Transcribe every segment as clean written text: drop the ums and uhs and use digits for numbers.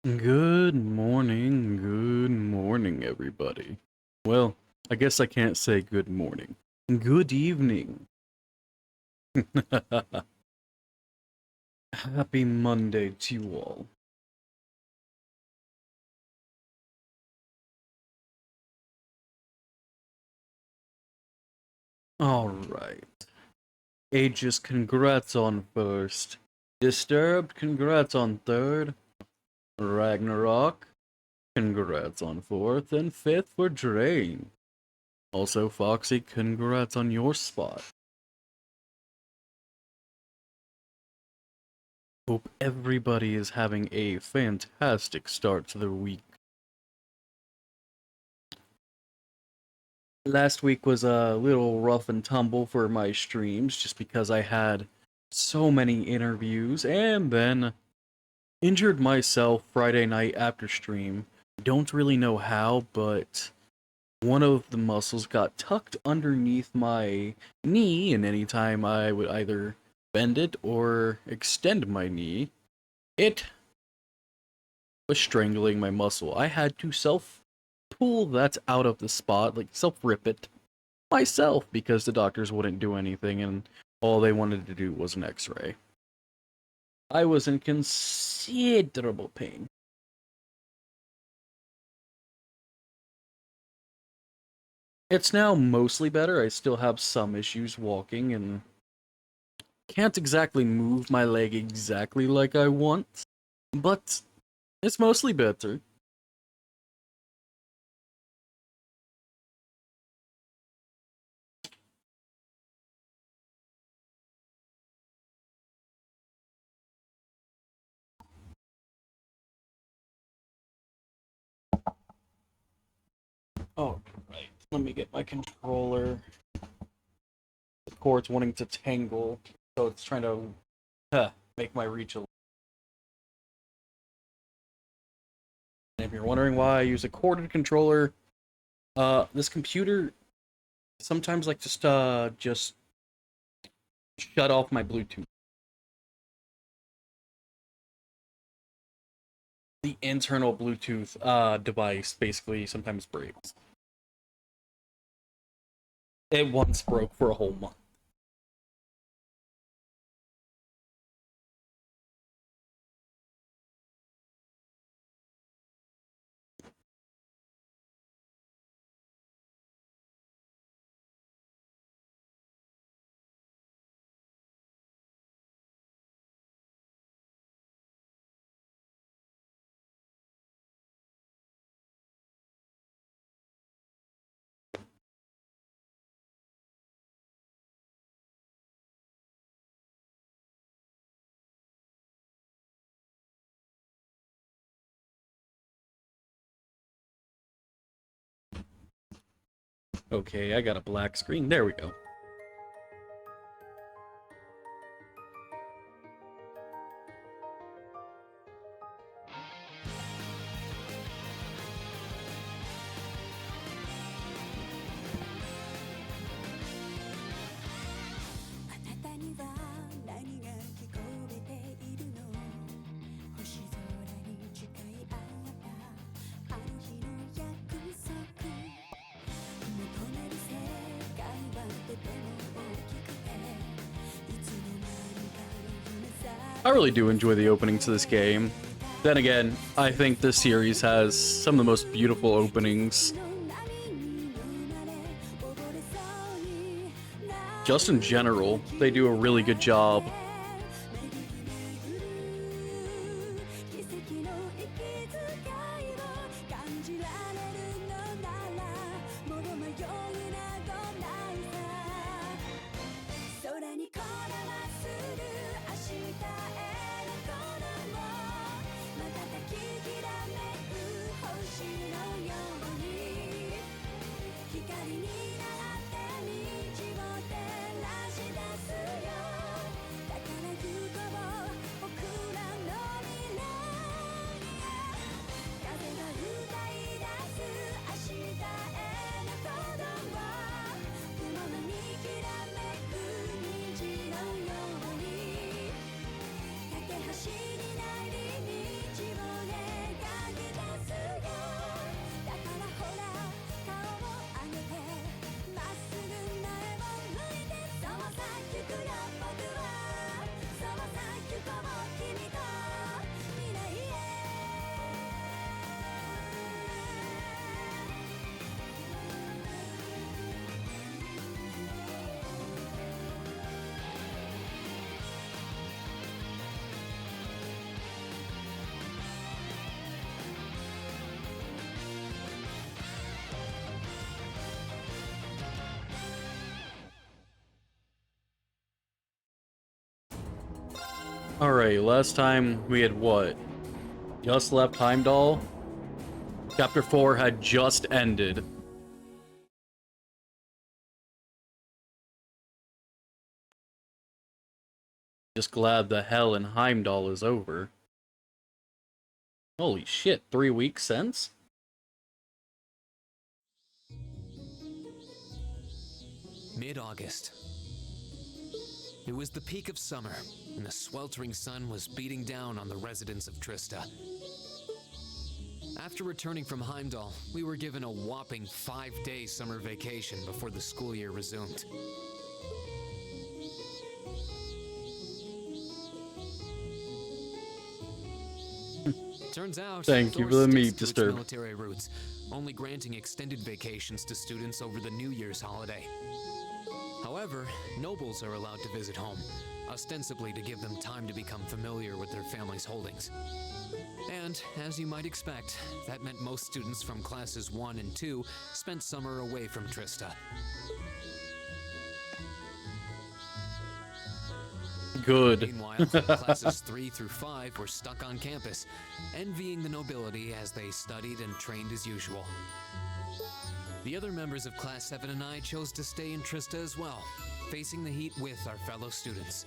Good morning, everybody. Well, I guess I can't say good morning. Good evening. Happy Monday to you all. Alright. Aegis, congrats on first. Disturbed, congrats on third. Ragnarok, congrats on fourth. And fifth for Drain. Also, Foxy, congrats on your spot. Hope everybody is having a fantastic start to their week. Last week was a little rough and tumble for my streams just because I had so many interviews and then injured myself Friday night after stream. Don't really know how, but one of the muscles got tucked underneath my knee, and anytime I would either bend it or extend my knee, it was strangling my muscle. I had to self pull that out of the spot, like self rip it myself, because the doctors wouldn't do anything and all they wanted to do was an x-ray. I was in considerable pain. It's now mostly better. I still have some issues walking and can't exactly move my leg exactly like I want, but it's mostly better. Oh, right. Let me get my controller. The cord's wanting to tangle, so it's trying to make my reach a little. And if you're wondering why I use a corded controller, this computer sometimes like just shut off my Bluetooth. The internal Bluetooth device basically sometimes breaks. It once broke for a whole month. Okay, I got a black screen. There we go. I really do enjoy the opening to this game. Then again, I think this series has some of the most beautiful openings. Just in general, they do a really good job. Alright, last time we had what? Just left Heimdall? Chapter 4 had just ended. Just glad the hell in Heimdall is over. Holy shit, 3 weeks since? Mid-August. It was the peak of summer, and the sweltering sun was beating down on the residents of Trista. After returning from Heimdall, we were given a whopping 5-day summer vacation before the school year resumed. Turns out, Thank you Thor for the sticks meat to its disturb. military roots, only granting extended vacations to students over the New Year's holiday. However, nobles are allowed to visit home, ostensibly to give them time to become familiar with their family's holdings. And, as you might expect, that meant most students from classes 1 and 2 spent summer away from Trista. Good. Meanwhile, classes 3 through 5 were stuck on campus, envying the nobility as they studied and trained as usual. The other members of Class 7 and I chose to stay in Trista as well, facing the heat with our fellow students.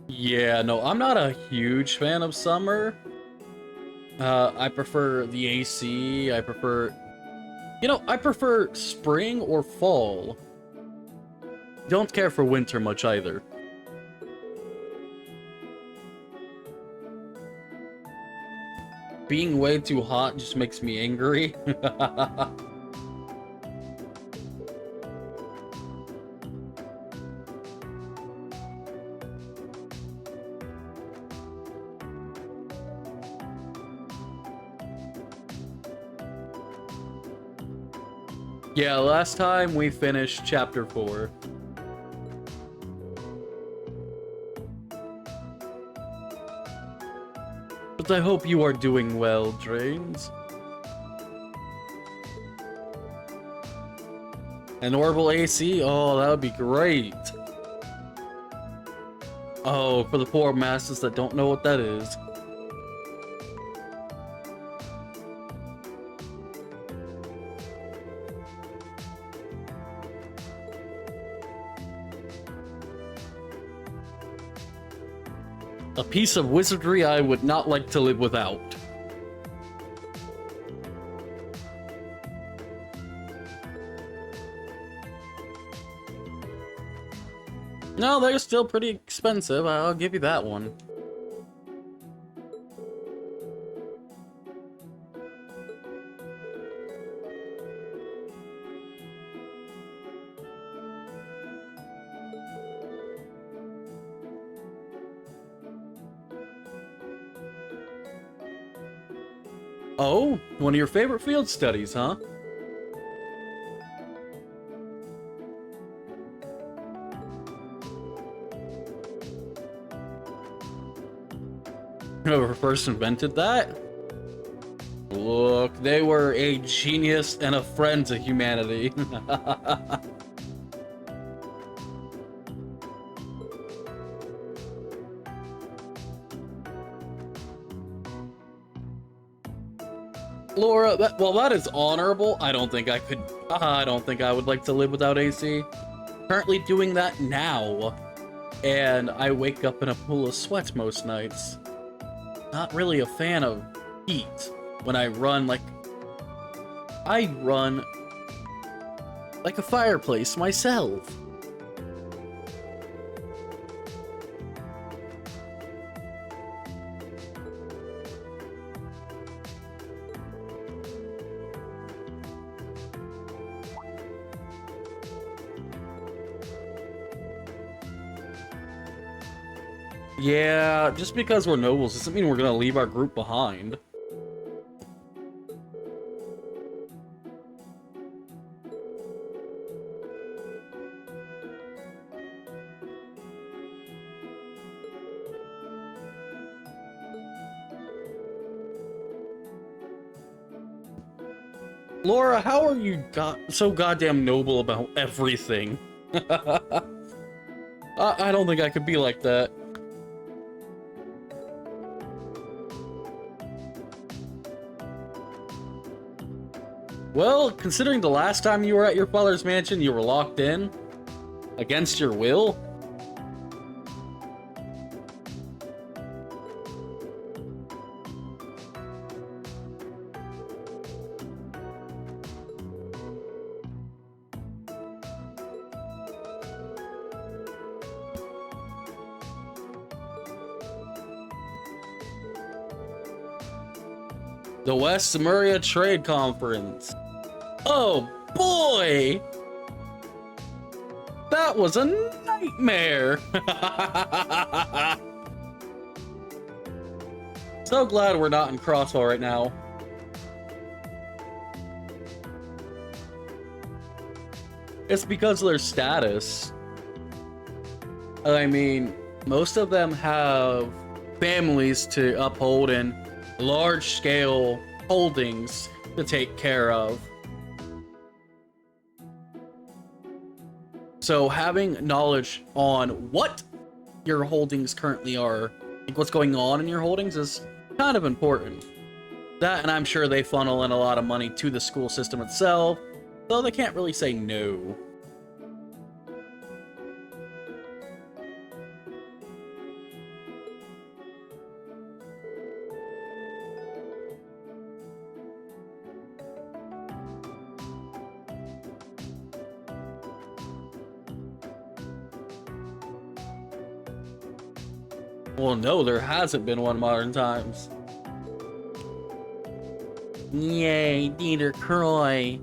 Yeah, no, I'm not a huge fan of summer. I prefer the AC, I prefer... You know, I prefer spring or fall. Don't care for winter much either. Being way too hot just makes me angry. Yeah, last time we finished chapter 4. But I hope you are doing well, Drains. An orbital AC? Oh, that would be great. Oh, for the poor masses that don't know what that is. A piece of wizardry I would not like to live without. No, they're still pretty expensive, I'll give you that one. Oh, one of your favorite field studies, huh? Whoever first invented that? Look, they were a genius and a friend to humanity. Laura, that is honorable. I don't think I would like to live without AC. Currently doing that now, and I wake up in a pool of sweat most nights. Not really a fan of heat when I run like a fireplace myself. Yeah, just because we're nobles doesn't mean we're gonna leave our group behind. Laura, how are you so goddamn noble about everything? I don't think I could be like that. Well, considering the last time you were at your father's mansion, you were locked in against your will. The West Samuria Trade Conference. Oh boy! That was a nightmare! So glad we're not in Crossfall right now. It's because of their status. I mean, most of them have families to uphold and large-scale holdings to take care of. So having knowledge on what your holdings currently are, like what's going on in your holdings, is kind of important. That, and I'm sure they funnel in a lot of money to the school system itself, though they can't really say no. Well, no, there hasn't been one modern times. Yay, Dieter Croy.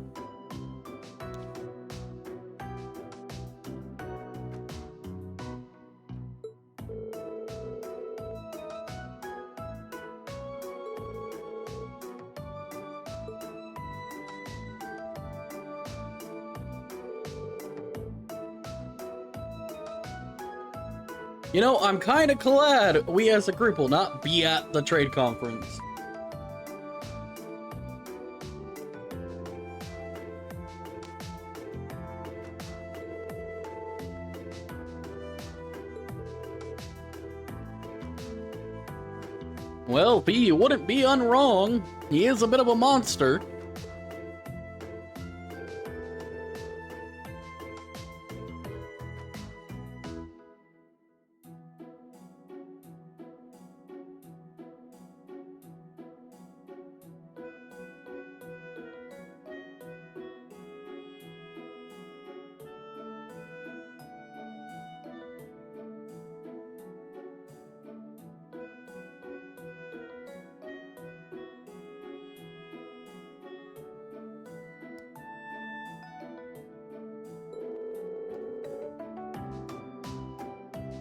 You know, I'm kind of glad we as a group will not be at the trade conference. Well, P wouldn't be unwrong. He is a bit of a monster.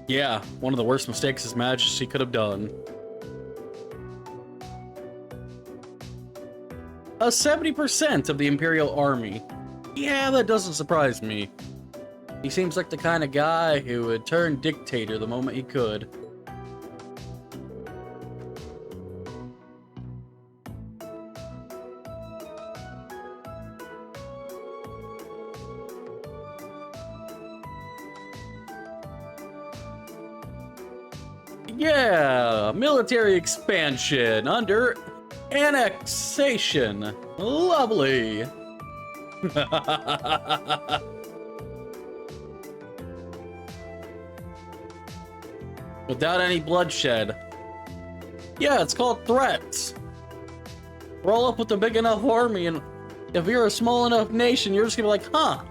Yeah, one of the worst mistakes His Majesty could have done. A 70% of the Imperial Army. Yeah, that doesn't surprise me. He seems like the kind of guy who would turn dictator the moment he could. Yeah, military expansion under annexation. Lovely. Without any bloodshed. Yeah, it's called threats. Roll up with a big enough army, and if you're a small enough nation, you're just gonna be like, huh,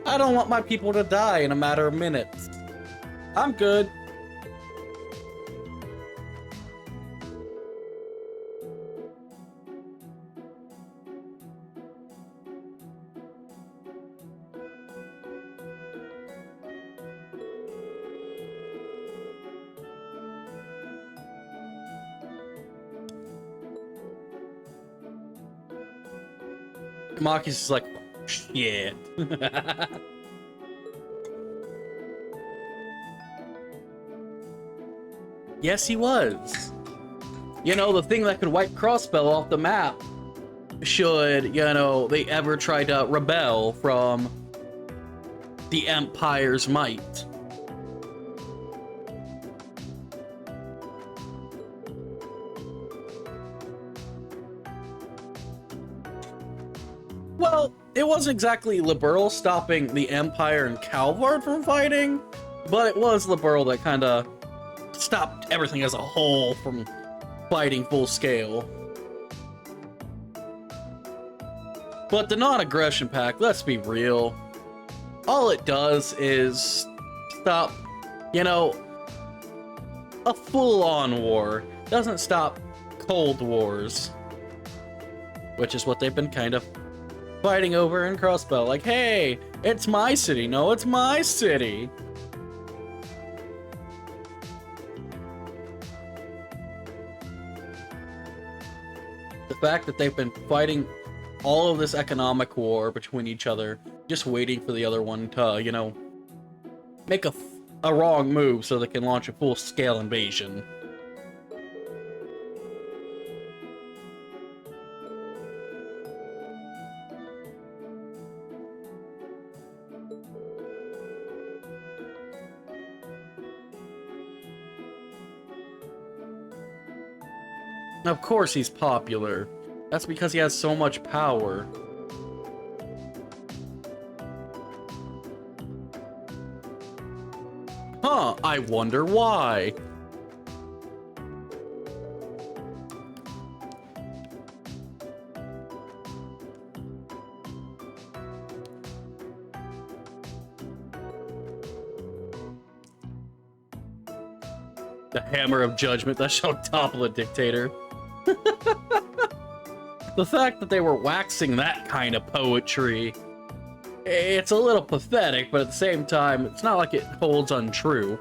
I don't want my people to die in a matter of minutes. I'm good. Maki's just like, shit. Yes, he was. You know, the thing that could wipe Crossbell off the map. should, they ever try to rebel from the Empire's might. Well, it wasn't exactly Liberl stopping the Empire and Calvard from fighting, but it was Liberl that kind of stopped everything as a whole from fighting full scale. But the non-aggression pact, let's be real, all it does is stop, a full-on war. It doesn't stop cold wars, which is what they've been kind of fighting over in Crossbell. Like, hey, it's my city. No, it's my city. The fact that they've been fighting all of this economic war between each other, just waiting for the other one to, make a wrong move so they can launch a full-scale invasion. Of course he's popular. That's because he has so much power. Huh, I wonder why. The hammer of judgment that shall topple a dictator. The fact that they were waxing that kind of poetry, it's a little pathetic, but at the same time, it's not like it holds untrue.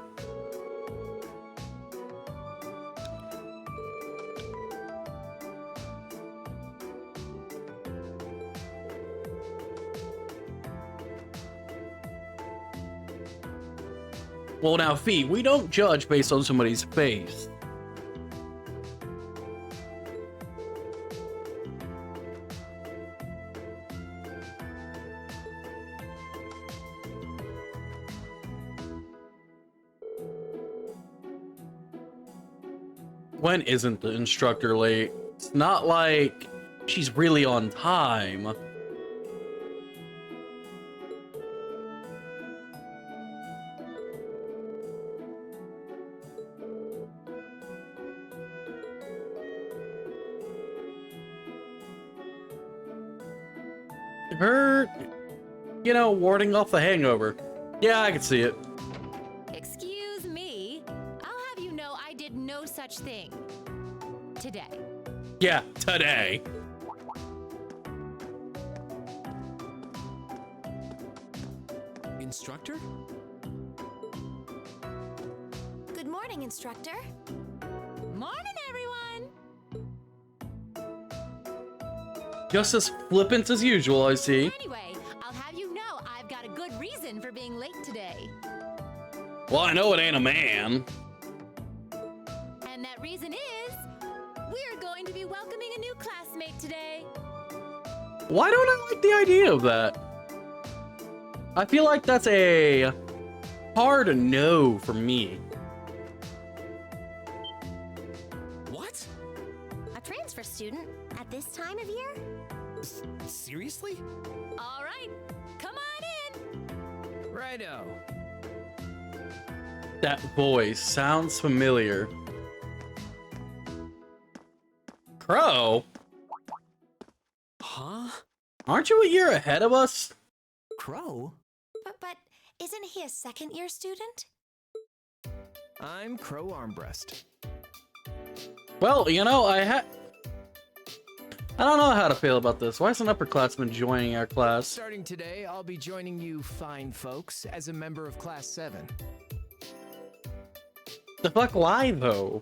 Well now, Fee, we don't judge based on somebody's face. When isn't the instructor late? It's not like she's really on time. Her, warding off the hangover. Yeah, I can see it. Excuse me. I'll have you know I did no such thing. Today. Yeah, today. Instructor? Good morning, instructor. Morning, everyone. Just as flippant as usual, I see. Anyway, I'll have you know I've got a good reason for being late today. Well, I know it ain't a man. And that reason is, we're going to be welcoming a new classmate today. Why don't I like the idea of that? I feel like that's a hard no for me. What? A transfer student at this time of year? Seriously? All right, come on in. Righto. That voice sounds familiar. Crow? Huh? Aren't you a year ahead of us? Crow? But isn't he a second-year student? I'm Crow Armbrest. Well, I don't know how to feel about this. Why is an upperclassman joining our class? Starting today, I'll be joining you fine folks as a member of Class 7. The fuck, why though?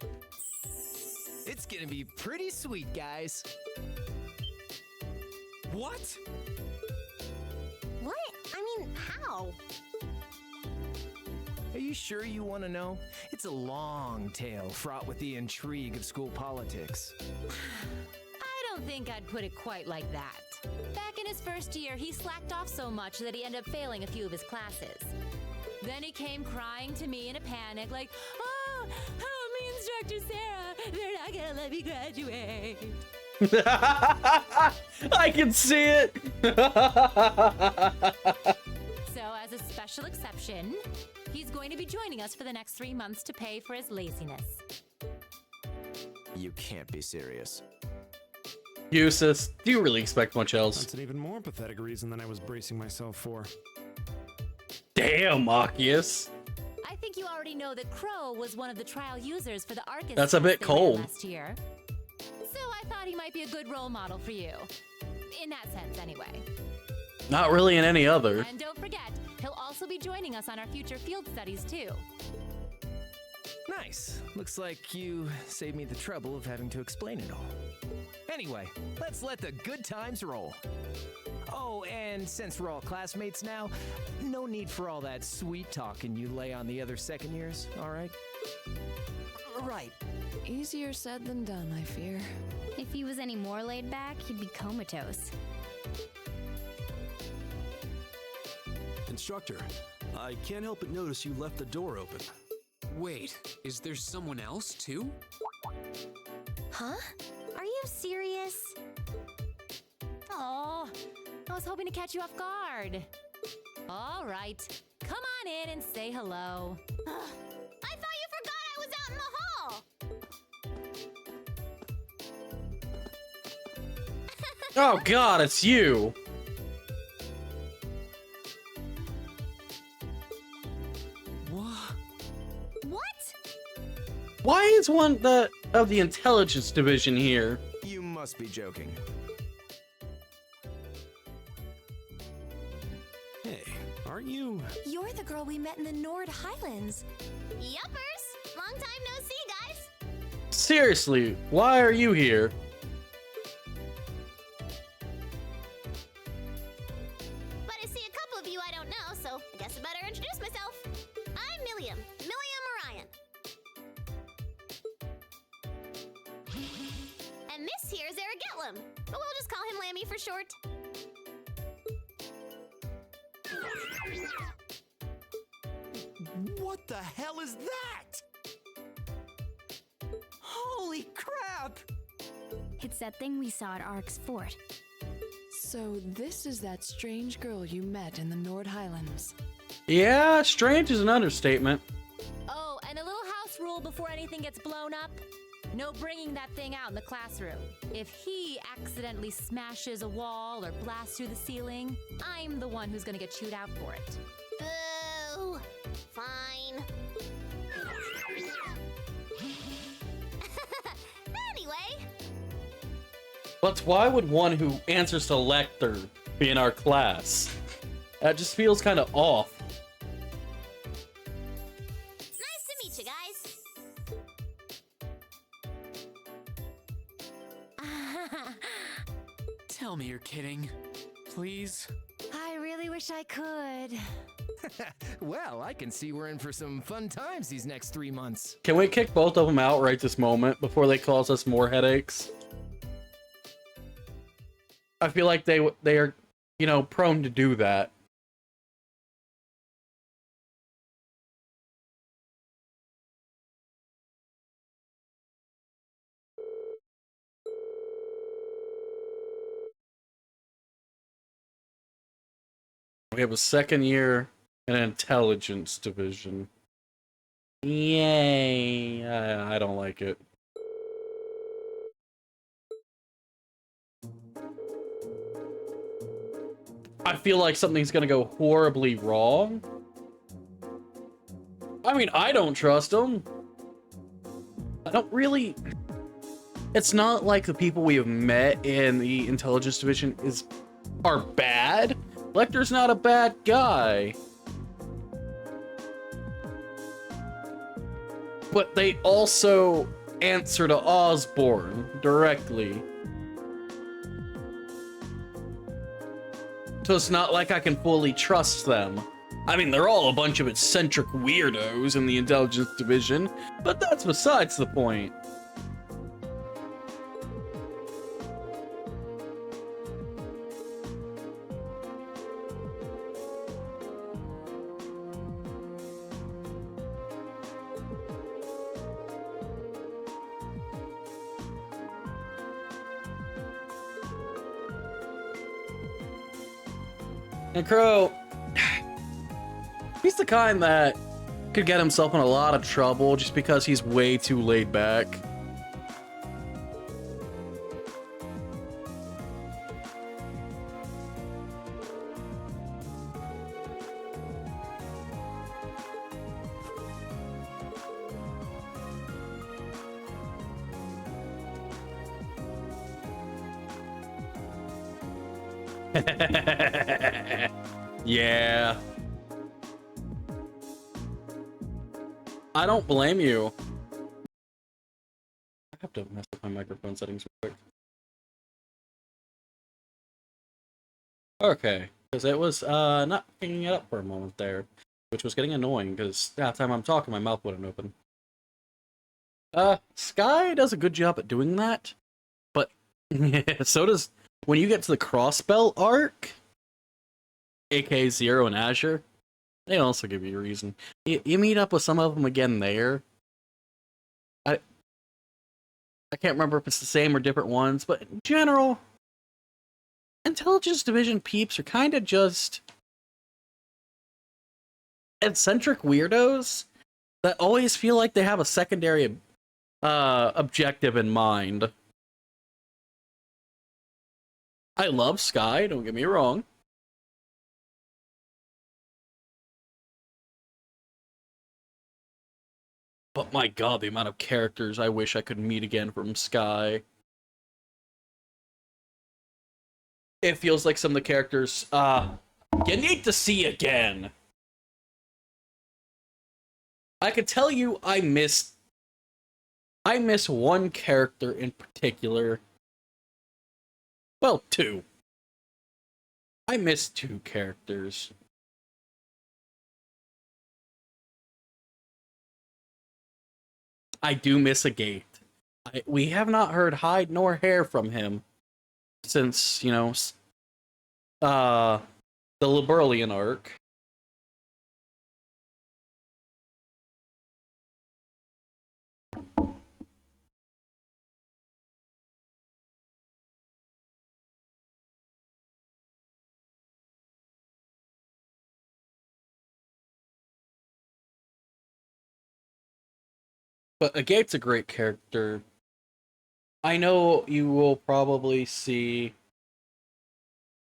It's gonna be pretty sweet, guys. What? What? I mean, how? Are you sure you want to know? It's a long tale fraught with the intrigue of school politics. I don't think I'd put it quite like that. Back in his first year, he slacked off so much that he ended up failing a few of his classes. Then he came crying to me in a panic, like, oh, me Instructor Sarah, they're not gonna let me graduate. I can see it. So as a special exception, he's going to be joining us for the next 3 months to pay for his laziness. You can't be serious. Eustace, do you really expect much else? That's an even more pathetic reason than I was bracing myself for. Damn, Machias. I think you already know that Crow was one of the trial users for the Arcus. That's a bit test they ran cold. last year. So I thought he might be a good role model for you. In that sense, anyway. Not really in any other. And don't forget, he'll also be joining us on our future field studies, too. Nice. Looks like you saved me the trouble of having to explain it all. Anyway, let's let the good times roll. Oh, and since we're all classmates now, no need for all that sweet talking you lay on the other second years, all right? Right. Easier said than done, I fear. If he was any more laid back, he'd be comatose. Instructor, I can't help but notice you left the door open. Wait, is there someone else too? Huh? Are you serious? Oh, I was hoping to catch you off guard. All right, come on in and say hello. I thought you forgot I was out in the hall! Oh god, it's you. What? Why is one of the intelligence division here? You must be joking. Hey, aren't you? You're the girl we met in the Nord Highlands. Yuppers! Long time no see, guys! Seriously, why are you here? But I see a couple of you I don't know, so I guess I better introduce myself. I'm Milliam. Milliam Orion. And this here is Eric Gitlam, but we'll just call him Lammy for short. What the hell is that? Holy crap! It's that thing we saw at Ark's fort. So this is that strange girl you met in the Nord Highlands. Yeah, strange is an understatement. Oh, and a little house rule before anything gets blown up. No bringing that thing out in the classroom. If he accidentally smashes a wall or blasts through the ceiling, I'm the one who's gonna get chewed out for it. Boo! Fine. Anyway, But why would one who answers to Lecter be in our class? That just feels kind of off. nice to meet you guys. Tell me you're kidding. Please? I really wish I could. Well, I can see we're in for some fun times these next 3 months. Can we kick both of them out right this moment before they cause us more headaches? I feel like they are, you know, prone to do that. We have a second year and an intelligence division. Yay! I don't like it. I feel like something's gonna go horribly wrong. I mean, I don't trust them. I don't really... It's not like the people we have met in the intelligence division are bad. Lecter's not a bad guy. But they also answer to Osborne directly. So it's not like I can fully trust them. I mean, they're all a bunch of eccentric weirdos in the intelligence division, but that's besides the point. And Crow, he's the kind that could get himself in a lot of trouble just because he's way too laid back. Yeah. I don't blame you. I have to mess with my microphone settings real quick. Okay, because it was not picking it up for a moment there, which was getting annoying because half the time I'm talking, my mouth wouldn't open. Sky does a good job at doing that, but so does when you get to the Crossbell arc, aka Zero and Azure. They also give you a reason. You meet up with some of them again there. I can't remember if it's the same or different ones, but in general, Intelligence Division peeps are kind of just eccentric weirdos that always feel like they have a secondary objective in mind. I love Sky, don't get me wrong. But my god, the amount of characters I wish I could meet again from Sky. It feels like some of the characters, you need to see again. I can tell you I miss one character in particular. Well, two. I miss two characters. I do miss a Gate. We have not heard hide nor hair from him since, you know, the Liberalian arc. But Agate's a great character. I know you will probably see,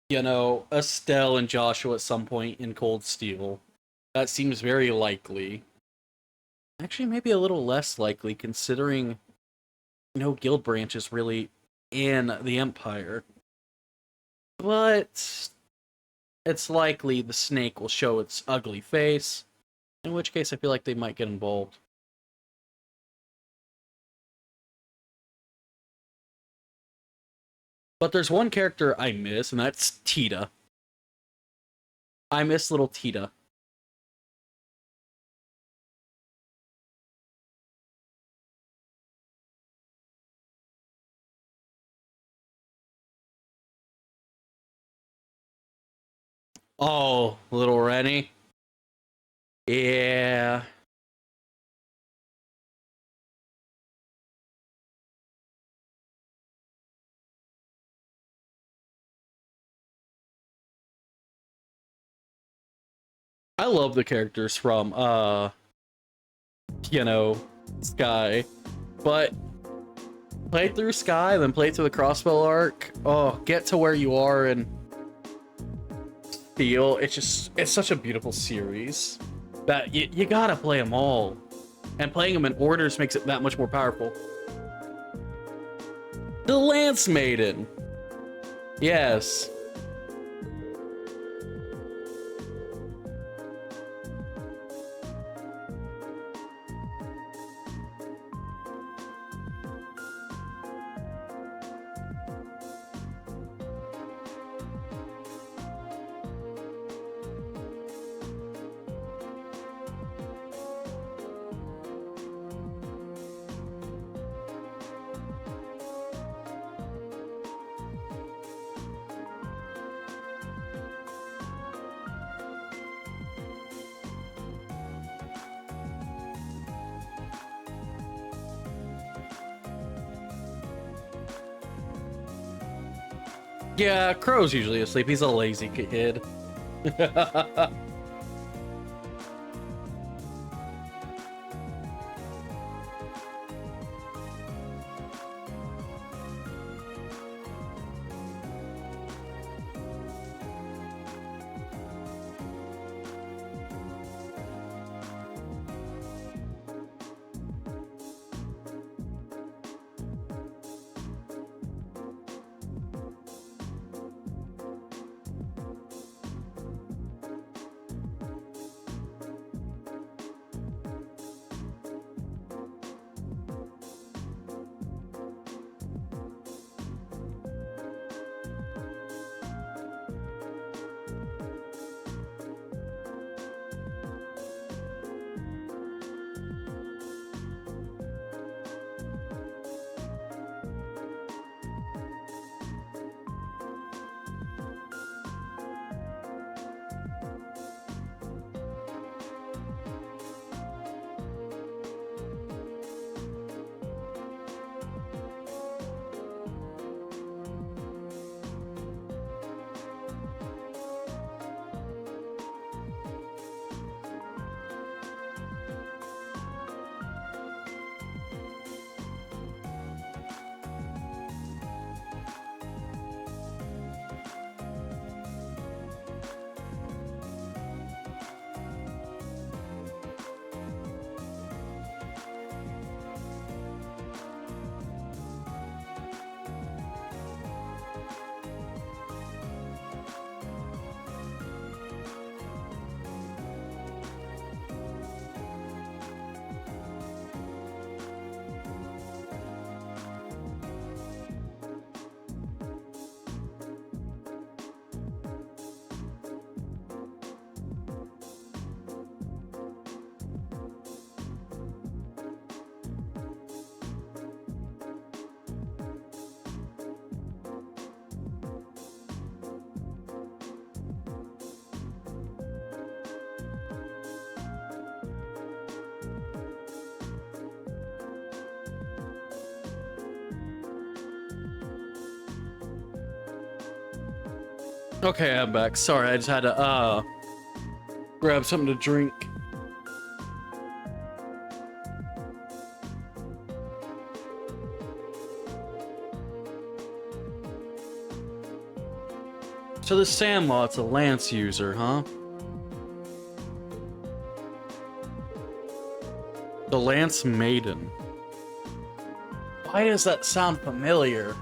you know, Estelle and Joshua at some point in Cold Steel. That seems very likely. Actually, maybe a little less likely considering no guild branches really in the Empire. But it's likely the snake will show its ugly face, in which case I feel like they might get involved. But there's one character I miss, and that's Tita. I miss little Tita. Oh, little Rennie. Yeah. I love the characters from, you know, Sky. But play through Sky, then play through the Crossbell arc. Oh, get to where you are and feel. It's such a beautiful series that you gotta play them all. And playing them in orders makes it that much more powerful. The Lance Maiden. Yes. Yeah, Crow's usually asleep. He's a lazy kid. Okay, I'm back. Sorry, I just had to grab something to drink. So the Sandlot's a lance user, huh? The Lance Maiden. Why does that sound familiar?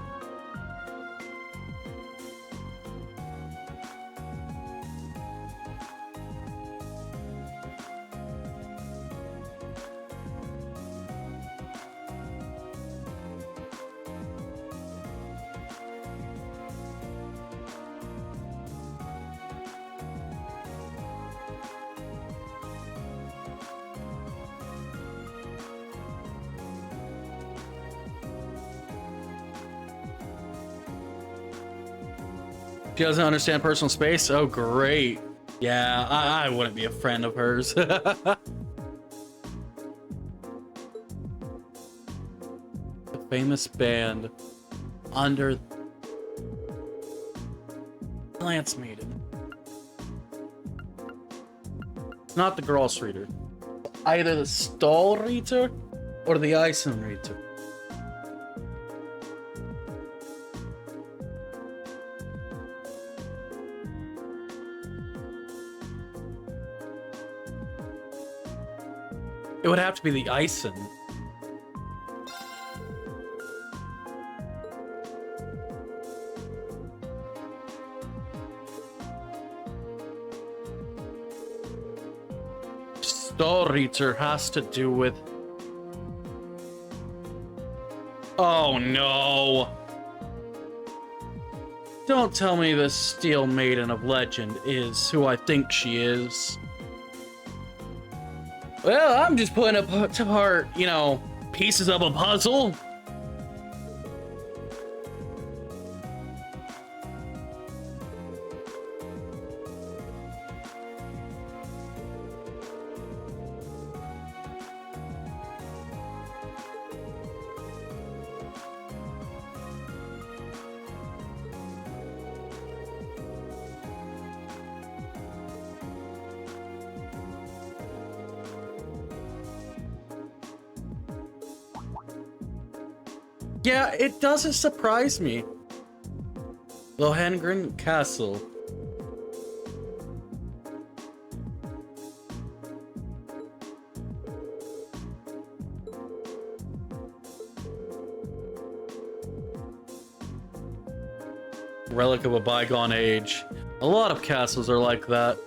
She doesn't understand personal space? Oh, great. Yeah, I wouldn't be a friend of hers. The famous band under Lance Maiden. It's not the Grossreader. Either the Stahlreiter or the Eisenreiter. It would have to be the Eisen. Stahlreiter has to do with... Oh no! Don't tell me this Steel Maiden of Legend is who I think she is. Well, I'm just putting apart, you know, pieces of a puzzle. Yeah, it doesn't surprise me. Lohengrin Castle. Relic of a bygone age. A lot of castles are like that.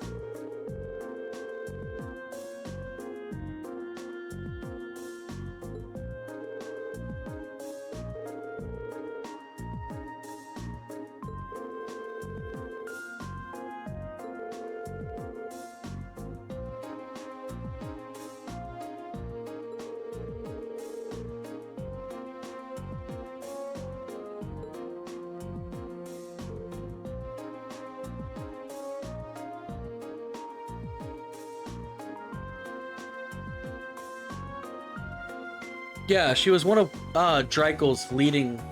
Yeah, she was one of Draco's leading,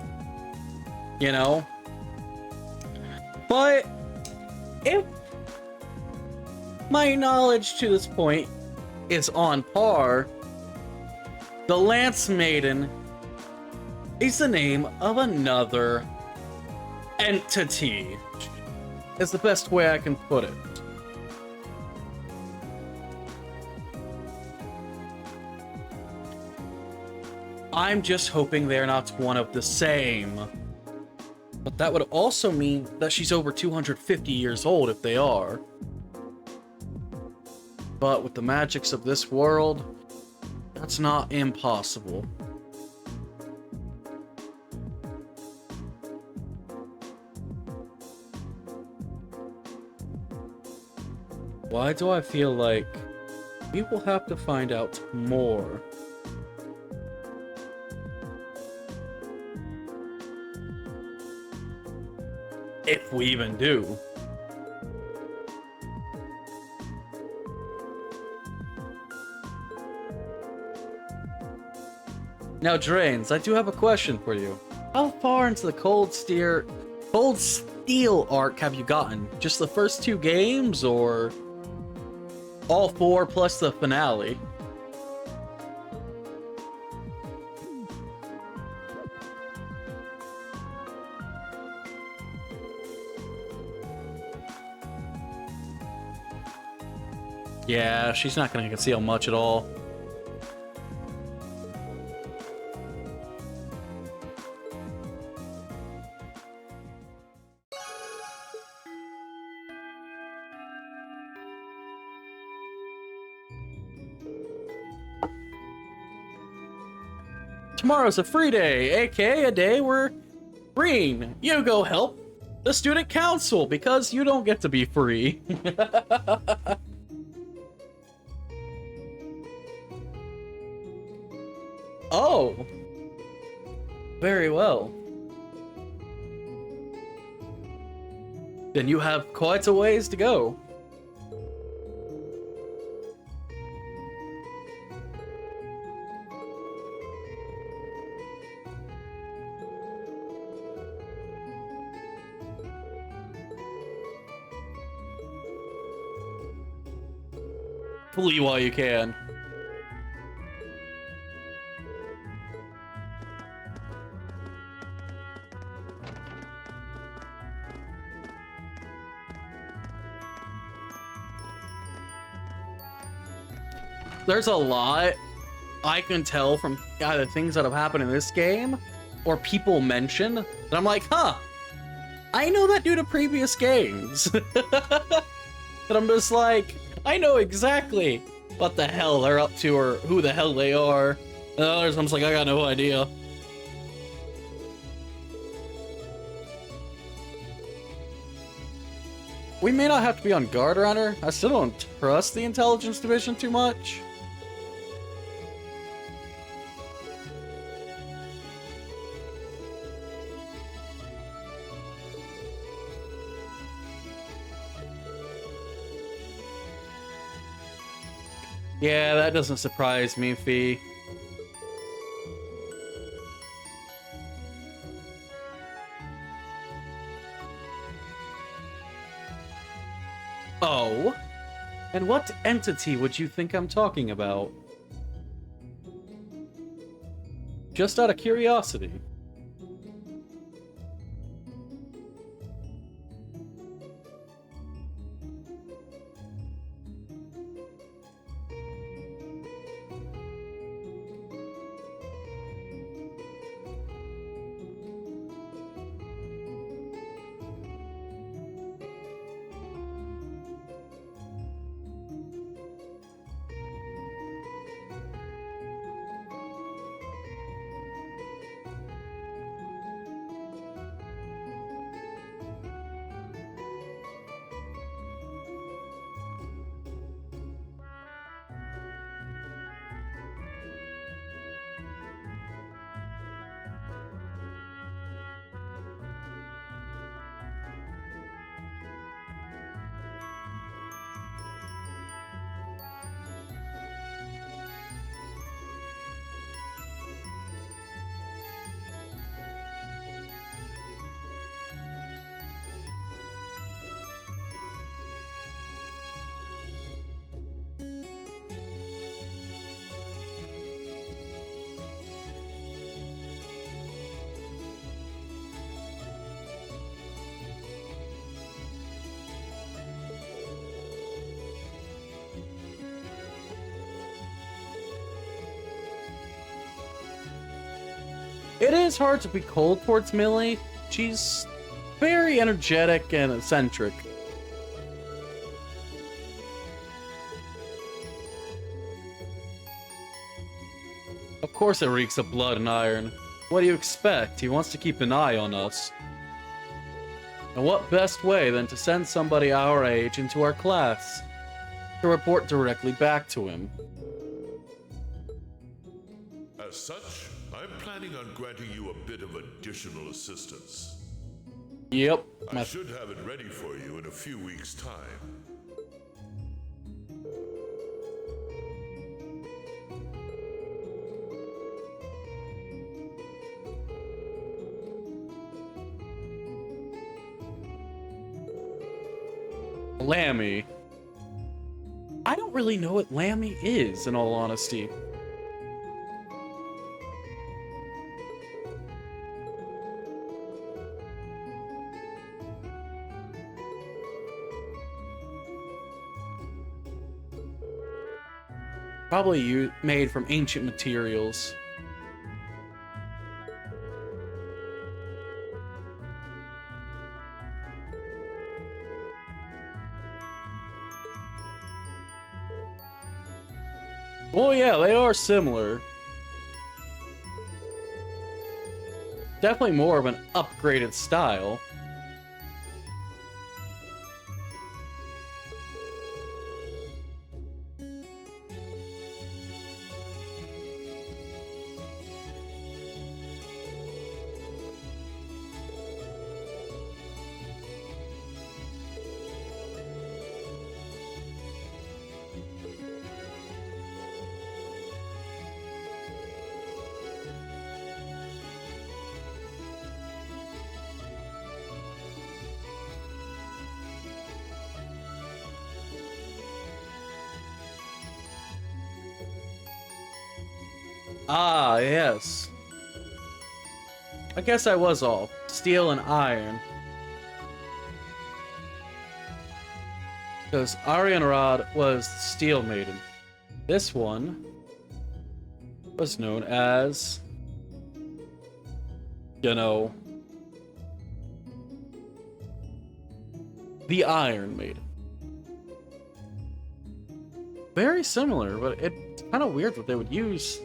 you know. But if my knowledge to this point is on par, the Lance Maiden is the name of another entity. Is the best way I can put it. I'm just hoping they're not one of the same. But that would also mean that she's over 250 years old if they are. But with the magics of this world, that's not impossible. Why do I feel like we will have to find out more? If we even do. Now, Drains, I do have a question for you. How far into the Cold Steel arc have you gotten? Just the first 2 games, or all 4 plus the finale? Yeah, she's not gonna conceal much at all. Tomorrow's a free day, aka a day where Green, you go help the student council because you don't get to be free. Oh, very well. Then you have quite a ways to go. Flee while you can. There's a lot I can tell from either things that have happened in this game or people mention that I'm like, huh, I know that due to previous games. And I'm just like, I know exactly what the hell they're up to or who the hell they are. And others, I'm just like, I got no idea. We may not have to be on guard around her. I still don't trust the intelligence division too much. Yeah, that doesn't surprise me, Fee. Oh? And what entity would you think I'm talking about? Just out of curiosity. it is hard to be cold towards Millie. She's very energetic and eccentric. Of course it reeks of blood and iron. What do you expect? He wants to keep an eye on us. And what best way than to send somebody our age into our class to report directly back to him? As such, I'm planning on granting you a bit of additional assistance. Yep. I should have it ready for you in a few weeks' time. Lammy. I don't really know what Lammy is, in all honesty. Probably made from ancient materials. Oh yeah, they are similar. Definitely more of an upgraded style. Ah, yes. I guess I was off. Steel and iron. Because Arianrod was the Steel Maiden. This one was known as, you know, the Iron Maiden. Very similar, but it's kind of weird that they would use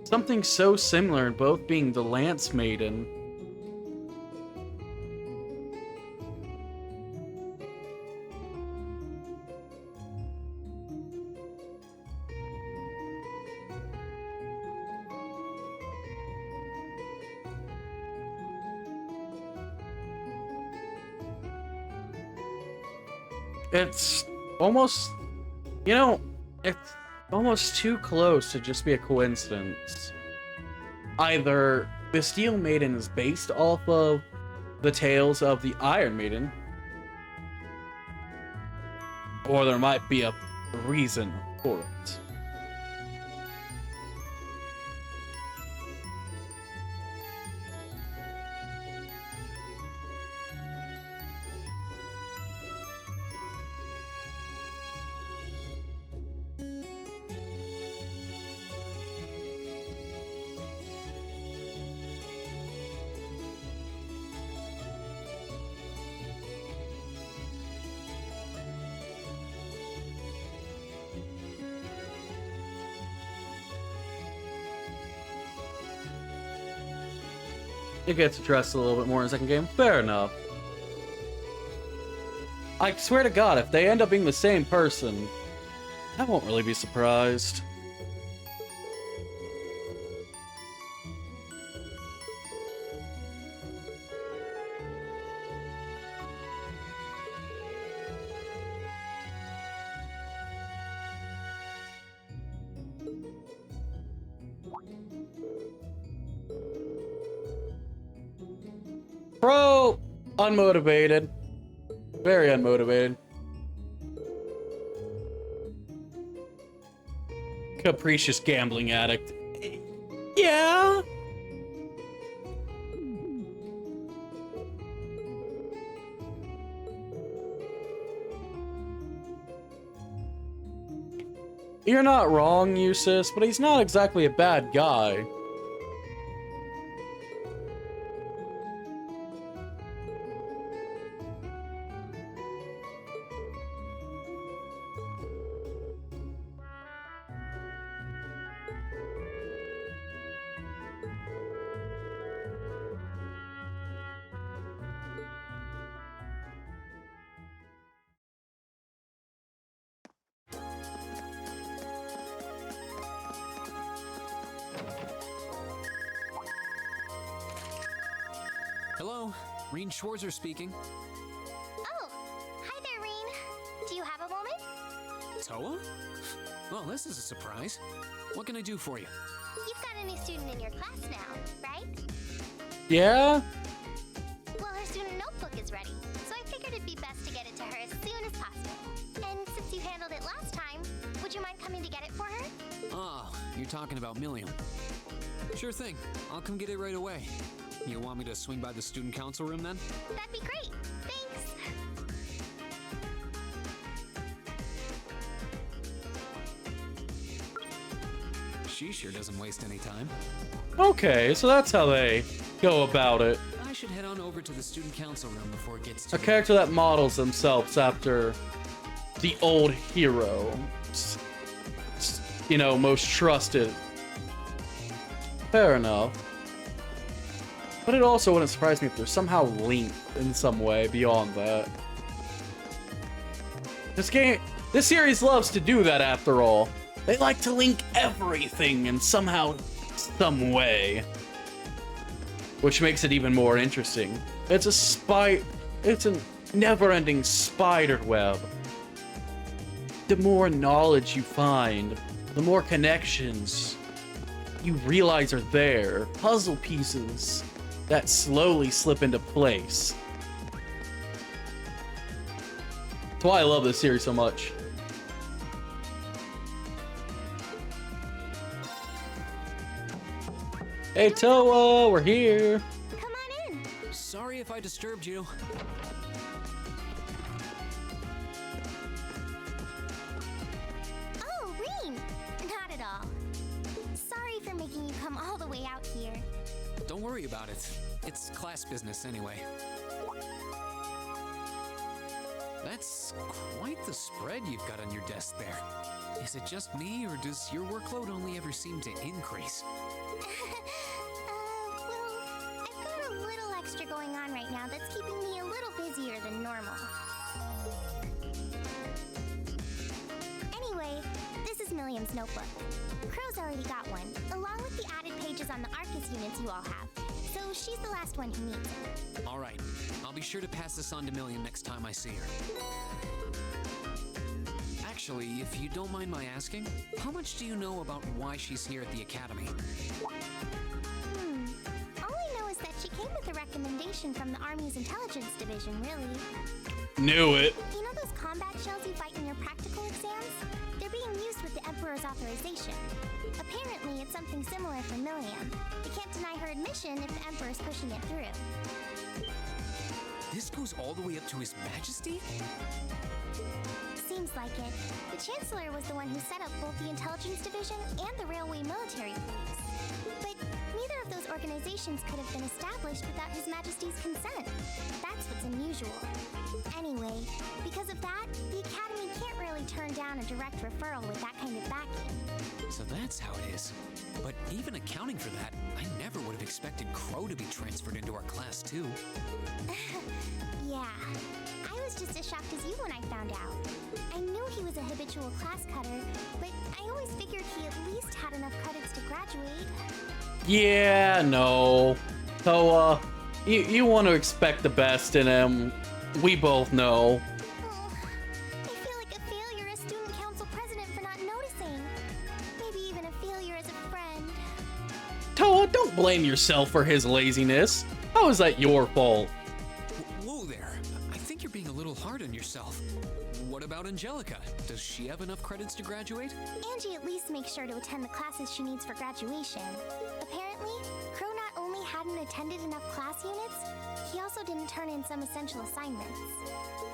something so similar, both being the Lance Maiden. It's almost, you know, it's almost too close to just be a coincidence. Either the Steel Maiden is based off of the tales of the Iron Maiden, or there might be a reason for it. It gets addressed a little bit more in the second game. Fair enough. I swear to God, if they end up being the same person, I won't really be surprised. Bro, unmotivated. Very unmotivated. Capricious gambling addict. Yeah? You're not wrong, Eustace, but he's not exactly a bad guy. Reen Schwarzer speaking. Oh, hi there, Reen. Do you have a moment? Toa? Well, this is a surprise. What can I do for you? You've got a new student in your class now, right? Yeah? Well, her student notebook is ready, so I figured it'd be best to get it to her as soon as possible. And since you handled it last time, would you mind coming to get it for her? Oh, you're talking about Milliam. Sure thing. I'll come get it right away. You want me to swing by the student council room then? That'd be great. Thanks. She sure doesn't waste any time. Okay, so that's how they go about it. I should head on over to the student council room before it gets too A character that models themselves after the old hero. You know, most trusted. Fair enough. But it also wouldn't surprise me if they're somehow linked in some way beyond that. This series loves to do that after all. They like to link everything in somehow, some way. Which makes it even more interesting. It's a never-ending spider web. The more knowledge you find, the more connections you realize are there. Puzzle pieces that slowly slip into place. That's why I love this series so much. Hey Toa, we're here. Come on in. Sorry if I disturbed you. Oh, Reen. Not at all. Sorry for making you come all the way out here. Don't worry about it. It's class business anyway. That's quite the spread you've got on your desk there. Is it just me, or does your workload only ever seem to increase? Well, I've got a little extra going on right now that's keeping me a little busier than normal. Anyway, this is Milliam's notebook. Crow's already got one, along with the added pages on the Arcus units you all have. So she's the last one who needs it. All right, I'll be sure to pass this on to Milliam next time I see her. Actually, if you don't mind my asking, how much do you know about why she's here at the academy? All I know is that she came with a recommendation from the Army's intelligence division, really. Knew it. You know those combat shells you fight in your practical exams? They're being used with the Emperor's authorization. Apparently, it's something similar for Milliam. They can't deny her admission if the Emperor's pushing it through. This goes all the way up to His Majesty? Seems like it. The Chancellor was the one who set up both the Intelligence Division and the Railway Military Police. But neither of those organizations could have been established without His Majesty's consent. That's what's unusual. Anyway, because of that, the Academy can't really turn down a direct referral with that kind of backing. So that's how it is. But even accounting for that, I never would have expected Crow to be transferred into our class too. Yeah, I was just as shocked as you when I found out. I knew he was a habitual class cutter, but I always figured he at least had enough credits to graduate. Yeah, no. Toa, you want to expect the best in him. We both know. Oh, I feel like a failure as student council president for not noticing. Maybe even a failure as a friend. Toa, don't blame yourself for his laziness. How is that your fault? Whoa there. I think you're being a little hard on yourself. What about Angelica? Does she have enough credits to graduate? Angie at least makes sure to attend the classes she needs for graduation. Apparently, Crow not only hadn't attended enough class units, he also didn't turn in some essential assignments.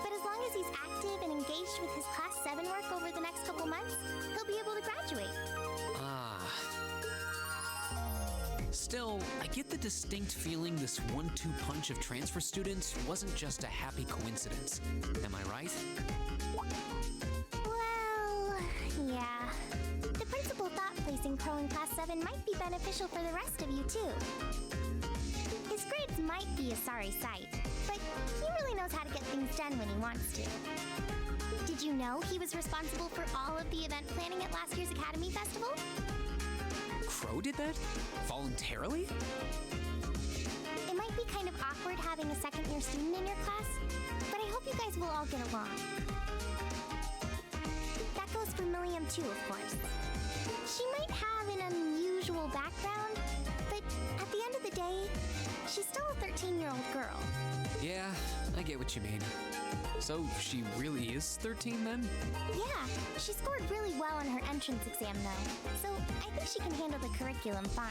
But as long as he's active and engaged with his Class 7 work over the next couple months, he'll be able to graduate. Still, I get the distinct feeling this 1-2 punch of transfer students wasn't just a happy coincidence. Am I right? Well, yeah. The principal thought placing Crow in Class 7 might be beneficial for the rest of you, too. His grades might be a sorry sight, but he really knows how to get things done when he wants to. Did you know he was responsible for all of the event planning at last year's Academy Festival? Crow did that? Voluntarily? It might be kind of awkward having a second-year student in your class, but I hope you guys will all get along. That goes for Milliam too, of course. She might have an unusual background, but at the end of the day, she's still a 13-year-old girl. Yeah, I get what you mean. So she really is 13 then? Yeah, she scored really well on her entrance exam though, so I think she can handle the curriculum fine.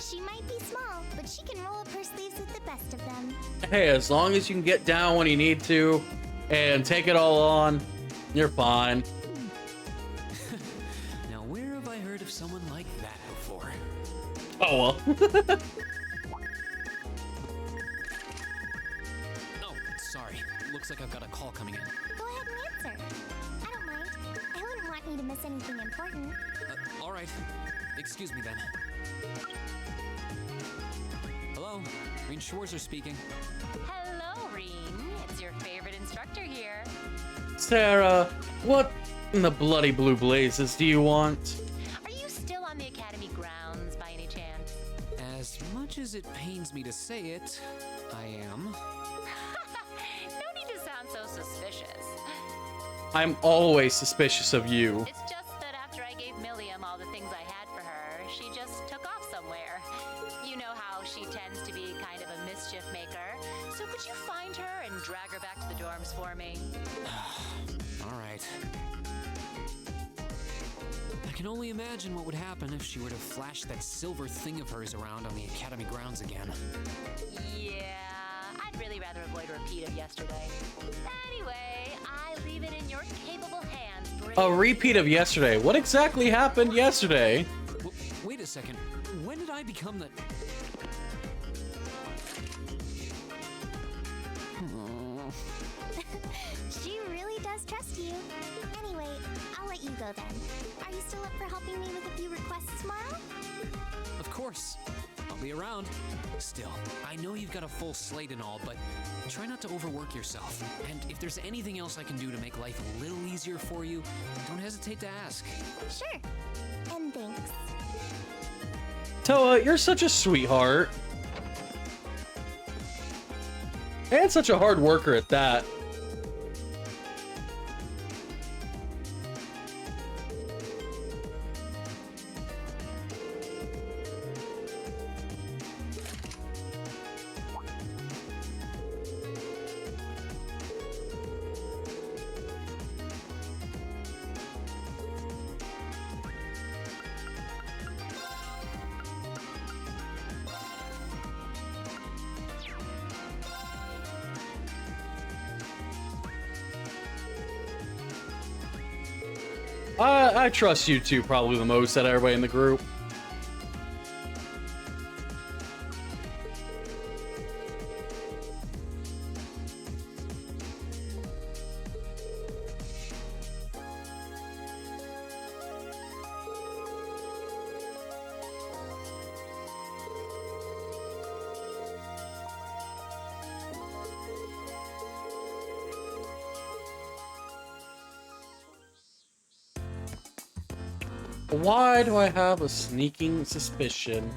She might be small, but she can roll up her sleeves with the best of them. Hey, as long as you can get down when you need to and take it all on, you're fine. Now where have I heard of someone like that before? Oh well. Oh, sorry. Looks like I've got a call coming in. Go ahead and answer. I don't mind. I wouldn't want you to miss anything important. All right. Excuse me then. Hello, Reen Schwarzer speaking. Hello, Reen. It's your favorite instructor here. Sarah, what in the bloody blue blazes do you want? Are you still on the academy grounds by any chance? As much as it pains me to say it, I am. No need to sound so suspicious. I'm always suspicious of you. It's just that after I gave Milliam all the things I had for her, she just took off somewhere. You know how she tends to be kind of a mischief maker. So could you find her and drag her back to the dorms for me? All right. I can only imagine what would happen if she were to flash that silver thing of hers around on the academy grounds again. Yeah, I'd really rather avoid a repeat of yesterday. Anyway, I leave it in your capable hands, brave. A repeat of yesterday. What exactly happened yesterday? Wait a second. When did I become the... She really does trust you. Anyway, I'll let you go then. Are you still up for helping me with a few requests tomorrow? Of course. I'll be around. Still, I know you've got a full slate and all, but try not to overwork yourself. And if there's anything else I can do to make life a little easier for you, don't hesitate to ask. Sure. And thanks. Toa, you're such a sweetheart. And such a hard worker at that. I trust you two probably the most out of everybody in the group. Why do I have a sneaking suspicion?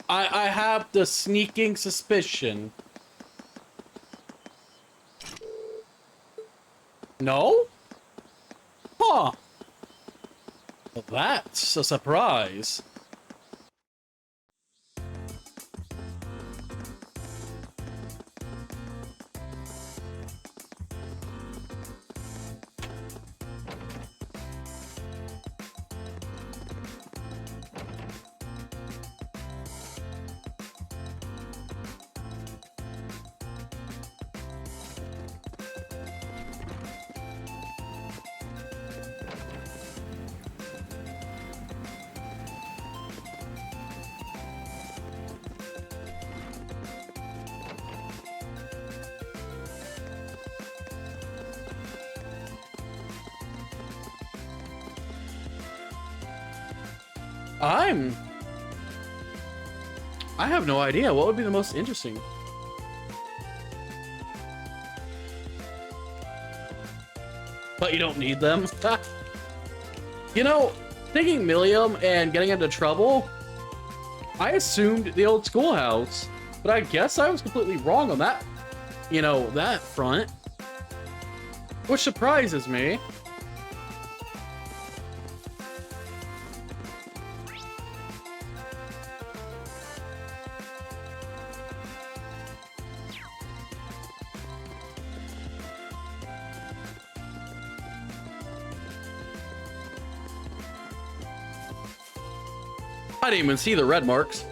I have the sneaking suspicion. No? Huh. Well, that's a surprise. I have no idea. What would be the most interesting? But you don't need them. You know, thinking Milliam and getting into trouble, I assumed the old schoolhouse, but I guess I was completely wrong on that, you know, that front. Which surprises me. I didn't even see the red marks.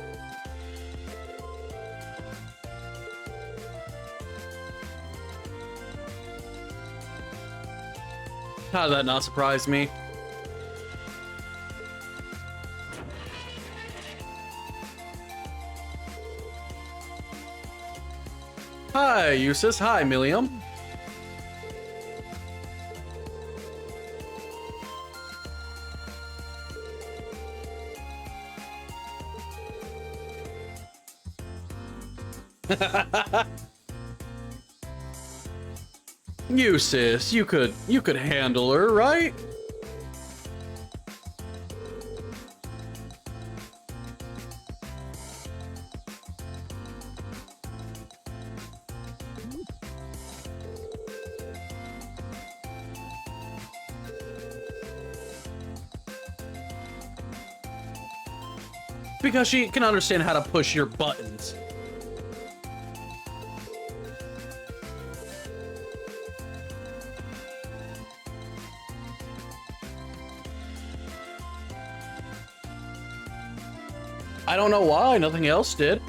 How did that not surprise me? Hi, Eustace. Hi, Milliam. Eustace, you could handle her, right? Because she can understand how to push your buttons. I don't know why, nothing else did.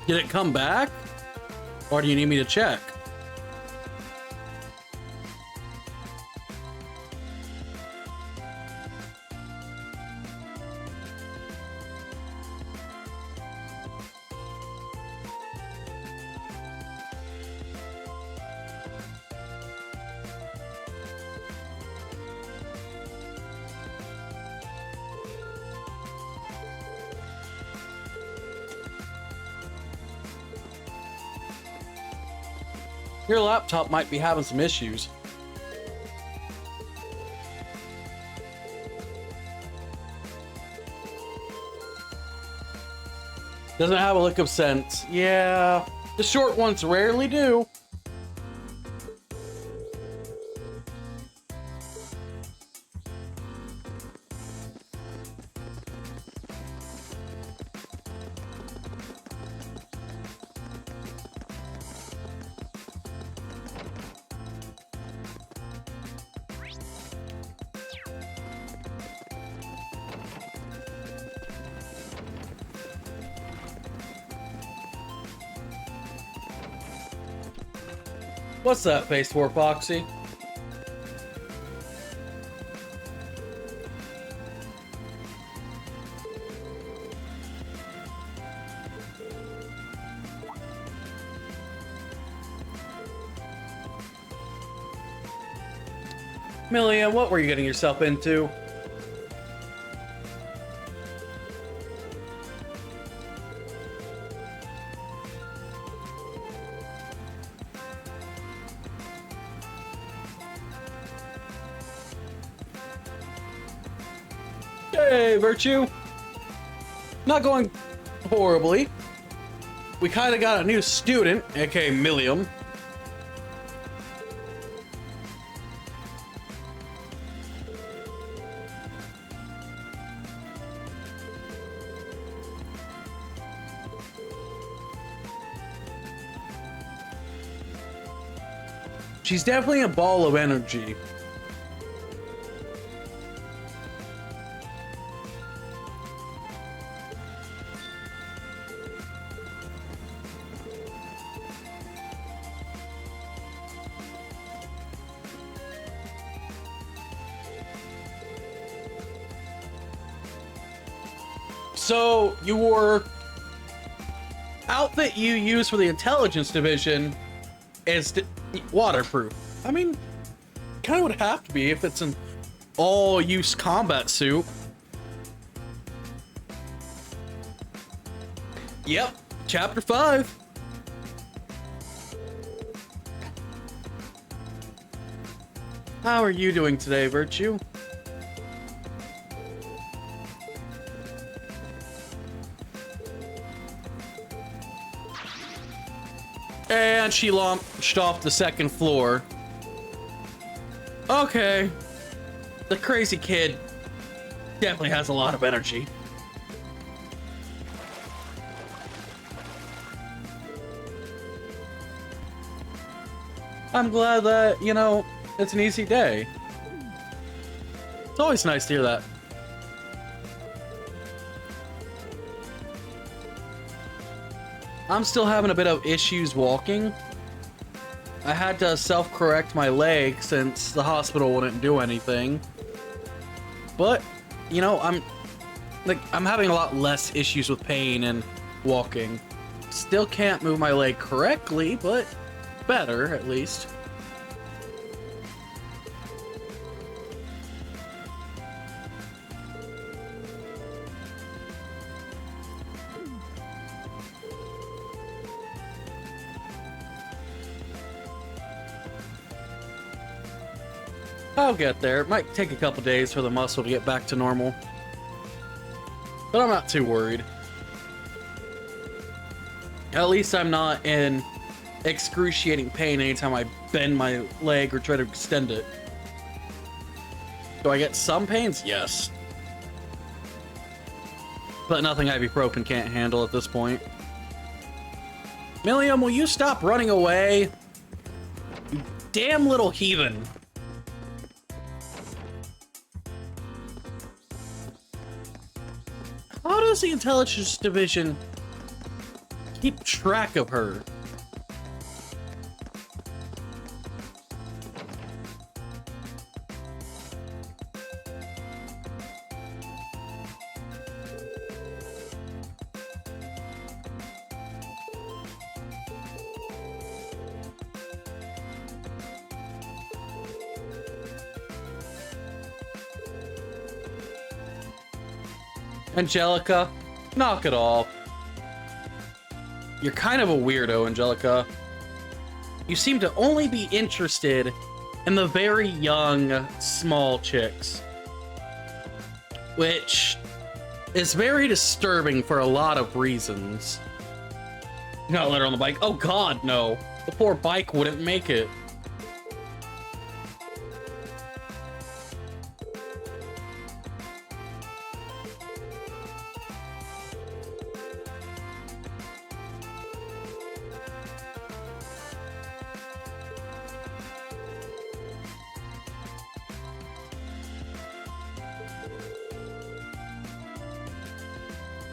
Did it come back? Or do you need me to check? Your laptop might be having some issues. Doesn't have a lick of sense. Yeah, the short ones rarely do. What's that face for, Foxy? Milliam, what were you getting yourself into? Hey, Virtue. Not going horribly. We kind of got a new student, aka Milliam. She's definitely a ball of energy. So your outfit you use for the intelligence division is waterproof. I mean, kind of would have to be if it's an all-use combat suit. Yep, chapter 5. How are you doing today, Virtue? And she launched off the second floor. Okay. The crazy kid definitely has a lot of energy. I'm glad that, you know, it's an easy day. It's always nice to hear that. I'm still having a bit of issues walking. I had to self-correct my leg since the hospital wouldn't do anything. But, you know, I'm having a lot less issues with pain and walking. Still can't move my leg correctly, but better at least. I'll get there. It might take a couple days for the muscle to get back to normal. But I'm not too worried. At least I'm not in excruciating pain anytime I bend my leg or try to extend it. Do I get some pains? Yes. But nothing ibuprofen can't handle at this point. Milliam, will you stop running away? You damn little heathen. How does the intelligence division keep track of her? Angelica, knock it off. You're kind of a weirdo, Angelica. You seem to only be interested in the very young, small chicks. Which is very disturbing for a lot of reasons. You not let her on the bike. Oh god, no. The poor bike wouldn't make it.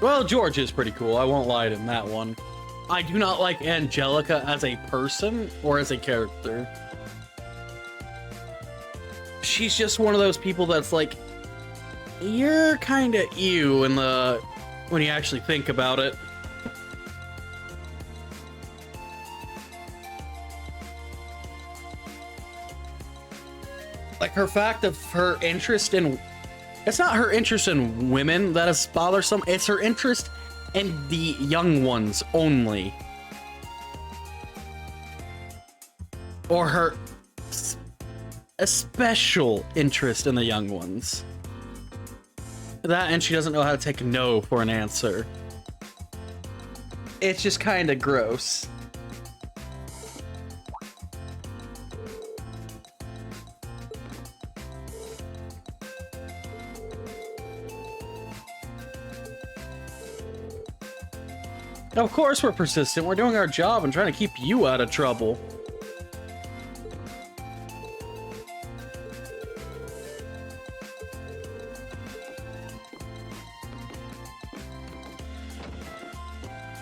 Well, George is pretty cool. I won't lie to him that one. I do not like Angelica as a person or as a character. She's just one of those people that's like, you're kind of ew in the when you actually think about it. Like her fact of her interest in, it's not her interest in women that is bothersome, it's her interest in the young ones only. Or her a special interest in the young ones. That, and she doesn't know how to take no for an answer. It's just kind of gross. Of course we're persistent. We're doing our job and trying to keep you out of trouble.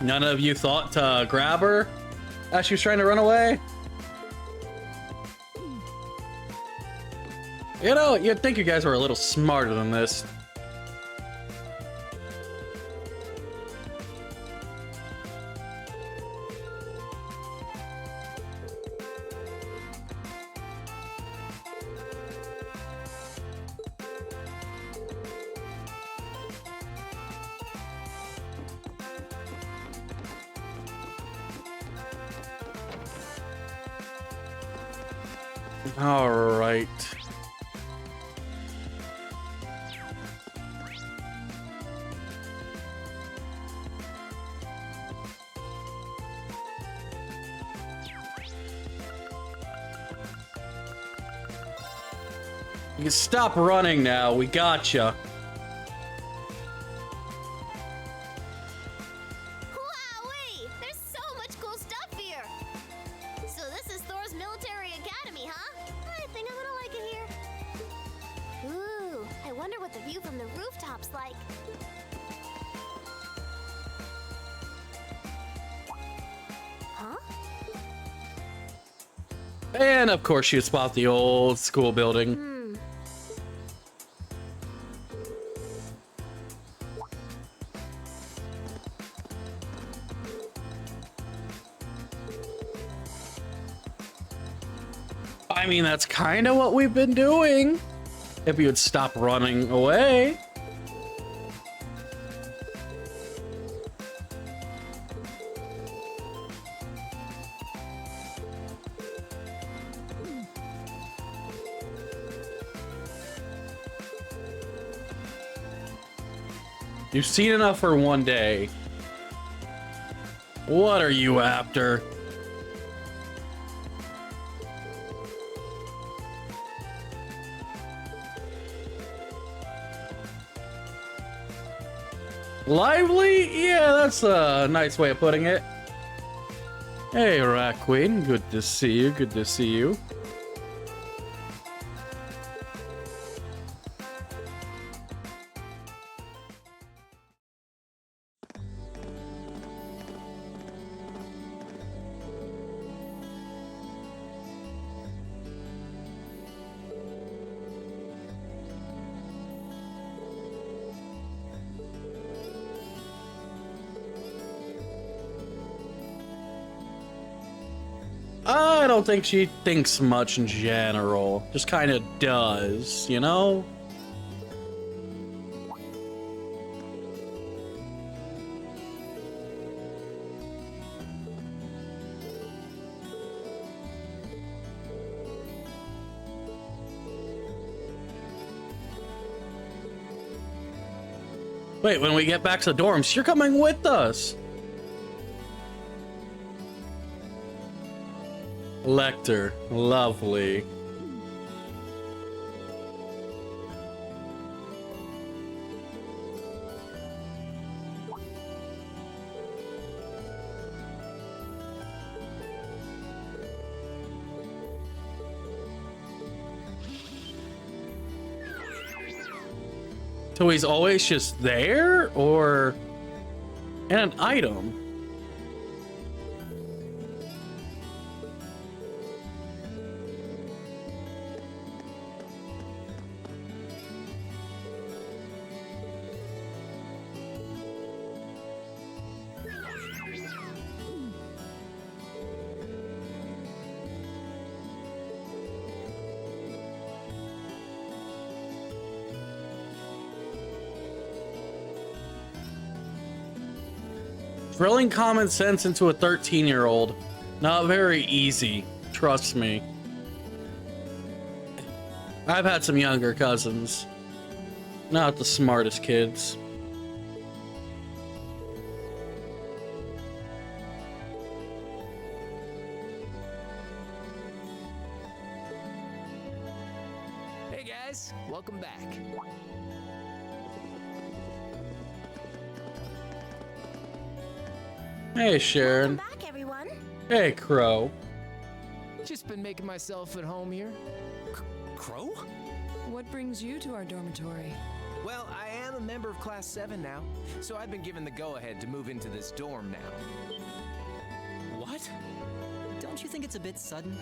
None of you thought to grab her as she was trying to run away? You know, you'd think you guys were a little smarter than this. All right. You can stop running now. We gotcha. Wowee! There's so much cool stuff here! So this is Thor's military academy, huh? I think I'm gonna like it here. Ooh, I wonder what the view from the rooftop's like. Huh? And of course, you spot the old school building. I mean, that's kind of what we've been doing. If you would stop running away. You've seen enough for one day. What are you after? Lively? Yeah, that's a nice way of putting it. Hey, Rat Queen. Good to see you. Good to see you. I don't think she thinks much in general. Just kind of does, you know? Wait, when we get back to the dorms, you're coming with us. Lecter, lovely. So he's always just there, or and an item? Drilling common sense into a 13-year-old. Not very easy, trust me. I've had some younger cousins. Not the smartest kids. Hey guys, welcome back. Hey, Sharon. Welcome back, everyone. Hey, Crow. Just been making myself at home here. Crow? What brings you to our dormitory? Well, I am a member of Class 7 now, so I've been given the go-ahead to move into this dorm now. What? Don't you think it's a bit sudden?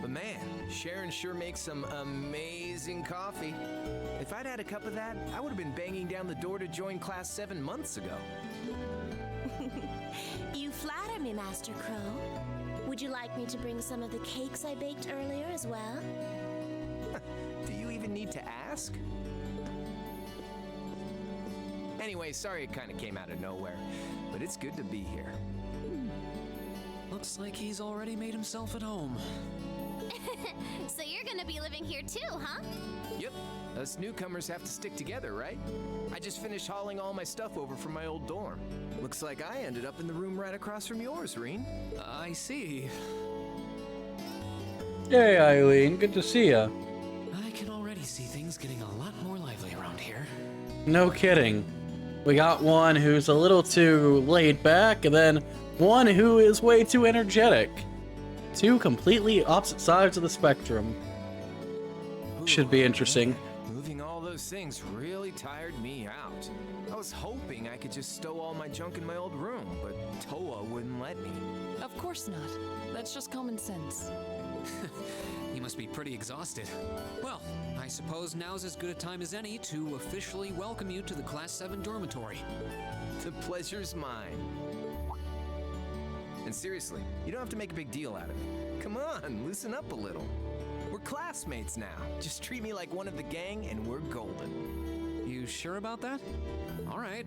But man, Sharon sure makes some amazing coffee. If I'd had a cup of that, I would have been banging down the door to join Class 7 months ago. You flatter me, Master Crow. Would you like me to bring some of the cakes I baked earlier as well? Do you even need to ask? Anyway, sorry it kind of came out of nowhere, but it's good to be here. Looks like he's already made himself at home. So you're gonna be living here too, huh? Yep, us newcomers have to stick together, right? I just finished hauling all my stuff over from my old dorm. Looks like I ended up in the room right across from yours, Reen. I see. Hey, Eileen, good to see ya. I can already see things getting a lot more lively around here. No kidding. We got one who's a little too laid back, and then one who is way too energetic. Two completely opposite sides of the spectrum. Should be interesting. Moving all those things really tired me out. I was hoping I could just stow all my junk in my old room, but Toa wouldn't let me. Of course not. That's just common sense. You must be pretty exhausted. Well, I suppose now's as good a time as any to officially welcome you to the Class 7 dormitory. The pleasure's mine. And seriously, you don't have to make a big deal out of it. Come on, loosen up a little. We're classmates now. Just treat me like one of the gang and we're golden. You sure about that? All right,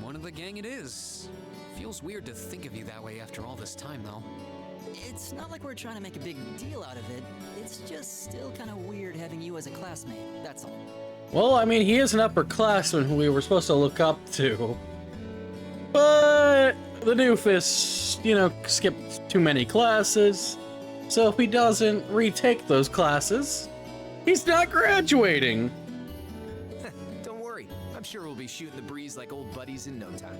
one of the gang it is. Feels weird to think of you that way after all this time, though. It's not like we're trying to make a big deal out of it. It's just still kind of weird having you as a classmate, that's all. Well, I mean, he is an upperclassman who we were supposed to look up to. But the doofus, skipped too many classes. So if he doesn't retake those classes, he's not graduating. Don't worry, I'm sure we'll be shooting the breeze like old buddies in no time.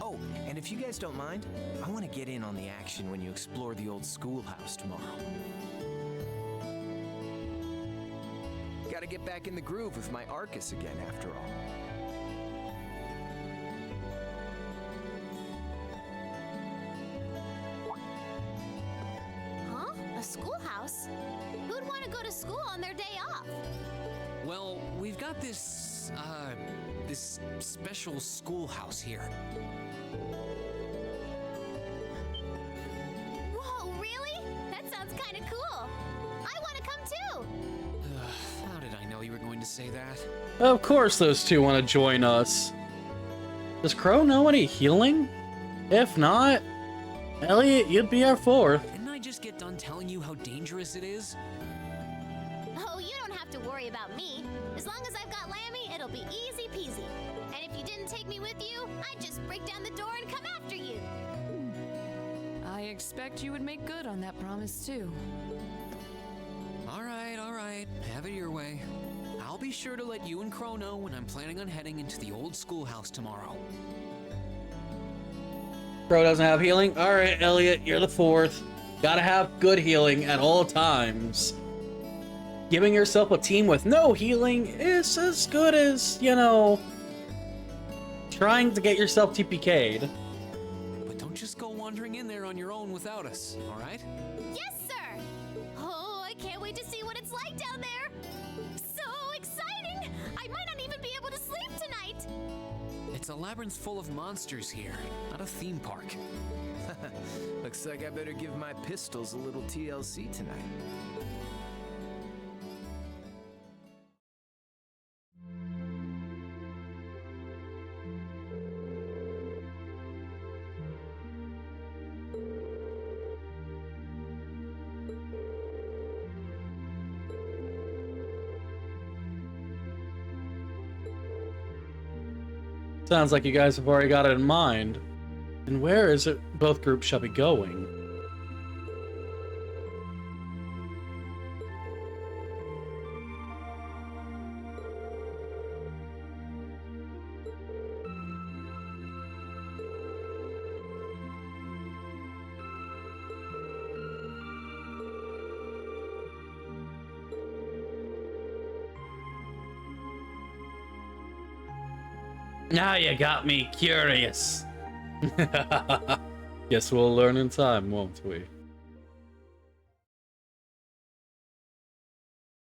Oh, and if you guys don't mind, I want to get in on the action when you explore the old schoolhouse tomorrow. Gotta get back in the groove with my Arcus again, after all. Huh? A schoolhouse? Who'd want to go to school on their day off? Well, we've got this special schoolhouse here. Whoa, really? That sounds kind of cool. I want to come too. How did I know you were going to say that? Of course those two want to join us. Does Crow know any healing? If not, Elliot, you'd be our fourth. Didn't I just get done telling you how dangerous it is? Oh, you don't have to worry about me. As long as I've got Lammy, it'll be easy peasy. And if you didn't take me with you, I'd just break down the door and come after you. I expect you would make good on that promise, too. All right. Have it your way. I'll be sure to let you and Crow know when I'm planning on heading into the old schoolhouse tomorrow. Crow doesn't have healing? Alright, Elliot, you're the fourth. Gotta have good healing at all times. Giving yourself a team with no healing is as good as, trying to get yourself TPK'd. But don't just go wandering in there on your own without us, all right? Yes, sir. Oh, I can't wait to see what it's like down there. So exciting! I might not even be able to sleep tonight. It's a labyrinth full of monsters here, not a theme park. Looks like I better give my pistols a little TLC tonight. Sounds like you guys have already got it in mind. And where is it both groups shall be going? Now you got me curious. Guess we'll learn in time, won't we?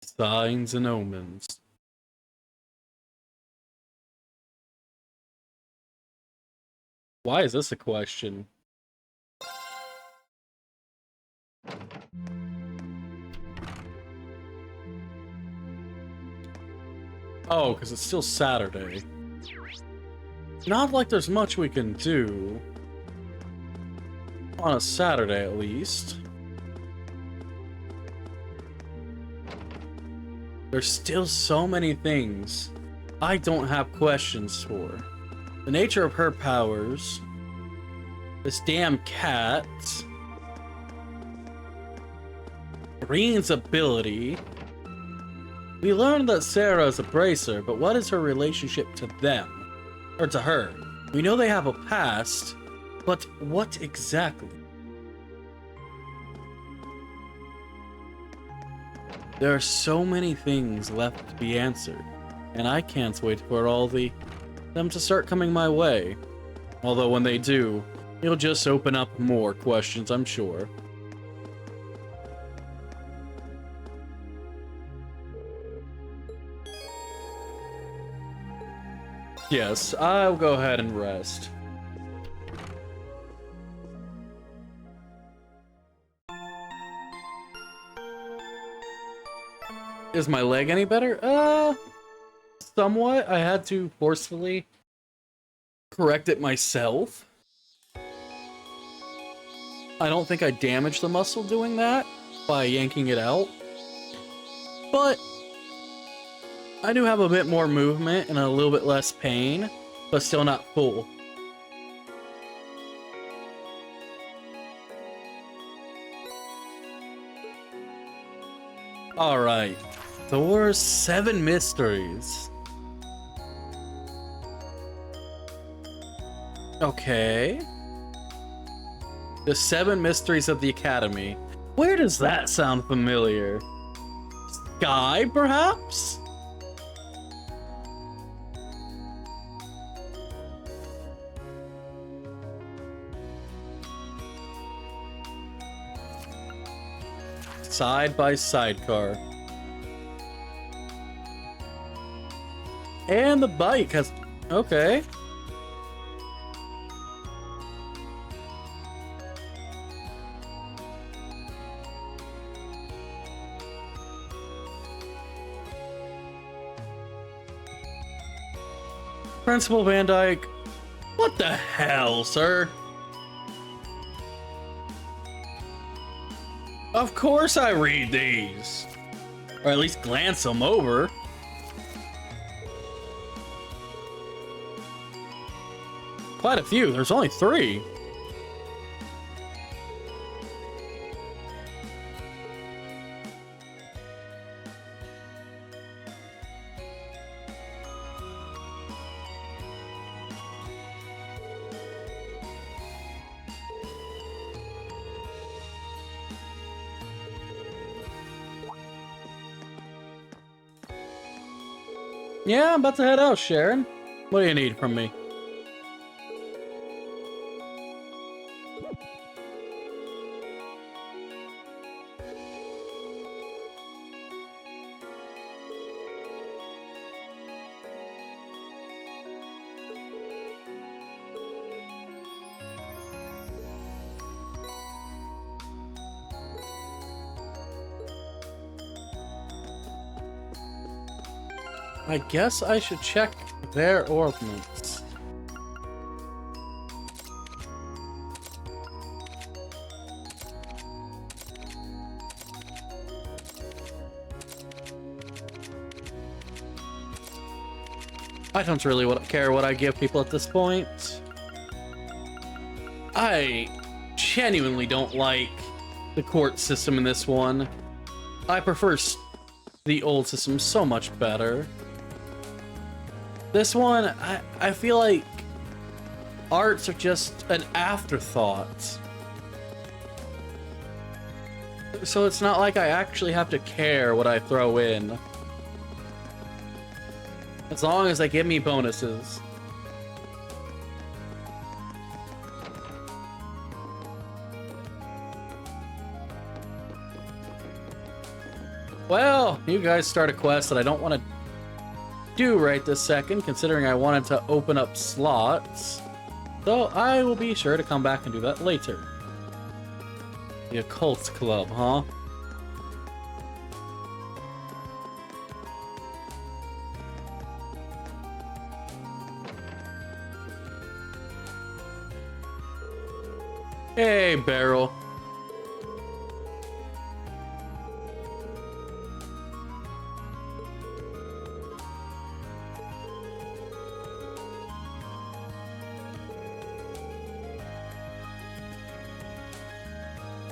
Signs and omens. Why is this a question? Oh, because it's still Saturday. Not like there's much we can do. On a Saturday, at least. There's still so many things I don't have questions for. The nature of her powers, this damn cat, Green's ability. We learned that Sarah is a bracer, but what is her relationship to them? Or to her? We know they have a past, but what exactly? There are so many things left to be answered, and I can't wait for them to start coming my way. Although when they do, it'll just open up more questions, I'm sure. Yes, I'll go ahead and rest. Is my leg any better? Somewhat. I had to forcefully correct it myself. I don't think I damaged the muscle doing that by yanking it out. But I do have a bit more movement and a little bit less pain, but still not full. Alright. There were 7 mysteries. Okay. The 7 mysteries of the Academy. Where does that sound familiar? Sky, perhaps? Side by sidecar. And the bike has... Okay. Principal Van Dyke. What the hell, sir? Of course I read these. Or at least glance them over. Quite a few. There's only 3. Yeah, I'm about to head out, Sharon. What do you need from me? I guess I should check their ordnance. I don't really care what I give people at this point. I genuinely don't like the court system in this one. I prefer the old system so much better. This one, I feel like arts are just an afterthought. So it's not like I actually have to care what I throw in. As long as they give me bonuses. Well, you guys start a quest that I don't want to do right this second, considering I wanted to open up slots. So I will be sure to come back and do that later. The Occult Club, huh? Hey, Beryl.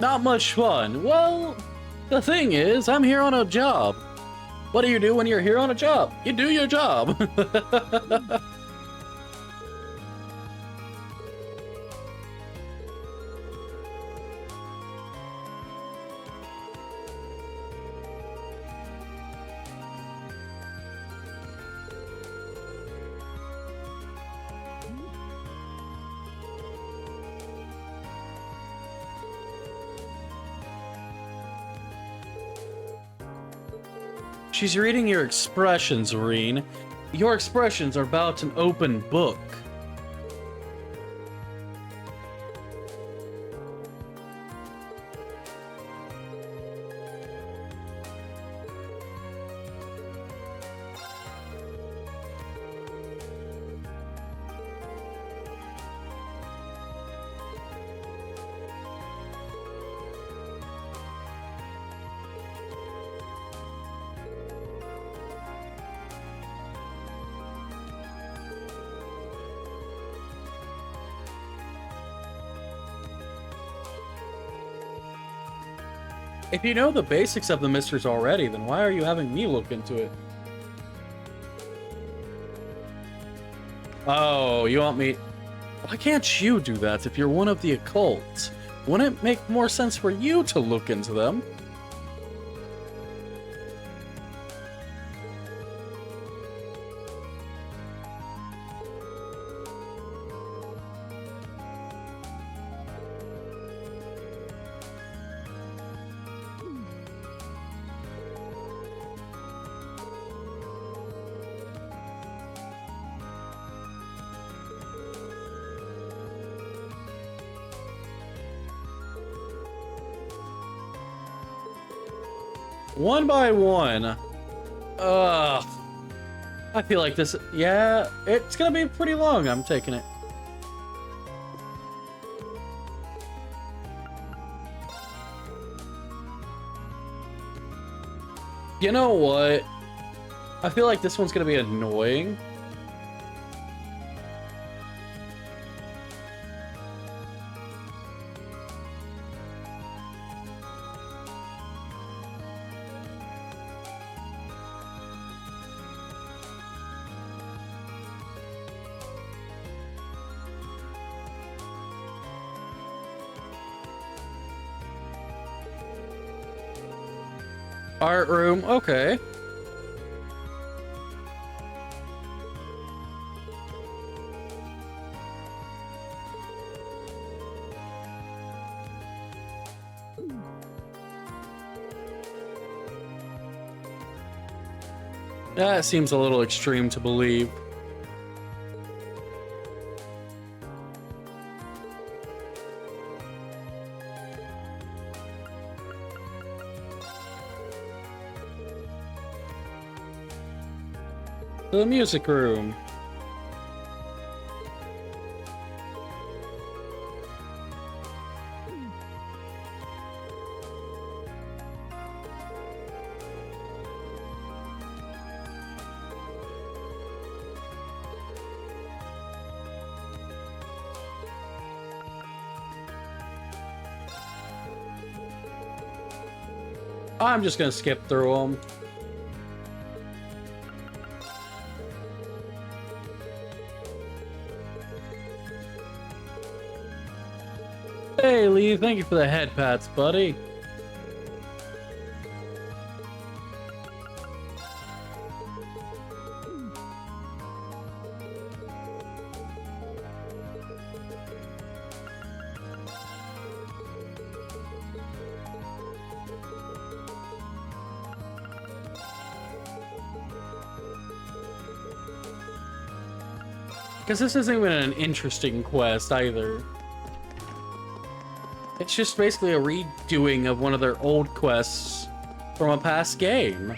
Not much fun. Well, the thing is, I'm here on a job. What do you do when you're here on a job? You do your job. She's reading your expressions, Reen. Your expressions are about an open book. If you know the basics of the mysteries already, then why are you having me look into it? Oh, you want me... Why can't you do that if you're one of the occult? Wouldn't it make more sense for you to look into them? One by one. Ugh. I feel like this... Yeah, it's gonna be pretty long. I'm taking it. You know what? I feel like this one's gonna be annoying. Art room, okay. That seems a little extreme to believe. The music room. I'm just gonna skip through them. Hey, Lee, thank you for the head pats, buddy. Because this isn't even an interesting quest either. It's just basically a redoing of one of their old quests from a past game.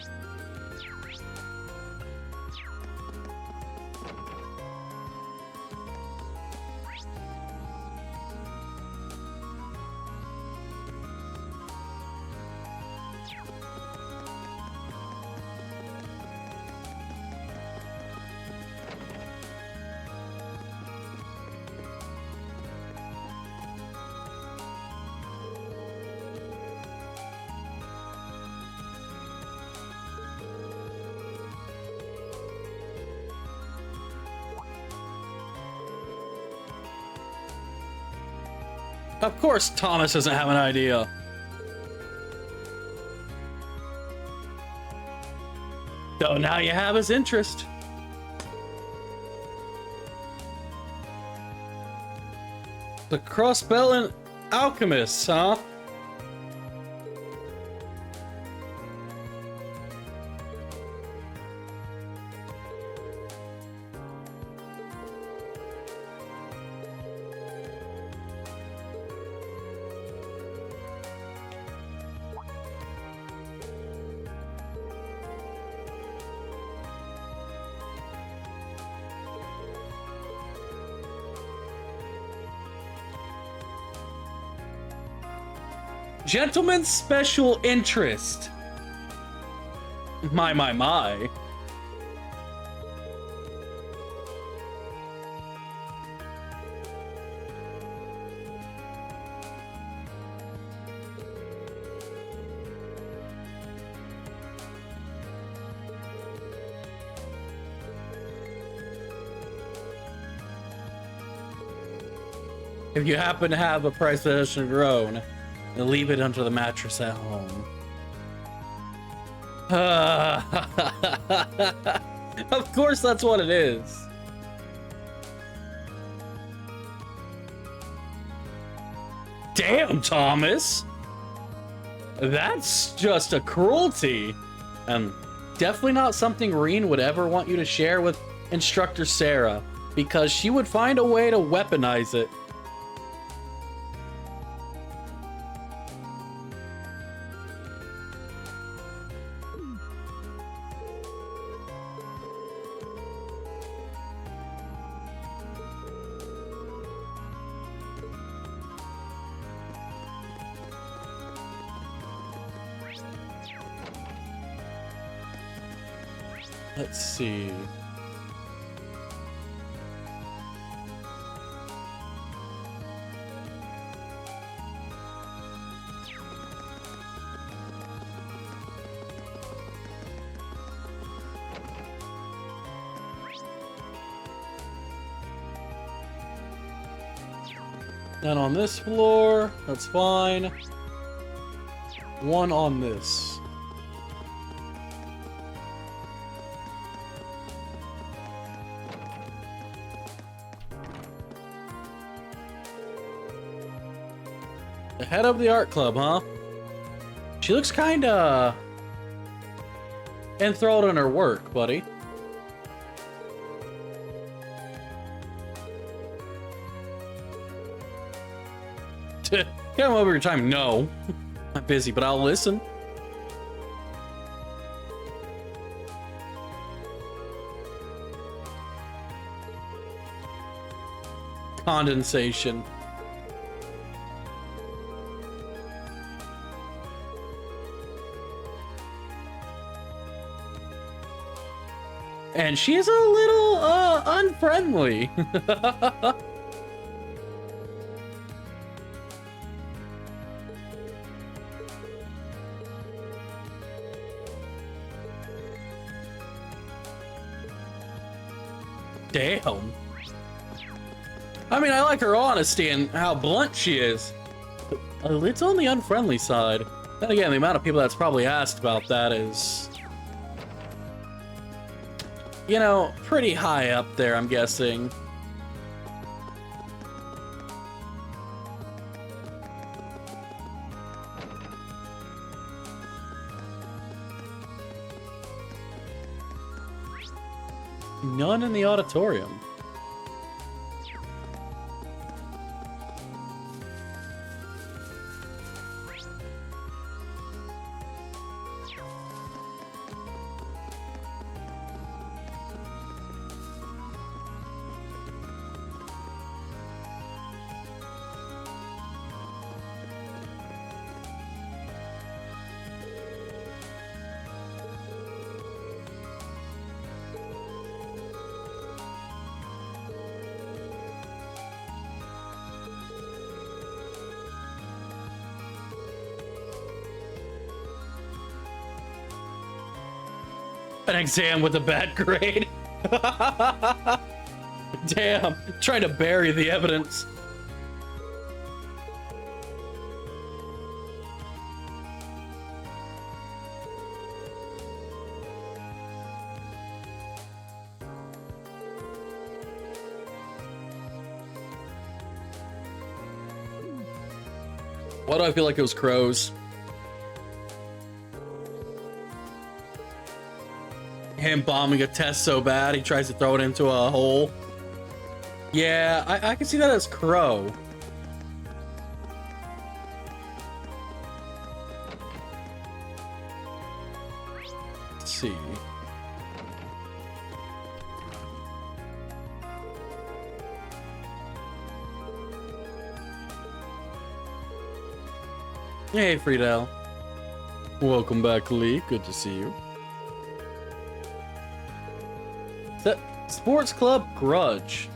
Of course Thomas doesn't have an idea. So now you have his interest. The Crossbell and Alchemists, huh? Gentleman's special interest. My. If you happen to have a prized possession of your own, and leave it under the mattress at home. Of course that's what it is. Damn, Thomas! That's just a cruelty. And definitely not something Reen would ever want you to share with Instructor Sarah, because she would find a way to weaponize it. Let's see. None on this floor. That's fine. One on this. The head of the art club, huh? She looks kinda enthralled in her work, buddy. Get him over your time. No. I'm busy, but I'll listen. Condensation. And she's a little unfriendly. Damn. I mean, I like her honesty and how blunt she is. It's on the unfriendly side. Then again, the amount of people that's probably asked about that is, you know, pretty high up there, I'm guessing. None in the auditorium. An exam with a bad grade. Damn, trying to bury the evidence. Why do I feel like it was crows? Him bombing a test so bad, he tries to throw it into a hole. Yeah, I can see that as crow. Let's see. Hey, Friedel. Welcome back, Lee. Good to see you. Sports Club Grudge.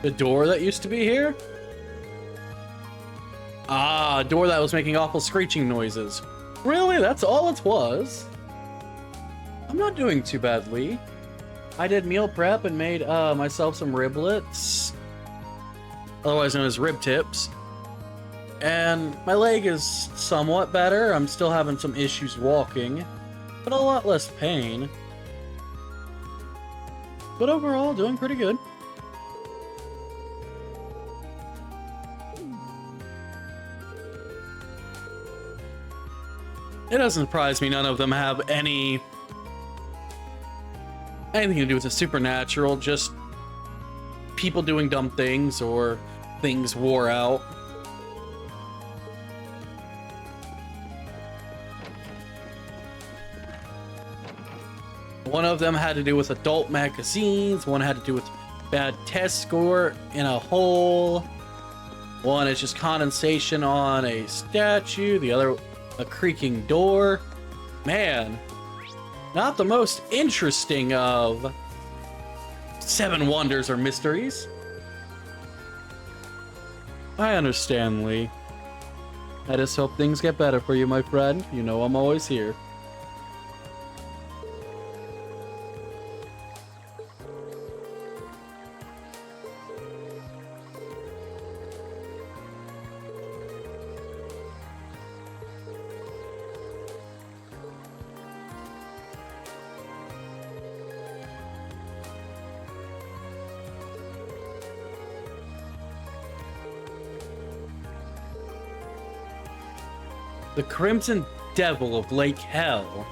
The door that used to be here? Ah, a door that was making awful screeching noises. Really? That's all it was? I'm not doing too badly. I did meal prep and made myself some riblets, otherwise known as rib tips. And my leg is somewhat better. I'm still having some issues walking, but a lot less pain. But overall, doing pretty good. It doesn't surprise me none of them have anything to do with the supernatural, just people doing dumb things or things wore out. One of them had to do with adult magazines, one had to do with bad test score in a hole, one is just condensation on a statue, the other a creaking door. Man, not the most interesting of 7 wonders or mysteries. I understand, Lee. I just hope things get better for you, my friend. You know I'm always here. The Crimson Devil of Lake Hell.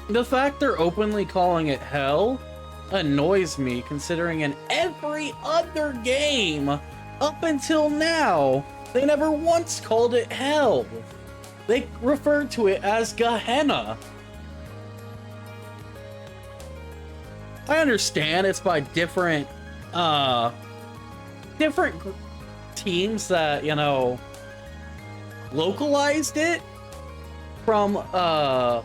The fact they're openly calling it Hell annoys me, considering in every other game up until now, they never once called it Hell. They referred to it as Gehenna. I understand it's by different teams that, you know, localized it from, like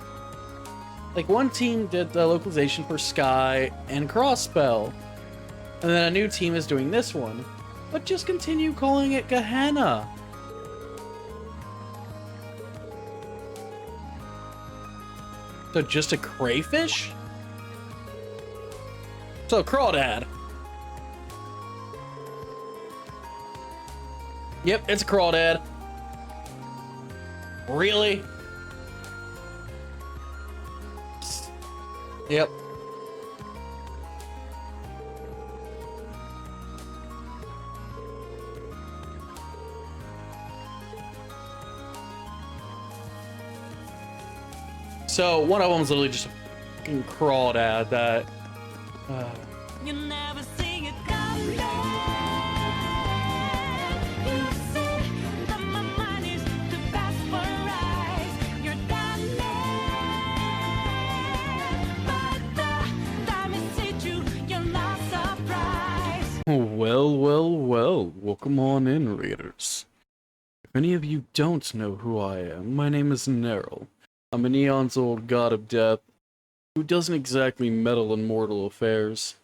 one team did the localization for Sky and Crossspell, and then a new team is doing this one, but just continue calling it Gehenna. So just a crayfish? So, crawdad. Yep, it's a crawdad. Really? Yep. So, one of them is literally just a fucking crawdad that... You never see it coming. You say that my mind is too fast for eyes. You're done, but the time is hit you. You're not surprised. Well, welcome on in, readers. If any of you don't know who I am, my name is Nerl. I'm an eons old god of death who doesn't exactly meddle in mortal affairs,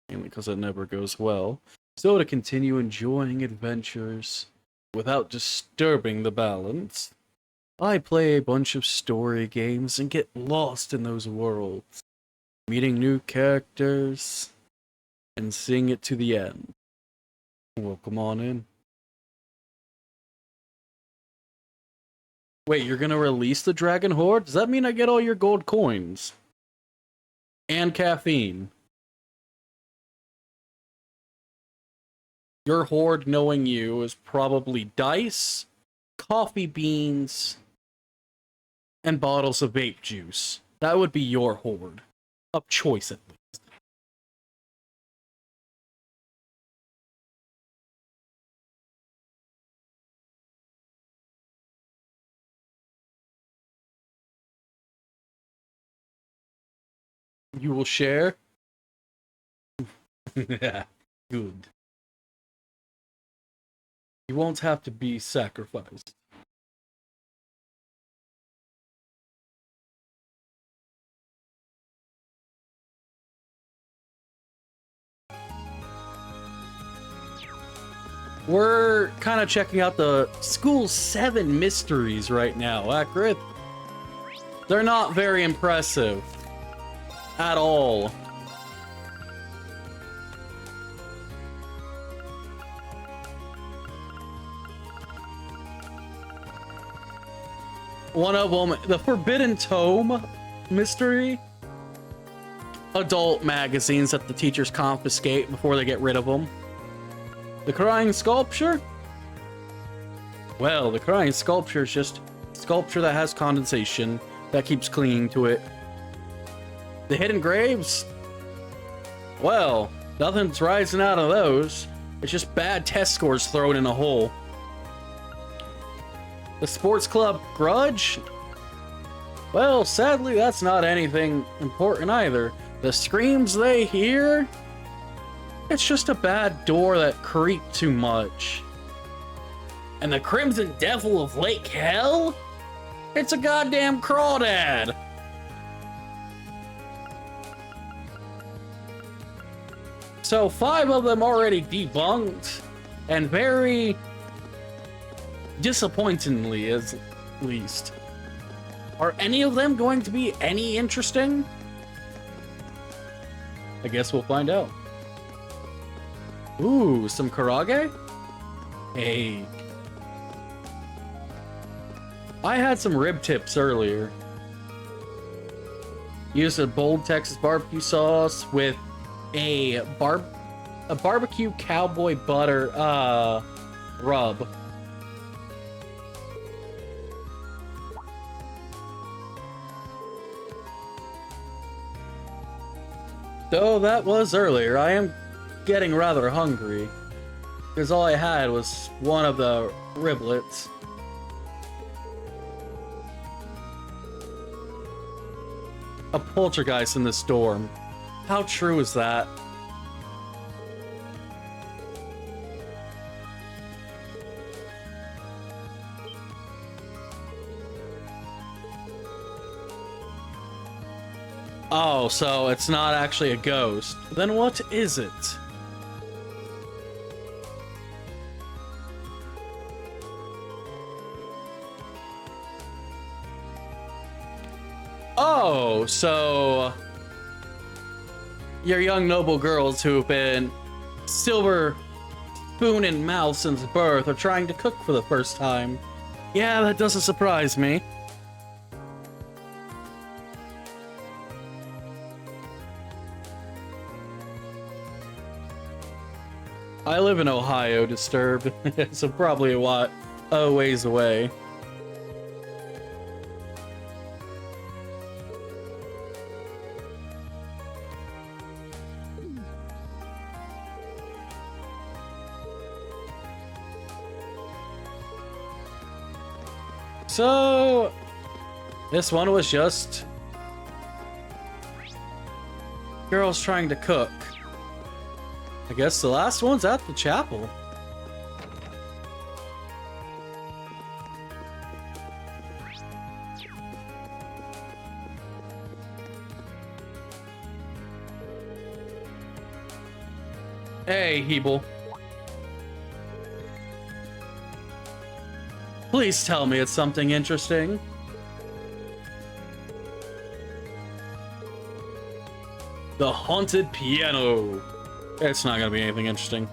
mainly because it never goes well, so to continue enjoying adventures without disturbing the balance, I play a bunch of story games and get lost in those worlds. Meeting new characters and seeing it to the end. Welcome on in. Wait, you're gonna release the Dragon Horde? Does that mean I get all your gold coins? And caffeine? Your horde, knowing you, is probably dice, coffee beans, and bottles of vape juice. That would be your horde. Of choice, at least. You will share? Good. You won't have to be sacrificed. We're kind of checking out the School 7 mysteries right now, accurate? They're not very impressive. At all. One of them, the Forbidden Tome mystery. Adult magazines that the teachers confiscate before they get rid of them. The Crying Sculpture? Well, the Crying Sculpture is just sculpture that has condensation that keeps clinging to it. The Hidden Graves? Well, nothing's rising out of those. It's just bad test scores thrown in a hole. The Sports Club Grudge? Well, sadly, that's not anything important either. The screams they hear? It's just a bad door that creaked too much. And the Crimson Devil of Lake Hell? It's a goddamn crawdad! So 5 of them already debunked, and very disappointingly, at least. Are any of them going to be any interesting? I guess we'll find out. Ooh, some karage? Hey. I had some rib tips earlier. Used a bold Texas barbecue sauce with a barbecue cowboy butter rub. Though that was earlier, I am getting rather hungry, because all I had was one of the riblets. A poltergeist in the storm. How true is that? Oh, so it's not actually a ghost. Then what is it? Oh, so your young noble girls who've been silver spoon in mouth since birth are trying to cook for the first time. Yeah, that doesn't surprise me. I live in Ohio, Disturbed, so probably a ways away. So, this one was just girls trying to cook. I guess the last one's at the chapel. Hey, Hebel. Please tell me it's something interesting. The haunted piano. It's not gonna be anything interesting.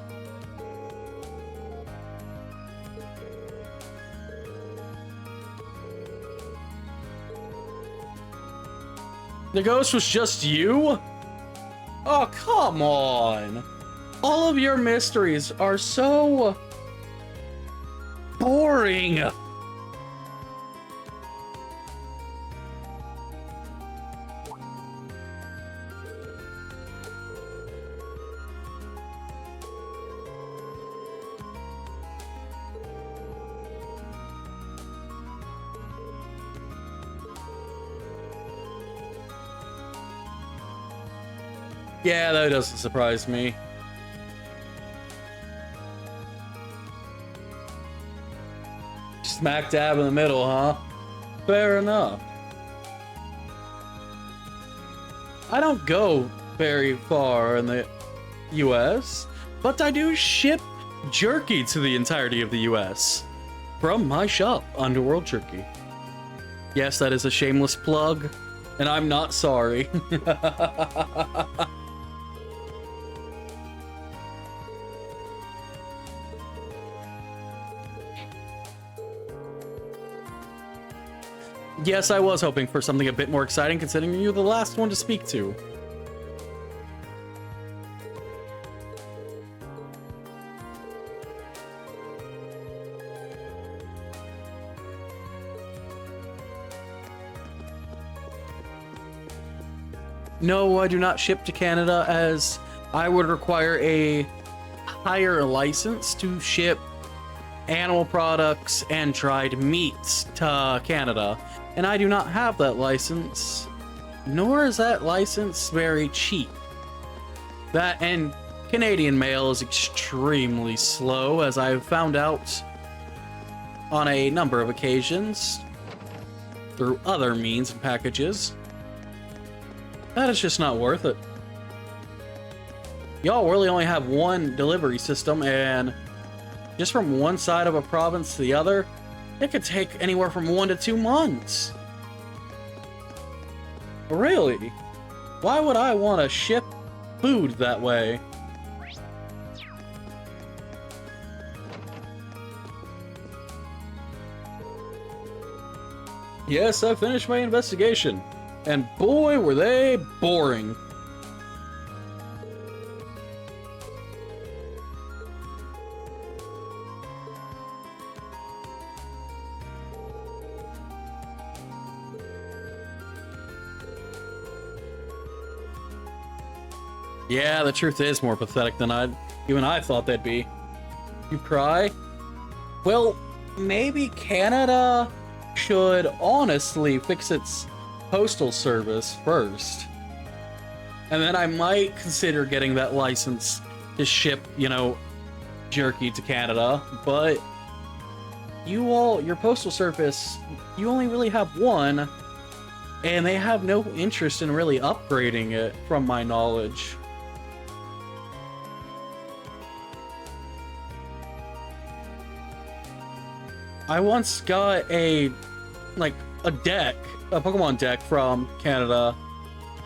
The ghost was just you? Oh, come on. All of your mysteries are so boring. Yeah, that doesn't surprise me. Smack dab in the middle, huh? Fair enough. I don't go very far in the US, but I do ship jerky to the entirety of the US from my shop, Underworld Jerky. Yes, that is a shameless plug, and I'm not sorry. Yes, I was hoping for something a bit more exciting, considering you're the last one to speak to. No, I do not ship to Canada, as I would require a higher license to ship animal products and dried meats to Canada. And I do not have that license, nor is that license very cheap. That and Canadian mail is extremely slow, as I've found out on a number of occasions through other means and packages. That is just not worth it. Y'all really only have one delivery system, and just from one side of a province to the other, it could take anywhere from 1 to 2 months. Really? Why would I want to ship food that way? Yes, I finished my investigation, and boy, were they boring. Yeah, the truth is more pathetic than even I thought they'd be. You cry? Well, maybe Canada should honestly fix its postal service first. And then I might consider getting that license to ship, jerky to Canada. But your postal service, you only really have one, and they have no interest in really upgrading it, from my knowledge. I once got a Pokemon deck from Canada,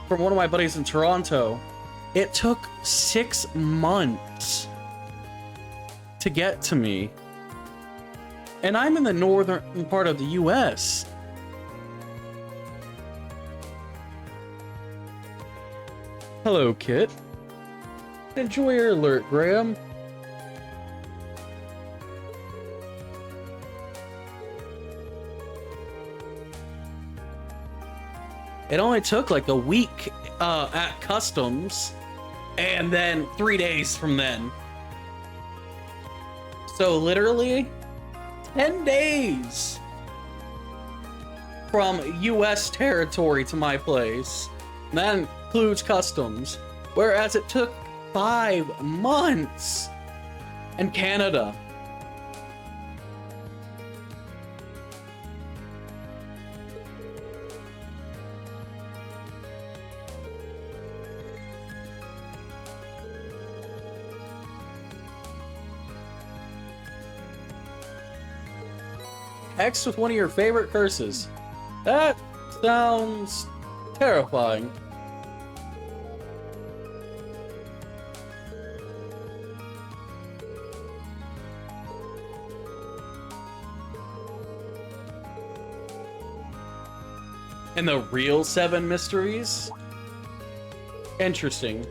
from one of my buddies in Toronto. It took 6 months to get to me. And I'm in the northern part of the US. Hello, Kit. Enjoy your alert, Graham. It only took like a week at customs, and then 3 days from then. So literally 10 days from US territory to my place. And that includes customs. Whereas it took 5 months in Canada. X with one of your favorite curses. That sounds terrifying. And the real 7 mysteries? Interesting.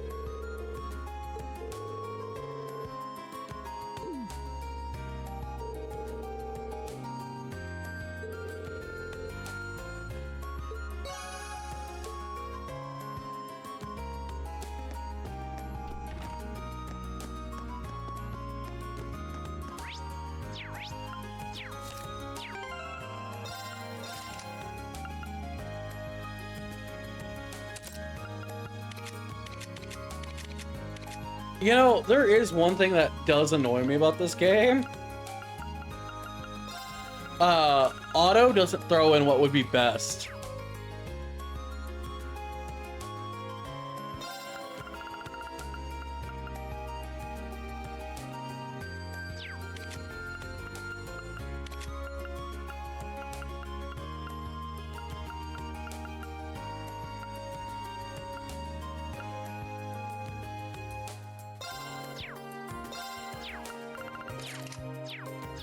You know, there is one thing that does annoy me about this game. Auto doesn't throw in what would be best.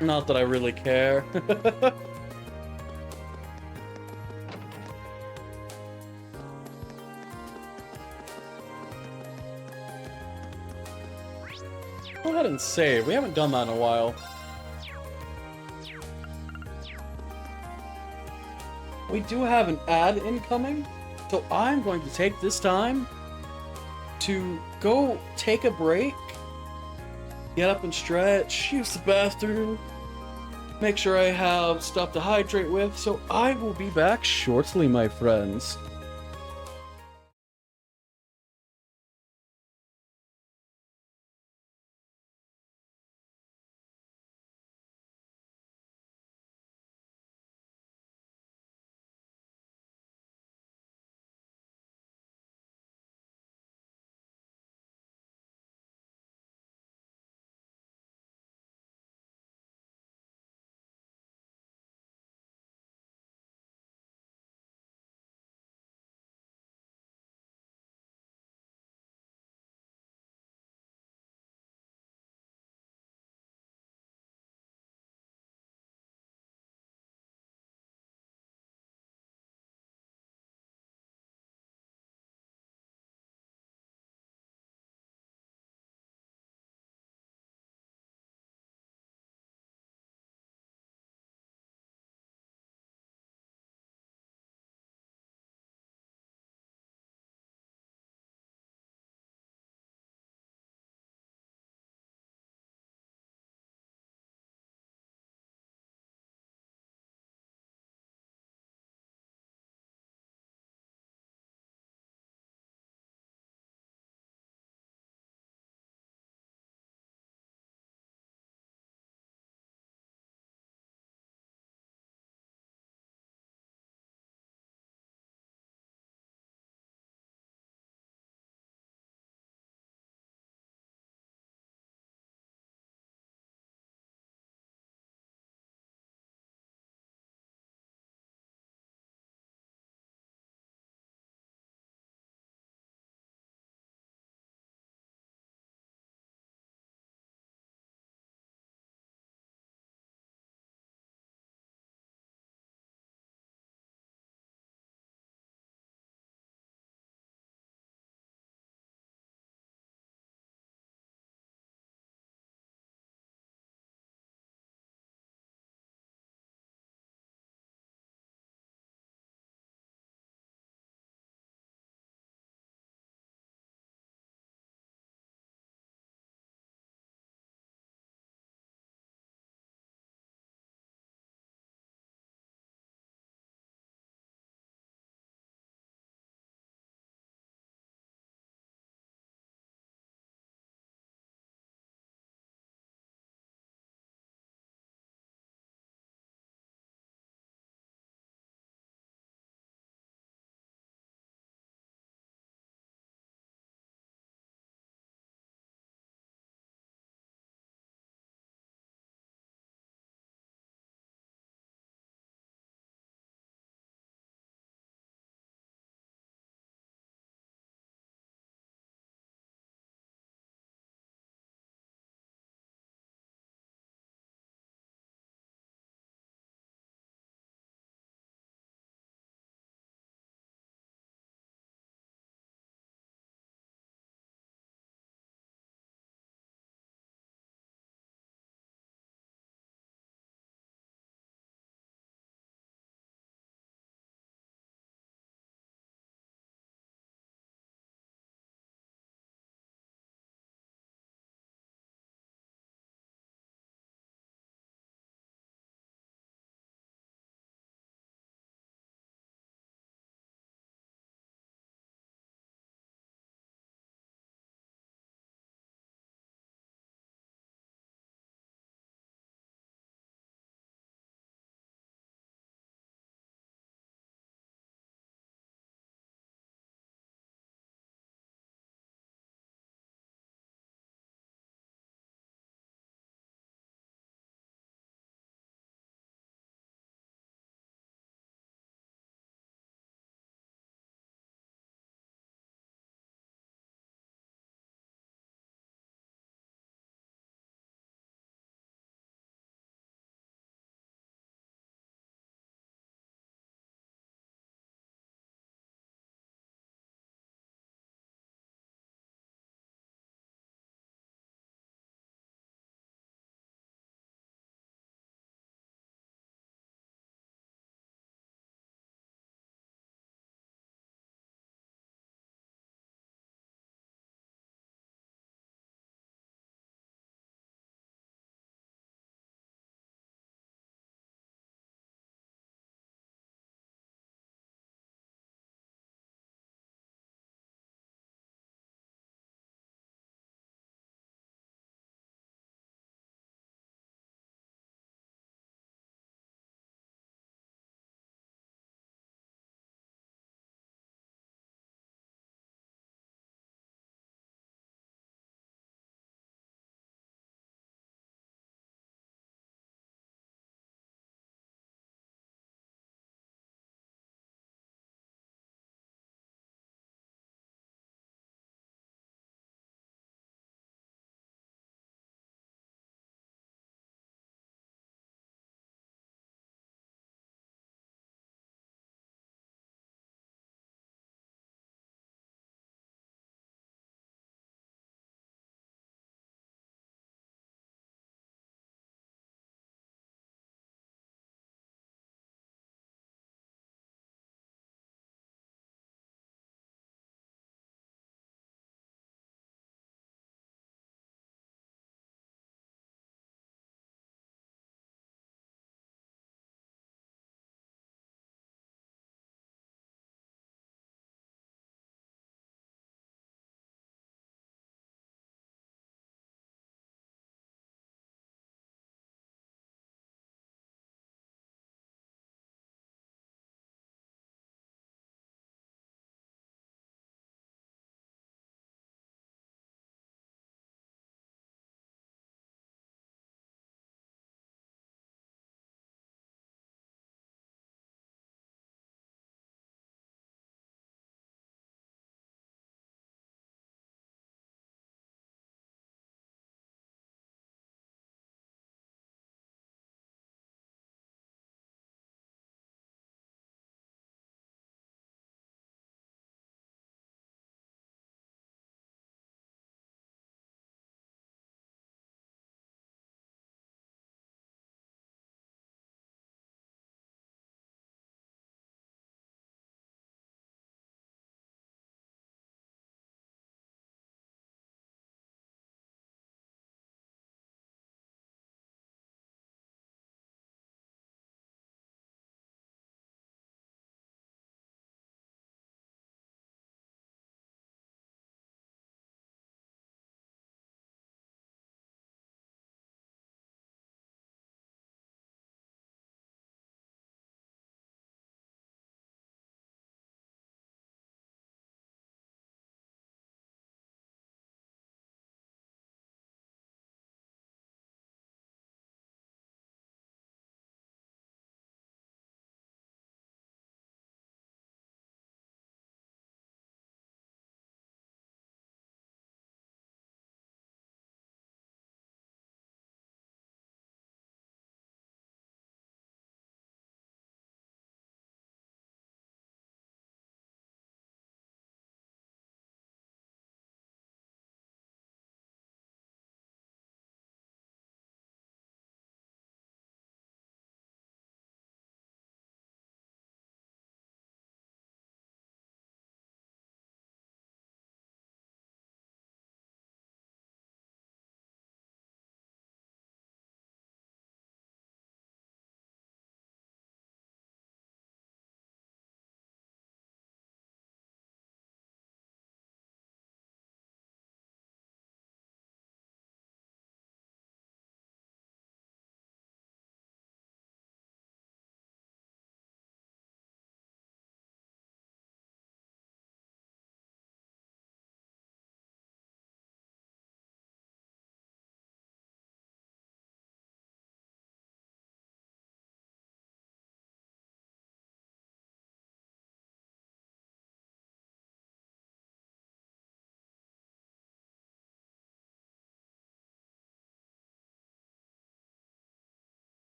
Not that I really care. Go ahead and save. We haven't done that in a while. We do have an ad incoming, so I'm going to take this time to go take a break, get up and stretch, use the bathroom, make sure I have stuff to hydrate with, so I will be back shortly, my friends.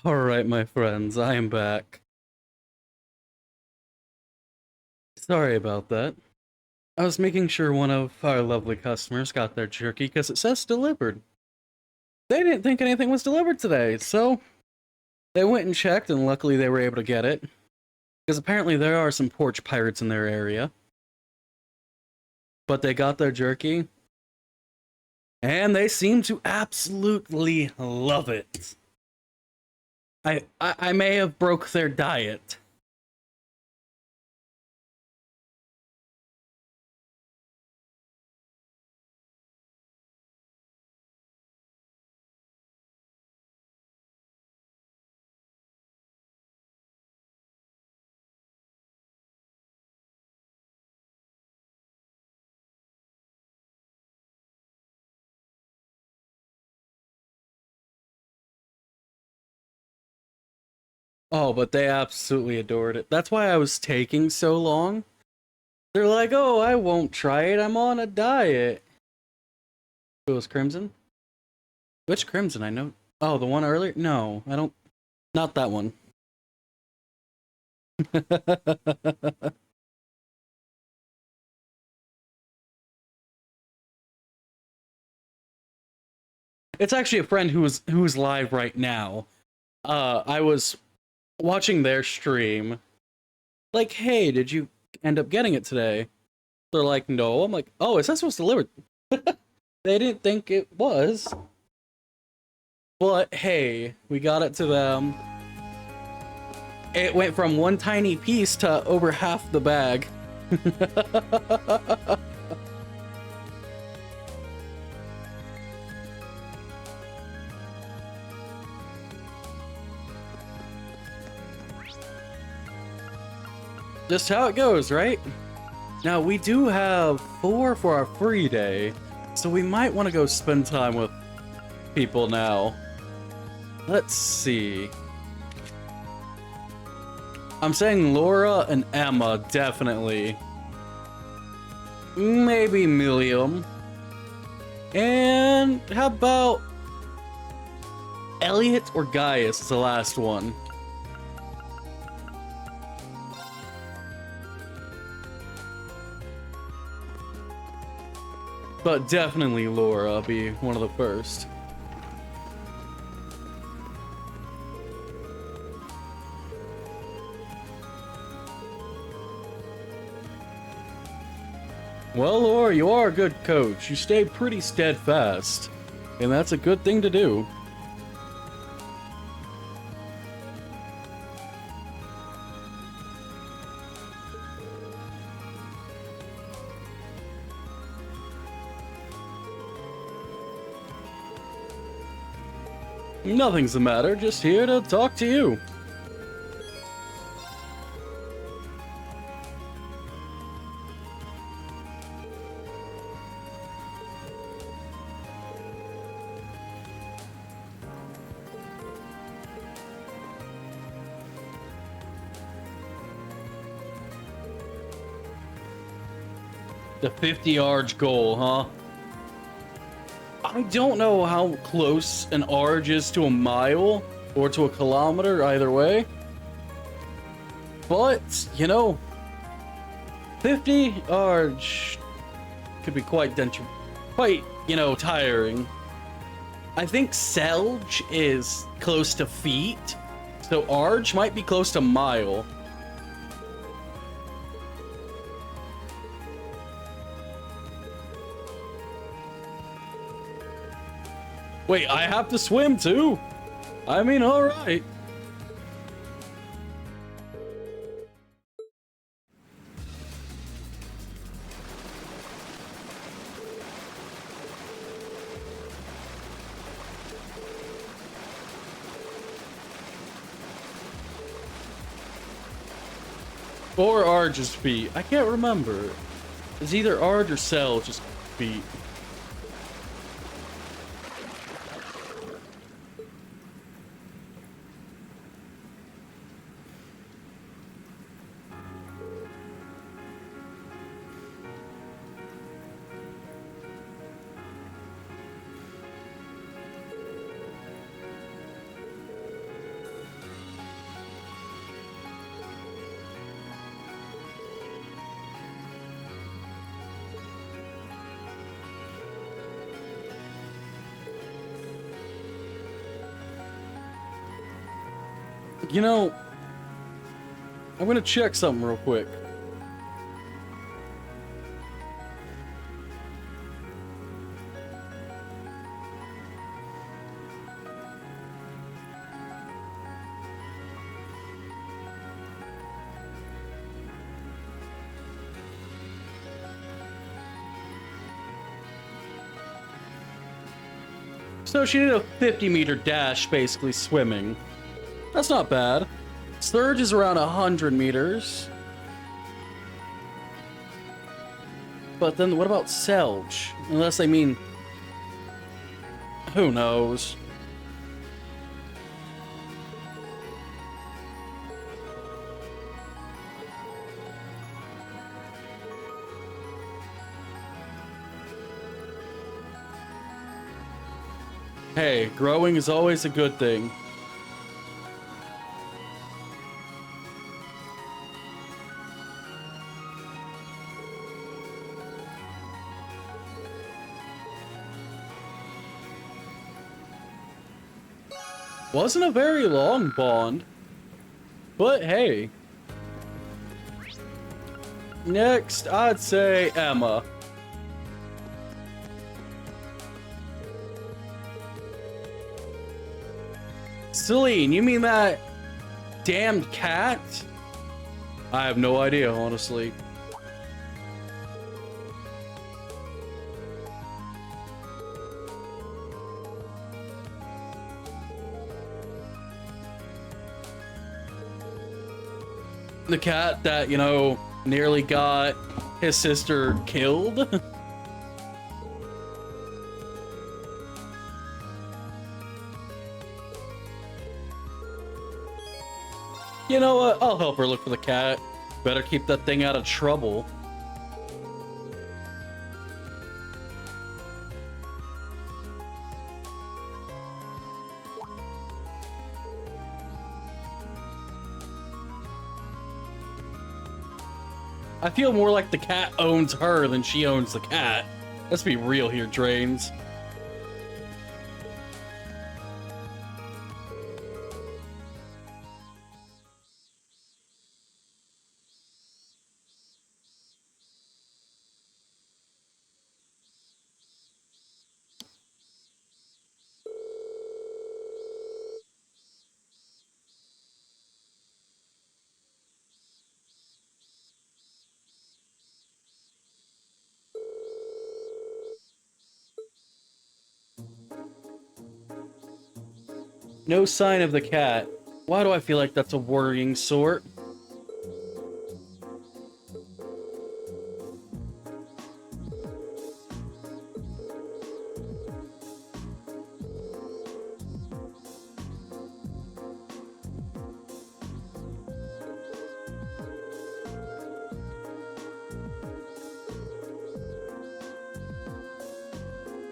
Alright, my friends, I am back. Sorry about that. I was making sure one of our lovely customers got their jerky because it says delivered. They didn't think anything was delivered today, so they went and checked, and luckily they were able to get it. Because apparently there are some porch pirates in their area. But they got their jerky, and they seem to absolutely love it. I may have broke their diet. Oh, but they absolutely adored it. That's why I was taking so long. They're like, oh, I won't try it. I'm on a diet. It was Crimson? Which Crimson? I know. Oh, the one earlier? No, I don't. Not that one. It's actually a friend who's live right now. I was watching their stream. Like, hey, did you end up getting it today? They're like, no. I'm like, oh, is that supposed to deliver? They didn't think it was. But hey, we got it to them. It went from one tiny piece to over half the bag. Just how it goes, right? Now, we do have 4 for our free day, so we might want to go spend time with people now. Let's see. I'm saying Laura and Emma, definitely. Maybe Milliam. And how about Elliot or Gaius is the last one. But definitely Laura be one of the first. Well, Laura, you are a good coach. You stay pretty steadfast, and that's a good thing to do. Nothing's the matter, just here to talk to you. The 50-yard goal, huh? I don't know how close an arge is to a mile or to a kilometer, either way. But, you know, 50 arge could be quite, you know, tiring. I think Selge is close to feet, so arge might be close to mile. Wait, I have to swim too? I mean, alright. Or Arge's feet. I can't remember. It's either Arge or Selge's feet. You know, I'm gonna check something real quick. So she did a 50-meter dash, basically swimming. That's not bad. Surge is around 100 meters. But then what about Selge? Unless they mean... Who knows? Hey, growing is always a good thing. Wasn't a very long bond, but hey. Next, I'd say Emma. Celine, you mean that damned cat? I have no idea, honestly. The cat that, you know, nearly got his sister killed? You know what? I'll help her look for the cat. Better keep that thing out of trouble. I feel more like the cat owns her than she owns the cat. Let's be real here, Drains. No sign of the cat. Why do I feel like that's a worrying sort?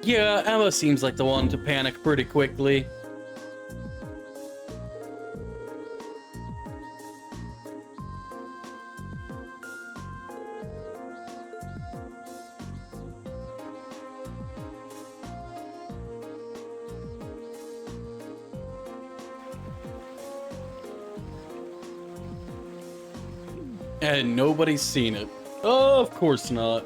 Yeah, Emma seems like the one to panic pretty quickly. And nobody's seen it. Oh, of course not.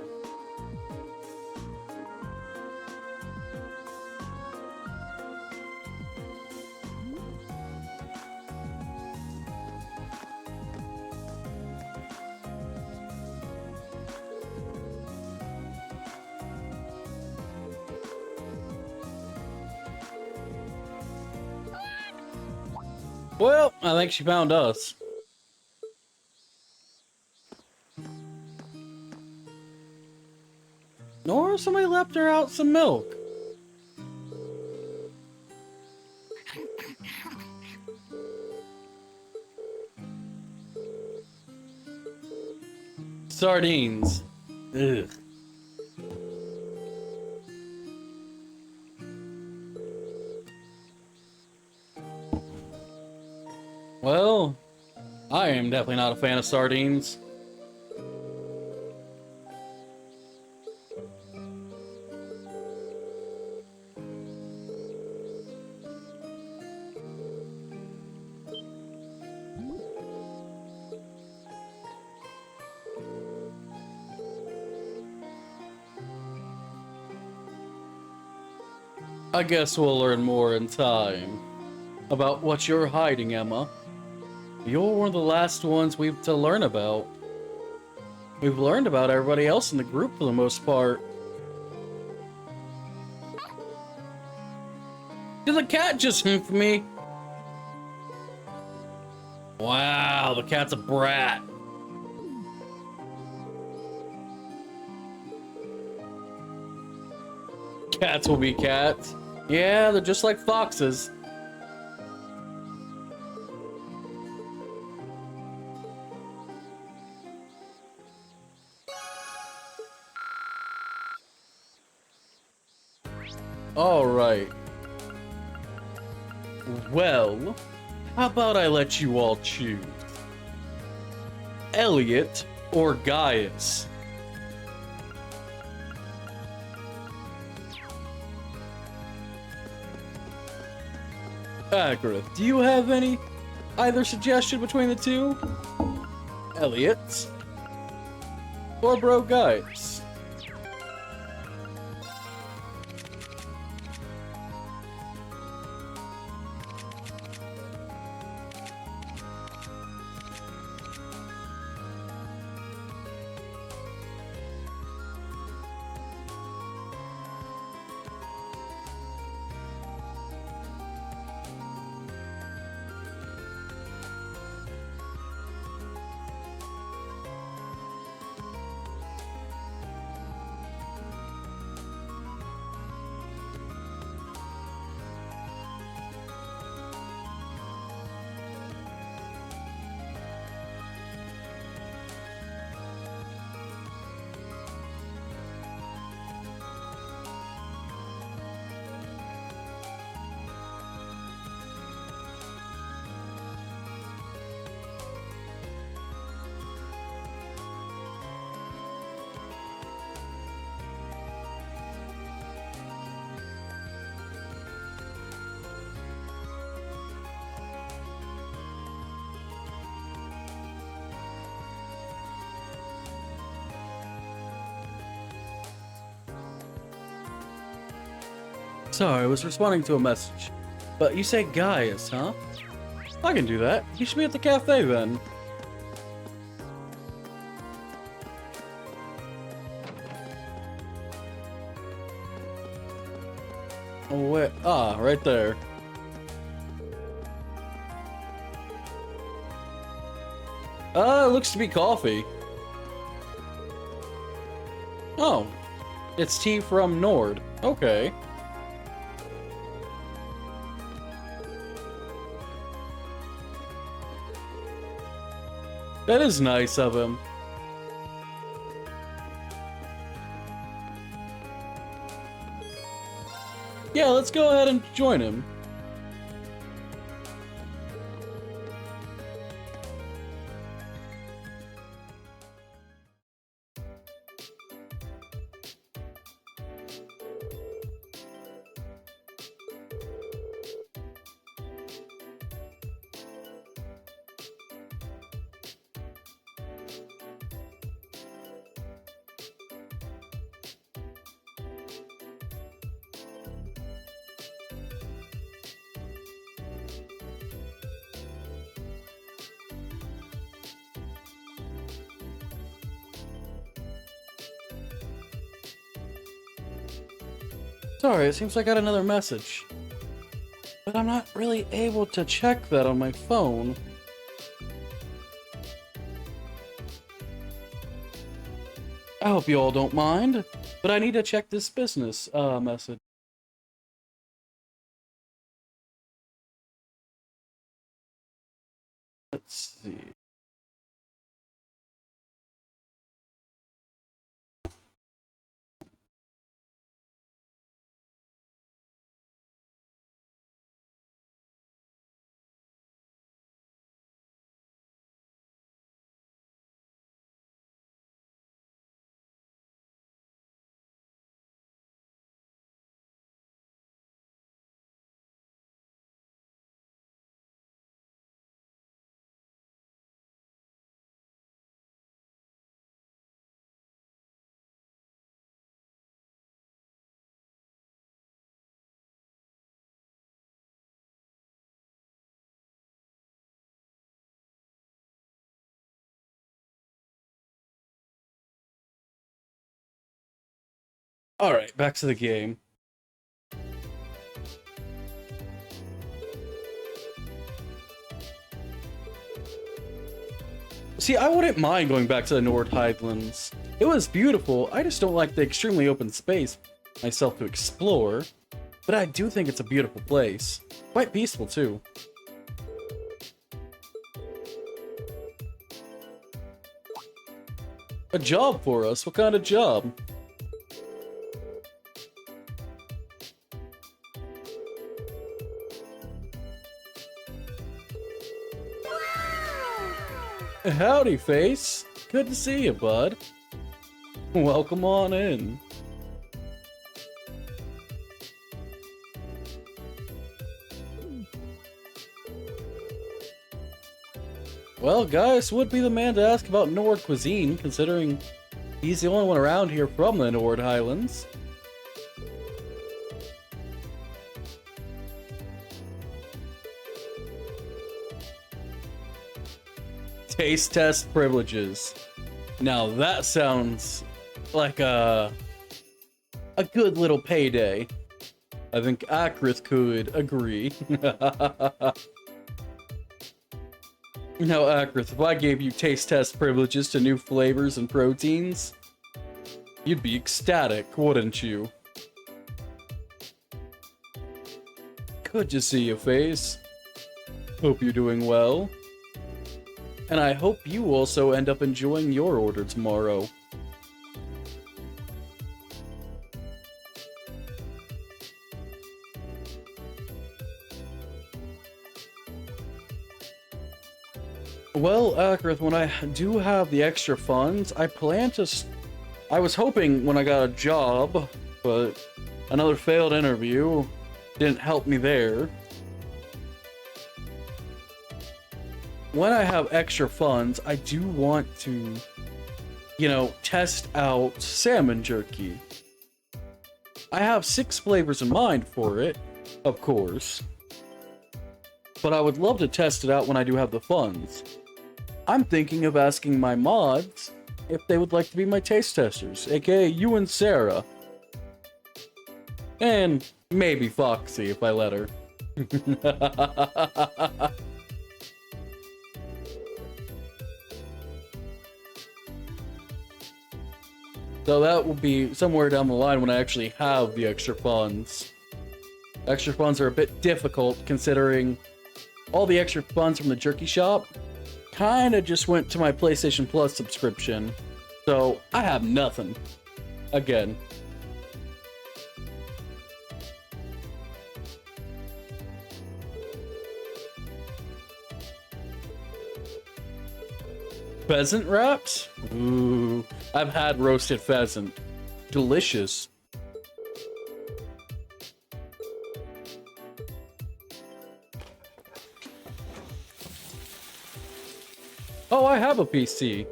Well, I think she found us. Or somebody left her out some milk. Sardines. Ugh. Well, I am definitely not a fan of sardines. I guess we'll learn more in time about what you're hiding, Emma. You're one of the last ones we've to learn about. We've learned about everybody else in the group for the most part. Did the cat just hoof me? Wow, the cat's a brat. Cats will be cats. Yeah, they're just like foxes. Alright. Well, how about I let you all choose? Elliot or Gaius? Agrath, do you have either suggestion between the two? Elliot or Bro Gaius? Sorry, I was responding to a message. But you say Gaius, huh? I can do that. You should be at the cafe then. Oh, wait. Ah, right there. It looks to be coffee. Oh. It's tea from Nord. Okay. That is nice of him. Yeah, let's go ahead and join him. Sorry, it seems I got another message. But I'm not really able to check that on my phone. I hope you all don't mind, but I need to check this business message. Let's see. Alright, back to the game. See, I wouldn't mind going back to the Nord Highlands. It was beautiful, I just don't like the extremely open space myself to explore. But I do think it's a beautiful place. Quite peaceful, too. A job for us? What kind of job? Howdy, Face. Good to see you, bud. Welcome on in. Well, Gaius would be the man to ask about Nord cuisine, considering he's the only one around here from the Nord Highlands. Taste test privileges. Now that sounds like a good little payday. I think Akrith could agree. Now, Akrith, if I gave you taste test privileges to new flavors and proteins, you'd be ecstatic, wouldn't you? Good to see you, Face. Hope you're doing well. And I hope you also end up enjoying your order tomorrow. Well, Akrith, when I do have the extra funds, I plan to... I was hoping when I got a job, but another failed interview didn't help me there. When I have extra funds, I do want to, you know, test out salmon jerky. I have 6 flavors in mind for it, of course. But I would love to test it out when I do have the funds. I'm thinking of asking my mods if they would like to be my taste testers, aka you and Sarah. And maybe Foxy if I let her. So that will be somewhere down the line when I actually have the extra funds. Extra funds are a bit difficult considering all the extra funds from the jerky shop kinda just went to my PlayStation Plus subscription. So I have nothing. Again. Pheasant wraps? Ooh, I've had roasted pheasant. Delicious. Oh, I have a PC.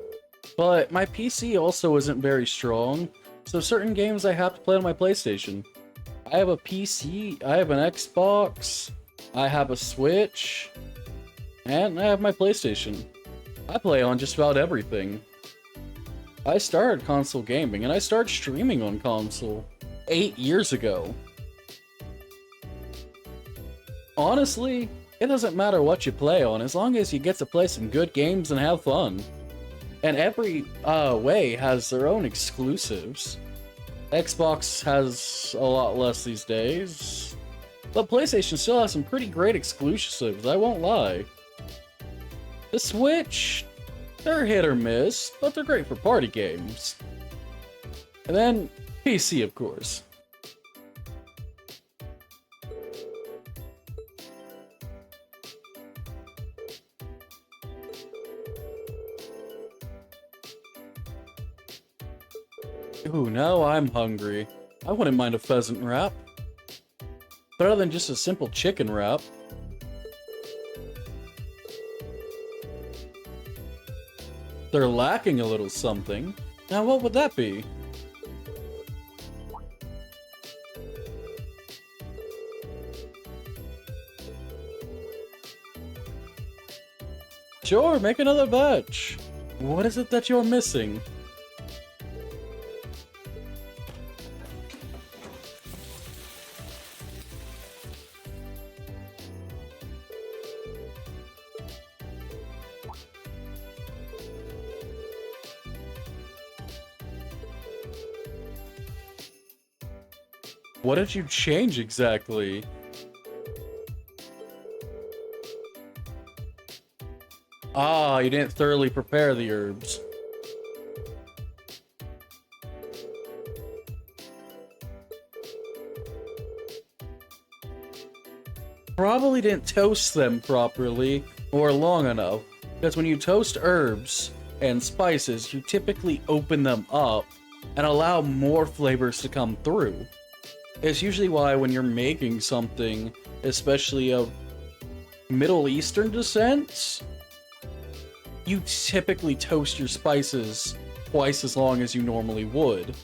But my PC also isn't very strong, so certain games I have to play on my PlayStation. I have a PC, I have an Xbox, I have a Switch, and I have my PlayStation. I play on just about everything. I started console gaming, and I started streaming on console 8 years ago. Honestly, it doesn't matter what you play on, as long as you get to play some good games and have fun. And every way has their own exclusives. Xbox has a lot less these days, but PlayStation still has some pretty great exclusives, I won't lie. The Switch, they're hit or miss, but they're great for party games. And then, PC, of course. Ooh, now I'm hungry. I wouldn't mind a pheasant wrap. Better than just a simple chicken wrap. They're lacking a little something. Now what would that be? Sure, make another batch. What is it that you're missing? What did you change exactly? Ah, you didn't thoroughly prepare the herbs. Probably didn't toast them properly or long enough, because when you toast herbs and spices, you typically open them up and allow more flavors to come through. It's usually why when you're making something, especially of Middle Eastern descent, you typically toast your spices twice as long as you normally would.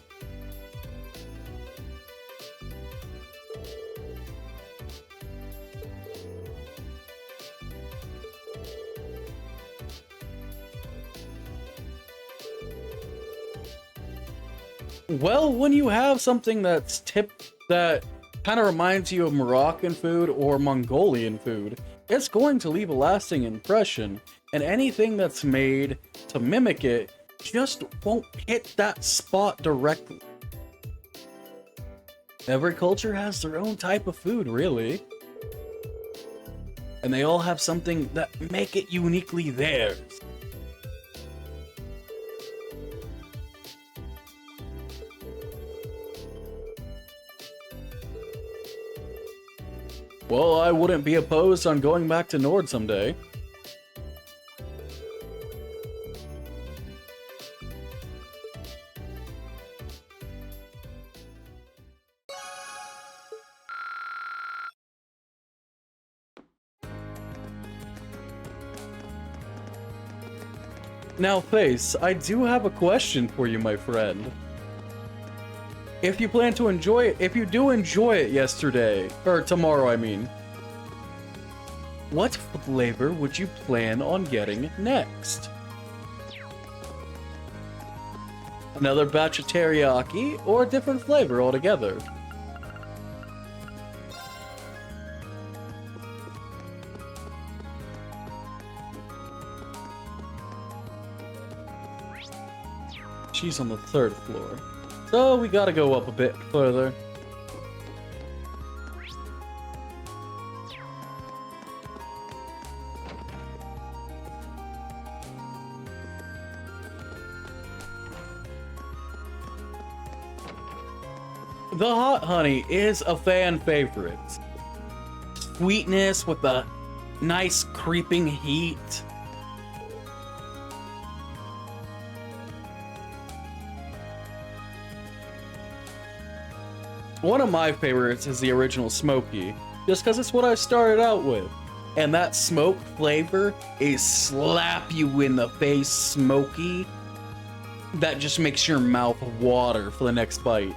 Well, when you have something that kind of reminds you of Moroccan food or Mongolian food, it's going to leave a lasting impression, and anything that's made to mimic it just won't hit that spot directly. Every culture has their own type of food, really. And they all have something that make it uniquely theirs. Well, I wouldn't be opposed on going back to Nord someday. Now, Face, I do have a question for you, my friend. If you plan to enjoy it, if you do enjoy it yesterday, or tomorrow, I mean, what flavor would you plan on getting next? Another batch of teriyaki, or a different flavor altogether? She's on the 3rd floor. So we gotta go up a bit further. The hot honey is a fan favorite. Sweetness with a nice creeping heat. One of my favorites is the original Smoky, just because it's what I started out with. And that smoke flavor is slap you in the face smoky. That just makes your mouth water for the next bite.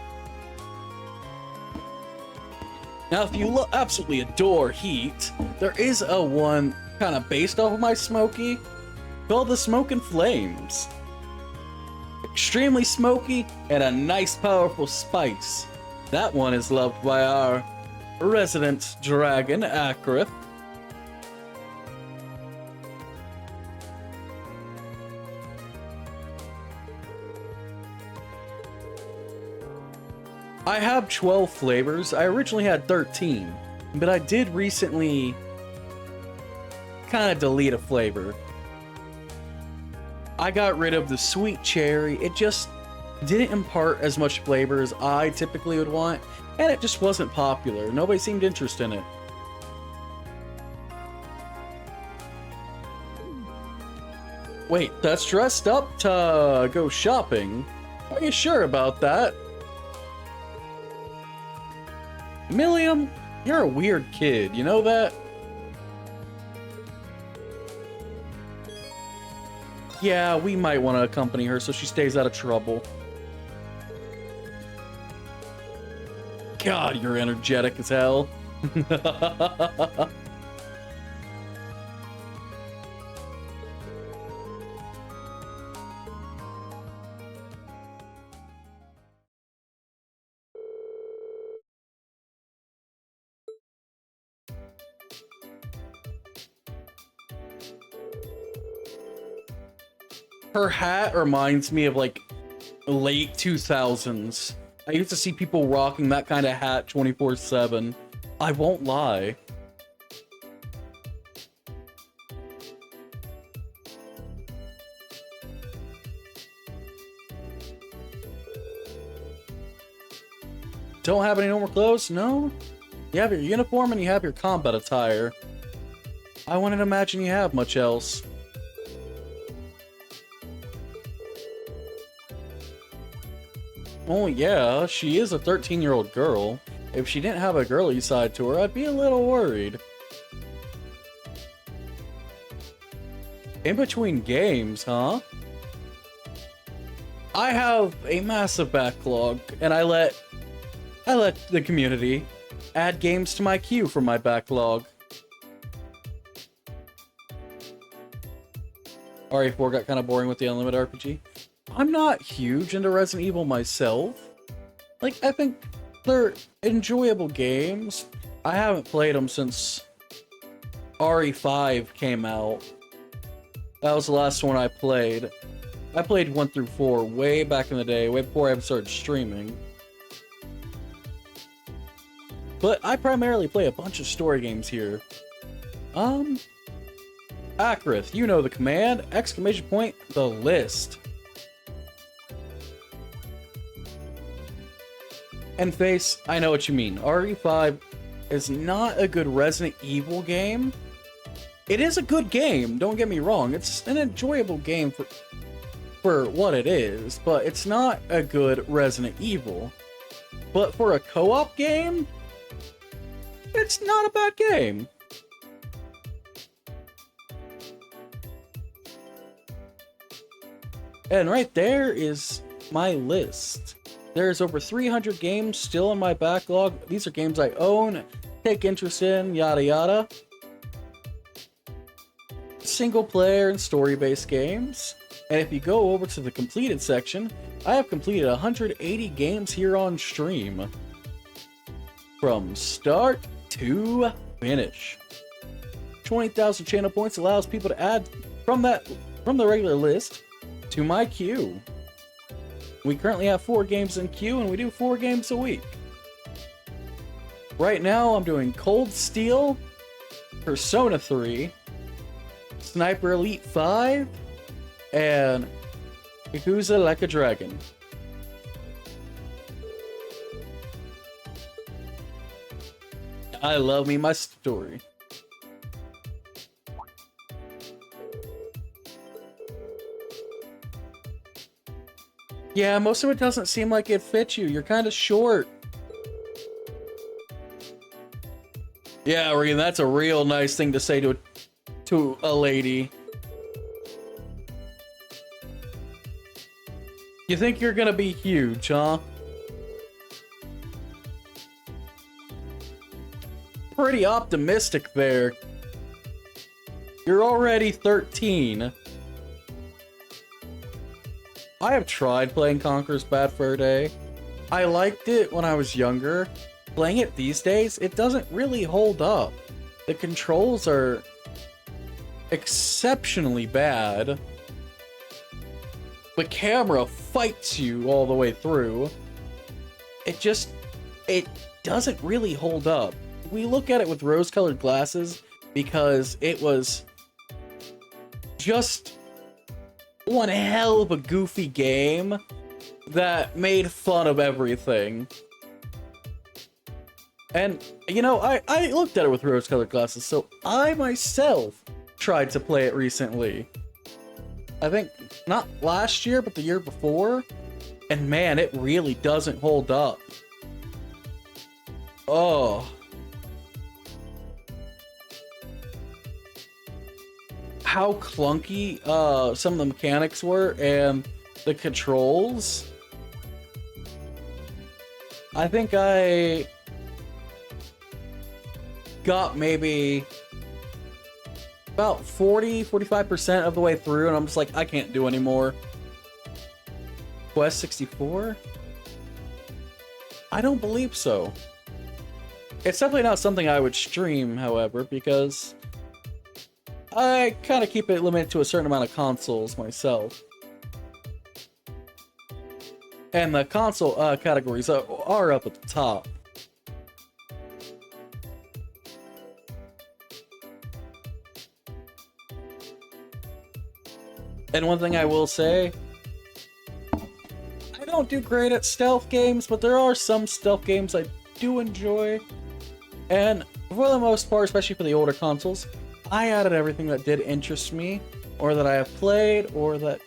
Now, if you absolutely adore heat, there is a one kind of based off of my Smoky called the Smoke and Flames. Extremely smoky and a nice powerful spice. That one is loved by our resident dragon, Akrith. I have 12 flavors. I originally had 13, but I did recently kind of delete a flavor. I got rid of the sweet cherry. It just didn't impart as much flavor as I typically would want, and it just wasn't popular. Nobody seemed interested in it. Wait, that's dressed up to go shopping? Are you sure about that? Milliam, you're a weird kid, you know that? Yeah, we might want to accompany her so she stays out of trouble. God, you're energetic as hell. Her hat reminds me of like late 2000s. I used to see people rocking that kind of hat 24/7. I won't lie. Don't have any normal clothes? No? You have your uniform and you have your combat attire. I wouldn't imagine you have much else. Oh yeah, she is a 13-year-old girl. If she didn't have a girly side to her, I'd be a little worried. In between games, huh? I have a massive backlog, and I let the community add games to my queue for my backlog. RE4 got kind of boring with the Unlimited RPG. I'm not huge into Resident Evil myself. Like, I think they're enjoyable games. I haven't played them since RE5 came out. That was the last one I played. I played 1 through 4 way back in the day, way before I ever started streaming. But I primarily play a bunch of story games here. Akrith, you know the command! Exclamation point, the list. And Face, I know what you mean. RE5 is not a good Resident Evil game. It is a good game, don't get me wrong. It's an enjoyable game for what it is, but it's not a good Resident Evil. But for a co-op game, it's not a bad game. And right there is my list. There's over 300 games still in my backlog. These are games I own, take interest in, yada yada. Single player and story-based games. And if you go over to the completed section, I have completed 180 games here on stream. From start to finish. 20,000 channel points allows people to add from the regular list to my queue. We currently have 4 games in queue, and we do 4 games a week. Right now, I'm doing Cold Steel, Persona 3, Sniper Elite 5, and Yakuza Like a Dragon. I love me my story. Yeah, most of it doesn't seem like it fits you. You're kind of short. Yeah, Regan, that's a real nice thing to say to a lady. You think you're gonna be huge, huh? Pretty optimistic there. You're already 13. I have tried playing Conker's Bad Fur Day. I liked it when I was younger. Playing it these days, it doesn't really hold up. The controls are exceptionally bad. The camera fights you all the way through. It doesn't really hold up. We look at it with rose-colored glasses because it was just one hell of a goofy game that made fun of everything. And, you know, I looked at it with rose-colored glasses, so I myself tried to play it recently. I think, not last year, but the year before. And man, it really doesn't hold up. Oh. How clunky some of the mechanics were and the controls. I think I got maybe about 45% of the way through, and I'm just like, I can't do anymore. Quest 64? I don't believe so. It's definitely not something I would stream, however, because I kind of keep it limited to a certain amount of consoles myself. And the console categories are up at the top. And one thing I will say, I don't do great at stealth games, but there are some stealth games I do enjoy. And for the most part, especially for the older consoles, I added everything that did interest me, or that I have played, or that,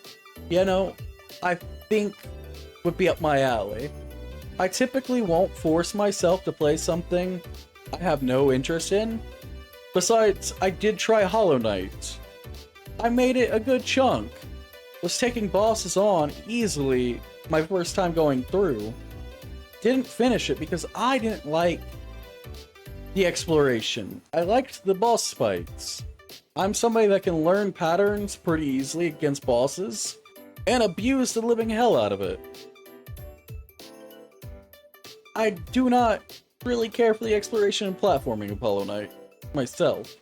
you know, I think would be up my alley. I typically won't force myself to play something I have no interest in. Besides, I did try Hollow Knight. I made it a good chunk. Was taking bosses on easily my first time going through. Didn't finish it because I didn't like the exploration. I liked the boss fights. I'm somebody that can learn patterns pretty easily against bosses and abuse the living hell out of it. I do not really care for the exploration and platforming of Hollow Knight myself.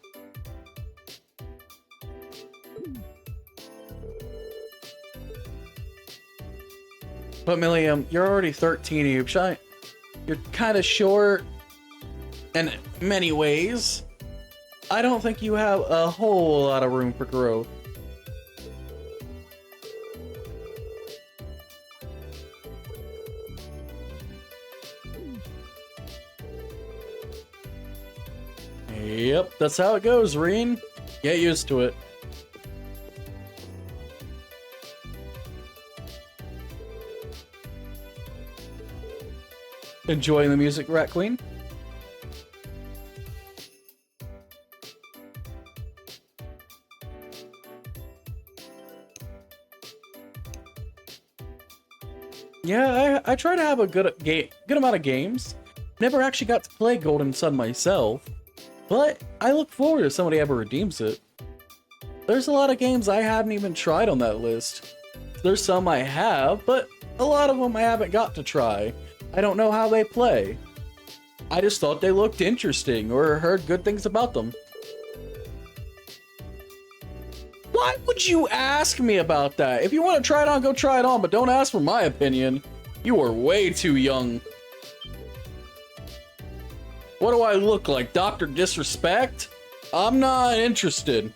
But Milliam, you're already 13, you're kind of short in many ways. I don't think you have a whole lot of room for growth. Yep, that's how it goes, Reen. Get used to it. Enjoying the music, Rat Queen? Yeah, I try to have a good amount of games. Never actually got to play Golden Sun myself, but I look forward if somebody ever redeems it. There's a lot of games I haven't even tried on that list. There's some I have, but a lot of them I haven't got to try. I don't know how they play. I just thought they looked interesting or heard good things about them. Why would you ask me about that? If you want to try it on, go try it on, but don't ask for my opinion. You are way too young. What do I look like, Dr. Disrespect? I'm not interested.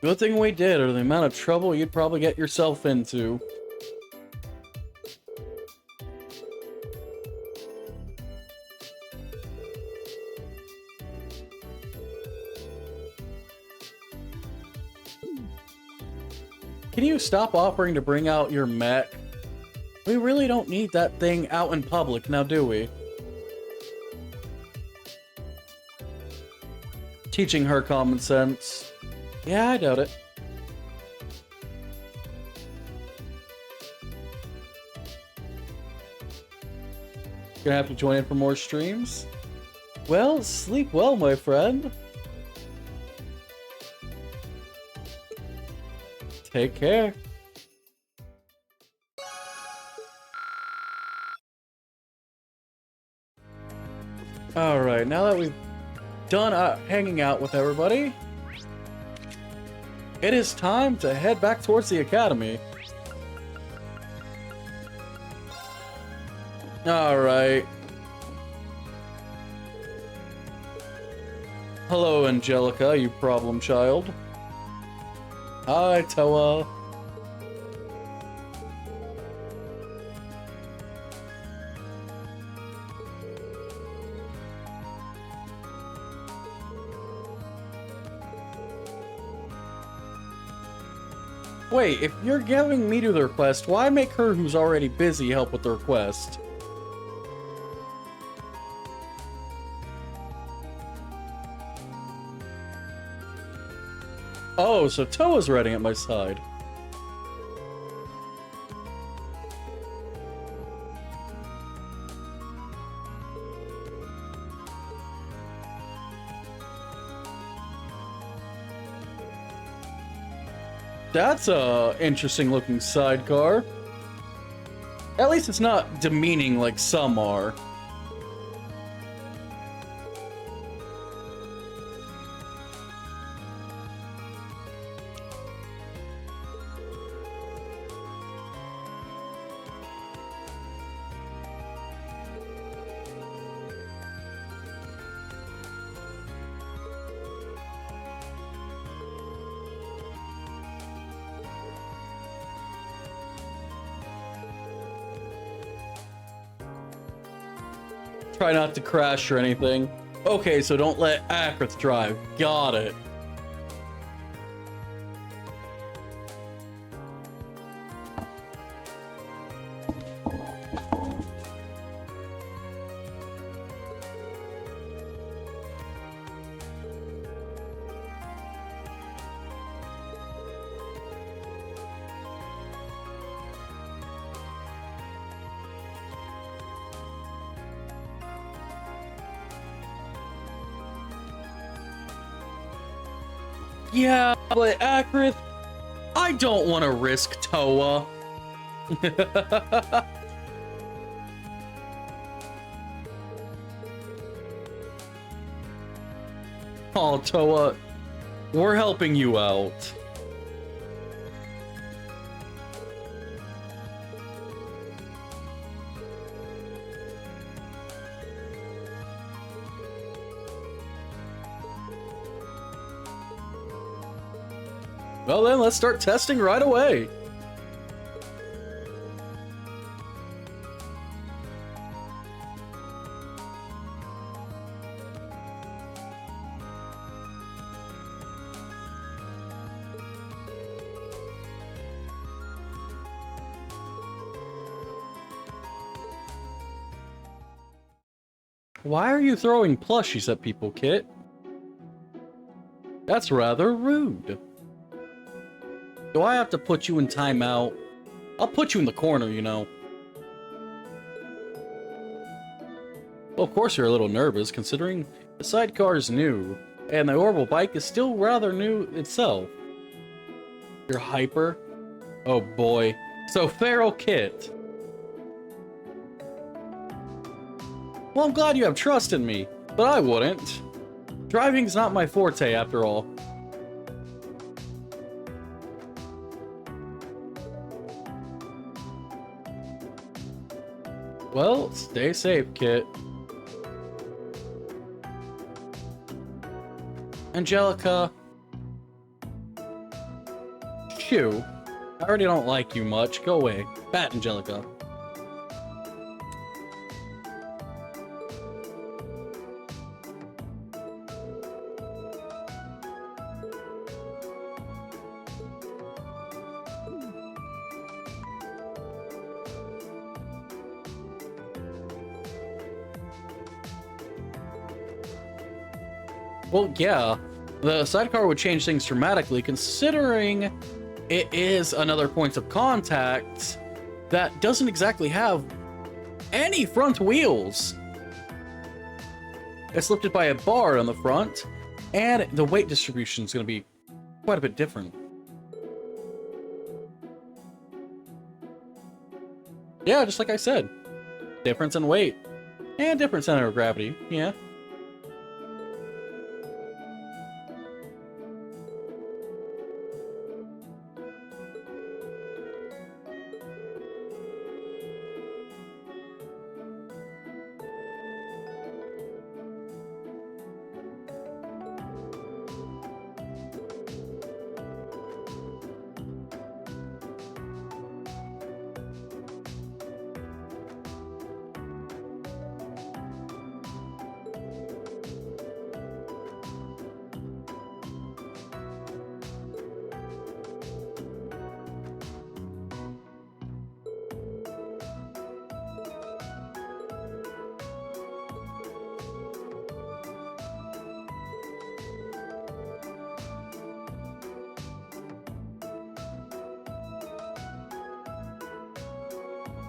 Good thing we did, or the amount of trouble you'd probably get yourself into. Can you stop offering to bring out your mech? We really don't need that thing out in public, now do we? Teaching her common sense. Yeah, I doubt it. Gonna have to join in for more streams? Well, sleep well, my friend. Take care. Alright, now that we've done hanging out with everybody, it is time to head back towards the academy. Alright. Hello, Angelica, you problem child. Hi, Toa. Wait, if you're giving me to the request, why make her who's already busy help with the request? Oh, so Toa's riding at my side. That's a interesting looking sidecar. At least it's not demeaning like some are. Try not to crash or anything. Okay, so don't let Akrith drive. Got it. Yeah, but Akrith, I don't want to risk Toa. Oh, Toa, we're helping you out. Well then, let's start testing right away. Why are you throwing plushies at people, Kit? That's rather rude. Do I have to put you in timeout? I'll put you in the corner, you know. Well, of course you're a little nervous, considering the sidecar is new, and the orbital bike is still rather new itself. You're hyper? Oh boy. So, Feral Kit. Well, I'm glad you have trust in me, but I wouldn't. Driving's not my forte, after all. Well, stay safe, Kit. Angelica. Shoo. I already don't like you much. Go away. Bat, Angelica. Well, yeah, the sidecar would change things dramatically, considering it is another point of contact that doesn't exactly have any front wheels. It's lifted by a bar on the front, and the weight distribution is going to be quite a bit different. Yeah, just like I said. Difference in weight. And different center of gravity, yeah.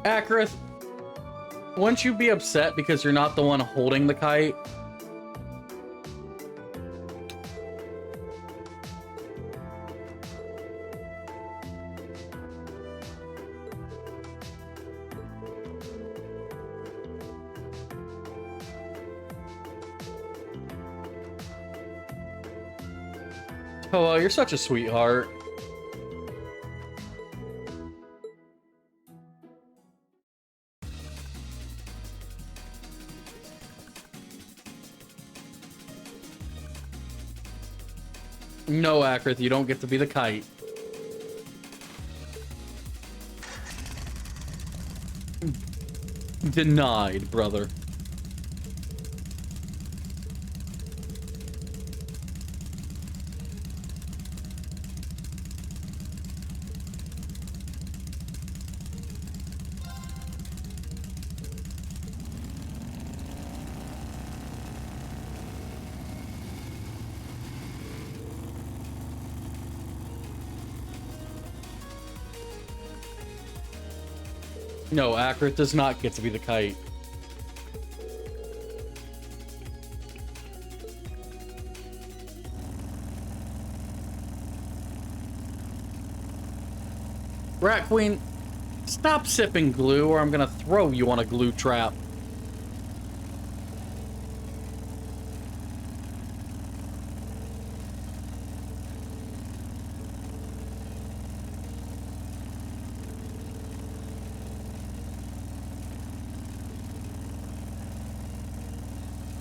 Akrith, wouldn't you be upset because you're not the one holding the kite? Oh, well, you're such a sweetheart. No, Akrith, you don't get to be the kite. Denied, brother. No, Akrith does not get to be the kite. Rat Queen, stop sipping glue or I'm gonna throw you on a glue trap.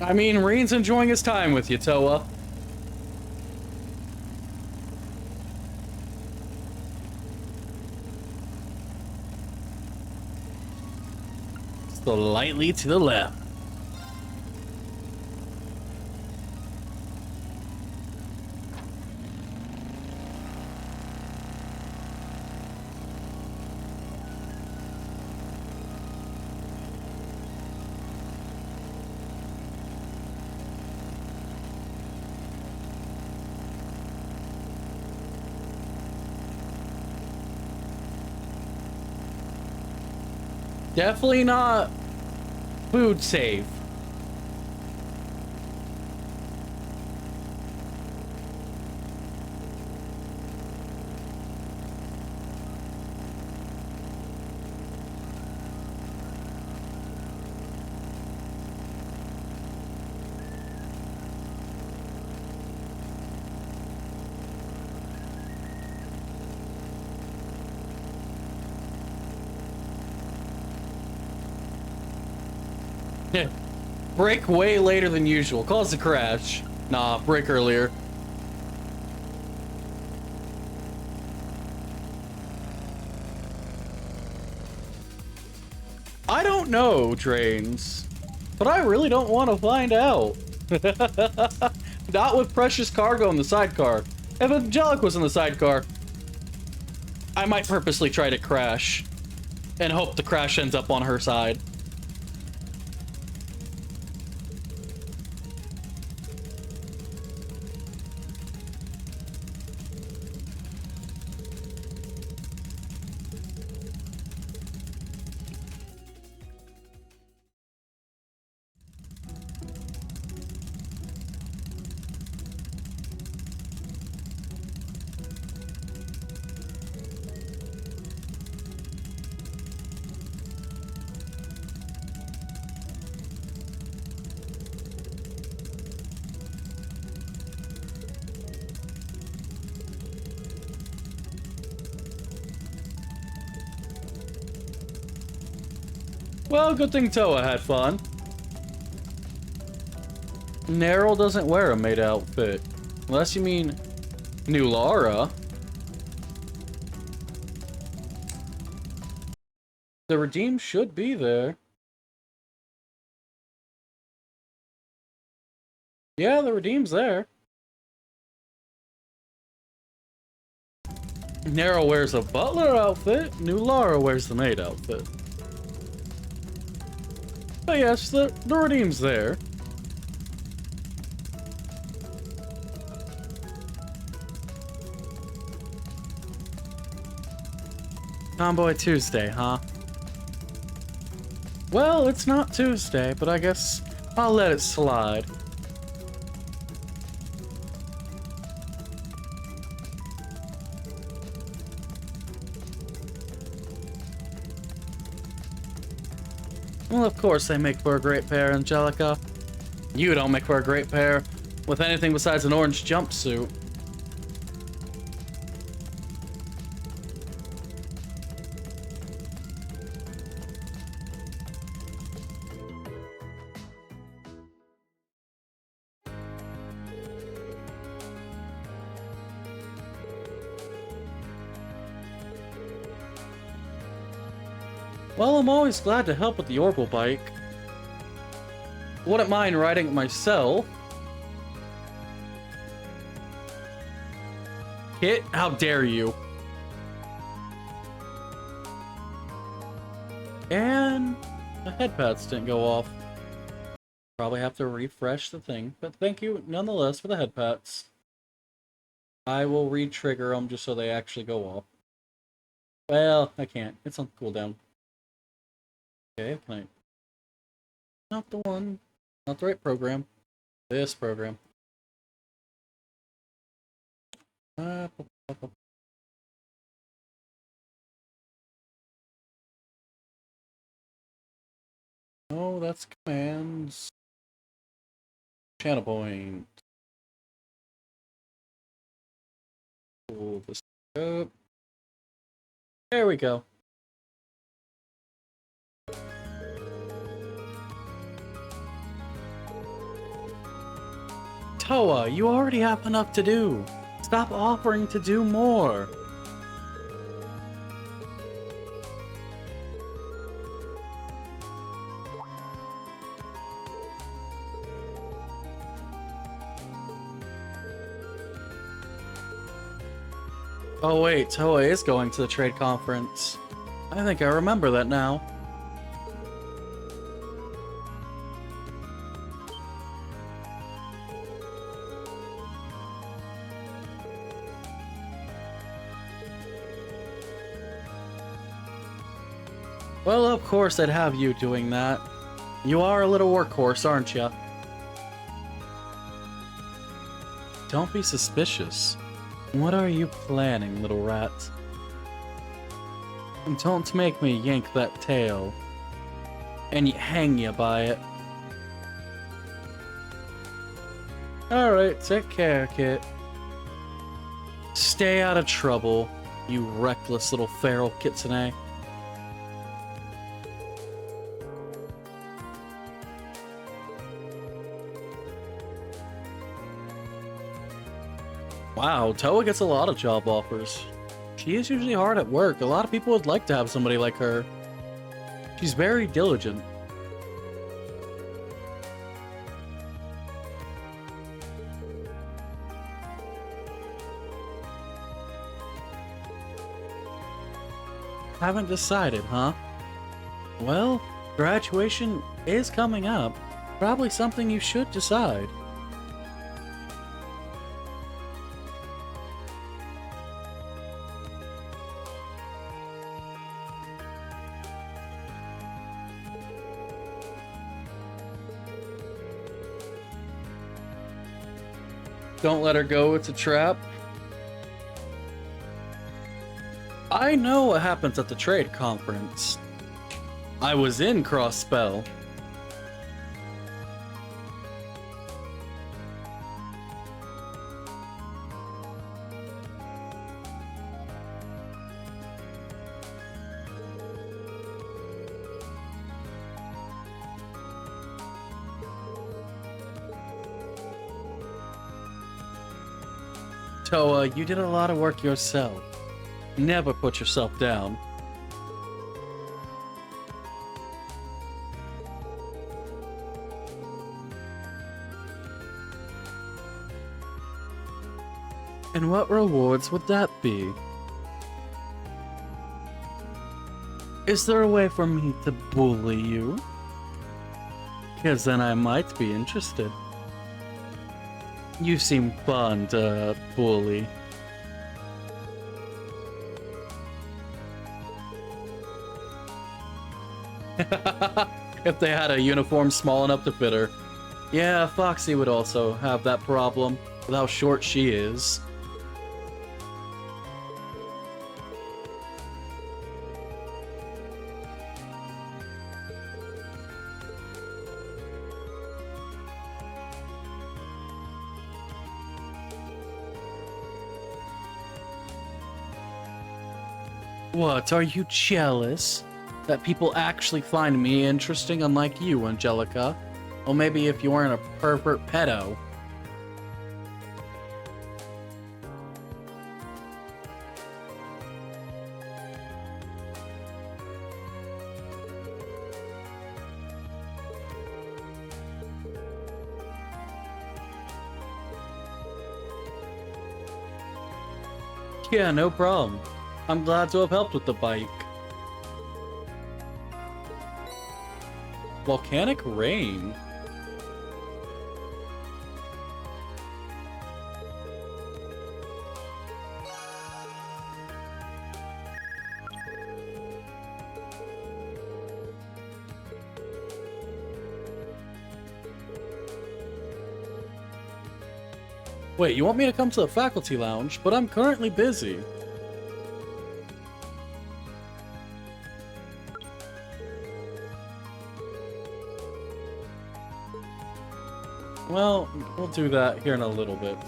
I mean, Reen's enjoying his time with you, Toa. Slightly to the left. Definitely not food safe. Yeah. Break way later than usual. Caused a crash. Nah, break earlier. I don't know, Drains. But I really don't want to find out. Not with precious cargo in the sidecar. If Angelic was in the sidecar, I might purposely try to crash. And hope the crash ends up on her side. Well, good thing Toa had fun. Neryl doesn't wear a maid outfit. Unless you mean New Lara. The Redeem should be there. Yeah, the Redeem's there. Neryl wears a butler outfit. New Lara wears the maid outfit. But yes, the Redeem's there. Tomboy Tuesday, huh? Well, it's not Tuesday, but I guess I'll let it slide. Well, of course they make for a great pair, Angelica. You don't make for a great pair with anything besides an orange jumpsuit. Well, I'm always glad to help with the Orbital bike. Wouldn't mind riding it myself. Kit, how dare you? And the head pads didn't go off. Probably have to refresh the thing, but thank you nonetheless for the head pats. I will re-trigger them just so they actually go off. Well, I can't. It's on cooldown. Okay, can I... Not the one. Not the right program. This program. Oh, that's commands. Channel point. Pull this up. There we go. Toa, you already have enough to do. Stop offering to do more. Oh wait, Toa is going to the trade conference. I think I remember that now. Well, of course I'd have you doing that. You are a little workhorse, aren't you? Don't be suspicious. What are you planning, little rat? Don't make me yank that tail and hang you by it. Alright, take care, Kit. Stay out of trouble, you reckless little feral kitsune. Wow, Toa gets a lot of job offers. She is usually hard at work. A lot of people would like to have somebody like her. She's very diligent. Haven't decided, huh? Well, graduation is coming up. Probably something you should decide. Don't let her go, it's a trap. I know what happens at the trade conference. I was in Cross Spell. Toa, you did a lot of work yourself. Never put yourself down. And what rewards would that be? Is there a way for me to bully you? Because then I might be interested. You seem fun to bully. If they had a uniform small enough to fit her. Yeah, Foxy would also have that problem with how short she is. What, are you jealous? That people actually find me interesting, unlike you, Angelica? Or maybe if you weren't a pervert pedo. Yeah, no problem. I'm glad to have helped with the bike. Volcanic rain. Wait, you want me to come to the faculty lounge? But I'm currently busy. Well, we'll do that here in a little bit.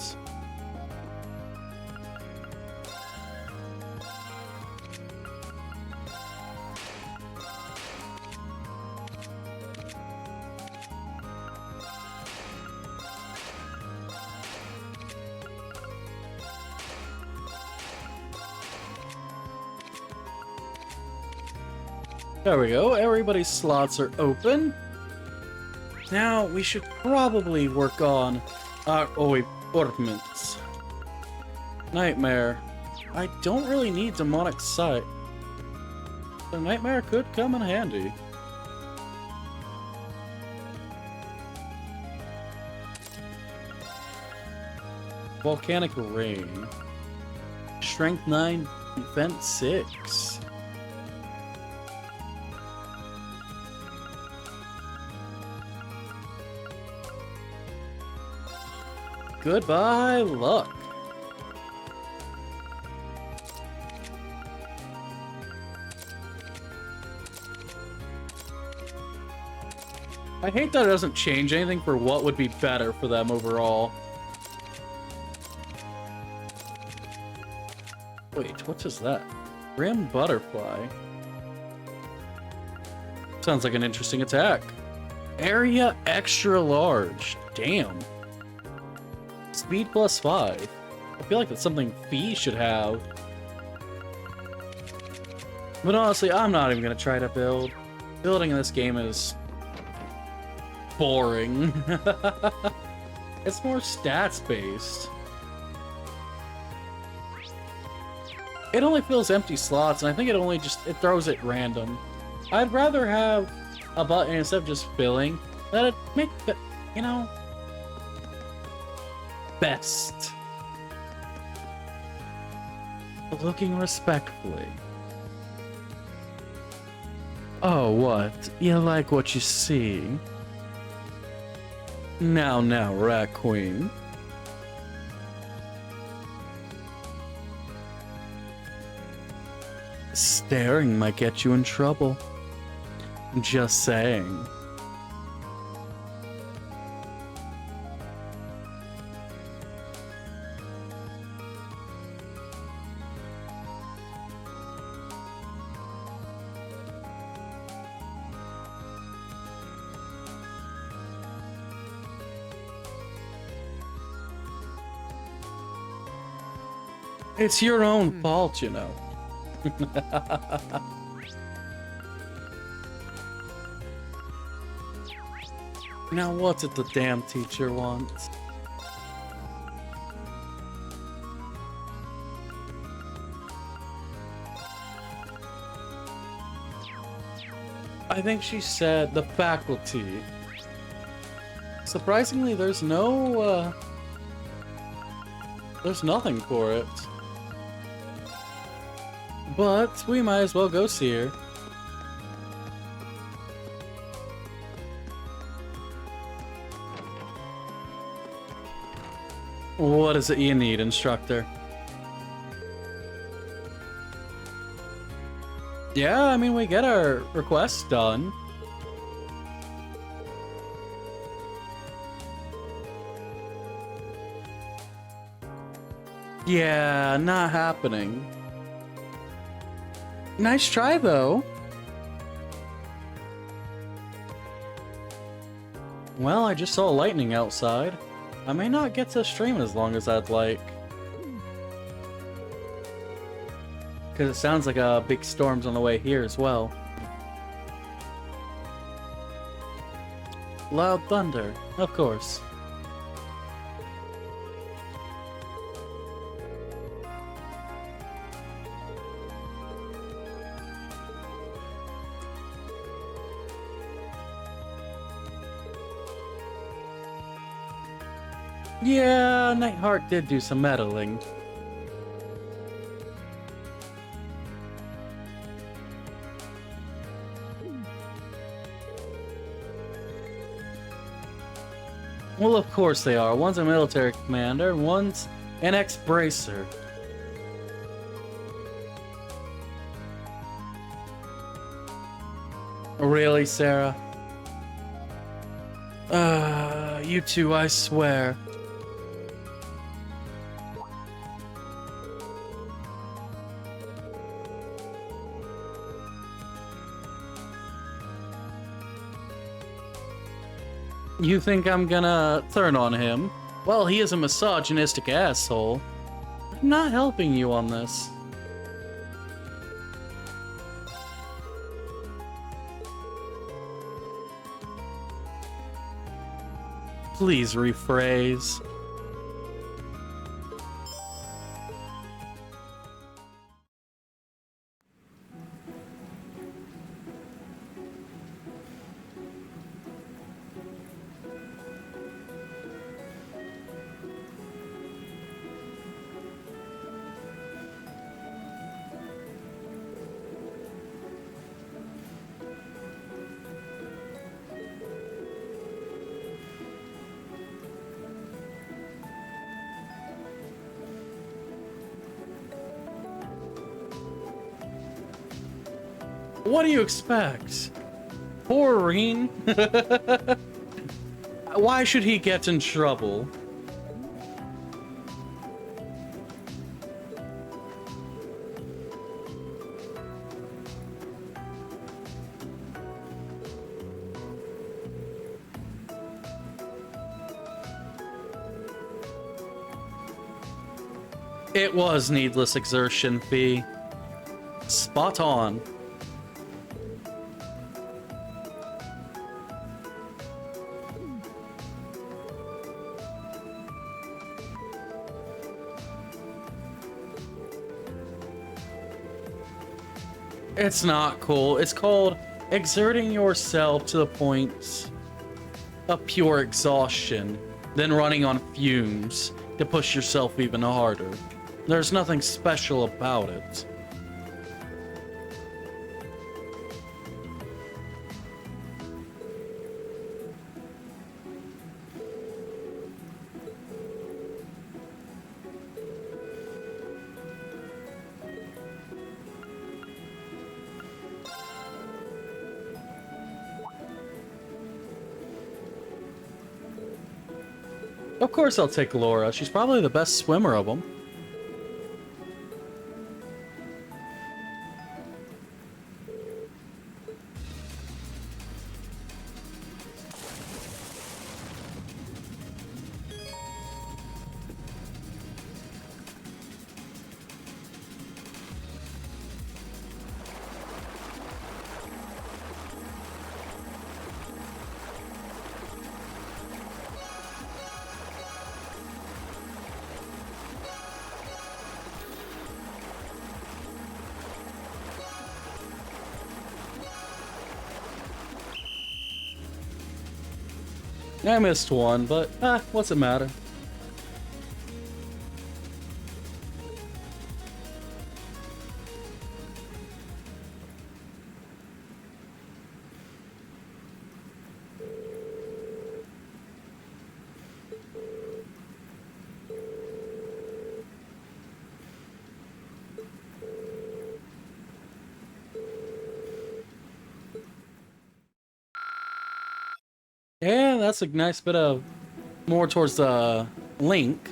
There we go, everybody's slots are open. Now, we should probably work on our ornaments. Nightmare. I don't really need demonic sight. The nightmare could come in handy. Volcanic rain. Strength 9, defense 6. Goodbye, luck. I hate that it doesn't change anything for what would be better for them overall. Wait, what is that? Grim Butterfly. Sounds like an interesting attack. Area extra large. Damn. Speed plus 5. I feel like that's something Fee should have. But honestly, I'm not even gonna try to build. Building in this game is boring. It's more stats based. It only fills empty slots, and I think it only it throws it random. I'd rather have a button instead of just filling. That'd make the, you know, best. Looking respectfully. Oh, what? You like what you see? Now, Rat Queen. Staring might get you in trouble. Just saying. It's your own fault, you know. Now what did the damn teacher want? I think she said the faculty. Surprisingly, there's no, there's nothing for it. But we might as well go see her. What is it you need, instructor? Yeah, I mean, we get our requests done. Yeah, not happening. Nice try, though. Well, I just saw lightning outside. I may not get to stream as long as I'd like. Because it sounds like a big storm's on the way here as well. Loud thunder, of course. Yeah, Nightheart did do some meddling. Well, of course they are. One's a military commander, one's an ex-bracer. Really, Sarah? You two, I swear. You think I'm gonna turn on him? Well, he is a misogynistic asshole. I'm not helping you on this. Please rephrase. What do you expect? Poor Reen? Why should he get in trouble? It was needless exertion, Fee. Spot on. It's not cool. It's called exerting yourself to the point of pure exhaustion, then running on fumes to push yourself even harder. There's nothing special about it. Of course I'll take Laura. She's probably the best swimmer of them. I missed one, but what's it matter? Yeah, that's a nice bit of more towards the link.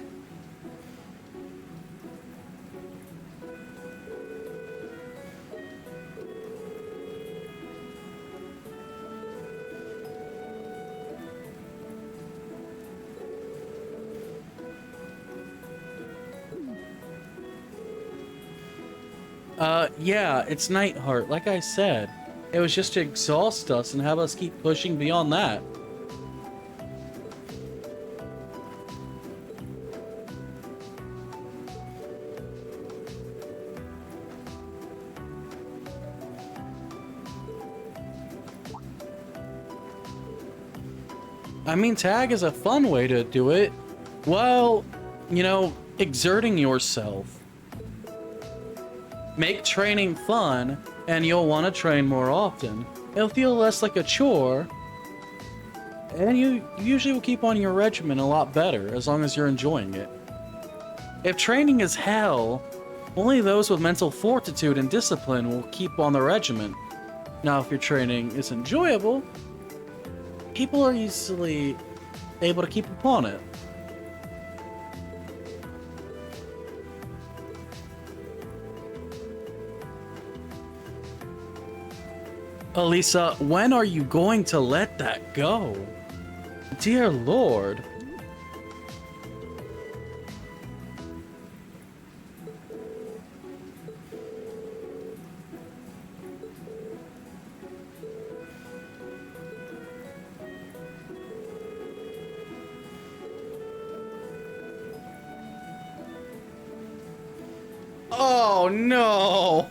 Yeah, it's Nightheart. Like I said, it was just to exhaust us and have us keep pushing beyond that. I mean, tag is a fun way to do it. Well, you know, exerting yourself. Make training fun, and you'll want to train more often. It'll feel less like a chore, and you usually will keep on your regimen a lot better as long as you're enjoying it. If training is hell, only those with mental fortitude and discipline will keep on the regimen. Now, if your training is enjoyable, people are easily able to keep upon it. Elisa, when are you going to let that go? Dear Lord. Oh no!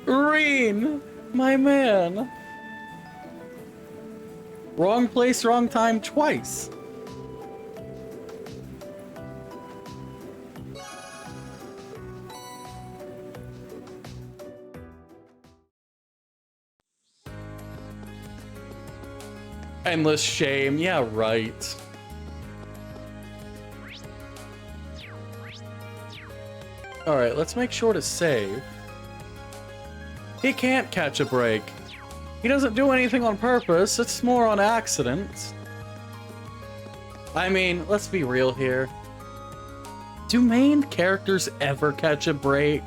Reen, my man. Wrong place, wrong time twice. Endless shame, yeah, right. Alright, let's make sure to save. He can't catch a break. He doesn't do anything on purpose, it's more on accident. I mean, let's be real here. Do main characters ever catch a break?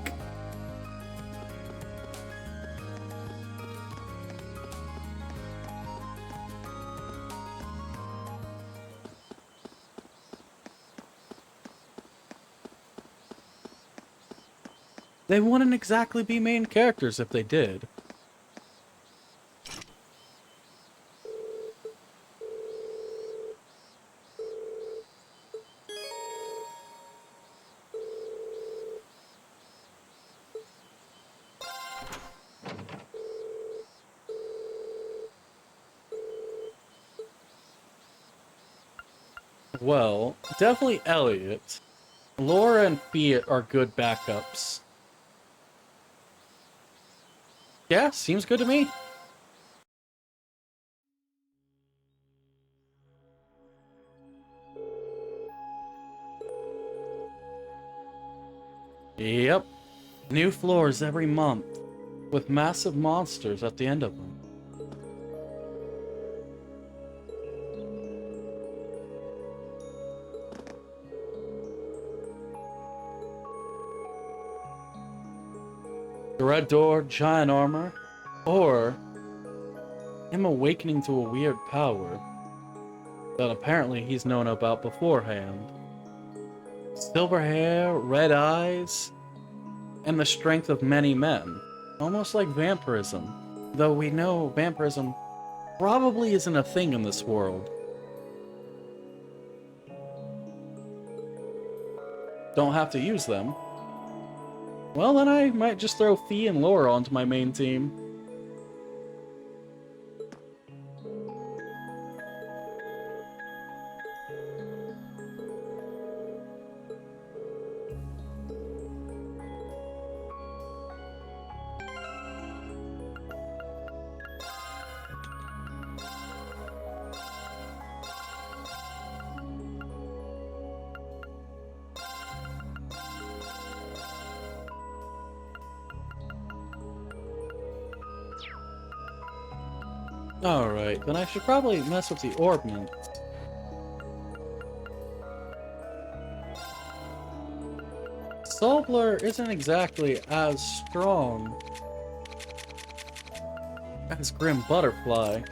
They wouldn't exactly be main characters if they did. Well, definitely Elliot. Laura and Fiat are good backups. Yeah, seems good to me. Yep. New floors every month, with massive monsters at the end of them. The red door, giant armor, or him awakening to a weird power that apparently he's known about beforehand. Silver hair, red eyes, and the strength of many men. Almost like vampirism, though we know vampirism probably isn't a thing in this world. Don't have to use them. Well, then I might just throw Fee and Laura onto my main team. Alright, then I should probably mess with the ordnance. Solblur isn't exactly as strong as Grim Butterfly.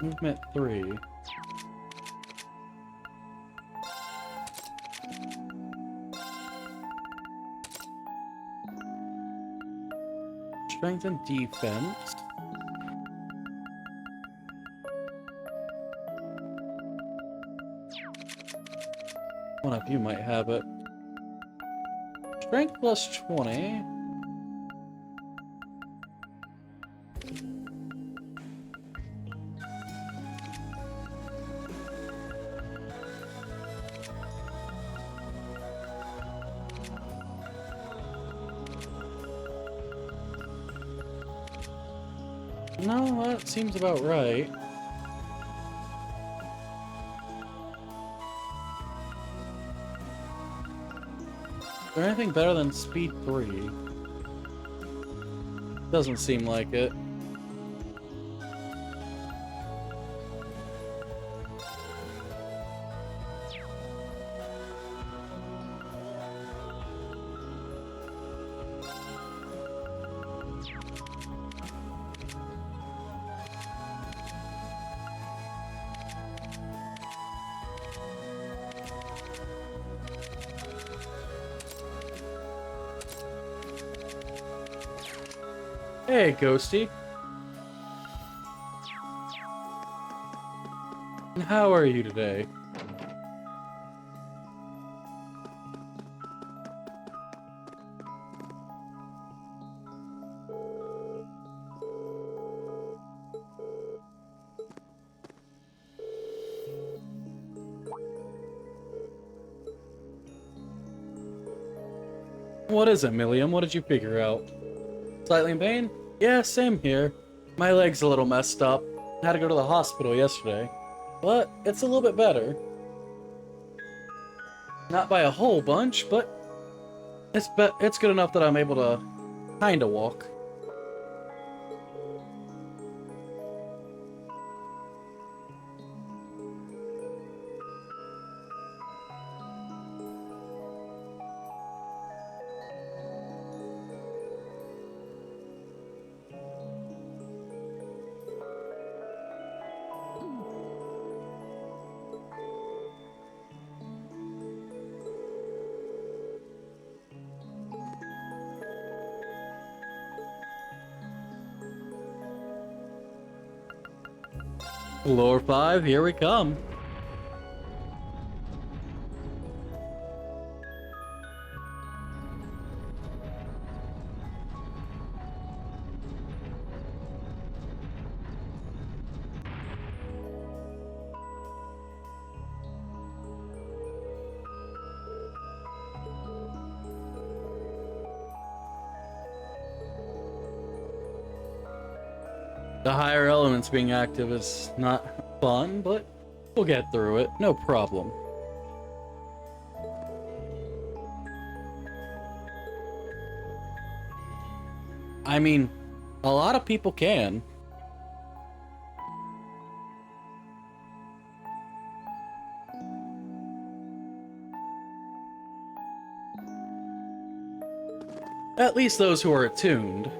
Movement 3. Strength and defense. One of you might have it. Strength plus 20. No, that seems about right. Is there anything better than speed 3? Doesn't seem like it. Hey, Ghosty. And how are you today? What is it, Milliam? What did you figure out? Slightly in pain? Yeah, same here. My leg's a little messed up. Had to go to the hospital yesterday. But it's a little bit better. Not by a whole bunch, but it's good enough that I'm able to kinda walk. Floor 5, here we come. The higher elements being active is not fun, but we'll get through it. No problem. I mean, a lot of people can. At least those who are attuned.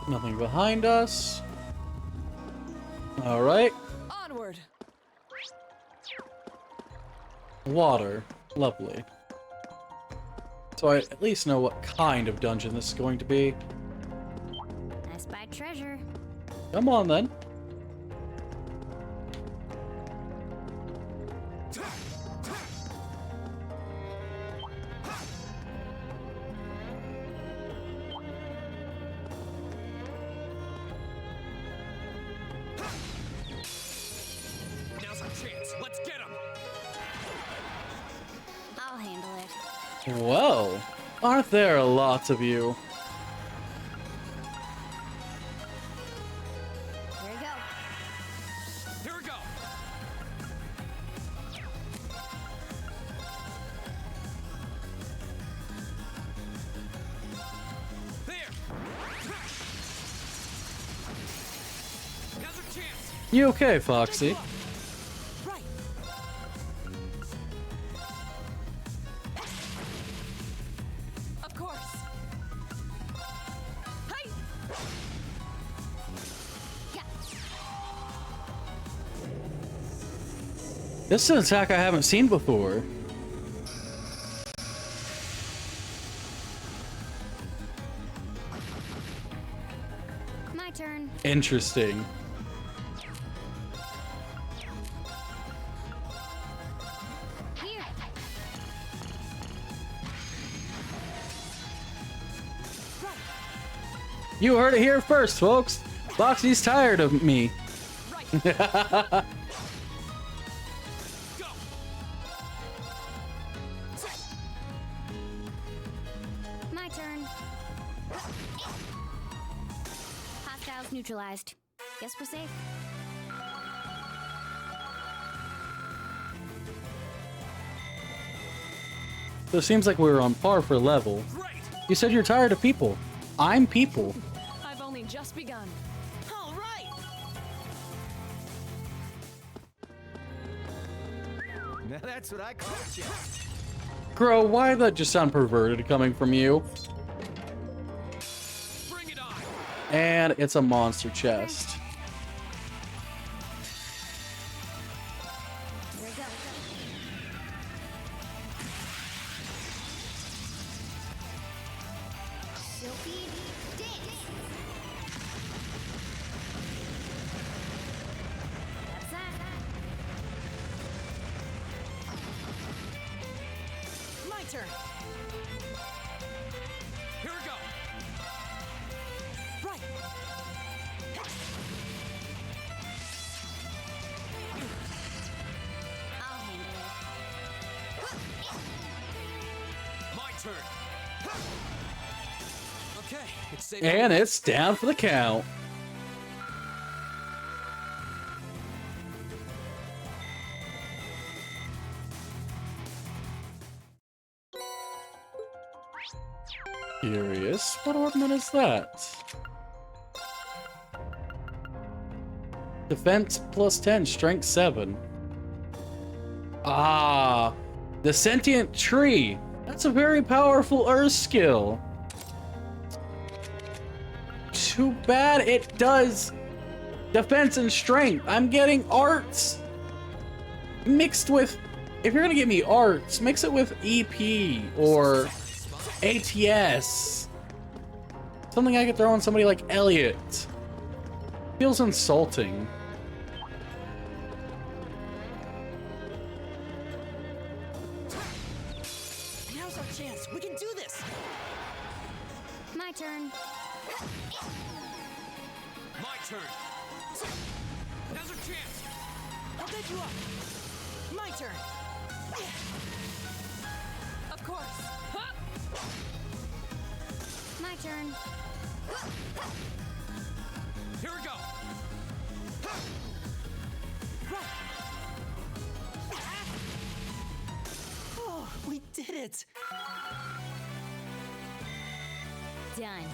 Nothing behind us. Alright. Onward. Water. Lovely. So I at least know what kind of dungeon this is going to be. I spy treasure. Come on then. Let's get him! I'll handle it. Well, aren't there lots of you? Here we go. Here we go! There! Now's our chance! You okay, Foxy? This is an attack I haven't seen before. turn. Interesting. Here. You heard it here first, folks. Foxy's tired of me. My turn. Hostiles neutralized. Guess we're safe. So it seems like we were on par for level. You said you're tired of people. I'm people. I've only just begun. All right. Now that's what I call a chest. Grow, why did that just sound perverted coming from you? Bring it on. And it's a monster chest. Here we go. Silky dance. That's that. My turn. Here we go. Right. I'll handle it. My turn. Okay, it's safe. And it's down for the count. Curious, what ornament is that? Defense plus 10, strength 7. Ah, the sentient tree. That's a very powerful earth skill. Too bad it does defense and strength. I'm getting arts mixed with, if you're gonna give me arts, mix it with EP or ATS. Something I could throw on somebody like Elliot. Feels insulting. Now's our chance. We can do this. My turn. My turn. Now's our chance. I'll pick you up. My turn. Of course. My turn. Here we go. Oh, we did it. Done.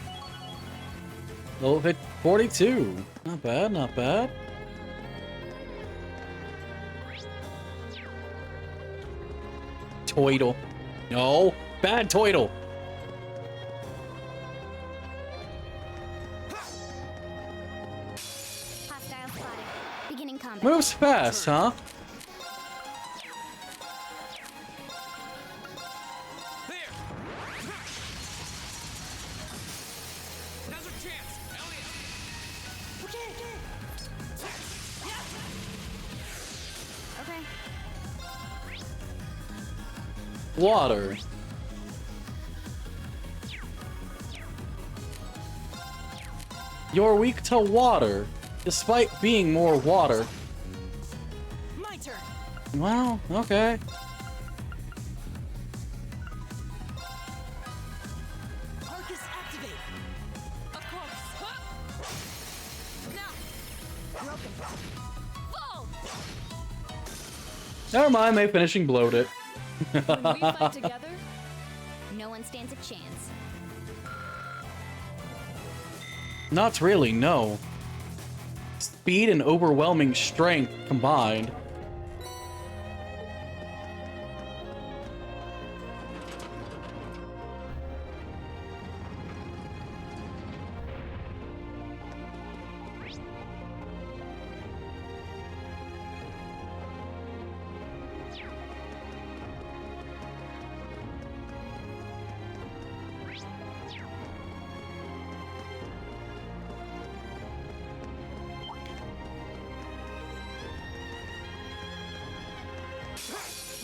Level hit 42. Not bad, not bad. Toidle. No, bad Toidle. Hostile spotted. Beginning combat. Moves fast, huh? There. Now's our chance. Elliot. Okay. Okay. Water. You're weak to water, despite being more water. My turn. Well, okay. Arcus activate. Of course. Now. Broken. Full. Never mind, my finishing blowed it. When we fight together, No one stands a chance. Not really, no. Speed and overwhelming strength combined.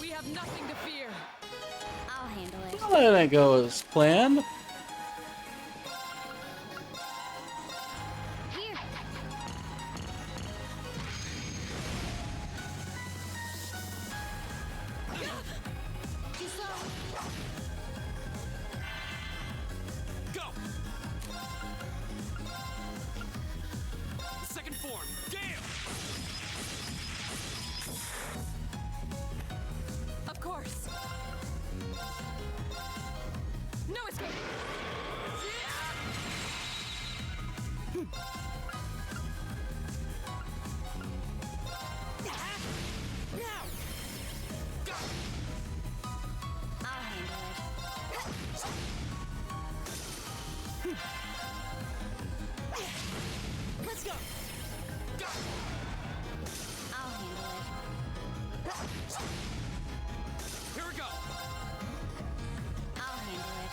We have nothing to fear. I'll handle it. Well, that didn't go as planned. Here. Too slow. Go! Second form, Gale! Of course. No escape. I'll handle it. Let's go! I'll handle it. Here we go! I'll handle it.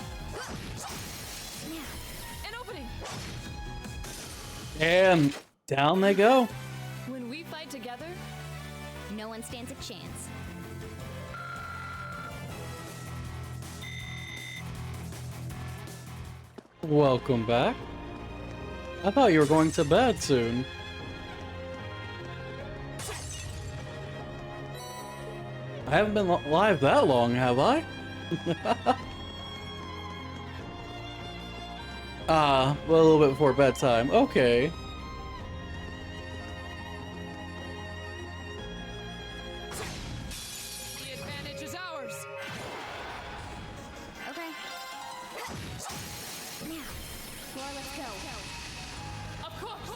An opening. And down they go. When we fight together, No one stands a chance. Welcome back. I thought you were going to bed soon. I haven't been live that long, have I? Ah, well, a little bit before bedtime. Okay. the advantage is ours. Okay. Now, floor, let's go. Of course.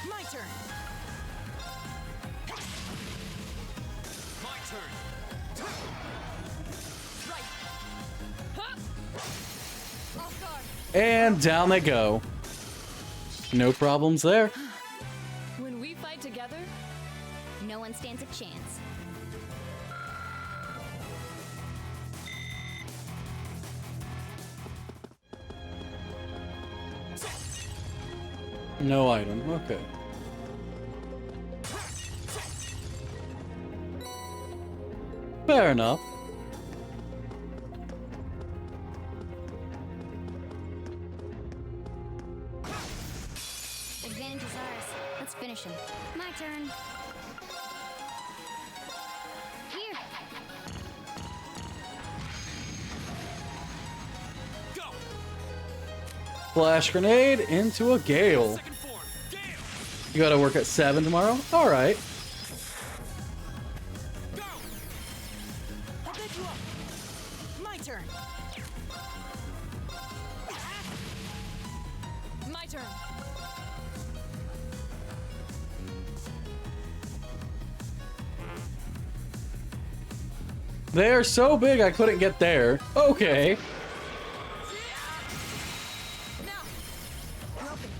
My turn. My turn! Right. Huh? Off guard. And down they go. No problems there. When we fight together, No one stands a chance. No item. Okay. Fair enough. Advantage is ours. Let's finish him. My turn. Here. Go! Flash grenade into a gale. Second form, Gale! You gotta work at 7 tomorrow? Alright. Go! I'll pick you up. My turn. my turn. They're so big I couldn't get there. Okay. Now. You're open.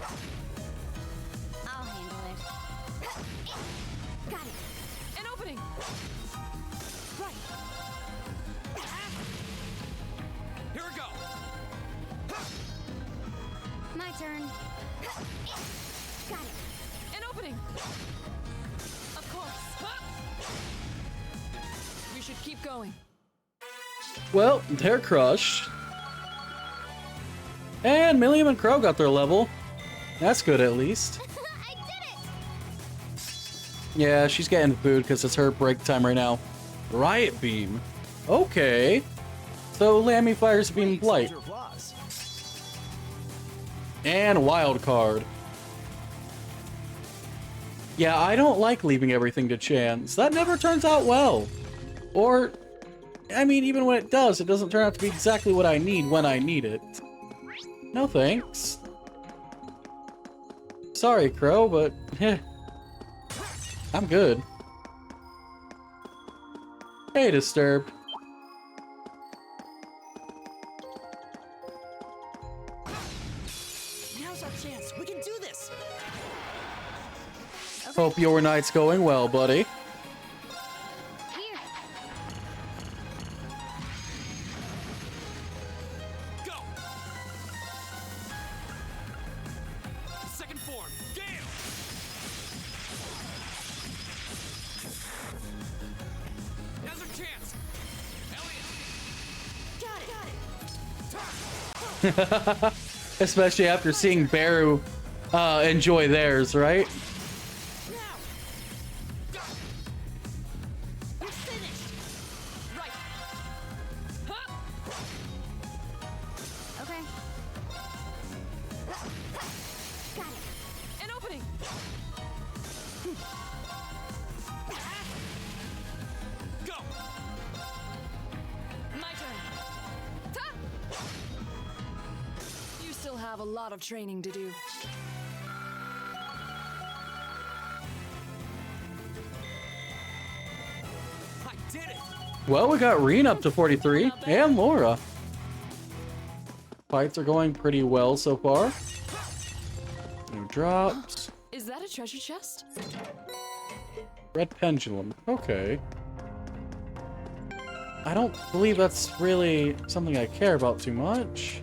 I'll handle it. Got it. An opening. Right. Here we go! My turn. Got it. An opening. Of course. Huh? We should keep going. Well, they're crushed. And Milliam and Crow got their level. That's good at least. I did it! Yeah, she's getting food because it's her break time right now. Riot Beam. Okay. So Lammy fires Beam Blight. Soldier of Laws. And Wild Card. Yeah, I don't like leaving everything to chance. That never turns out well. Or, I mean, even when it does, it doesn't turn out to be exactly what I need when I need it. No thanks. Sorry, Crow, but I'm good. Hey, Disturbed. Now's our chance. We can do this. Hope your night's going well, buddy. Here. Go! Second form, Gale! Especially after seeing Baru enjoy theirs, right? Okay. Got it. An opening. Go! My turn. Ta! You still have a lot of training to do. I did it! Well, we got Reen up to 43 and Laura. Fights are going pretty well so far. New drops. Is that a treasure chest? Red pendulum. Okay. I don't believe that's really something I care about too much.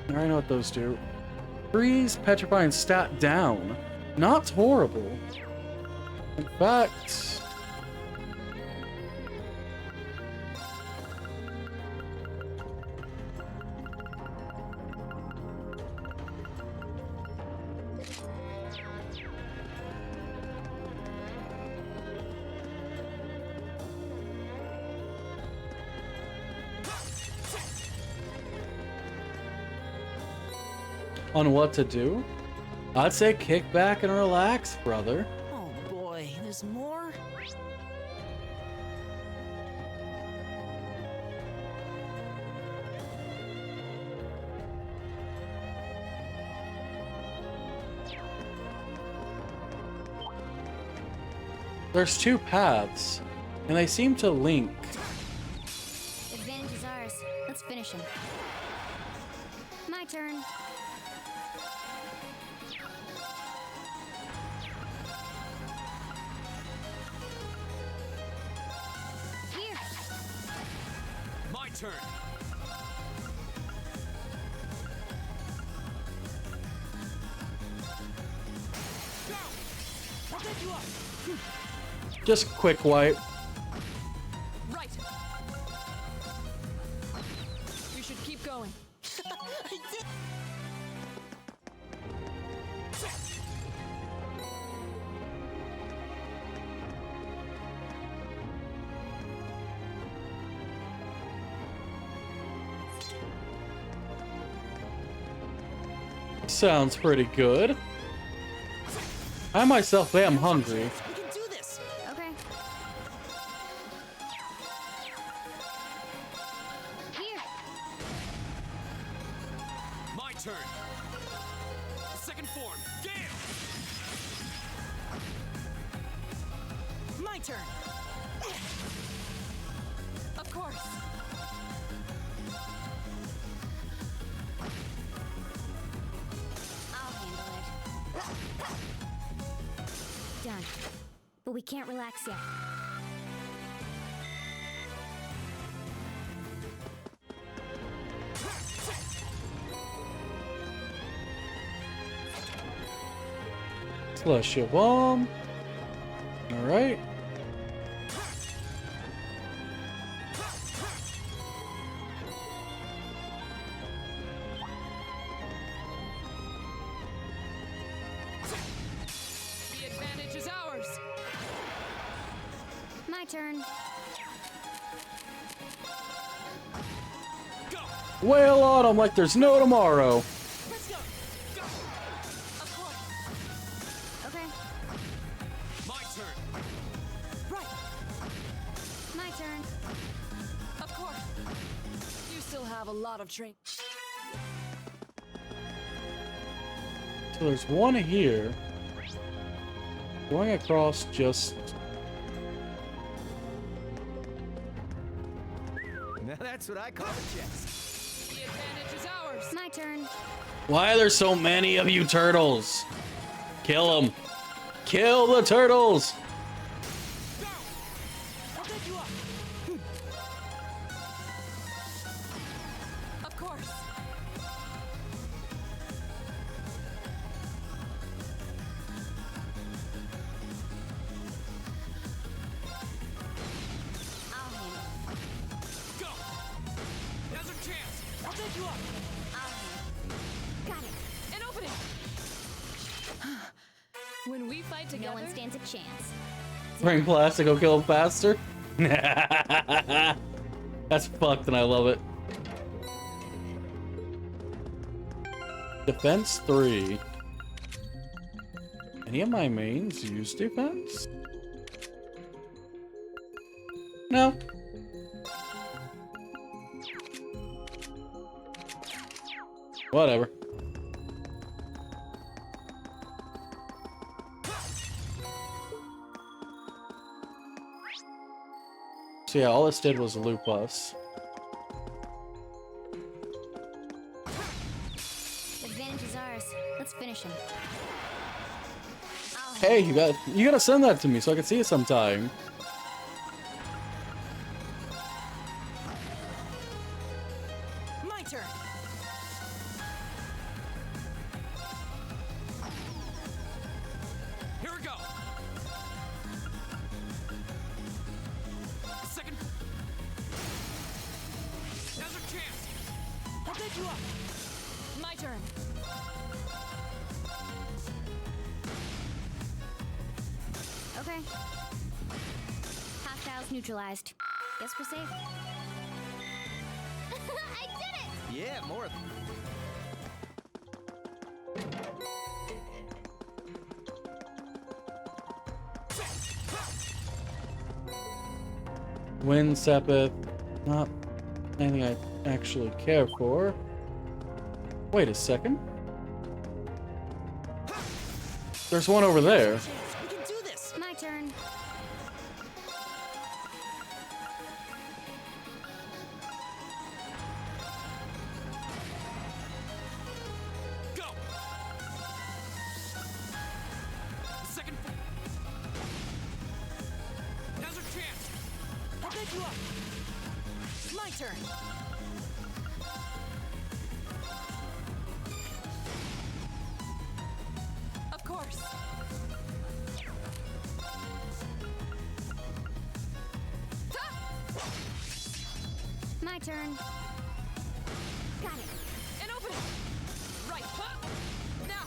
I already know what those do. Freeze, petrify, and stat down. Not horrible. In fact... on what to do? I'd say kick back and relax, brother. Oh boy, there's more? There's two paths, and they seem to link. Advantage is ours. Let's finish him. My turn. Here. My turn! Go! I'll take you up! Just quick wipe. Right. We should keep going. I did. Sounds pretty good. I myself am hungry. We can do this. Okay. Here. My turn! Second form, Gale! My turn. Of course. I'll handle it. Done. But we can't relax yet. Celestial bomb. All right. The advantage is ours. My turn. Wail on them like there's no tomorrow. Let's go! Go! Of course. Okay. My turn! Right. My turn. Of course. You still have a lot of training. So there's one here. Going across just... Now that's what I call a chest. The advantage is ours. My turn. Why are there so many of you turtles? Kill them. Kill the turtles. Go! I'll take you up! Of course. no one stands a chance. Bring plastic, will kill him faster. That's fucked and I love it. Defense 3. Any of my mains use defense? No. Whatever. So yeah, all this did was loop us. Advantage is ours. Let's finish him. Hey, you gotta send that to me so I can see it sometime. My turn. Here we go. Second. Now's our chance. I'll pick you up. My turn. Okay. Half tiles neutralized. Guess we're safe. I did it! Yeah, more. Wind Sepith, not anything I actually care for. Wait a second. There's one over there. We can do this. My turn. Go. Second. Now's our chance. I'll pick you up. My turn. Of course. My turn. Got it. An opening. Right. Huh. Now.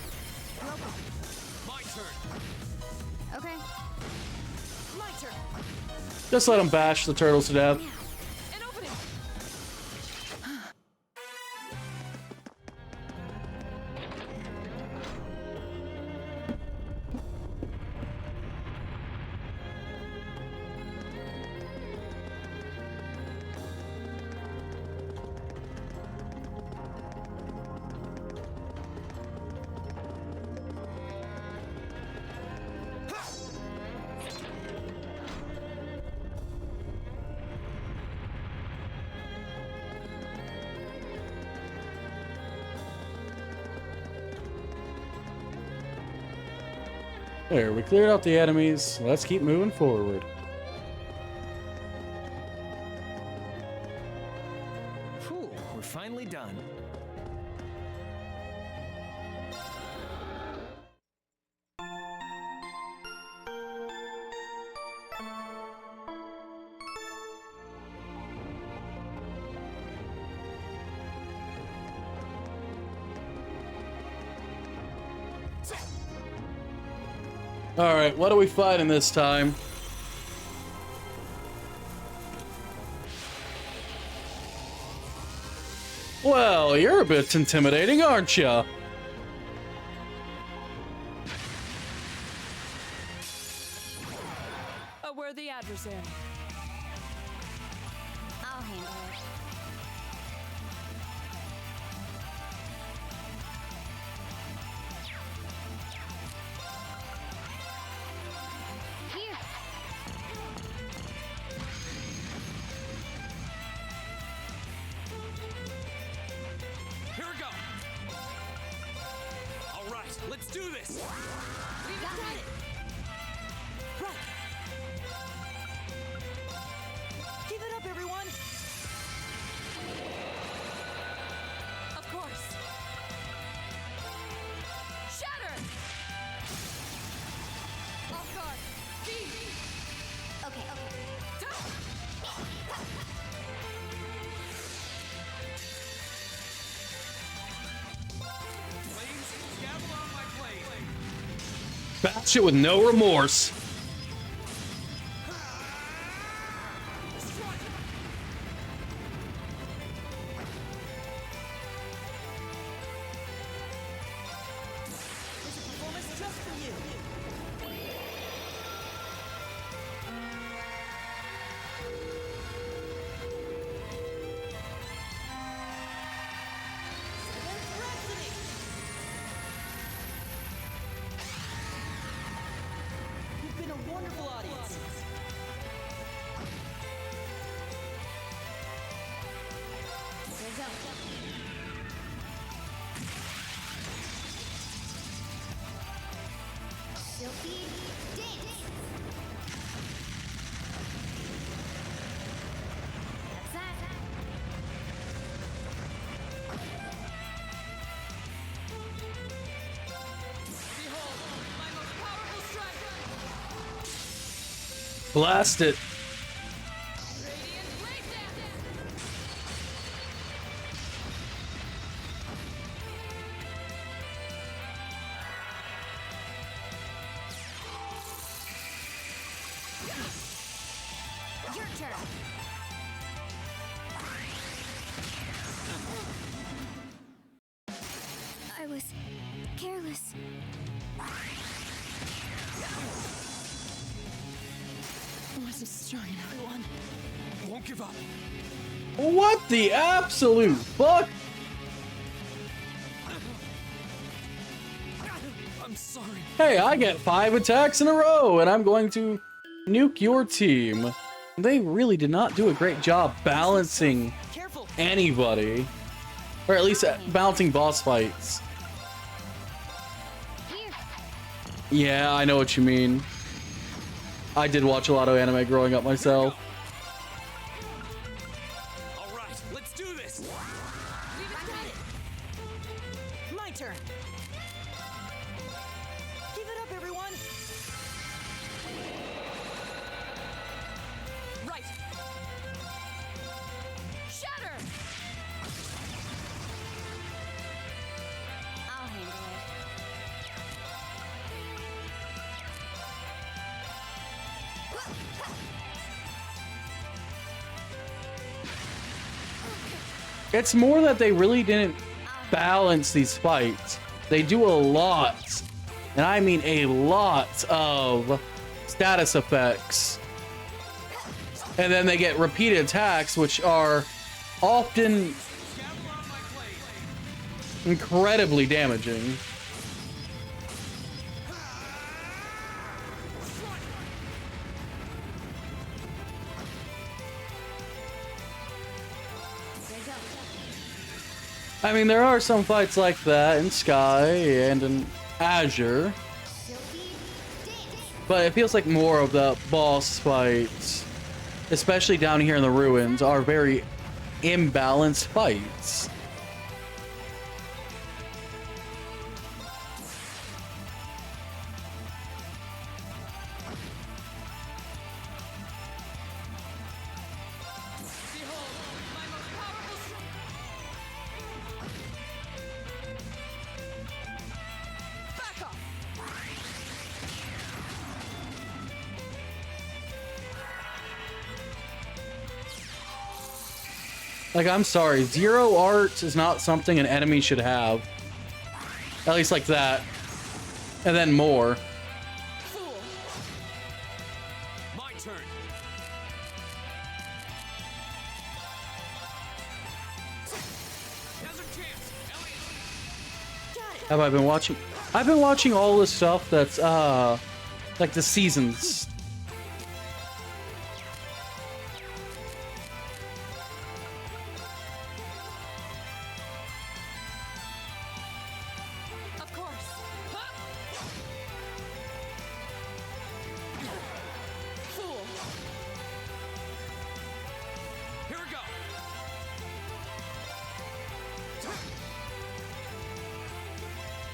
My turn. Okay. My turn. Just let him bash the turtles to death. An opening. There, we cleared out the enemies. Let's keep moving forward. Whew, we're finally done. Alright, what are we fighting this time? Well, you're a bit intimidating, aren't ya? A worthy adversary. I'll handle it. Here. Here we go. All right, let's do this. We got it. Right. Give it up, everyone. Bash it with no remorse. You've been a wonderful audience. Silky dance. That's that. Behold, my most powerful strike! Blast it. Radiant blade dance! Your turn. I was careless. I wasn't strong enough. I won't give up. What the absolute fuck? I'm sorry. Hey, I get 5 attacks in a row, and I'm going to nuke your team. They really did not do a great job balancing anybody. Or at least balancing boss fights. Yeah, I know what you mean. I did watch a lot of anime growing up myself. All right, let's do this. My turn. Give it up, everyone. Right. Shatter. I'll handle it. It's more that they really didn't balance these fights. They do a lot, and I mean a lot of status effects. And then they get repeated attacks, which are often incredibly damaging. I mean, there are some fights like that in Sky and in Azure, but it feels like more of the boss fights, especially down here in the ruins, are very imbalanced fights. Like, I'm sorry, zero art is not something an enemy should have. At least like that. And then more. My turn. Now's our chance. Elliot. Have I been watching? I've been watching all this stuff that's, like the seasons. Of course. Fool. Here we go.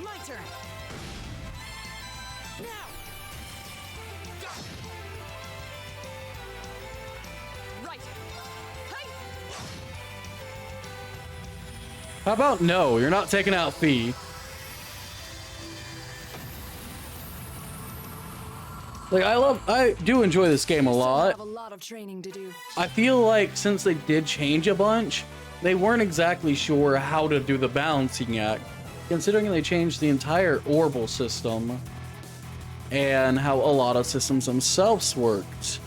My turn. Now. Right. Hey. How about no? You're not taking out Fee. Like, I do enjoy this game a Still lot. have a lot of training to do. I feel like since they did change a bunch, they weren't exactly sure how to do the balancing act, considering they changed the entire orbital system and how a lot of systems themselves worked.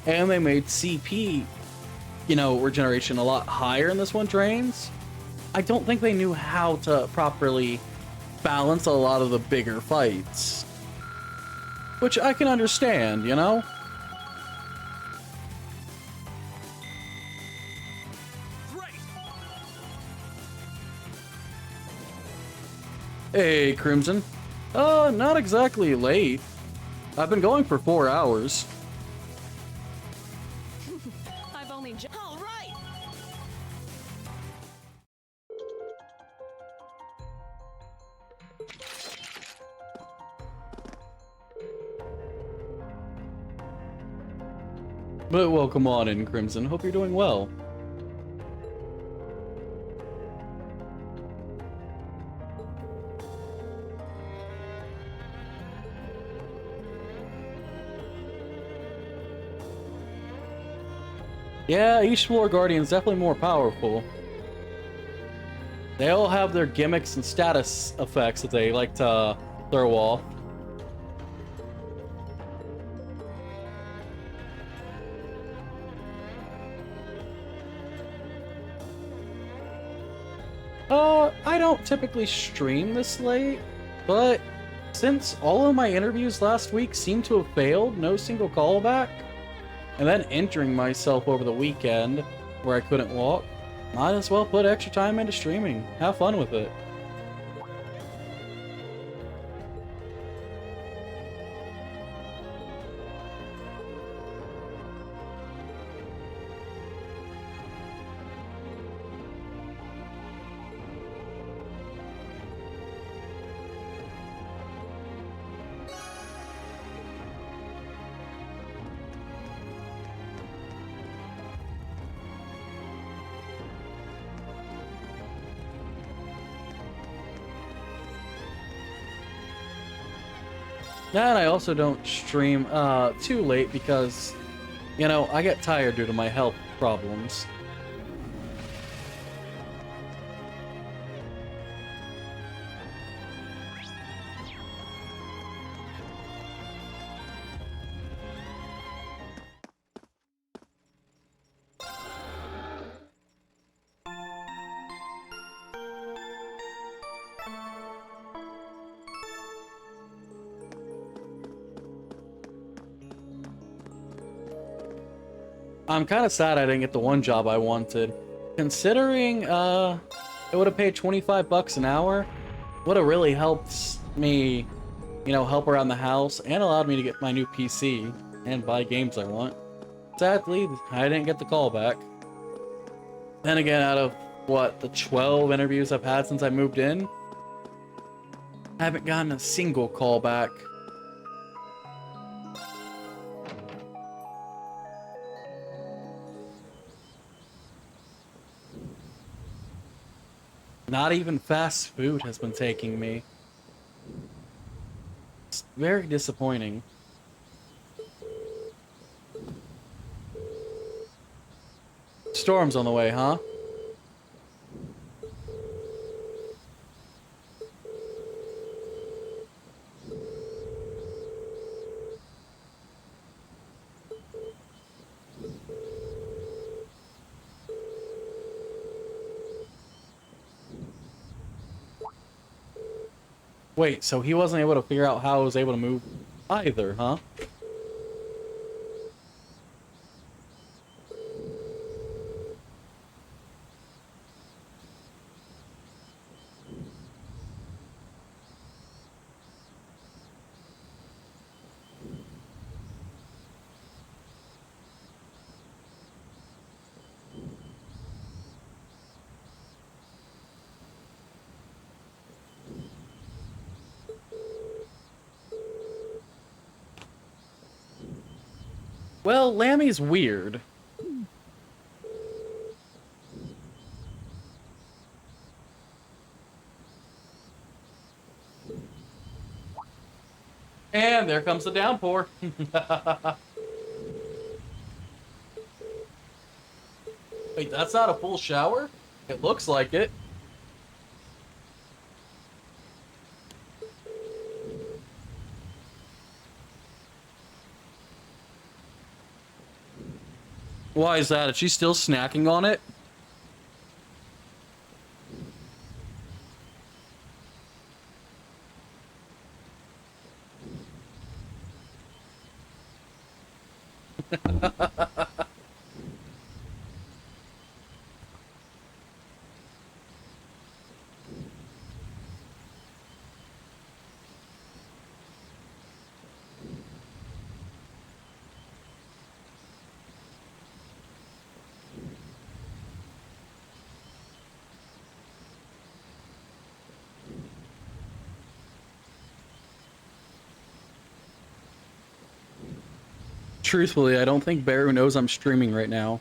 And they made CP, you know, regeneration a lot higher in this one trains. I don't think they knew how to properly balance a lot of the bigger fights. Which I can understand, you know? Hey, Crimson. Not exactly late. I've been going for 4 hours. I've only just. All right. But welcome on in, Crimson. Hope you're doing well. Yeah, each floor guardian's definitely more powerful. They all have their gimmicks and status effects that they like to throw off. I don't typically stream this late, but since all of my interviews last week seem to have failed, no single callback, and then injuring myself over the weekend where I couldn't walk, might as well put extra time into streaming. Have fun with it. And I also don't stream too late because, you know, I get tired due to my health problems. I'm kind of sad I didn't get the one job I wanted. Considering, it would have paid 25 bucks an hour, would have really helped me, you know, help around the house and allowed me to get my new PC and buy games I want. Sadly, I didn't get the call back. Then again, out of, what, the 12 interviews I've had since I moved in, I haven't gotten a single call back. Not even fast food has been taking me. It's very disappointing. Storm's on the way, huh? Wait, so he wasn't able to figure out how I was able to move either, huh? Well, Lammy's weird. And there comes the downpour. Wait, that's not a full shower? It looks like it. Why is that? Is she still snacking on it? Truthfully, I don't think Baru knows I'm streaming right now.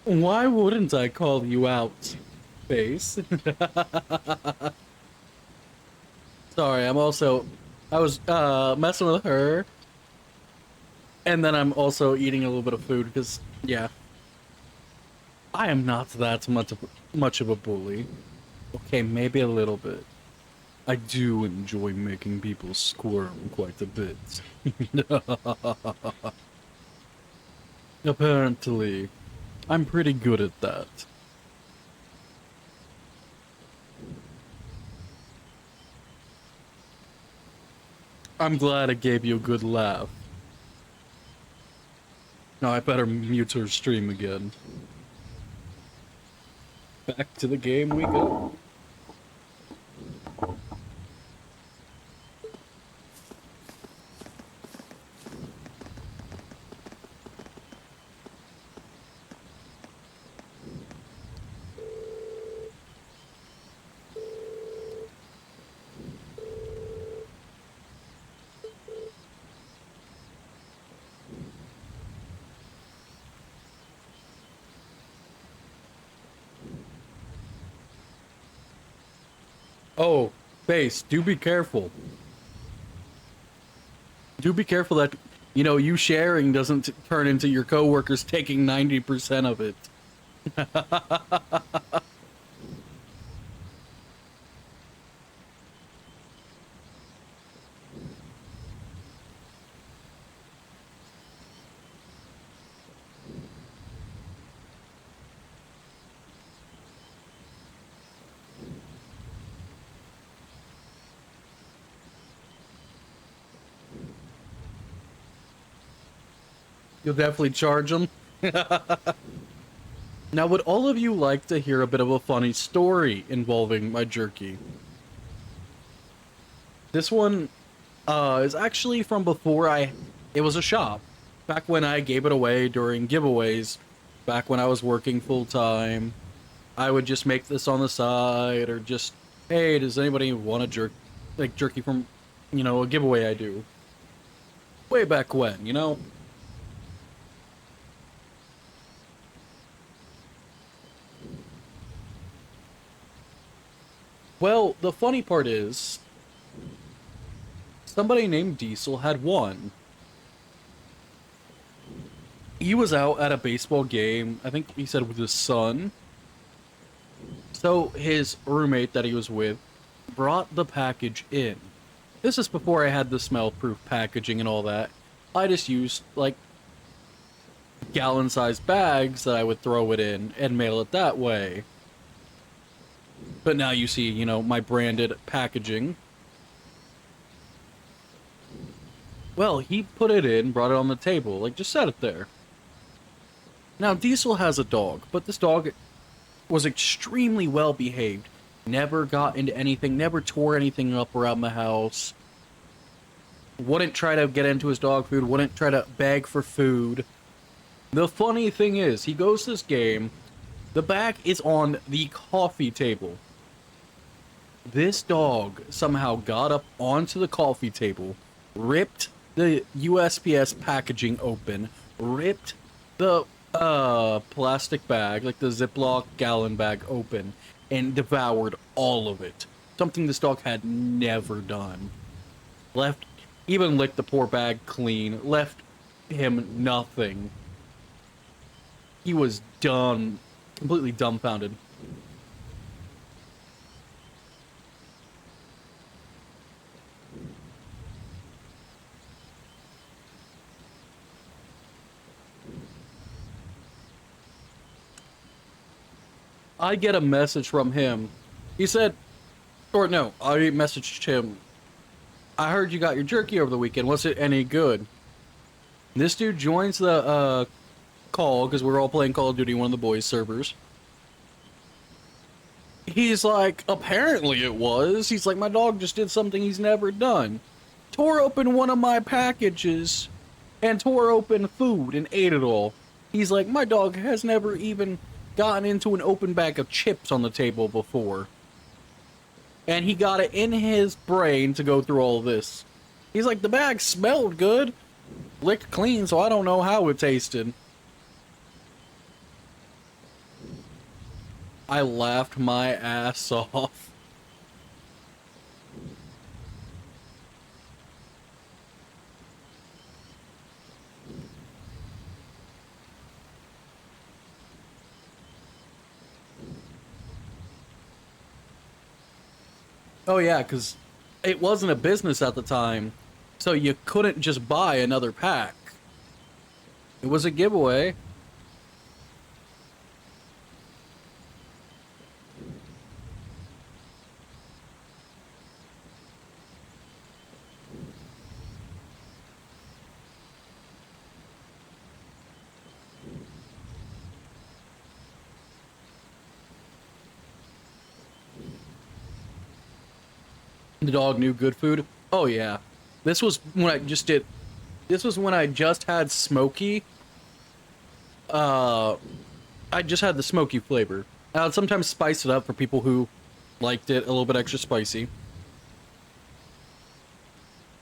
Why wouldn't I call you out, face? Sorry, I was messing with her, and then I'm also eating a little bit of food because, yeah, I am not that much of a bully. Okay, maybe a little bit. I do enjoy making people squirm quite a bit. Apparently, I'm pretty good at that. I'm glad I gave you a good laugh. Now I better mute her stream again. Back to the game we go. Oh, Base, do be careful. Do be careful that, you know, you sharing doesn't turn into your coworkers taking 90% of it. You'll definitely charge them. Now, would all of you like to hear a bit of a funny story involving my jerky? This one is actually from before it was a shop. Back when I gave it away during giveaways, back when I was working full time, I would just make this on the side, or just, hey, does anybody want a jerky from, a giveaway I do? Way back when, Well, the funny part is, somebody named Diesel had won. He was out at a baseball game, I think he said with his son. So his roommate that he was with brought the package in. This is before I had the smell-proof packaging and all that. I just used, like, gallon-sized bags that I would throw it in and mail it that way. But now you see, my branded packaging. Well, he put it in, brought it on the table, like, just set it there. Now, Diesel has a dog, but this dog was extremely well behaved. Never got into anything, never tore anything up around the house. Wouldn't try to get into his dog food, wouldn't try to beg for food. The funny thing is, he goes to this game, the bag is on the coffee table. This dog somehow got up onto the coffee table, ripped the USPS packaging open, ripped the plastic bag, like the Ziploc gallon bag open, and devoured all of it. Something this dog had never done. Even licked the poor bag clean, left him nothing. He was done, completely dumbfounded. I get a message from him. He said, or no, I messaged him. I heard you got your jerky over the weekend. Was it any good? This dude joins the call, because we're all playing Call of Duty, one of the boys' servers. He's like, apparently it was. He's like, my dog just did something he's never done. Tore open one of my packages and tore open food and ate it all. He's like, my dog has never even gotten into an open bag of chips on the table before. And he got it in his brain to go through all this. He's like, the bag smelled good, licked clean, so I don't know how it tasted. I laughed my ass off. Oh yeah, because it wasn't a business at the time, so you couldn't just buy another pack. It was a giveaway. The dog knew good food. Oh yeah. This was when I just had Smoky. I just had the smoky flavor. I would sometimes spice it up for people who liked it a little bit extra spicy.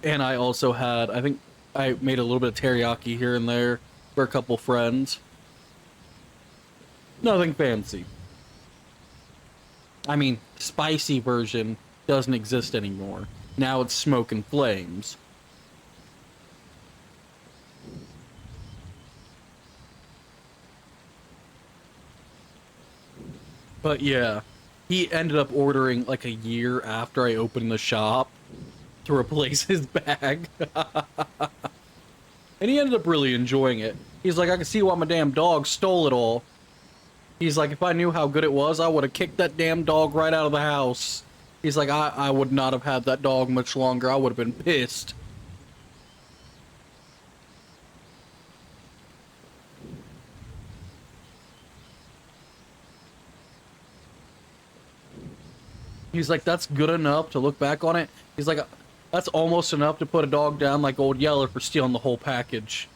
And I also had, I think I made a little bit of teriyaki here and there for a couple friends. Nothing fancy. I mean, spicy version doesn't exist anymore. Now it's smoke and flames. But yeah, he ended up ordering like a year after I opened the shop to replace his bag. And he ended up really enjoying it. He's like, I can see why my damn dog stole it all. He's like, if I knew how good it was, I would have kicked that damn dog right out of the house. He's like, I would not have had that dog much longer. I would have been pissed. He's like, that's good enough to look back on it. He's like, that's almost enough to put a dog down like Old Yeller for stealing the whole package.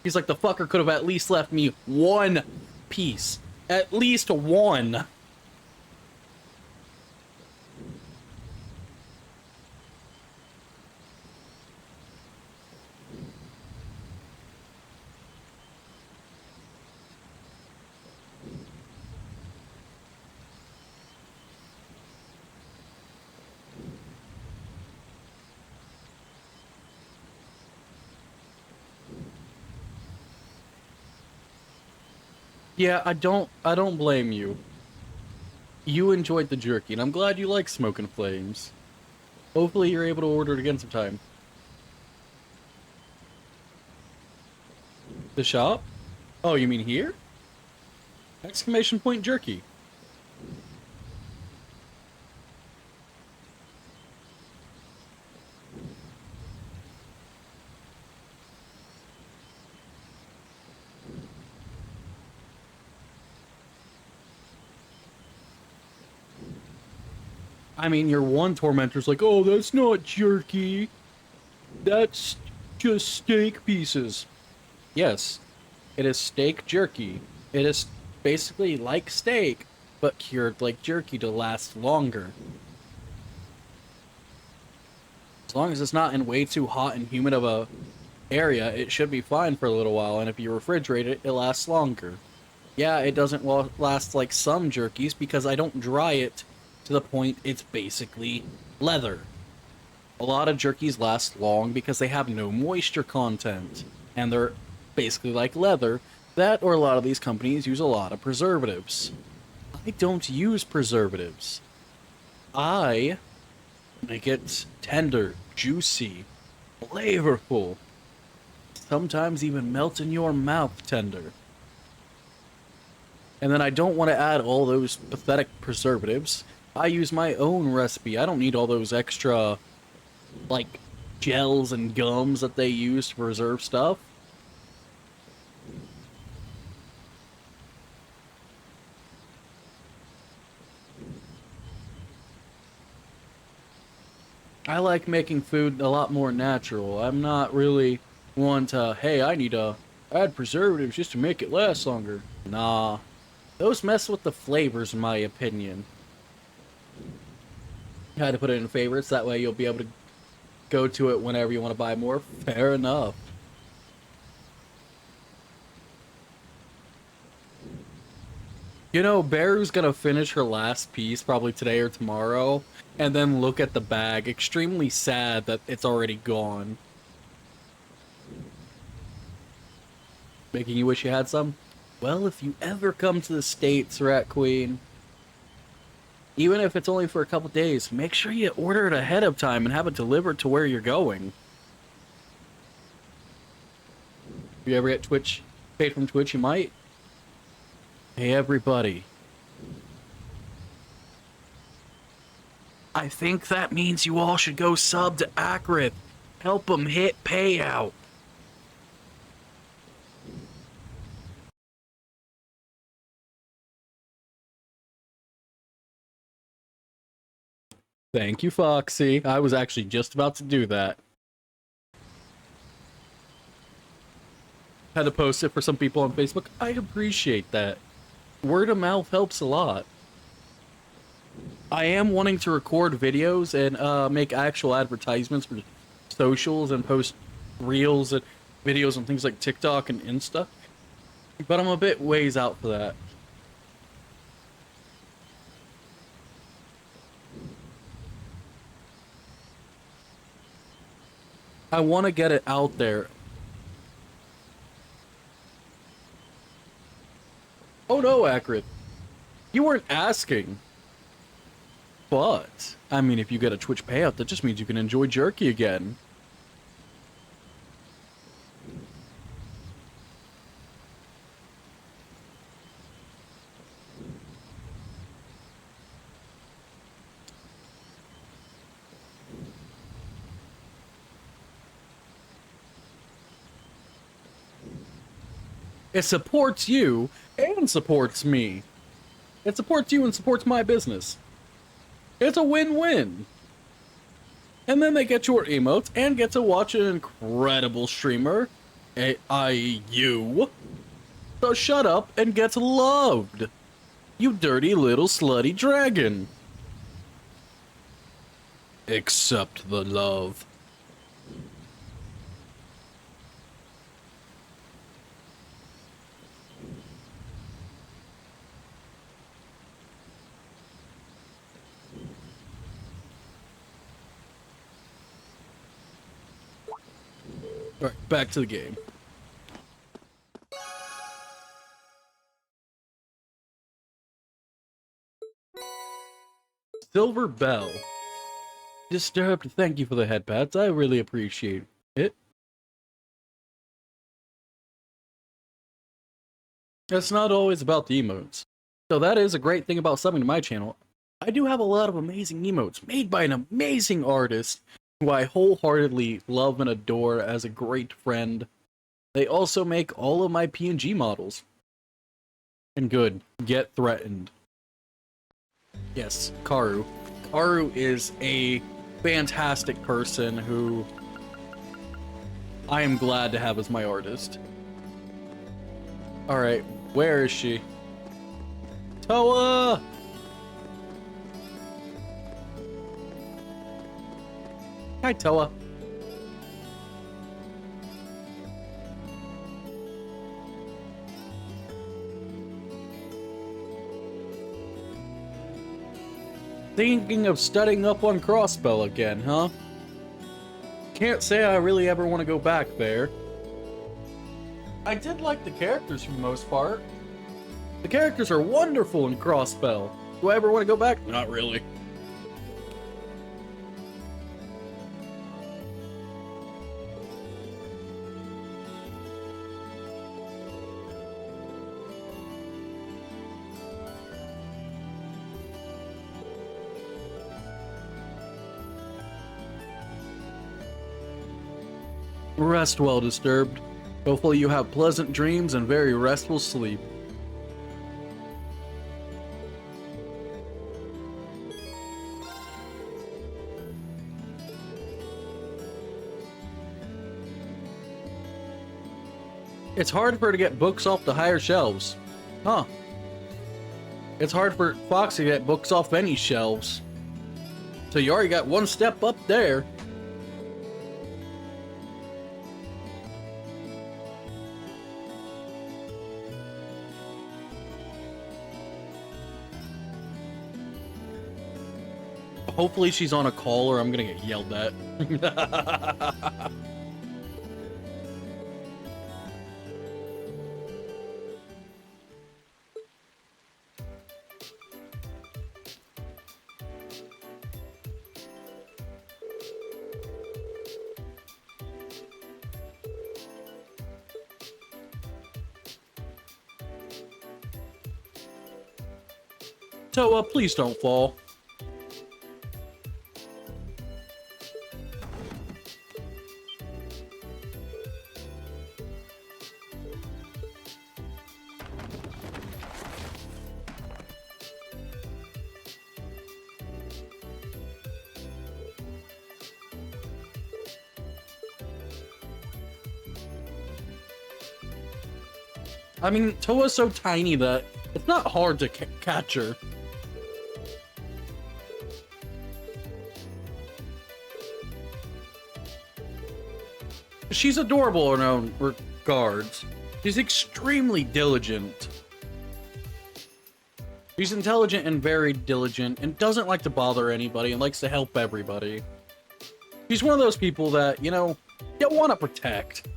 He's like, the fucker could have at least left me one piece. At least one. Yeah, I don't blame you. You enjoyed the jerky, and I'm glad you like smoking flames. Hopefully you're able to order it again sometime. The shop? Oh, you mean here? Exclamation point jerky. I mean, your one tormentor's like, oh, that's not jerky. That's just steak pieces. Yes, it is steak jerky. It is basically like steak, but cured like jerky to last longer. As long as it's not in way too hot and humid of a area, it should be fine for a little while, and if you refrigerate it, it lasts longer. Yeah, it doesn't last like some jerkies because I don't dry it to the point it's basically leather. A lot of jerkies last long because they have no moisture content, and they're basically like leather. That, or a lot of these companies use a lot of preservatives. I don't use preservatives. I make it tender, juicy, flavorful, sometimes even melt in your mouth tender. And then I don't want to add all those pathetic preservatives. I use my own recipe. I don't need all those extra, like, gels and gums that they use to preserve stuff. I like making food a lot more natural. I'm not really one to, hey, I need to add preservatives just to make it last longer. Nah. Those mess with the flavors, in my opinion. I had to put it in favorites, that way you'll be able to go to it whenever you want to buy more. Fair enough. You know, Beru's gonna finish her last piece probably today or tomorrow, and then look at the bag, extremely sad that it's already gone. Making you wish you had some? Well, if you ever come to the States, Rat Queen, even if it's only for a couple days, make sure you order it ahead of time and have it delivered to where you're going. If you ever get paid from Twitch, you might. Hey everybody. I think that means you all should go sub to Akrith. Help them hit payout. Thank you, Foxy. I was actually just about to do that. Had to post it for some people on Facebook. I appreciate that. Word of mouth helps a lot. I am wanting to record videos and make actual advertisements for socials and post reels and videos on things like TikTok and Insta. But I'm a bit ways out for that. I want to get it out there. Oh no, Akrit. You weren't asking. But, I mean, if you get a Twitch payout, that just means you can enjoy jerky again. It supports you and supports me. It supports you and supports my business. It's a win-win. And then they get your emotes and get to watch an incredible streamer, you. So shut up and get loved, you dirty little slutty dragon. Accept the love. Alright, back to the game. Silver Bell. Disturbed, thank you for the headpads. I really appreciate it. It's not always about the emotes. So that is a great thing about subbing to my channel. I do have a lot of amazing emotes made by an amazing artist who I wholeheartedly love and adore as a great friend. They also make all of my PNG models. And good, get threatened. Yes, Karu. Karu is a fantastic person who I am glad to have as my artist. Alright, where is she? Toa! Hi, Toa. Thinking of studying up on Crossbell again, huh? Can't say I really ever want to go back there. I did like the characters for the most part. The characters are wonderful in Crossbell. Do I ever want to go back? Not really. Rest well, Disturbed. Hopefully you have pleasant dreams and very restful sleep. It's hard for her to get books off the higher shelves. Huh. It's hard for Fox to get books off any shelves. So you already got one step up there. Hopefully she's on a call or I'm gonna get yelled at. Toa, please don't fall. I mean, Toa's so tiny that it's not hard to catch her. She's adorable in her own regards. She's extremely diligent. She's intelligent and very diligent and doesn't like to bother anybody and likes to help everybody. She's one of those people that, you know, you want to protect.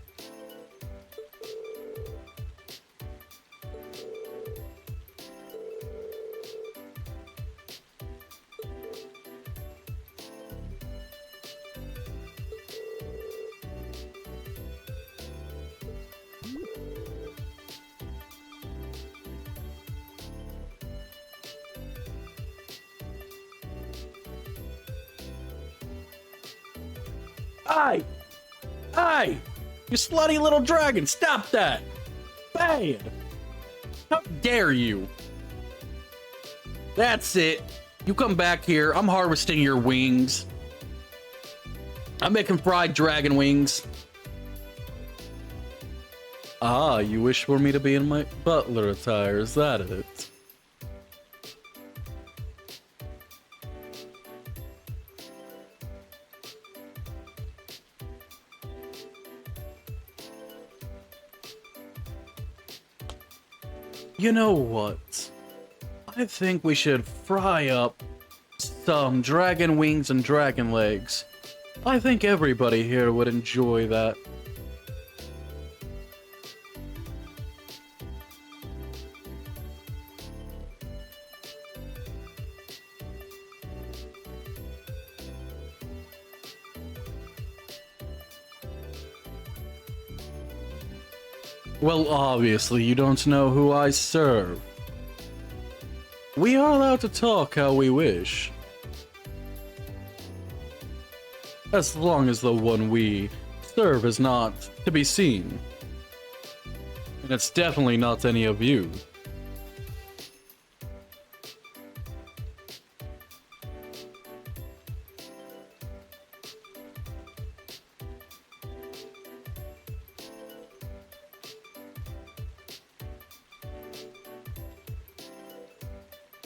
Aye! You slutty little dragon, stop that! Bad! How dare you! That's it! You come back here, I'm harvesting your wings. I'm making fried dragon wings. Ah, you wish for me to be in my butler attire, is that it? You know what? I think we should fry up some dragon wings and dragon legs. I think everybody here would enjoy that. Well, obviously, you don't know who I serve. We are allowed to talk how we wish. As long as the one we serve is not to be seen. And it's definitely not any of you.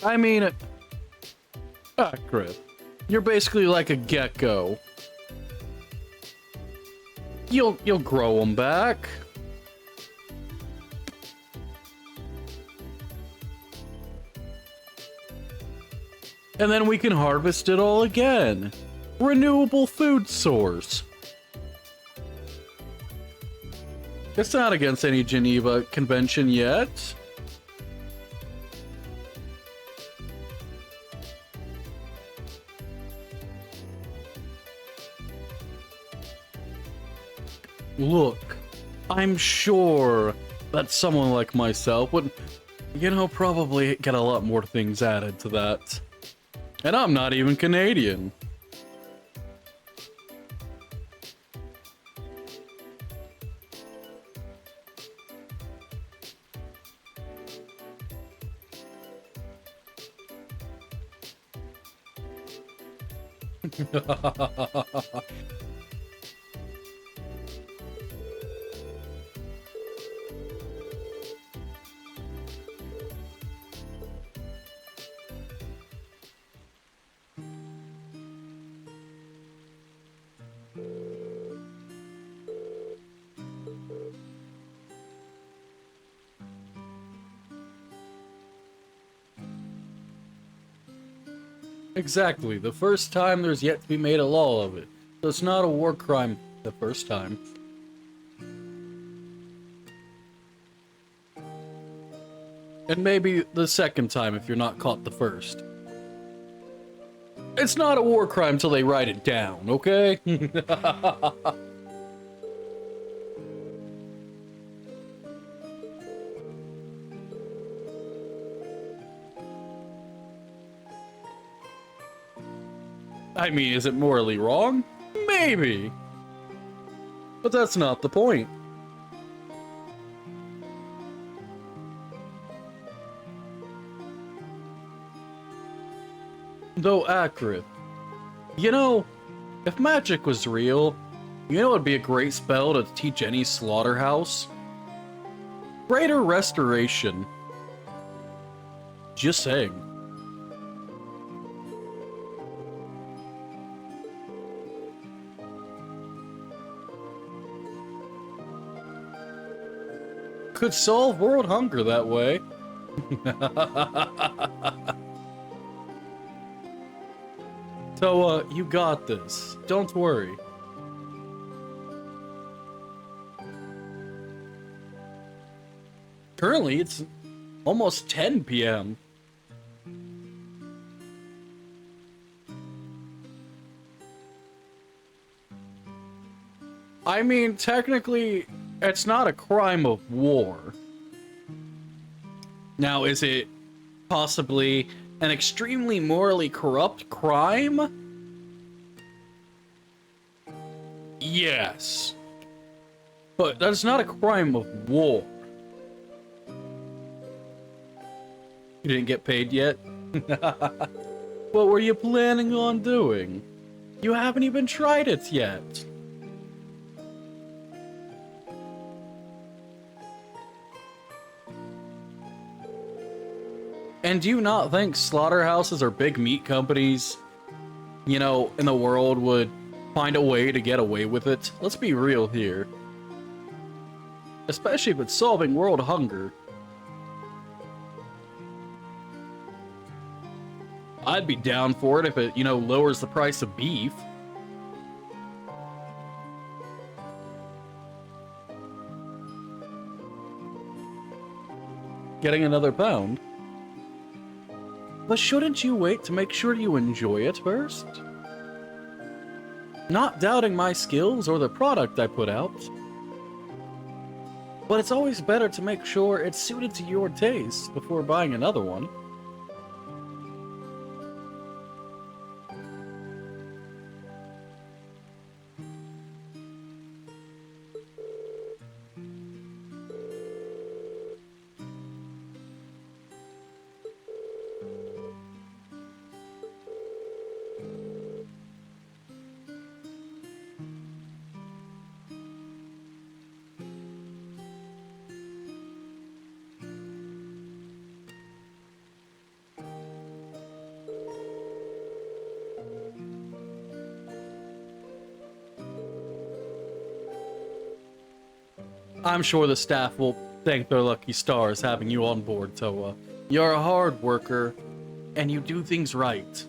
I mean, crap. You're basically like a gecko. You'll grow them back. And then we can harvest it all again. Renewable food source. It's not against any Geneva Convention yet. Look, I'm sure that someone like myself would, probably get a lot more things added to that. And I'm not even Canadian. Exactly, the first time there's yet to be made a law of it. So it's not a war crime the first time. And maybe the second time if you're not caught the first. It's not a war crime till they write it down, okay? I mean, is it morally wrong? Maybe. But that's not the point. Though accurate. If magic was real, it'd be a great spell to teach any slaughterhouse? Greater Restoration. Just saying. Could solve world hunger that way. So, you got this. Don't worry. Currently, it's almost 10 p.m. I mean, technically, it's not a crime of war. Now, is it possibly an extremely morally corrupt crime? Yes. But that's not a crime of war. You didn't get paid yet? What were you planning on doing? You haven't even tried it yet. And do you not think slaughterhouses or big meat companies, you know, in the world would find a way to get away with it? Let's be real here. Especially if it's solving world hunger. I'd be down for it if it, you know, lowers the price of beef. Getting another pound. But shouldn't you wait to make sure you enjoy it first? Not doubting my skills or the product I put out. But it's always better to make sure it's suited to your taste before buying another one. I'm sure the staff will thank their lucky stars having you on board, Toa. You're a hard worker, and you do things right.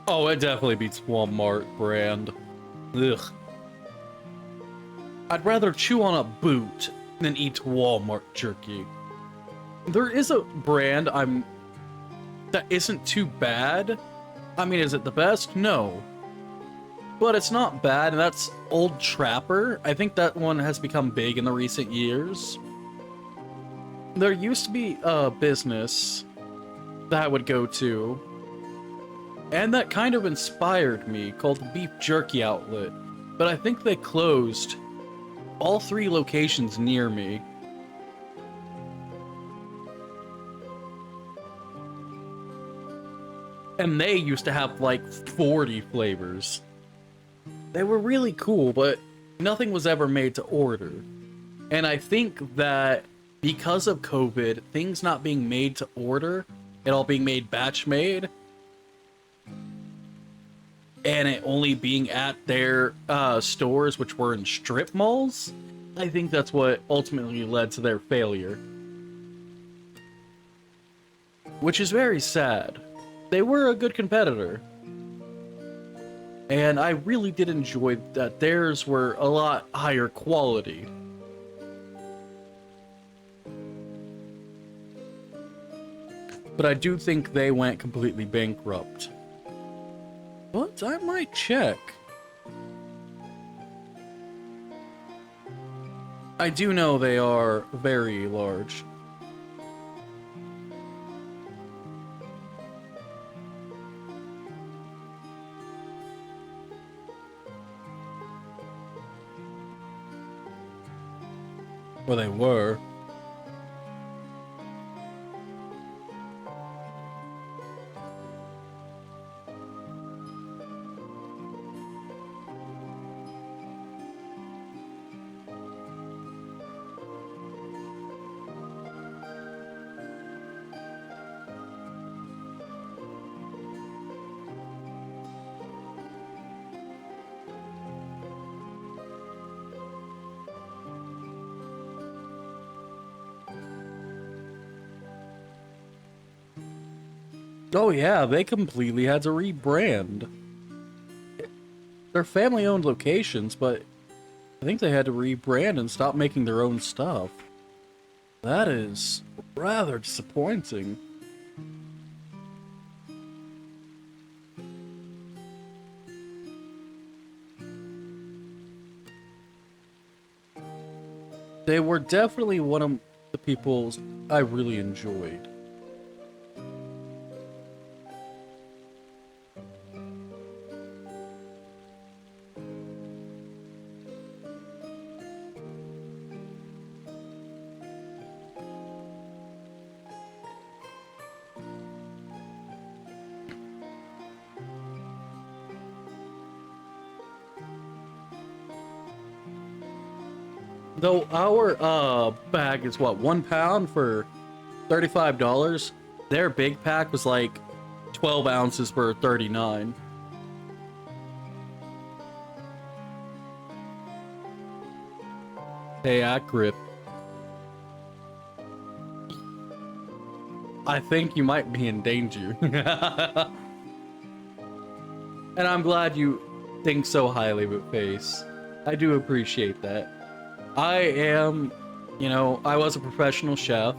Oh, it definitely beats Walmart brand. Ugh. I'd rather chew on a boot than eat Walmart jerky. There is a brand that isn't too bad. I mean, is it the best? No. But it's not bad, and that's Old Trapper. I think that one has become big in the recent years. There used to be a business that I would go to, and that kind of inspired me, called the Beef Jerky Outlet. But I think they closed all 3 locations near me. And they used to have like 40 flavors. They were really cool, but nothing was ever made to order. And I think that because of COVID, things not being made to order, it all being made batch made, and it only being at their stores, which were in strip malls, I think that's what ultimately led to their failure. Which is very sad. They were a good competitor. And I really did enjoy that theirs were a lot higher quality. But I do think they went completely bankrupt. But I might check. I do know they are very large. Well, they were. Oh yeah, they completely had to rebrand. They're family-owned locations, but I think they had to rebrand and stop making their own stuff. That is rather disappointing. They were definitely one of the people I really enjoyed. Though our bag is what, 1 pound for $35. Their big pack was like 12 ounces for 39. Hey, Akrip. I think you might be in danger. And I'm glad you think so highly of it, Face. I do appreciate that. I am, you know, I was a professional chef.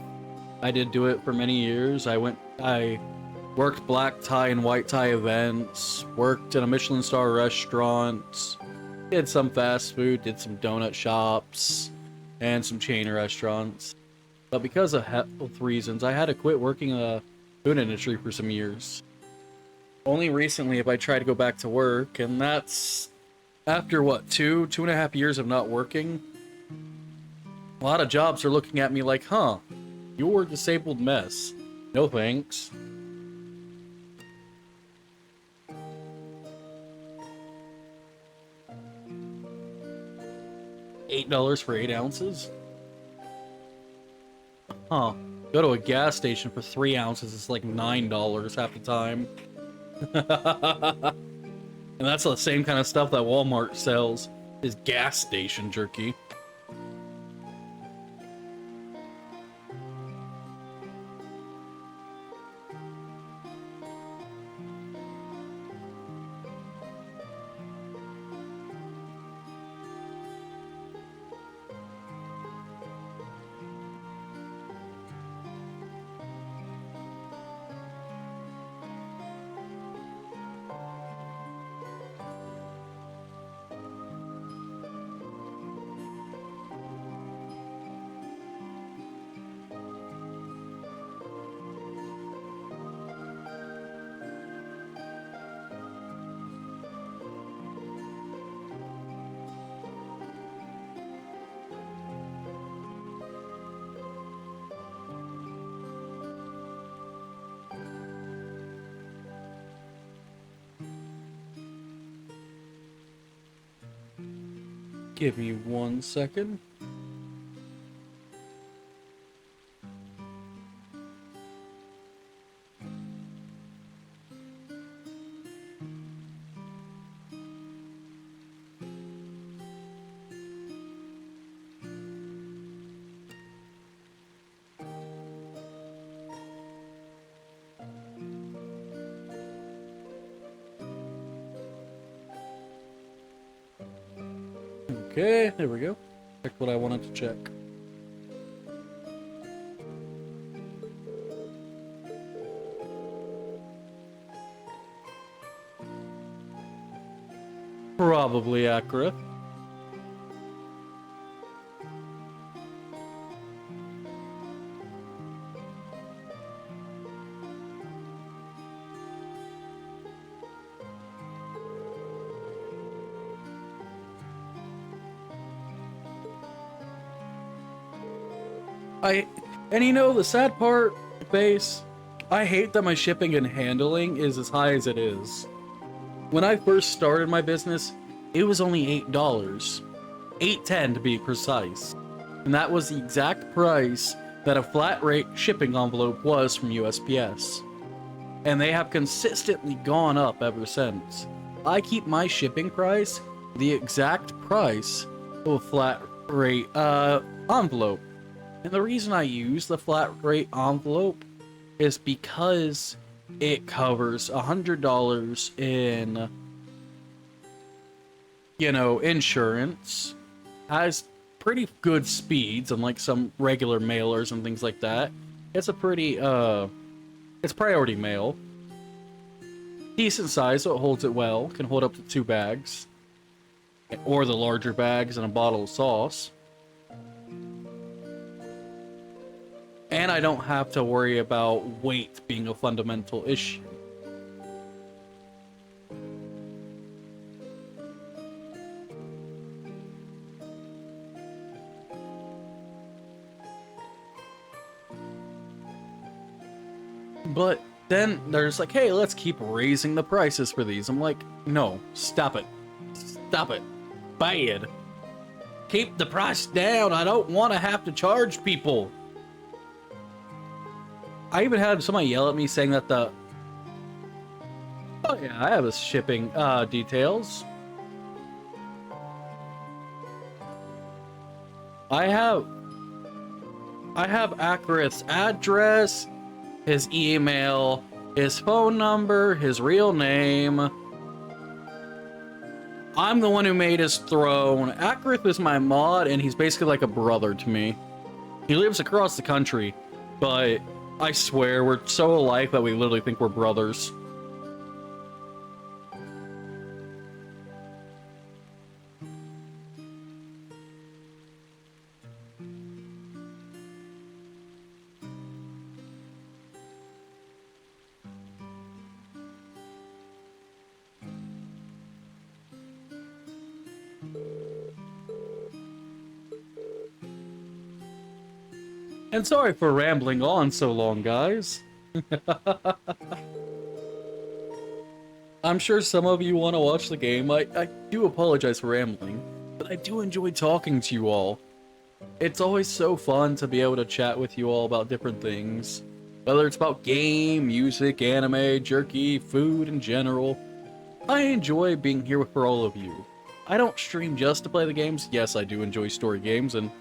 I did do it for many years. I worked black tie and white tie events, worked in a Michelin star restaurant, did some fast food, did some donut shops, and some chain restaurants. But because of health reasons, I had to quit working in the food industry for some years. Only recently have I tried to go back to work, and that's after what, 2.5 years of not working? A lot of jobs are looking at me like, huh, you're a disabled mess. No thanks. $8 for 8 ounces? Huh. Go to a gas station for 3 ounces, it's like $9 half the time. And that's the same kind of stuff that Walmart sells, is gas station jerky. Give me 1 second. Okay, there we go. Check what I wanted to check. Probably accurate. And you know, the sad part, Base, I hate that my shipping and handling is as high as it is. When I first started my business, it was only $8. $8.10 to be precise. And that was the exact price that a flat rate shipping envelope was from USPS. And they have consistently gone up ever since. I keep my shipping price the exact price of a flat rate envelope. And the reason I use the flat rate envelope is because it covers $100 in, you know, insurance, has pretty good speeds, unlike some regular mailers and things like that. It's a pretty, it's priority mail. Decent size, so it holds it well. Can hold up to 2 bags. Or the larger bags and a bottle of sauce. And I don't have to worry about weight being a fundamental issue. But then there's like, hey, let's keep raising the prices for these. I'm like, no, stop it. Stop it. Bad. Keep the price down. I don't want to have to charge people. I even had somebody yell at me saying that the... Oh yeah, I have a shipping details. I have Akrith's address, his email, his phone number, his real name. I'm the one who made his throne. Akrith is my mod, and he's basically like a brother to me. He lives across the country, but I swear we're so alike that we literally think we're brothers. And sorry for rambling on so long, guys. I'm sure some of you want to watch the game. I do apologize for rambling, but I do enjoy talking to you all. It's always so fun to be able to chat with you all about different things. Whether it's about game, music, anime, jerky, food in general. I enjoy being here for all of you. I don't stream just to play the games. Yes, I do enjoy story games, and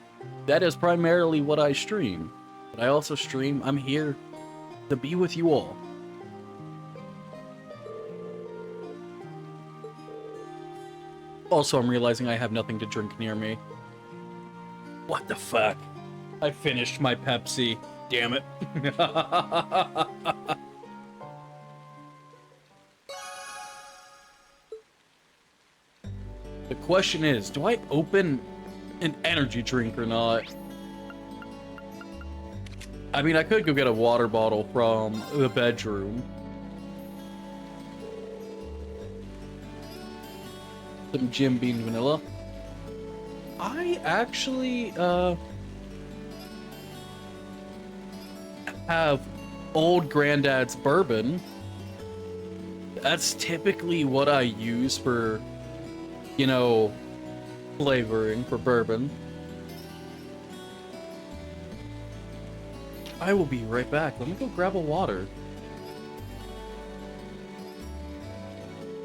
that is primarily what I stream. But I also stream, I'm here to be with you all. Also, I'm realizing I have nothing to drink near me. What the fuck? I finished my Pepsi. Damn it. The question is, do I open an energy drink or not? I mean, I could go get a water bottle from the bedroom. Some Jim Beam vanilla. I actually have old granddad's bourbon. That's typically what I use for, you know, flavoring for bourbon. I will be right back. Let me go grab a water.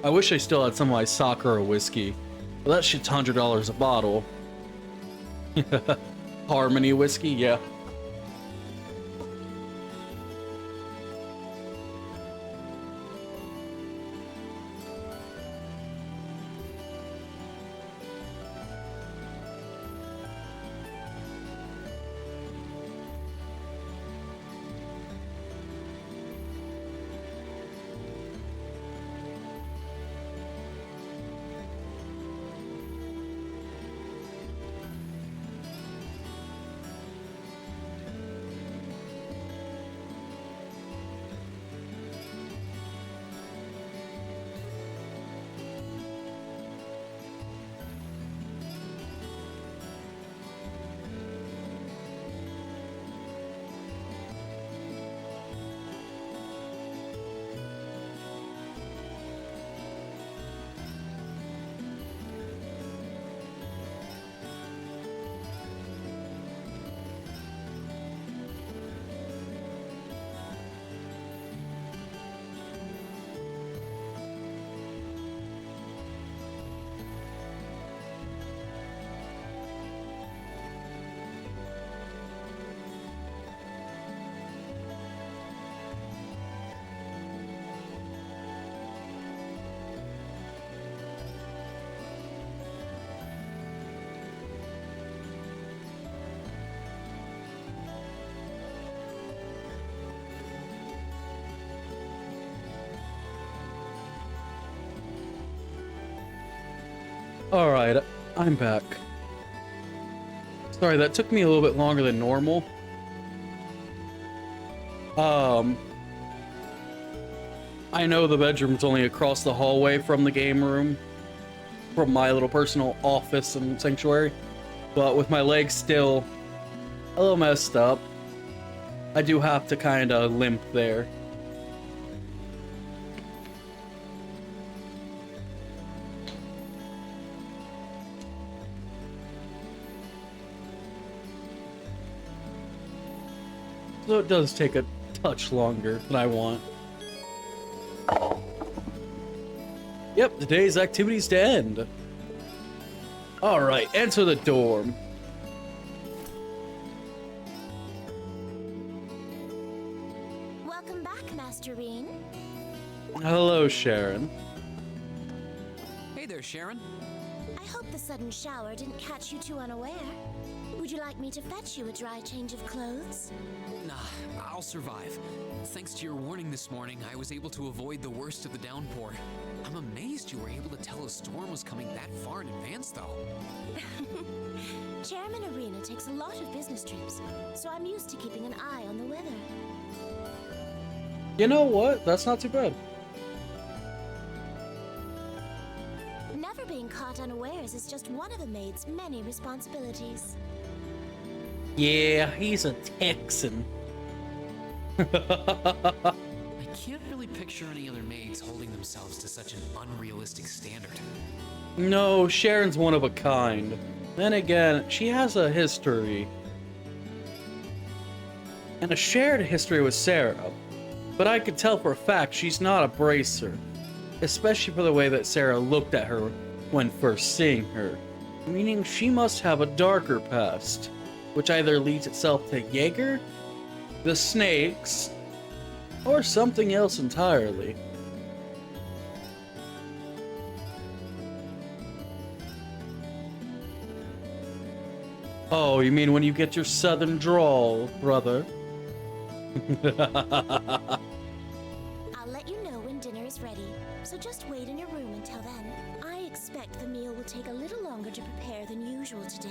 I wish I still had some of my Sakura whiskey. Well, that shit's $100 a bottle. Harmony whiskey, yeah. Alright, I'm back. Sorry, that took me a little bit longer than normal. I know the bedroom's only across the hallway from the game room, from my little personal office and sanctuary, but with my legs still a little messed up, I do have to kind of limp there. So it does take a touch longer than I want. Yep, today's activities to end. Alright, enter the dorm. Welcome back, Master Reen. Hello, Sharon. Hey there, Sharon. I hope the sudden shower didn't catch you too unaware. Would you like me to fetch you a dry change of clothes? Nah, I'll survive. Thanks to your warning this morning, I was able to avoid the worst of the downpour. I'm amazed you were able to tell a storm was coming that far in advance, though. Chairman Arena takes a lot of business trips, so I'm used to keeping an eye on the weather. You know what? That's not too bad. Never being caught unawares is just one of a maid's many responsibilities. Yeah, he's a Texan. I can't really picture any other maids holding themselves to such an unrealistic standard. No, Sharon's one of a kind. Then again, she has a history. And a shared history with Sarah. But I could tell for a fact she's not a bracer. Especially for the way that Sarah looked at her when first seeing her. Meaning she must have a darker past. Which either leads itself to Jaeger, the snakes, or something else entirely. Oh, you mean when you get your southern drawl, brother? I'll let you know when dinner is ready, so just wait in your room until then. I expect the meal will take a little longer to prepare than usual today.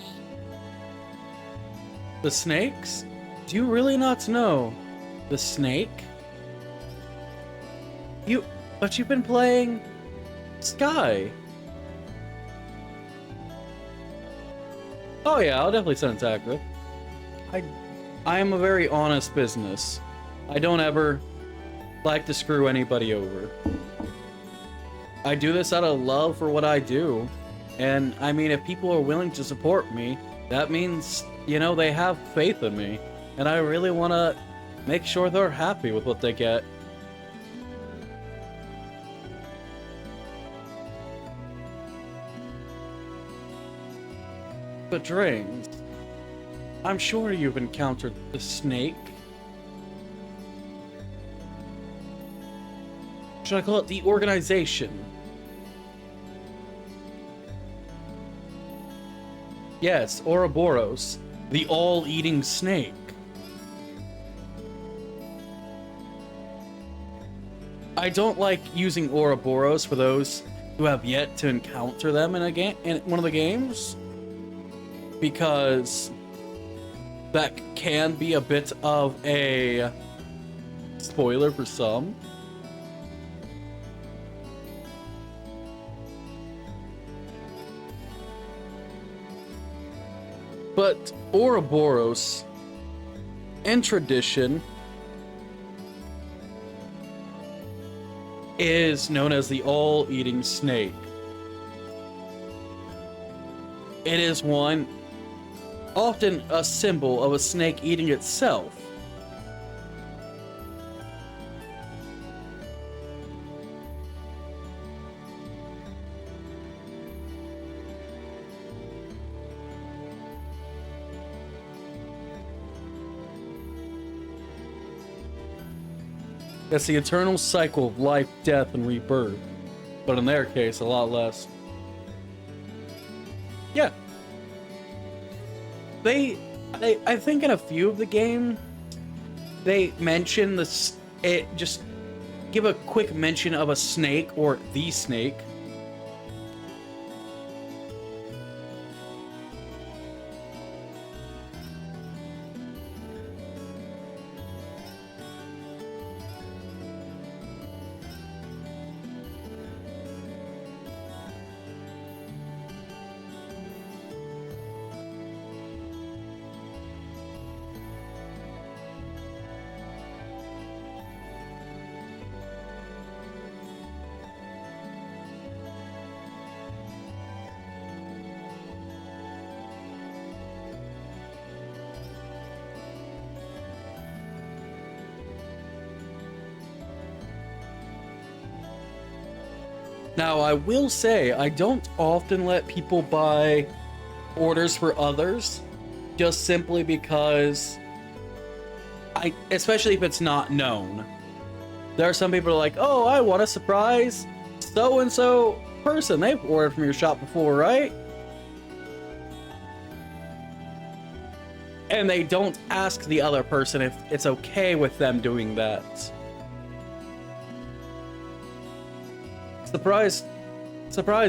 The snakes? Do you really not know? The snake? But you've been playing Sky. Oh yeah, I'll definitely send it to Agra. I am a very honest business. I don't ever like to screw anybody over. I do this out of love for what I do. And I mean, if people are willing to support me, that means, you know, they have faith in me. And I really want to make sure they're happy with what they get. But Drains, I'm sure you've encountered the snake. Should I call it the organization? Yes, Ouroboros, the all-eating snake. I don't like using Ouroboros for those who have yet to encounter them in a game, in one of the games, because that can be a bit of a spoiler for some. But Ouroboros, in tradition, is known as the all-eating snake. It is one, often a symbol of a snake eating itself. It's the eternal cycle of life, death, and rebirth. But in their case, a lot less. Yeah. I think in a few of the game, they mention this. It just give a quick mention of a snake or the snake. Now, I will say, I don't often let people buy orders for others, just simply because especially if it's not known. There are some people who are like, oh, I want to surprise so-and-so person. They've ordered from your shop before, right? And they don't ask the other person if it's okay with them doing that. Surprise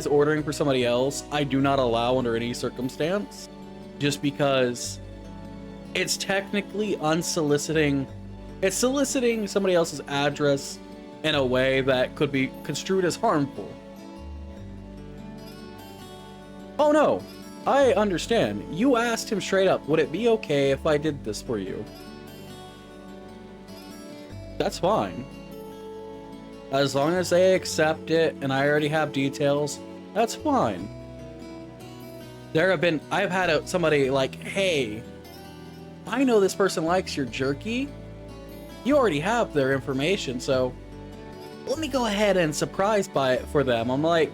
ordering for somebody else, I do not allow under any circumstance, just because it's technically unsoliciting. It's soliciting somebody else's address in a way that could be construed as harmful. Oh no, I understand. You asked him straight up, would it be okay if I did this for you? That's fine. As long as they accept it and I already have details, that's fine. I've had somebody like, hey, I know this person likes your jerky. You already have their information, so let me go ahead and surprise buy it for them. I'm like,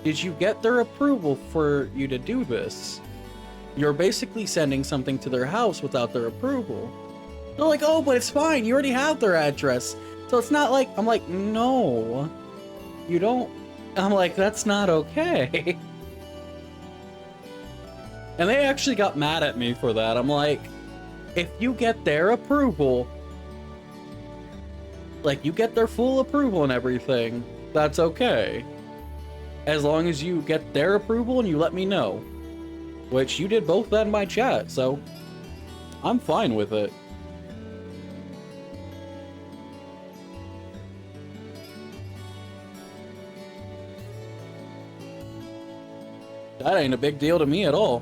did you get their approval for you to do this? You're basically sending something to their house without their approval. They're like, oh, but it's fine. You already have their address. So it's not like, I'm like, no, you don't. I'm like, that's not okay. And they actually got mad at me for that. I'm like, if you get their approval, like you get their full approval and everything, that's okay. As long as you get their approval and you let me know. Which you did both that in my chat, so I'm fine with it. That ain't a big deal to me at all.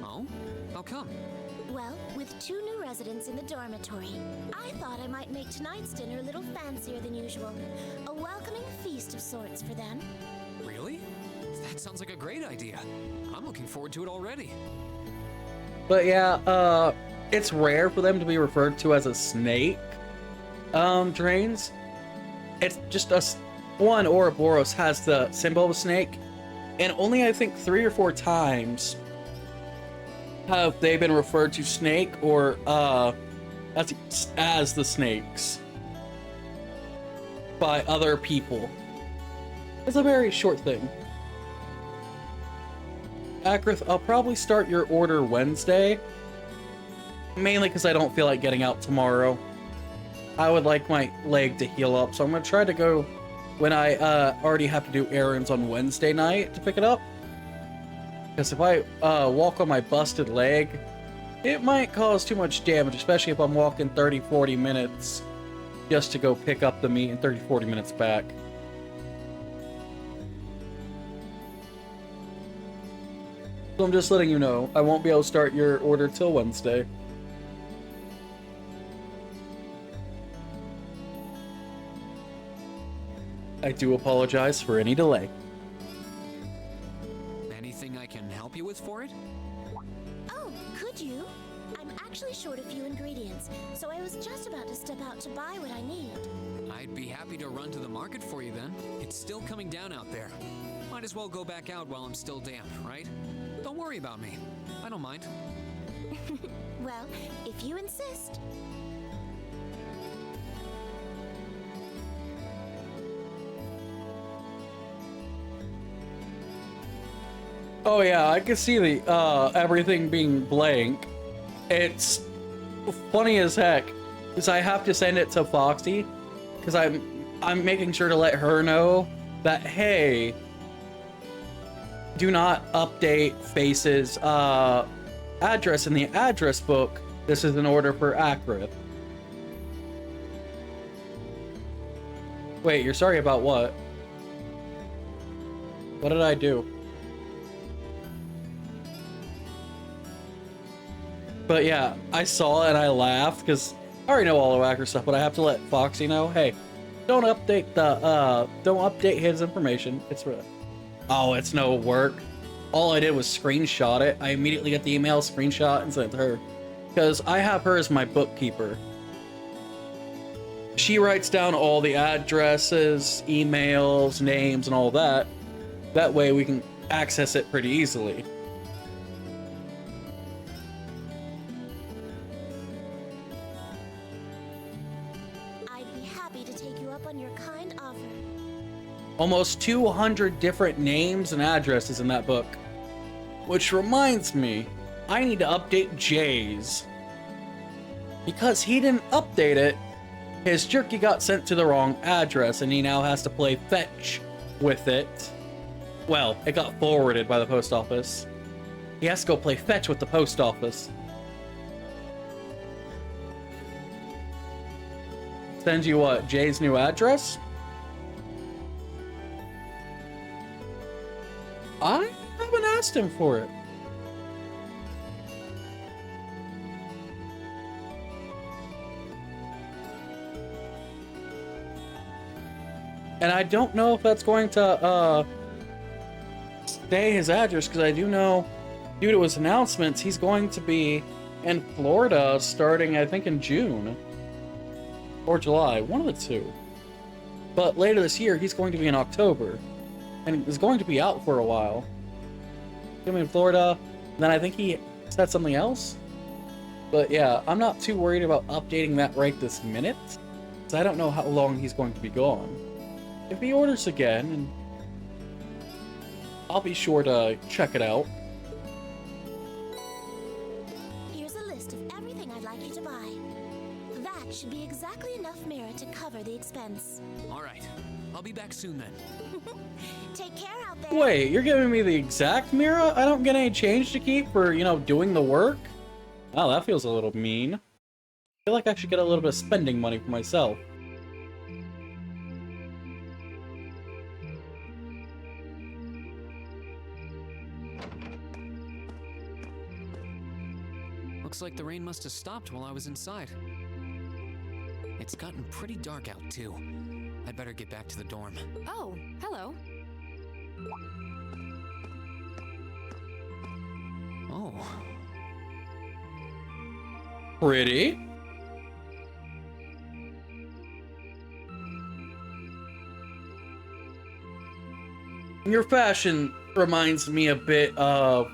Oh? How come? Well, with 2 new residents in the dormitory, I thought I might make tonight's dinner a little fancier than usual. A welcoming feast of sorts for them. Really? That sounds like a great idea. I'm looking forward to it already. But yeah, it's rare for them to be referred to as a snake, drains. It's just one Ouroboros has the symbol of a snake, and only I think 3 or 4 times have they been referred to snake or as the snakes by other people. It's a very short thing. Akrith, I'll probably start your order Wednesday. Mainly because I don't feel like getting out tomorrow. I would like my leg to heal up, so I'm going to try to go when I already have to do errands on Wednesday night to pick it up. Because if I walk on my busted leg, it might cause too much damage, especially if I'm walking 30-40 minutes just to go pick up the meat and 30-40 minutes back. So I'm just letting you know, I won't be able to start your order till Wednesday. I do apologize for any delay. Anything I can help you with for it? Oh, could you? I'm actually short a few ingredients, so I was just about to step out to buy what I need. I'd be happy to run to the market for you then. It's still coming down out there. Might as well go back out while I'm still damp, right? Don't worry about me. I don't mind. Well, if you insist. Oh yeah, I can see the everything being blank. It's funny as heck because I have to send it to Foxy because I'm making sure to let her know that, hey, do not update Face's address in the address book. This is an order for Akrith. Wait, you're sorry about what? What did I do? But yeah, I saw it and I laughed because I already know all of Akrith's stuff, but I have to let Foxy know, hey, don't update his information. It's Oh, it's no work. All I did was screenshot it. I immediately got the email, screenshot, and sent it to her. Because I have her as my bookkeeper. She writes down all the addresses, emails, names, and all that. That way we can access it pretty easily. I'd be happy to take you up on your kind offer. Almost 200 different names and addresses in that book. Which reminds me, I need to update Jay's. Because he didn't update it, his jerky got sent to the wrong address and he now has to play fetch with it. Well, it got forwarded by the post office. He has to go play fetch with the post office. Send you what, Jay's new address? I haven't asked him for it. And I don't know if that's going to stay his address, because I do know, due to his announcements, he's going to be in Florida starting, I think, in June. Or July, one of the two. But later this year, he's going to be in October. And is going to be out for a while. He's going to be in Florida. Then I think he said something else. But yeah, I'm not too worried about updating that right this minute. Because I don't know how long he's going to be gone. If he orders again, and I'll be sure to check it out. Here's a list of everything I'd like you to buy. That should be exactly enough mirror to cover the expense. All right. I'll be back soon then. Take care out there. Wait, you're giving me the exact mirror? I don't get any change to keep for, you know, doing the work? Wow, that feels a little mean. I feel like I should get a little bit of spending money for myself. Looks like the rain must have stopped while I was inside. It's gotten pretty dark out, too. I'd better get back to the dorm. Oh, hello. Oh. Pretty. Your fashion reminds me a bit of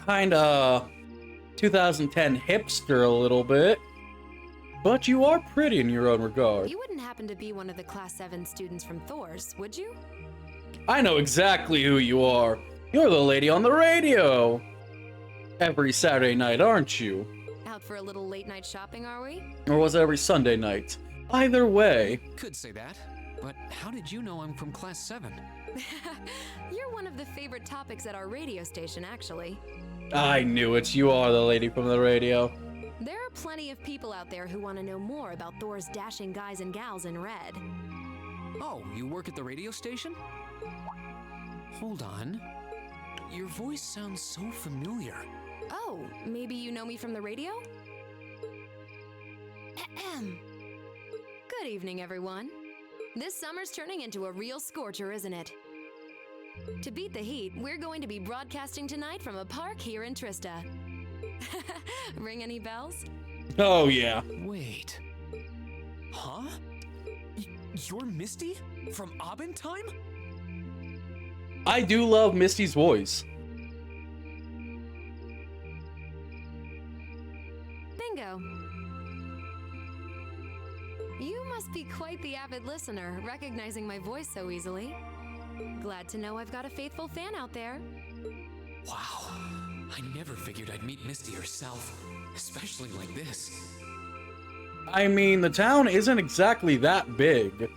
kinda 2010 hipster a little bit. But you are pretty in your own regard. You wouldn't happen to be one of the Class 7 students from Thor's, would you? I know exactly who you are. You're the lady on the radio. Every Saturday night, aren't you? Out for a little late night shopping, are we? Or was it every Sunday night? Either way. Could say that. But how did you know I'm from Class 7? You're one of the favorite topics at our radio station, actually. I knew it. You are the lady from the radio. There are plenty of people out there who want to know more about Thor's dashing guys and gals in red. Oh, you work at the radio station? Hold on. Your voice sounds so familiar. Oh, maybe you know me from the radio? Ahem. Good evening, everyone. This summer's turning into a real scorcher, isn't it? To beat the heat, we're going to be broadcasting tonight from a park here in Trista. Ring any bells? Oh, yeah. Wait. Huh? You're Misty? From Abentime? I do love Misty's voice. Bingo. You must be quite the avid listener, recognizing my voice so easily. Glad to know I've got a faithful fan out there. Wow. I never figured I'd meet Misty herself, especially like this. I mean, the town isn't exactly that big.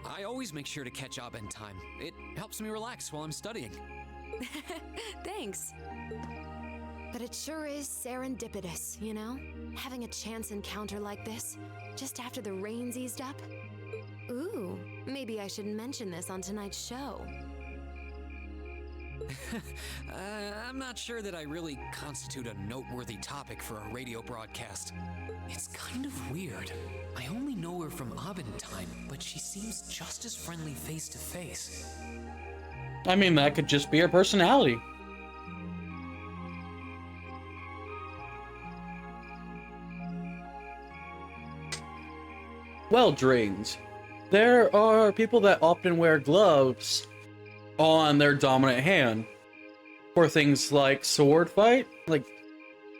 I always make sure to catch Abentime. It helps me relax while I'm studying. Thanks. But it sure is serendipitous, you know? Having a chance encounter like this, just after the rain's eased up. Ooh, maybe I should mention this on tonight's show. I'm not sure that I really constitute a noteworthy topic for a radio broadcast. It's kind of weird. I only know her from Abendtime, but she seems just as friendly face to face. I mean, that could just be her personality. Well, Drains, there are people that often wear gloves on their dominant hand for things like sword fight, like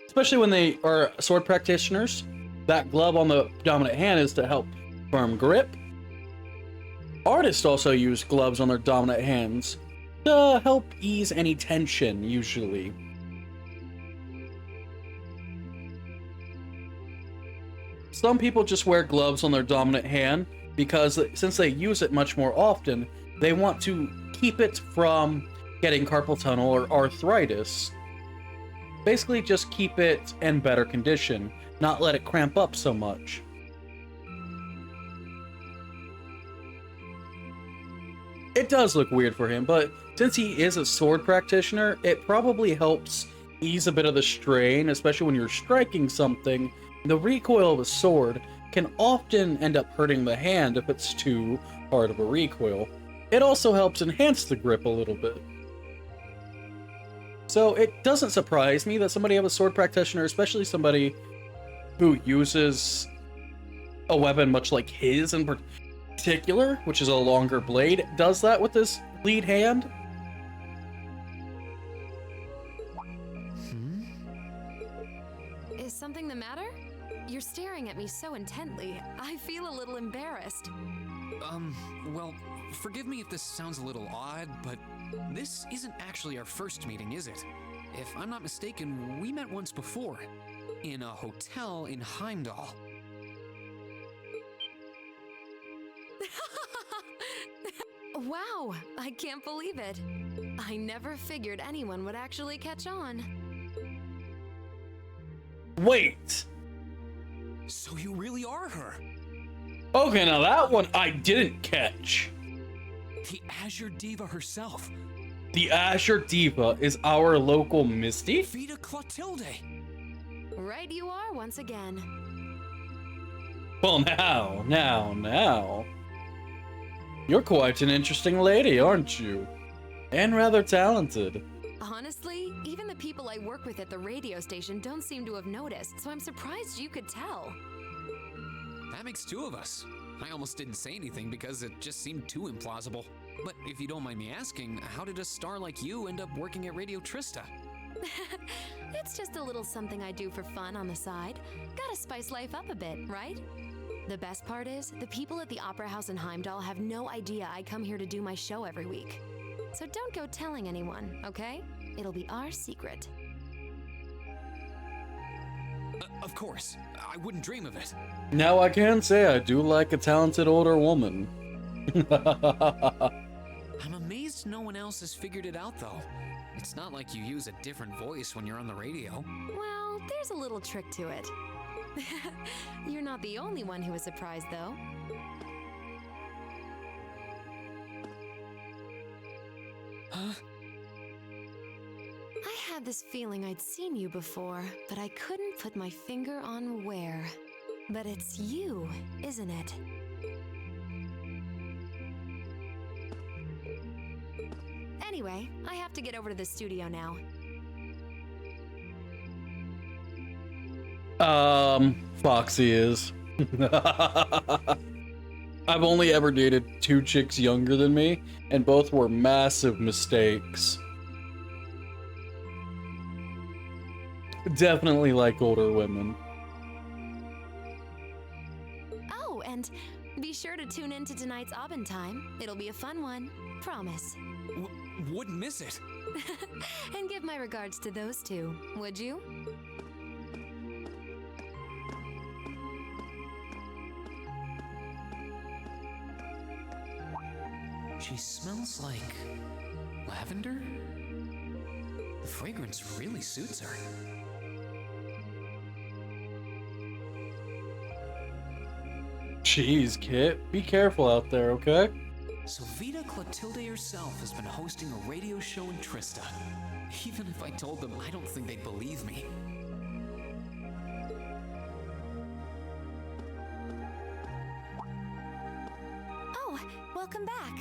especially when they are sword practitioners. That glove on the dominant hand is to help firm grip. Artists also use gloves on their dominant hands to help ease any tension, usually. Some people just wear gloves on their dominant hand because since they use it much more often, they want to keep it from getting carpal tunnel or arthritis. Basically just keep it in better condition, not let it cramp up so much. It does look weird for him, but since he is a sword practitioner, it probably helps ease a bit of the strain, especially when you're striking something. The recoil of a sword can often end up hurting the hand if it's too hard of a recoil. It also helps enhance the grip a little bit. So it doesn't surprise me that somebody of a sword practitioner, especially somebody who uses a weapon much like his in particular, which is a longer blade, does that with his lead hand. Is something the matter? You're staring at me so intently. I feel a little embarrassed. Well, forgive me if this sounds a little odd, but this isn't actually our first meeting, is it? If I'm not mistaken, we met once before, in a hotel in Heimdall. Wow, I can't believe it. I never figured anyone would actually catch on. Wait! So you really are her? Okay, now that one I didn't catch. The Azure Diva herself. The Azure Diva is our local Misty? Vita Clotilde. Right you are once again. Well, now. You're quite an interesting lady, aren't you? And rather talented. Honestly, even the people I work with at the radio station don't seem to have noticed, so I'm surprised you could tell. That makes two of us. I almost didn't say anything because it just seemed too implausible. But if you don't mind me asking, how did a star like you end up working at Radio Trista? It's just a little something I do for fun on the side. Gotta spice life up a bit, right? The best part is, the people at the Opera House in Heimdall have no idea I come here to do my show every week. So don't go telling anyone, okay? It'll be our secret. Of course. I wouldn't dream of it. Now I can say I do like a talented older woman. I'm amazed no one else has figured it out, though. It's not like you use a different voice when you're on the radio. Well, there's a little trick to it. You're not the only one who was surprised, though. Huh? I had this feeling I'd seen you before, but I couldn't put my finger on where. But it's you, isn't it? Anyway, I have to get over to the studio now. Foxy is. I've only ever dated 2 chicks younger than me, and both were massive mistakes. Definitely like older women. Oh, and be sure to tune in to tonight's Abendtime. It'll be a fun one. Promise. Wouldn't miss it. And give my regards to those two, would you? She smells like lavender? The fragrance really suits her. Jeez, Kit, be careful out there, okay? So Vita Clotilde herself has been hosting a radio show in Trista. Even if I told them, I don't think they'd believe me. Oh, welcome back.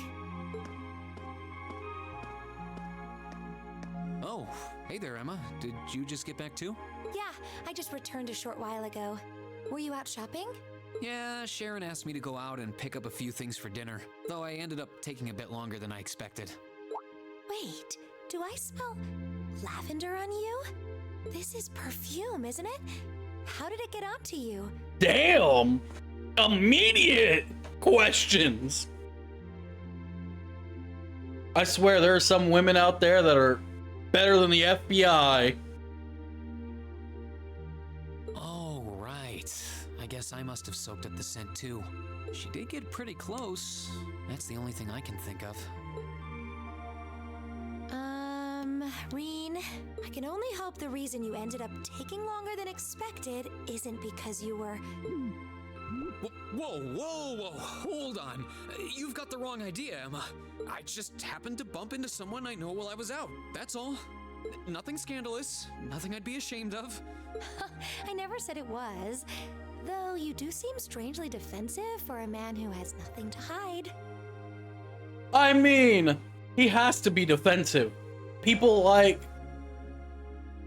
Oh, hey there, Emma. Did you just get back too? Yeah, I just returned a short while ago. Were you out shopping? Yeah, Sharon asked me to go out and pick up a few things for dinner, though I ended up taking a bit longer than I expected. Wait, do I smell lavender on you? This is perfume, isn't it? How did it get onto you? Damn! Immediate questions! I swear there are some women out there that are better than the FBI. Oh, right. I guess I must have soaked up the scent too. She did get pretty close. That's the only thing I can think of. Reen, I can only hope the reason you ended up taking longer than expected isn't because you were... Whoa, hold on. You've got the wrong idea, Emma. I just happened to bump into someone I know while I was out, that's all. Nothing scandalous, nothing I'd be ashamed of. I never said it was. Though you do seem strangely defensive for a man who has nothing to hide. I mean, he has to be defensive. People like,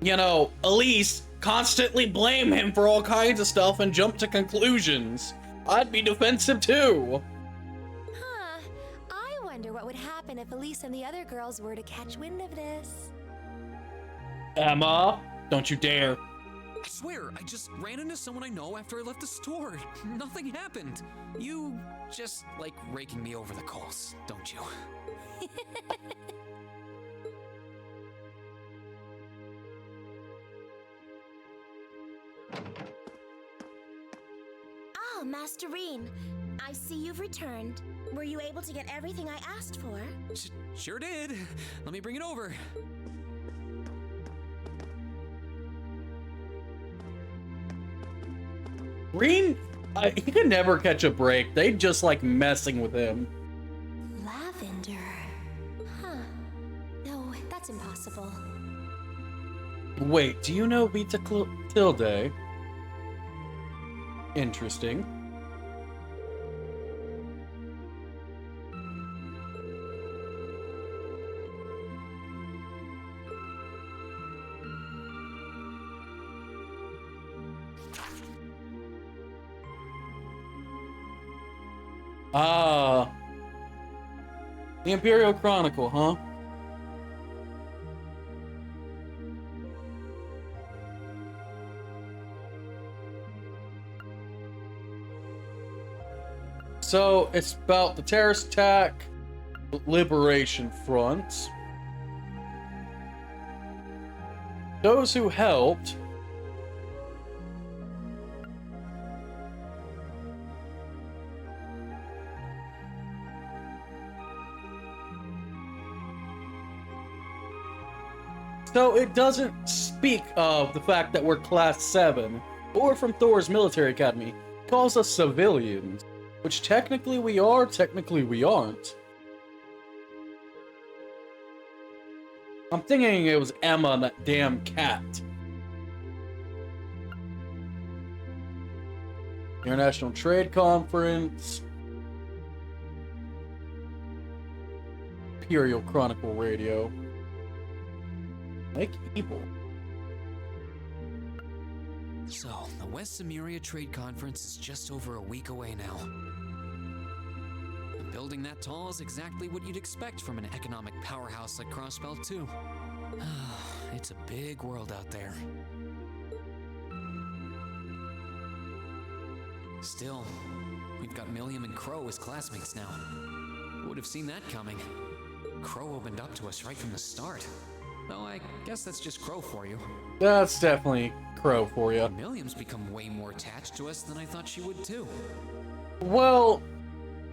you know, Elise constantly blame him for all kinds of stuff and jump to conclusions. I'd be defensive too. Huh. I wonder what would happen if Elise and the other girls were to catch wind of this. Emma, don't you dare. I swear, I just ran into someone I know after I left the store. Nothing happened. You just like raking me over the coals, don't you? Oh, Master Reen, I see you've returned. Were you able to get everything I asked for? Sure did. Let me bring it over. Reen, he could never catch a break. They just like messing with him. Lavender. Huh. No, that's impossible. Wait, do you know Vita Clotilde? Interesting. Ah. The Imperial Chronicle, huh? So, it's about the terrorist attack, the Liberation Front. Those who helped. So it doesn't speak of the fact that we're Class 7, or from Thor's military academy. It calls us civilians. Which technically we are, technically we aren't. I'm thinking it was Emma and that damn cat. International Trade Conference. Imperial Chronicle Radio. Make evil. So, the West Samaria Trade Conference is just over a week away now. A building that tall is exactly what you'd expect from an economic powerhouse like Crossbelt, too. It's a big world out there. Still, we've got Milliam and Crow as classmates now. Who would have seen that coming? Crow opened up to us right from the start. Though I guess that's just Crow for you. That's definitely Crow for you. Milliam's become way more attached to us than I thought she would too. Well,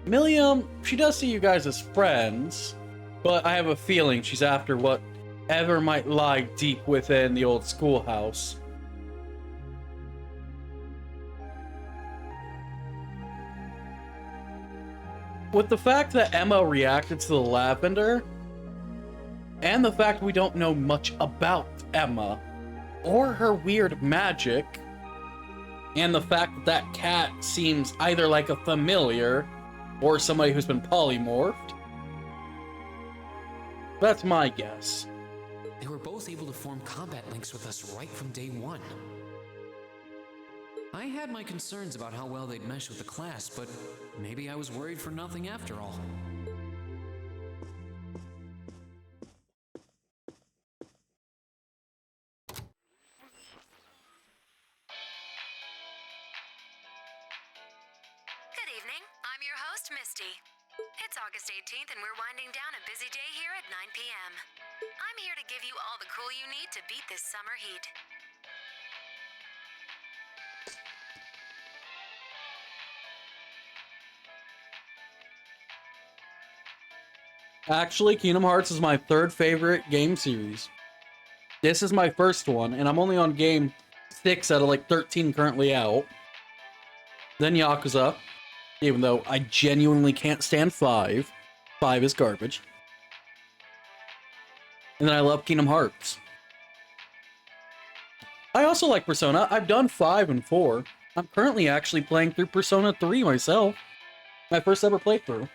Milliam, she does see you guys as friends, but I have a feeling she's after whatever might lie deep within the old schoolhouse. with the fact that Emma reacted to the lavender, and the fact we don't know much about Emma, or her weird magic, and the fact that that cat seems either like a familiar, or somebody who's been polymorphed, that's my guess. They were both able to form combat links with us right from day one. I had my concerns about how well they'd mesh with the class, but maybe I was worried for nothing after all. Good evening. I'm your host, Misty. It's August 18th, and we're winding down a busy day here at 9 p.m. I'm here to give you all the cool you need to beat this summer heat. Actually, Kingdom Hearts is my third favorite game series. This is my first one, and I'm only on game 6 out of like 13 currently out. Then Yakuza, even though I genuinely can't stand 5. 5 is garbage. And then I love Kingdom Hearts. I also like Persona. I've done 5 and 4. I'm currently actually playing through Persona 3 myself. My first ever playthrough.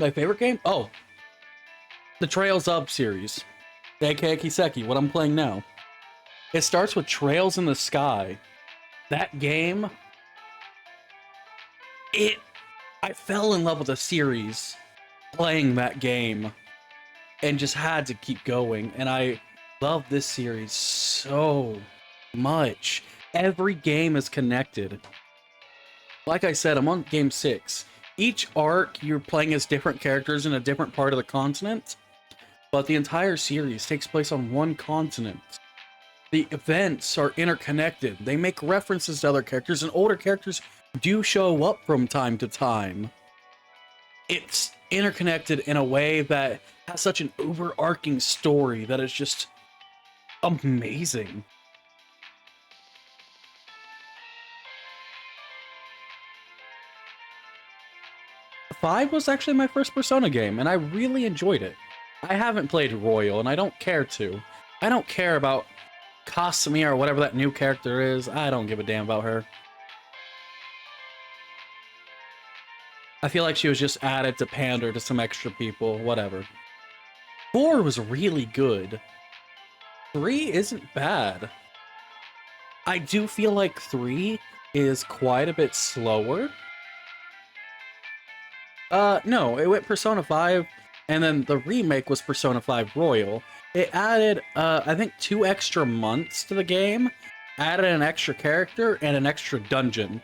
My favorite game? Oh. The Trails of series. aka Kiseki, what I'm playing now. It starts with Trails in the Sky. That game... I fell in love with the series playing that game. And just had to keep going. And I love this series so much. Every game is connected. Like I said, I'm on game 6. Each arc, you're playing as different characters in a different part of the continent, but the entire series takes place on one continent. The events are interconnected. They make references to other characters, and older characters do show up from time to time. It's interconnected in a way that has such an overarching story that is just amazing. Five was actually my first Persona game, and I really enjoyed it. I haven't played Royal, and I don't care to. I don't care about Kasumi or whatever that new character is. I don't give a damn about her. I feel like she was just added to pander to some extra people, whatever. 4 was really good. 3 isn't bad. I do feel like 3 is quite a bit slower. No, it went Persona 5, and then the remake was Persona 5 Royal. It added, I think 2 extra months to the game, added an extra character, and an extra dungeon.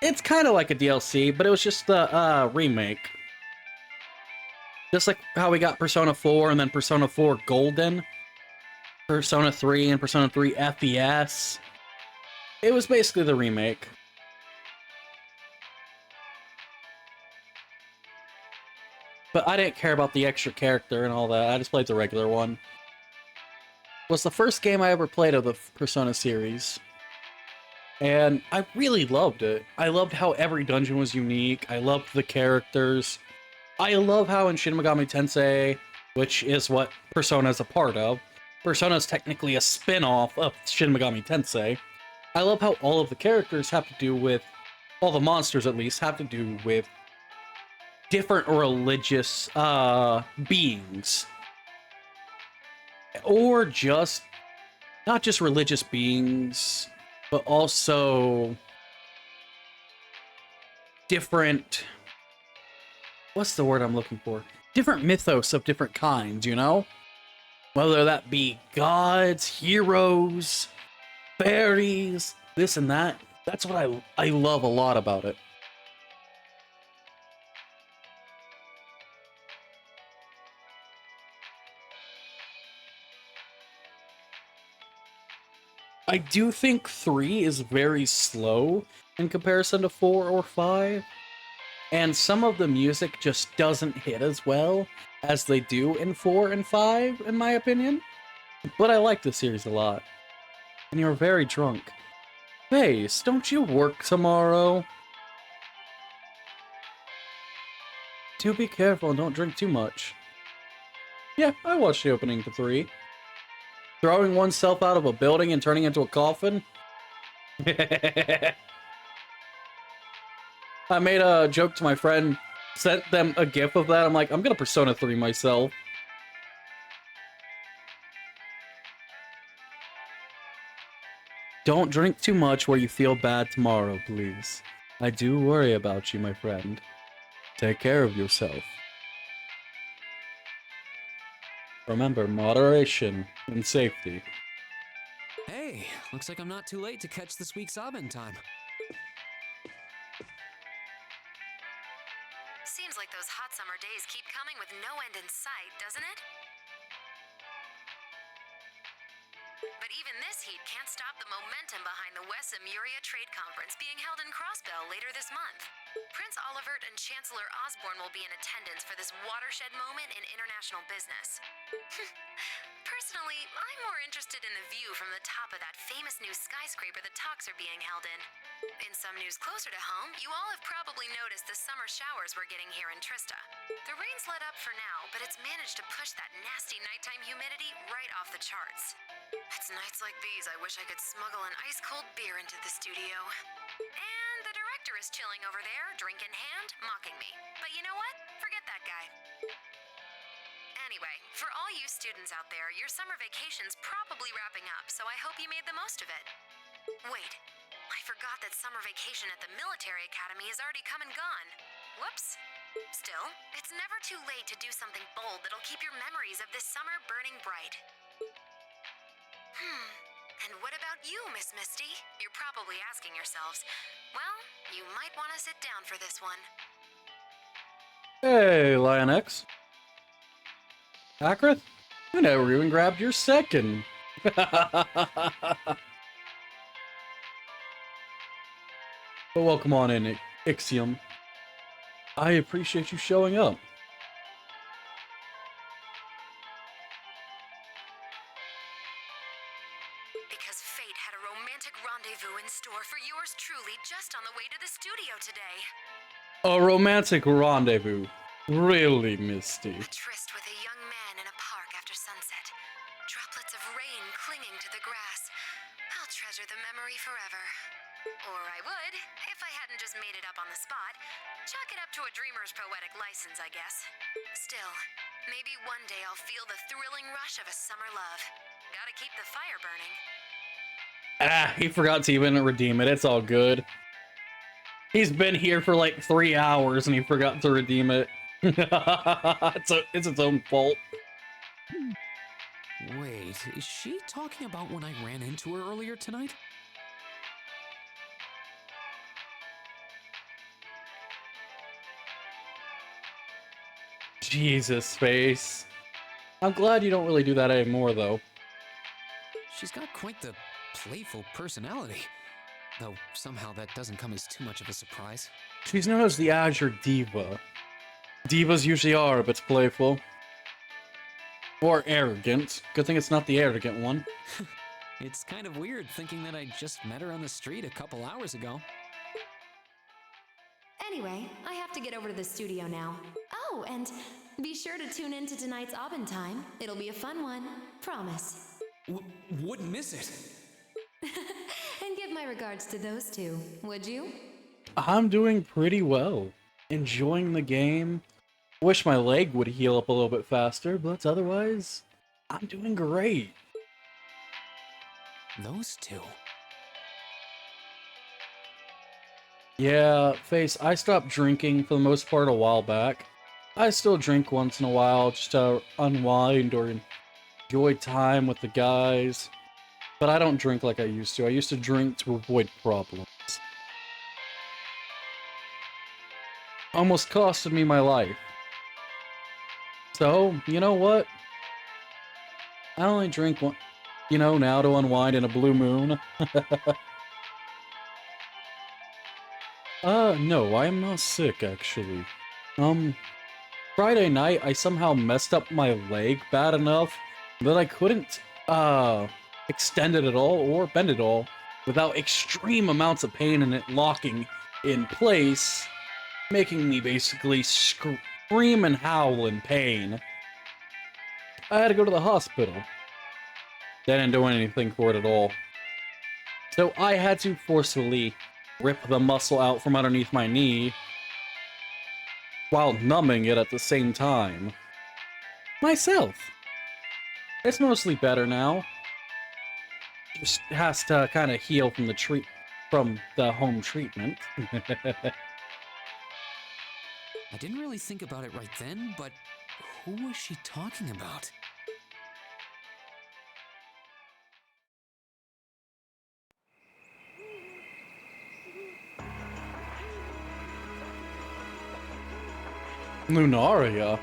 It's kind of like a DLC, but it was just the, remake. Just like how we got Persona 4 and then Persona 4 Golden, Persona 3 and Persona 3 FES. It was basically the remake. But I didn't care about the extra character and all that. I just played the regular one. It was the first game I ever played of the Persona series. And I really loved it. I loved how every dungeon was unique. I loved the characters. I love how in Shin Megami Tensei, which is what Persona is a part of, Persona is technically a spin-off of Shin Megami Tensei. I love how all of the characters have to do with, all the monsters at least, have to do with different religious beings. Or just, not just religious beings, but also different, what's the word I'm looking for? Different mythos of different kinds, you know? Whether that be gods, heroes, fairies, this and that. That's what I love a lot about it. I do think 3 is very slow in comparison to 4 or 5, and some of the music just doesn't hit as well as they do in 4 and 5, in my opinion. But I like the series a lot. And you're very drunk. Face, don't you work tomorrow? Do be careful and don't drink too much. Yeah, I watched the opening to 3. Throwing oneself out of a building and turning into a coffin? I made a joke to my friend, sent them a gif of that. I'm like, I'm gonna Persona 3 myself. Don't drink too much where you feel bad tomorrow, please. I do worry about you, my friend. Take care of yourself. Remember, moderation and safety. Hey, looks like I'm not too late to catch this week's Abend time. Seems like those hot summer days keep coming with no end in sight, doesn't it? But even this heat can't stop the momentum behind the Wessam Uria Trade Conference being held in Crossbell later this month. Prince Olivert and Chancellor Osborne will be in attendance for this watershed moment in international business. Personally, I'm more interested in the view from the top of that famous new skyscraper the talks are being held in. In some news closer to home, you all have probably noticed the summer showers we're getting here in Trista. The rain's let up for now, but it's managed to push that nasty nighttime humidity right off the charts. It's nights like these I wish I could smuggle an ice-cold beer into the studio. And the director is chilling over there, drink in hand, mocking me. But you know what? Forget that guy. Anyway, for all you students out there, your summer vacation's probably wrapping up, so I hope you made the most of it. Wait, I forgot that summer vacation at the military academy has already come and gone. Whoops. Still, it's never too late to do something bold that'll keep your memories of this summer burning bright. And what about you, Miss Misty? You're probably asking yourselves. Well, you might want to sit down for this one. Hey, Lion X. Akrith? I never even grabbed your second. But welcome on in, Ixiom. I appreciate you showing up. Because fate had a romantic rendezvous in store for yours truly just on the way to the studio today. A romantic rendezvous. Really, Misty. A tryst with a young man in a park after sunset. Droplets of rain clinging to the grass. I'll treasure the memory forever. Or I would, if I hadn't just made it up on the spot. Chalk it up to a dreamer's poetic license, I guess. Still, maybe one day I'll feel the thrilling rush of a summer love. Gotta keep the fire burning. Ah, he forgot to even redeem it. It's all good. He's been here for like 3 hours and he forgot to redeem it. It's its own fault. Wait, is she talking about when I ran into her earlier tonight? Jesus, Face. I'm glad you don't really do that anymore, though. She's got quite the playful personality. Though somehow that doesn't come as too much of a surprise. She's known as the Azure Diva. Divas usually are a bit playful. Or arrogant. Good thing it's not the arrogant one. It's kind of weird thinking that I just met her on the street a couple hours ago. Anyway, I have to get over to the studio now. Oh, and be sure to tune in to tonight's Abend time. It'll be a fun one. Promise. Wouldn't miss it. And give my regards to those two, would you? I'm doing pretty well. Enjoying the game. Wish my leg would heal up a little bit faster, but otherwise, I'm doing great. Those two. Yeah, Face, I stopped drinking for the most part a while back. I still drink once in a while just to unwind or enjoy time with the guys. But I don't drink like I used to. I used to drink to avoid problems. Almost costed me my life. So, you know what? I only drink one, now to unwind in a blue moon. No, I am not sick, actually. Friday night, I somehow messed up my leg bad enough that I couldn't extend it at all or bend it all without extreme amounts of pain and it locking in place, making me basically scream and howl in pain. I had to go to the hospital. They didn't do anything for it at all. So I had to forcefully rip the muscle out from underneath my knee while numbing it at the same time. Myself. It's mostly better now. Just has to kind of heal from the home treatment. I didn't really think about it right then, but who was she talking about? Lunaria?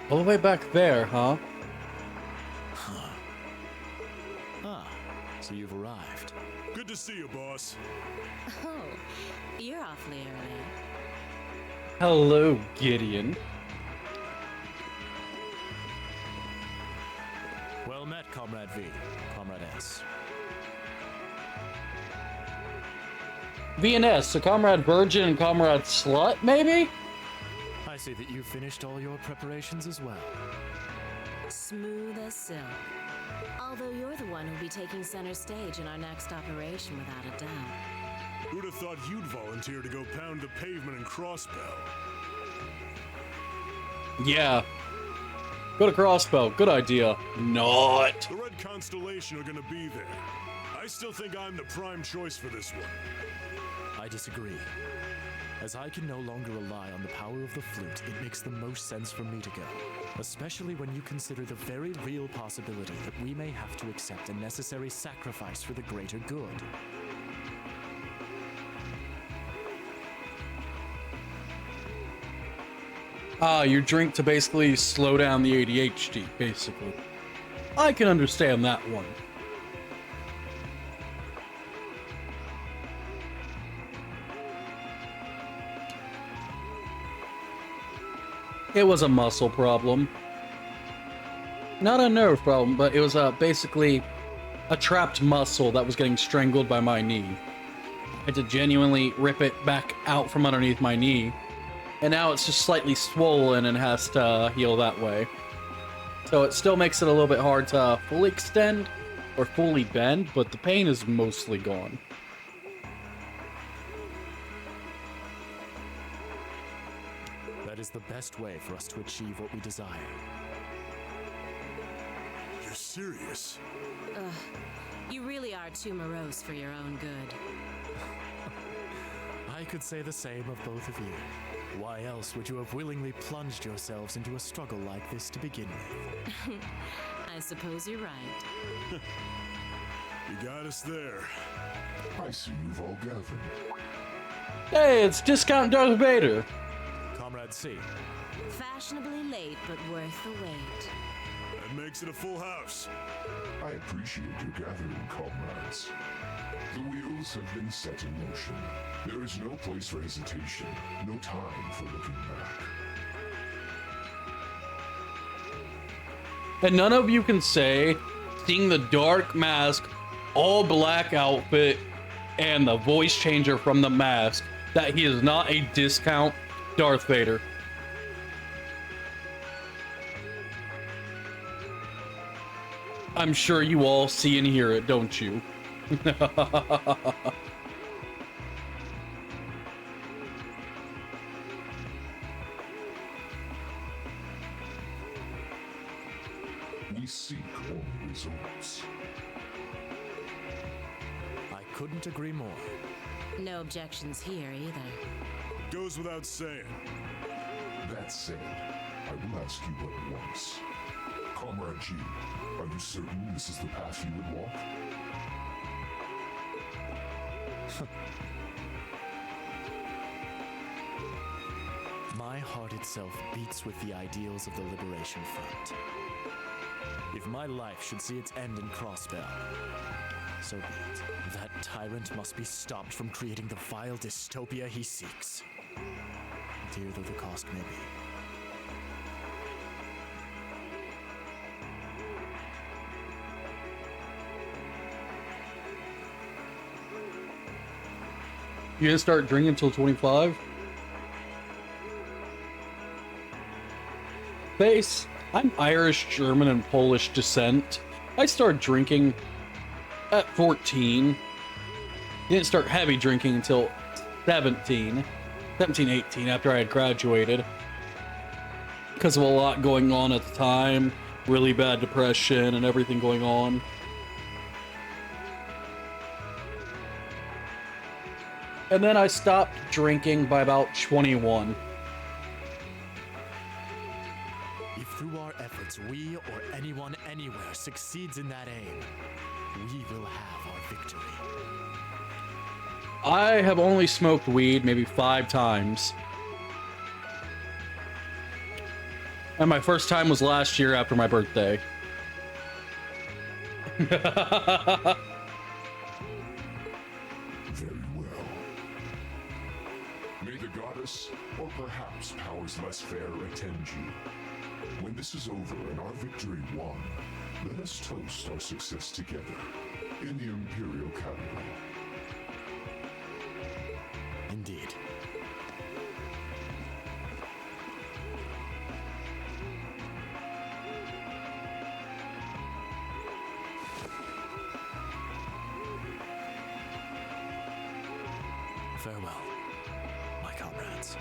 All the way back there, huh? Ah, so you've arrived. Good to see you, boss. Oh, you're awfully early. Hello, Gideon. Well met, Comrade V, Comrade S. VNS, so Comrade Virgin and Comrade Slut, maybe? I see that you finished all your preparations as well. Smooth as silk. Although you're the one who'll be taking center stage in our next operation without a doubt. Who'd have thought you'd volunteer to go pound the pavement in Crossbell? Yeah. Go to Crossbow, good idea. Not. The Red Constellation are gonna be there. I still think I'm the prime choice for this one. I disagree. As I can no longer rely on the power of the flute, it makes the most sense for me to go. Especially when you consider the very real possibility that we may have to accept a necessary sacrifice for the greater good. You drink to basically slow down the ADHD, basically. I can understand that one. It was a muscle problem. Not a nerve problem, but it was basically a trapped muscle that was getting strangled by my knee. I had to genuinely rip it back out from underneath my knee. And now it's just slightly swollen and has to heal that way. So it still makes it a little bit hard to fully extend or fully bend, but the pain is mostly gone. That is the best way for us to achieve what we desire. You're serious? Ugh. You really are too morose for your own good. I could say the same of both of you. Why else would you have willingly plunged yourselves into a struggle like this to begin with? I suppose you're right. You got us there. I see you've all gathered. Hey, it's Discount Darth Vader! Comrade C. Fashionably late, but worth the wait. That makes it a full house. I appreciate your gathering, comrades. The wheels have been set in motion. There is no place for hesitation, no time for looking back. And none of you can say, seeing the dark mask, all black outfit, and the voice changer from the mask, that he is not a discount Darth Vader. I'm sure you all see and hear it, don't you? We seek only results. I couldn't agree more. No objections here either. Goes without saying. That said, I will ask you but once. Comrade G, are you certain this is the path you would walk? My heart itself beats with the ideals of the Liberation Front. If my life should see its end in Crossbell, so be it. That tyrant must be stopped from creating the vile dystopia he seeks, dear though the cost may be. You didn't start drinking until 25? Base, I'm Irish, German, and Polish descent. I started drinking at 14. Didn't start heavy drinking until 17, 18, after I had graduated. Because of a lot going on at the time. Really bad depression and everything going on. And then I stopped drinking by about 21. If through our efforts we or anyone anywhere succeeds in that aim, we will have our victory. I have only smoked weed maybe 5 times. And my first time was last year after my birthday. Very well. May the goddess, or perhaps powers less fair, attend you. When this is over and our victory won, let us toast our success together in the Imperial capital. Indeed. Farewell, my comrades.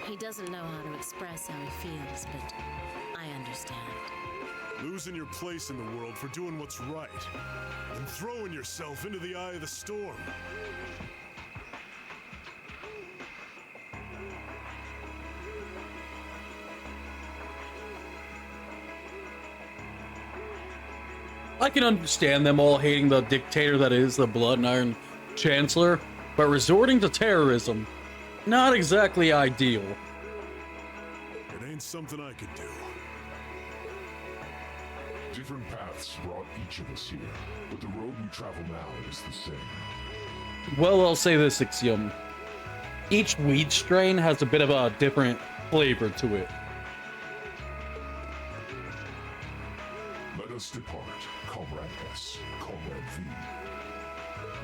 He doesn't know how to express how he feels, but I understand. Losing your place in the world for doing what's right, and throwing yourself into the eye of the storm. I can understand them all hating the dictator that is the Blood and Iron Chancellor, but resorting to terrorism, not exactly ideal. It ain't something I could do. Different paths brought each of us here, but the road we travel now is the same. Well, I'll say this, Ixiom. Each weed strain has a bit of a different flavor to it. Let us depart, Comrade S, Comrade V.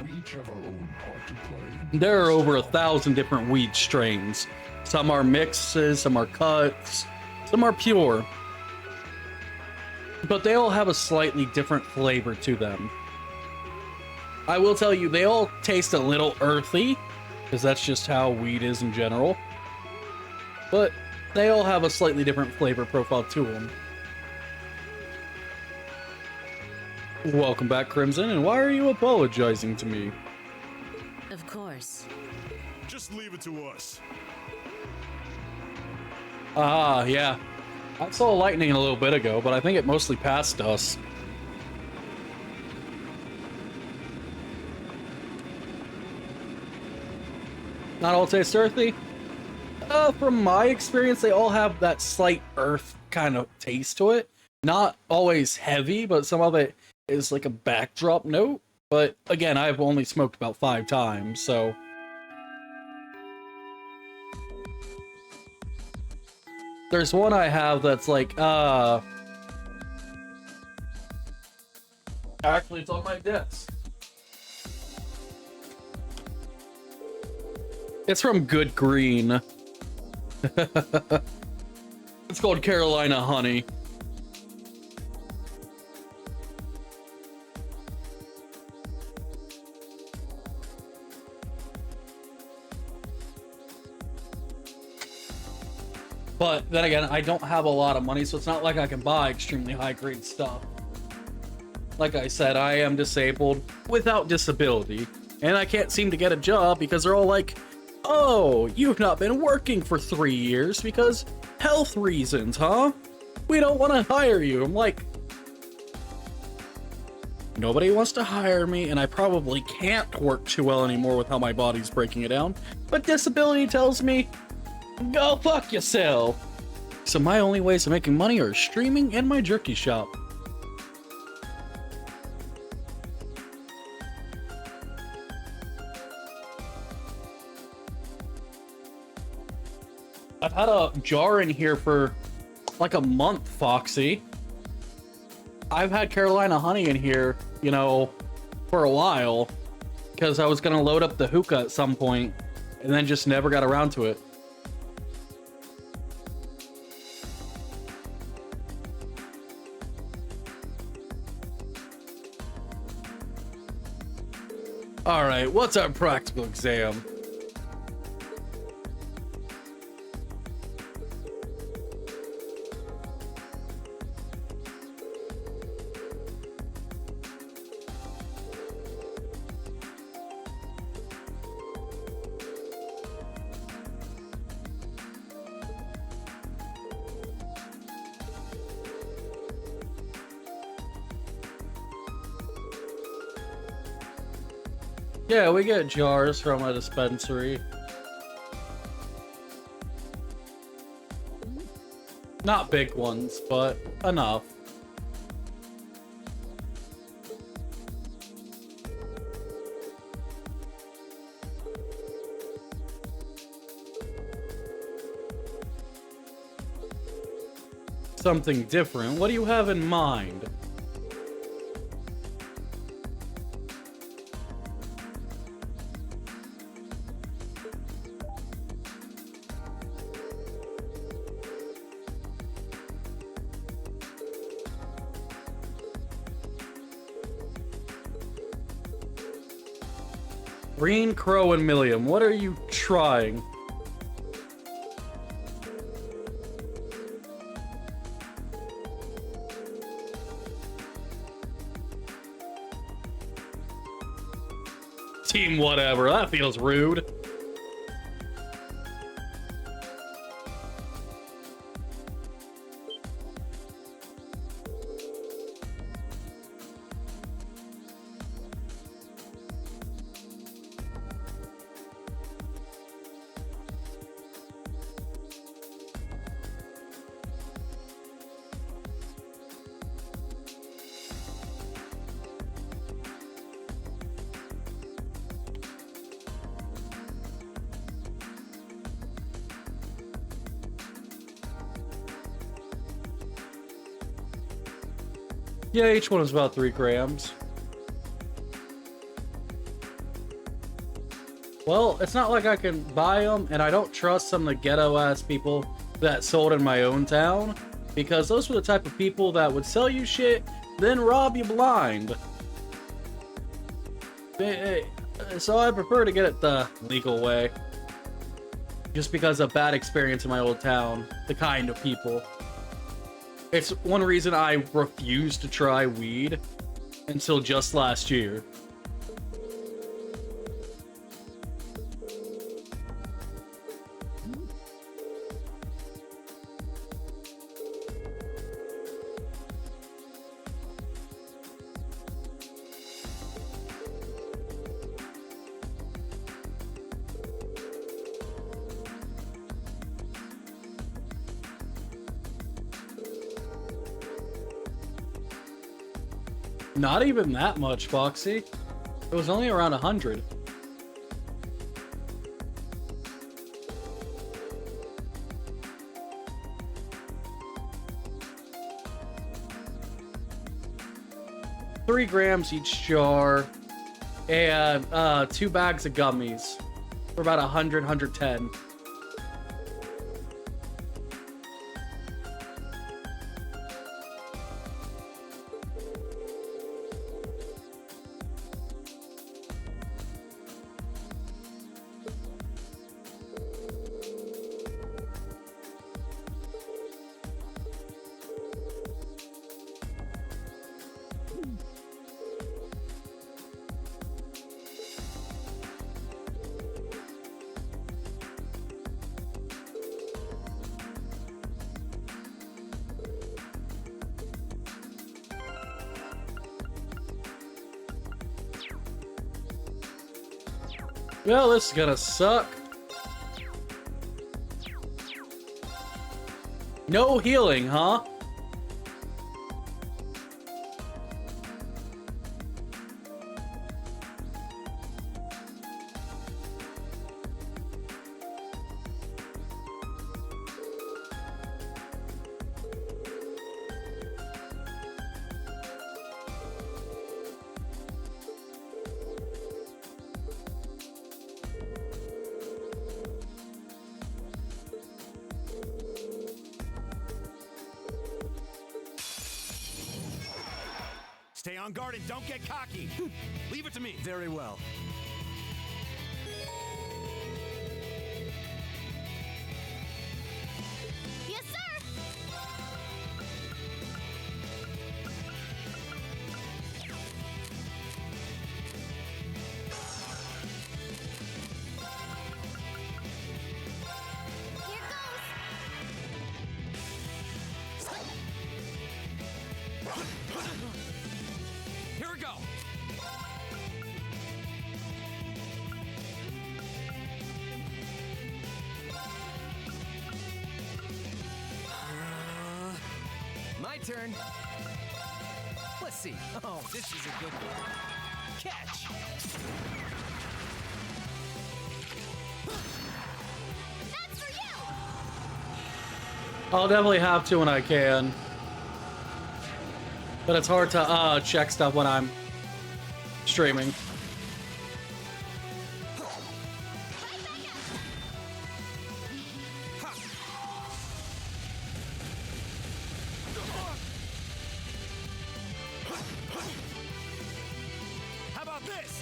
We each have our own part to play. There are over 1,000 different weed strains. Some are mixes, some are cuts, some are pure. But they all have a slightly different flavor to them. I will tell you, they all taste a little earthy, because that's just how weed is in general. But they all have a slightly different flavor profile to them. Welcome back, Crimson, and why are you apologizing to me? Of course. Just leave it to us. Ah, yeah. I saw lightning a little bit ago, but I think it mostly passed us. Not all taste earthy? From my experience, they all have that slight earth kind of taste to it. Not always heavy, but some of it is like a backdrop note. But again, I've only smoked about 5 times, so... There's one I have that's like, actually, it's on my desk. It's from Good Green. It's called Carolina Honey. But then again, I don't have a lot of money, so it's not like I can buy extremely high-grade stuff. Like I said, I am disabled without disability, and I can't seem to get a job because they're all like, oh, you've not been working for 3 years because health reasons, huh? We don't want to hire you. I'm like, nobody wants to hire me, and I probably can't work too well anymore with how my body's breaking it down. But disability tells me, go fuck yourself. So my only ways of making money are streaming and my jerky shop. I've had a jar in here for like a month, Foxy. I've had Carolina Honey in here, you know, for a while because I was gonna load up the hookah at some point and then just never got around to it. All right, what's our practical exam? Yeah, we get jars from a dispensary. Not big ones, but enough. Something different. What do you have in mind? Green, Crow, and Milliam, what are you trying? Team whatever, that feels rude. Yeah, each one is about 3 grams. Well, it's not like I can buy them, and I don't trust some of the ghetto-ass people that sold in my own town, because those were the type of people that would sell you shit, then rob you blind. So I prefer to get it the legal way. Just because of bad experience in my old town, the kind of people. It's one reason I refused to try weed until just last year. Not even that much, Foxy. It was only around 100. $3 grams each jar, and 2 bags of gummies for about 100, 110. Well, this is gonna suck. No healing, huh? Stay on guard and don't get cocky. Leave it to me. Very well. Yes, sir! Here Here we go. My turn. Let's see. Oh, this is a good one. Catch. That's for you! I'll definitely have to when I can. But it's hard to check stuff when I'm streaming. How about this?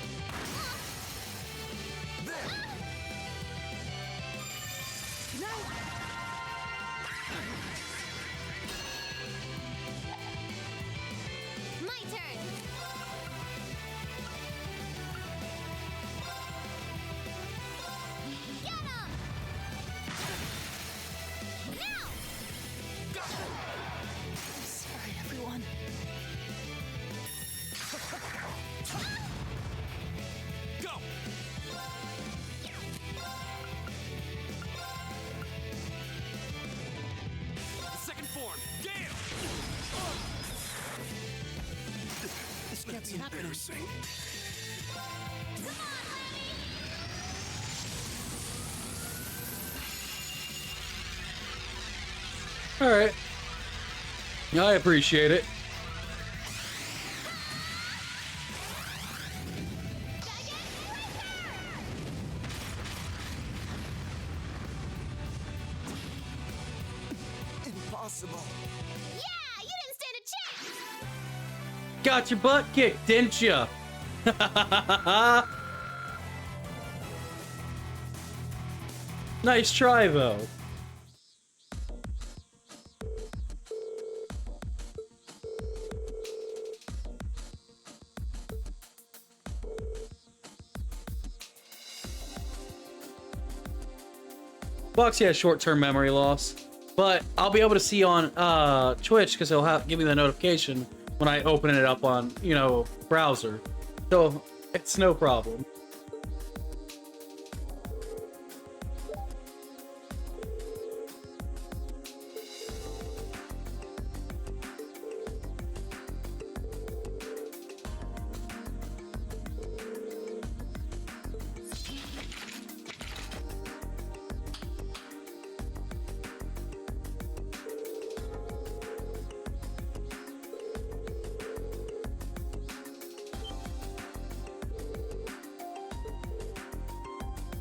My turn! Get him! Now! I'm sorry, everyone. Go! Second form, Gale! This can't be happening. All right. Yeah, I appreciate it. Impossible. Yeah! You didn't stand a chance! Got your butt kicked, didn't ya? Nice try, though. Foxy has short-term memory loss, but I'll be able to see on Twitch because he'll give me the notification when I open it up on, you know, browser. So it's no problem.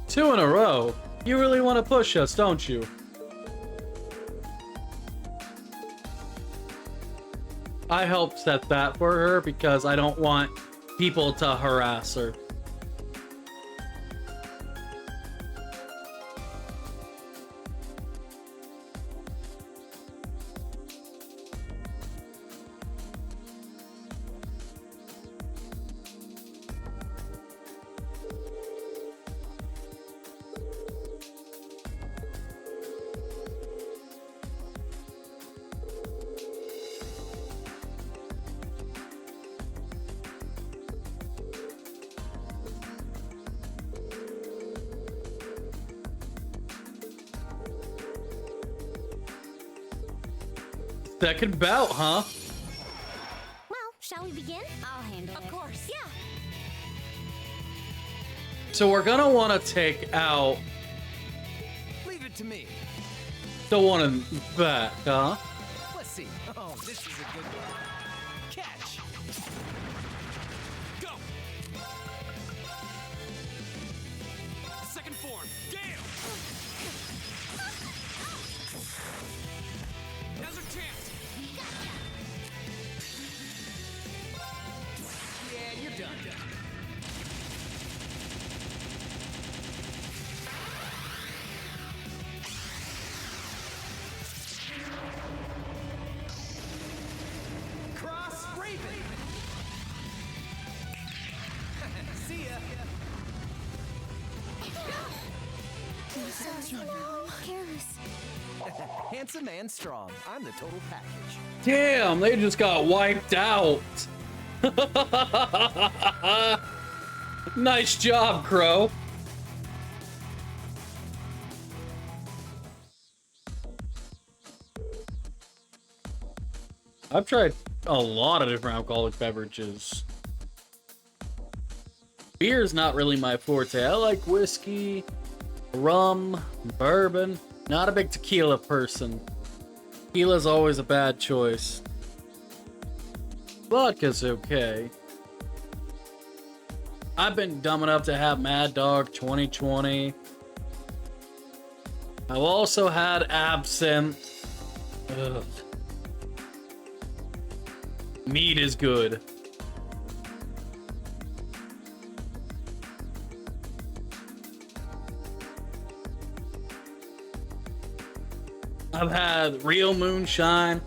Two in a row. You really want to push us, don't you? I helped set that for her because I don't want people to harass her. Second bout, huh? Well, shall we begin? I'll handle it. Of course. Yeah! So we're gonna want to take out Leave it to me. the one in back, huh? Let's see. Oh, this is a good one. Catch. Go! Second form, Gale! Now's our chance! Careless. Handsome and strong. I'm the total package. Damn, they just got wiped out. Nice job, Crow. I've tried a lot of different alcoholic beverages. Beer's not really my forte. I like whiskey, rum, bourbon. Not a big tequila person. Tequila's always a bad choice. Vodka's okay. I've been dumb enough to have Mad Dog 2020. I've also had absinthe. Ugh. Mead is good. I've had real moonshine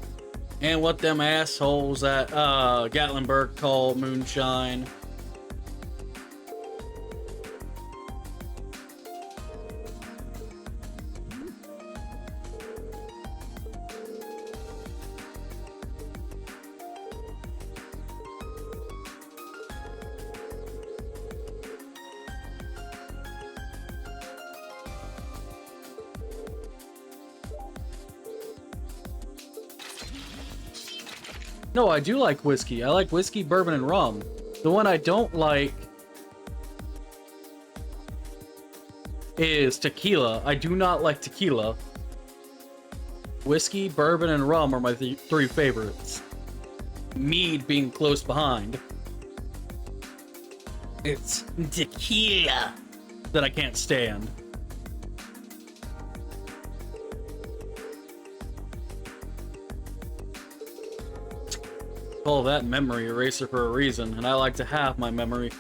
and what them assholes at Gatlinburg call moonshine. No, I do like whiskey. I like whiskey, bourbon, and rum. The one I don't like is tequila. I do not like tequila. Whiskey, bourbon, and rum are my three favorites. Mead being close behind. It's tequila that I can't stand. Call that memory eraser for a reason, and I like to have my memory.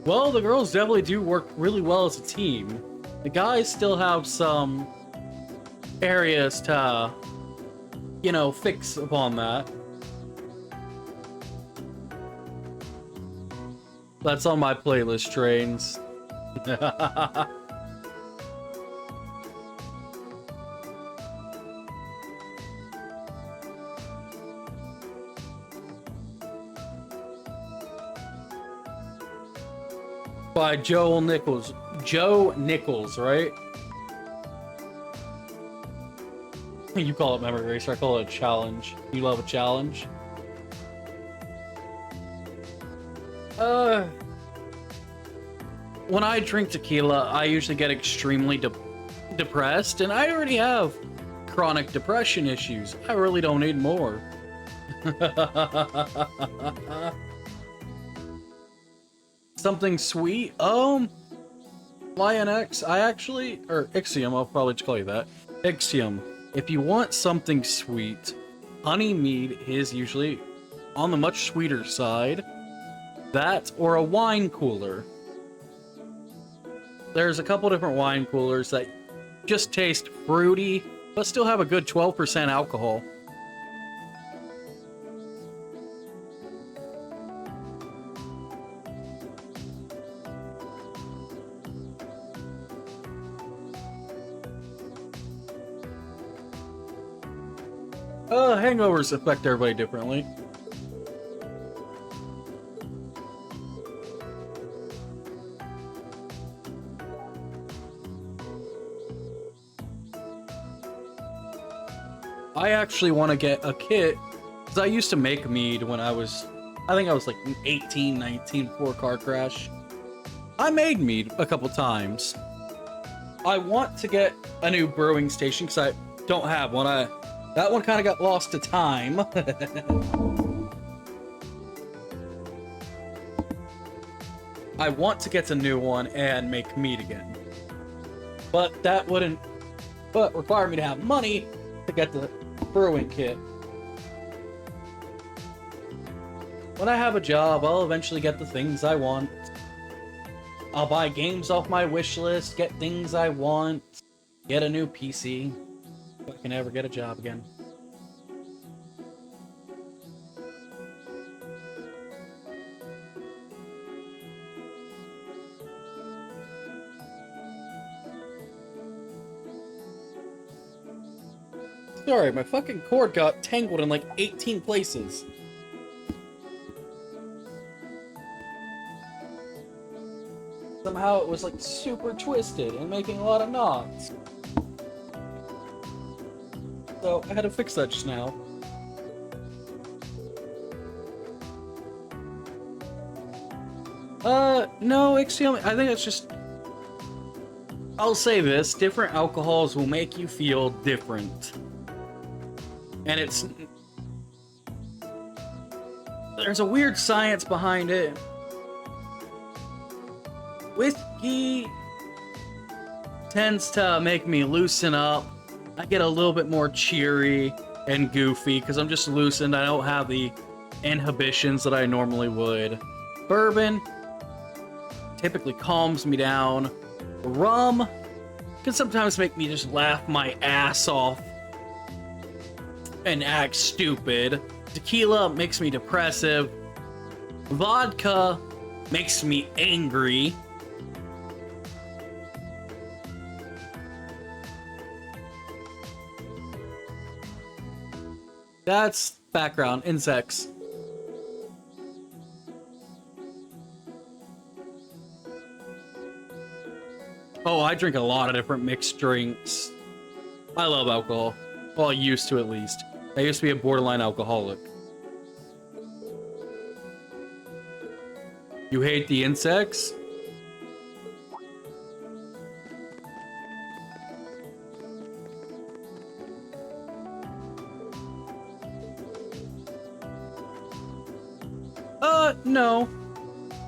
Well, the girls definitely do work really well as a team. The guys still have some areas to, you know, fix upon that. That's on my playlist, trains. By Joe Nichols, right? You call it memory racer, I call it a challenge. You love a challenge? When I drink tequila, I usually get extremely depressed, and I already have chronic depression issues. I really don't need more. Something sweet? Lion X, or Ixiom, I'll probably just call you that. Ixiom. If you want something sweet, honey mead is usually on the much sweeter side. That, or a wine cooler. There's a couple different wine coolers that just taste fruity, but still have a good 12% alcohol. Hangovers affect everybody differently. I actually want to get a kit, because I used to make mead when I think I was like 18, 19 before car crash. I made mead a couple times. I want to get a new brewing station, because don't have one. That one kind of got lost to time. I want to get a new one and make meat again. But that wouldn't require me to have money to get the brewing kit. When I have a job, I'll eventually get the things I want. I'll buy games off my wish list, get things I want, get a new PC. If I can ever get a job again. Sorry, my fucking cord got tangled in like 18 places. Somehow it was like super twisted and making a lot of knots. So I had to fix that just now. No, Ixiom, I think it's just... I'll say this, different alcohols will make you feel different. And it's... There's a weird science behind it. Whiskey tends to make me loosen up. I get a little bit more cheery and goofy because I'm just loosened. I don't have the inhibitions that I normally would. Bourbon typically calms me down. Rum can sometimes make me just laugh my ass off and act stupid. Tequila makes me depressive. Vodka makes me angry. That's background. Insects. Oh, I drink a lot of different mixed drinks. I love alcohol. Well, I used to at least. I used to be a borderline alcoholic. You hate the insects? No.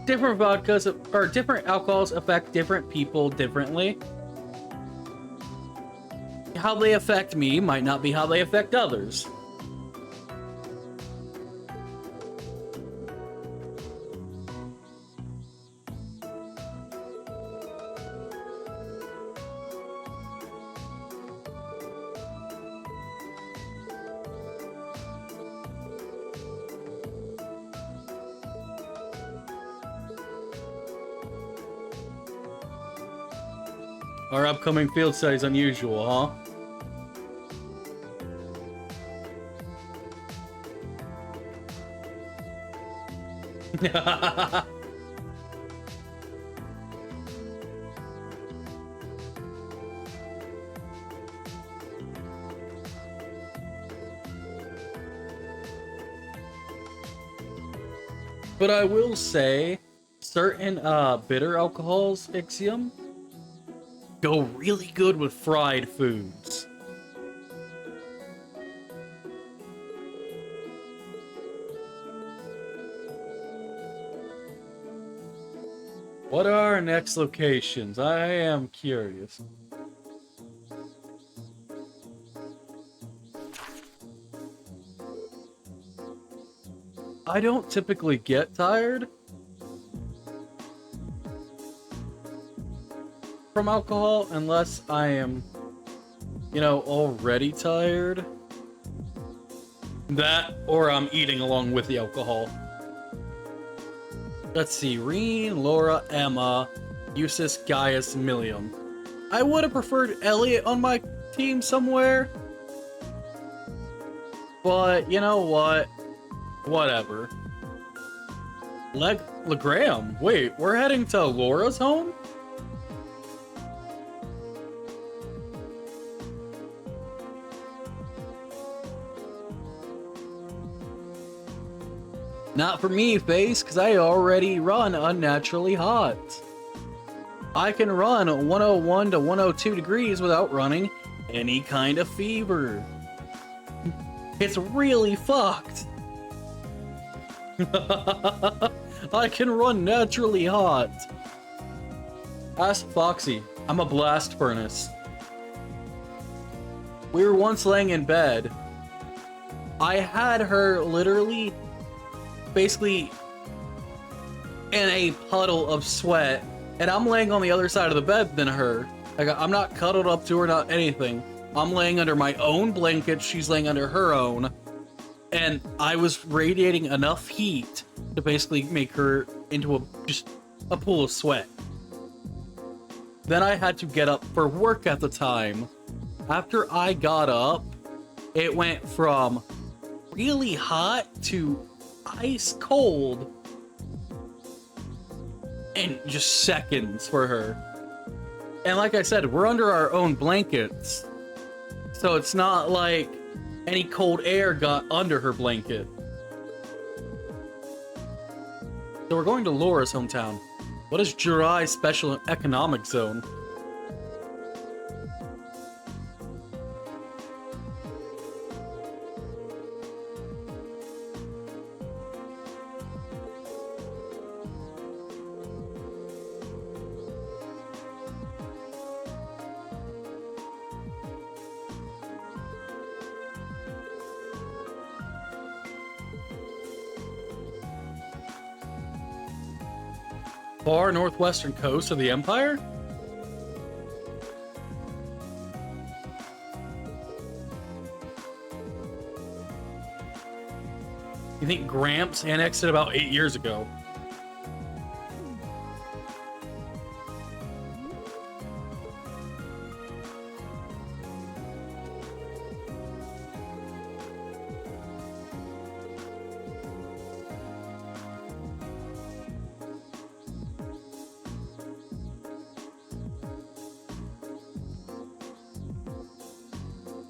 Different vodkas or different alcohols affect different people differently. How they affect me might not be how they affect others. Our upcoming field study's unusual, huh? But I will say, certain bitter alcohols, Ixiom, go really good with fried foods. What are our next locations? I am curious. I don't typically get tired from alcohol unless I am, you know, already tired. That, or I'm eating along with the alcohol. Let's see, Reen, Laura, Emma, Eustace, Gaius, Millium. I would have preferred Elliot on my team somewhere. But, you know what? Whatever. Legraham, wait, we're heading to Laura's home? Not for me, Face, because I already run unnaturally hot. I can run 101 to 102 degrees without running any kind of fever. It's really fucked. I can run naturally hot. Ask Foxy. I'm a blast furnace. We were once laying in bed. I had her literally, basically, in a puddle of sweat, and I'm laying on the other side of the bed than her. Like, I'm not cuddled up to her, not anything. I'm laying under my own blanket, she's laying under her own, and I was radiating enough heat to basically make her into just a pool of sweat. Then I had to get up for work at the time. After I got up, it went from really hot to ice cold in just seconds for her. And like I said, we're under our own blankets, so it's not like any cold air got under her blanket. So we're going to Laura's hometown. What is Jirai Special Economic Zone? Far northwestern coast of the Empire? You think Gramps annexed it about 8 years ago?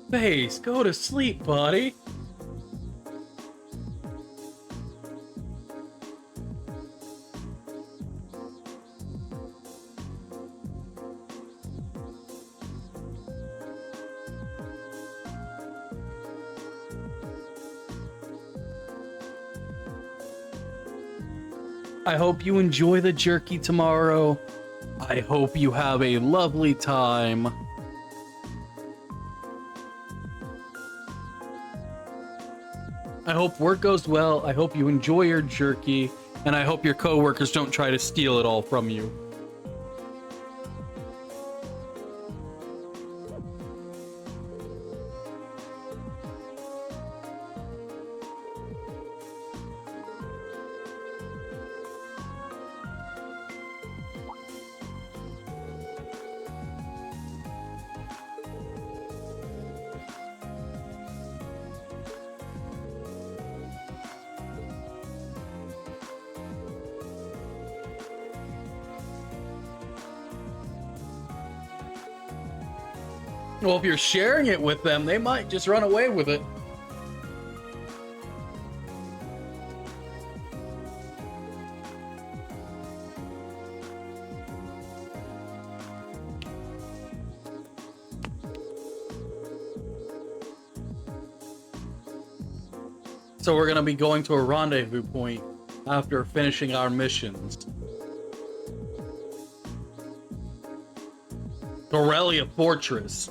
Face, go to sleep, buddy. I hope you enjoy the jerky tomorrow. I hope you have a lovely time. I hope work goes well, I hope you enjoy your jerky, and I hope your coworkers don't try to steal it all from you. Well, if you're sharing it with them, they might just run away with it. So we're gonna be going to a rendezvous point after finishing our missions. Corellia Fortress.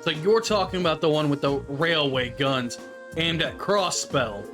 So you're talking about the one with the railway guns aimed at Crossspell.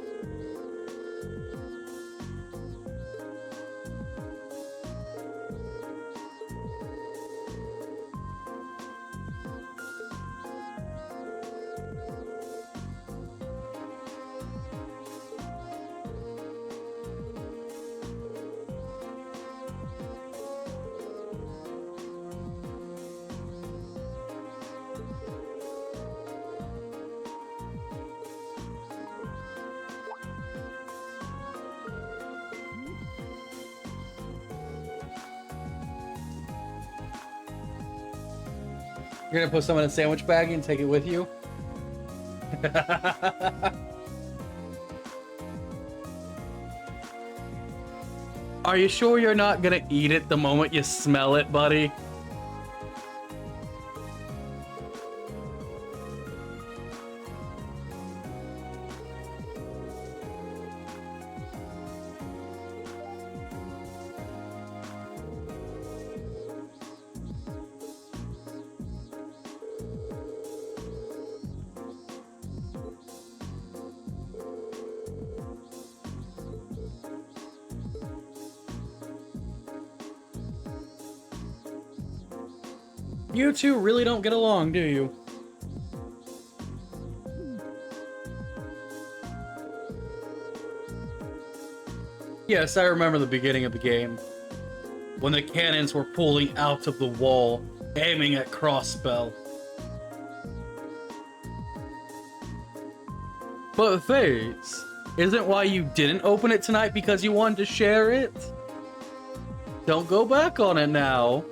You're gonna put some in a sandwich bag and take it with you? Are you sure you're not gonna eat it the moment you smell it, buddy? You two really don't get along, do you? Yes, I remember the beginning of the game, when the cannons were pulling out of the wall, aiming at Crossbell. But Faze, isn't why you didn't open it tonight because you wanted to share it? Don't go back on it now.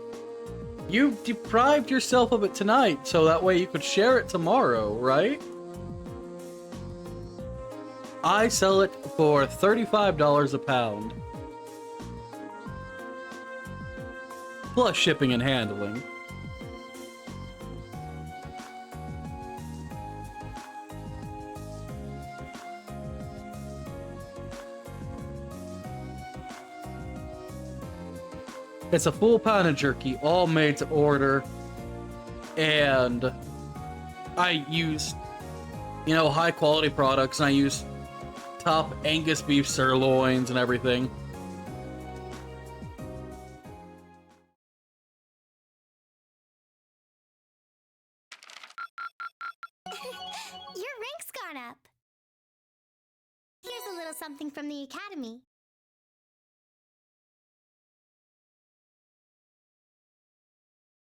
You deprived yourself of it tonight, so that way you could share it tomorrow, right? I sell it for $35 a pound. Plus shipping and handling. It's a full pound of jerky, all made to order. And I use, you know, high quality products, and I use top Angus beef sirloins and everything. Your rank's gone up. Here's a little something from the Academy.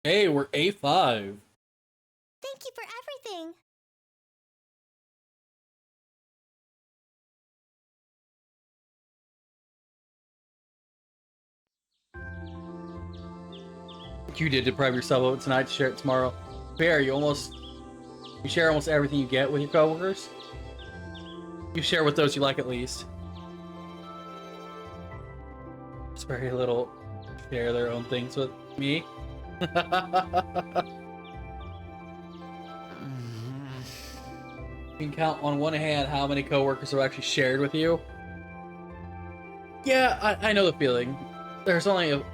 Hey, we're A5. Thank you for everything. You did deprive yourself of it tonight to share it tomorrow. Fair, you share almost everything you get with your coworkers. You share with those you like at least. Just very little share their own things with me. You can count on one hand how many coworkers have actually shared with you. Yeah, I know the feeling. There's only a...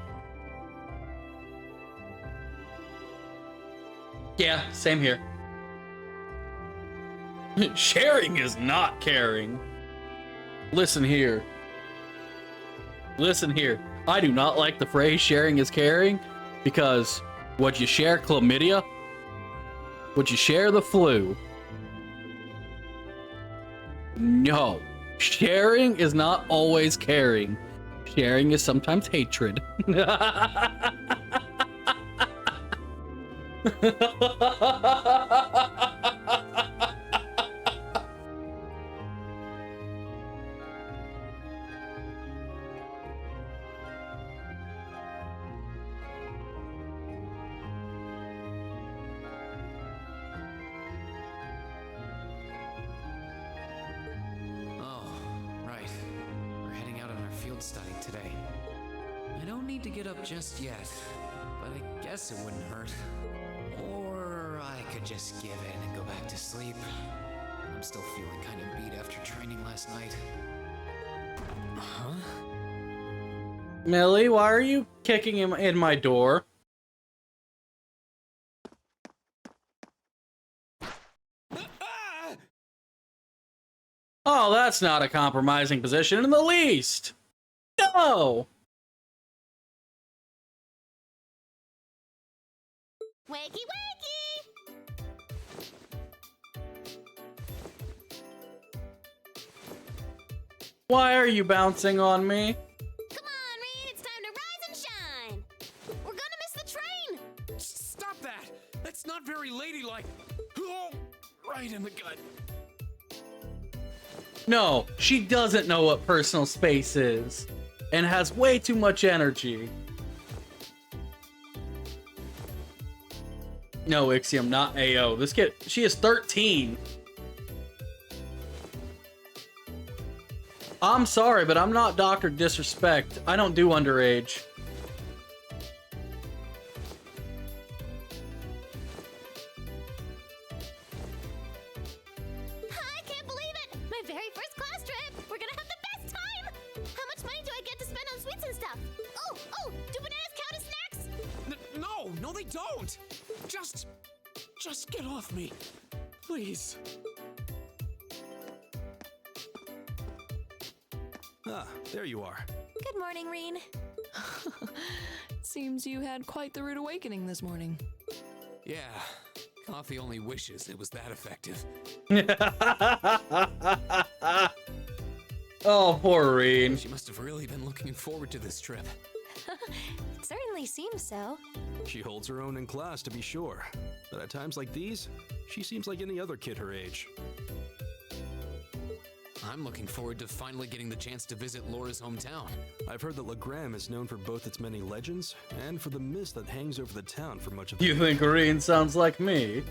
Yeah, same here. Sharing is not caring. Listen here. Listen here. I do not like the phrase sharing is caring, because would you share chlamydia? Would you share the flu? No. Sharing is not always caring. Sharing is sometimes hatred. Study today. I don't need to get up just yet, but I guess it wouldn't hurt. Or I could just give in and go back to sleep. I'm still feeling kind of beat after training last night. Huh? Millie, why are you kicking him in my door? Oh, that's not a compromising position in the least. No! Wakey wakey! Why are you bouncing on me? Come on, Reed, it's time to rise and shine! We're gonna miss the train! Stop that! That's not very ladylike. Oh, right in the gut. No, she doesn't know what personal space is, and has way too much energy. No, Ixiom, not AO. This kid, she is 13. I'm sorry, but I'm not Dr. Disrespect. I don't do underage. I can't believe it! My very first class trip! We're gonna have the best time! How much money do I get to spend on sweets and stuff? Oh, do bananas count as snacks? No, they don't! Just get off me. Please. Ah, there you are. Good morning, Reen. Seems you had quite the rude awakening this morning. Yeah, coffee only wishes it was that effective. Oh, poor Reen. She must have really been looking forward to this trip. It certainly seems so. She holds her own in class, to be sure. But at times like these, she seems like any other kid her age. I'm looking forward to finally getting the chance to visit Laura's hometown. I've heard that Legram is known for both its many legends and for the mist that hangs over the town for much of the You think Reen sounds like me?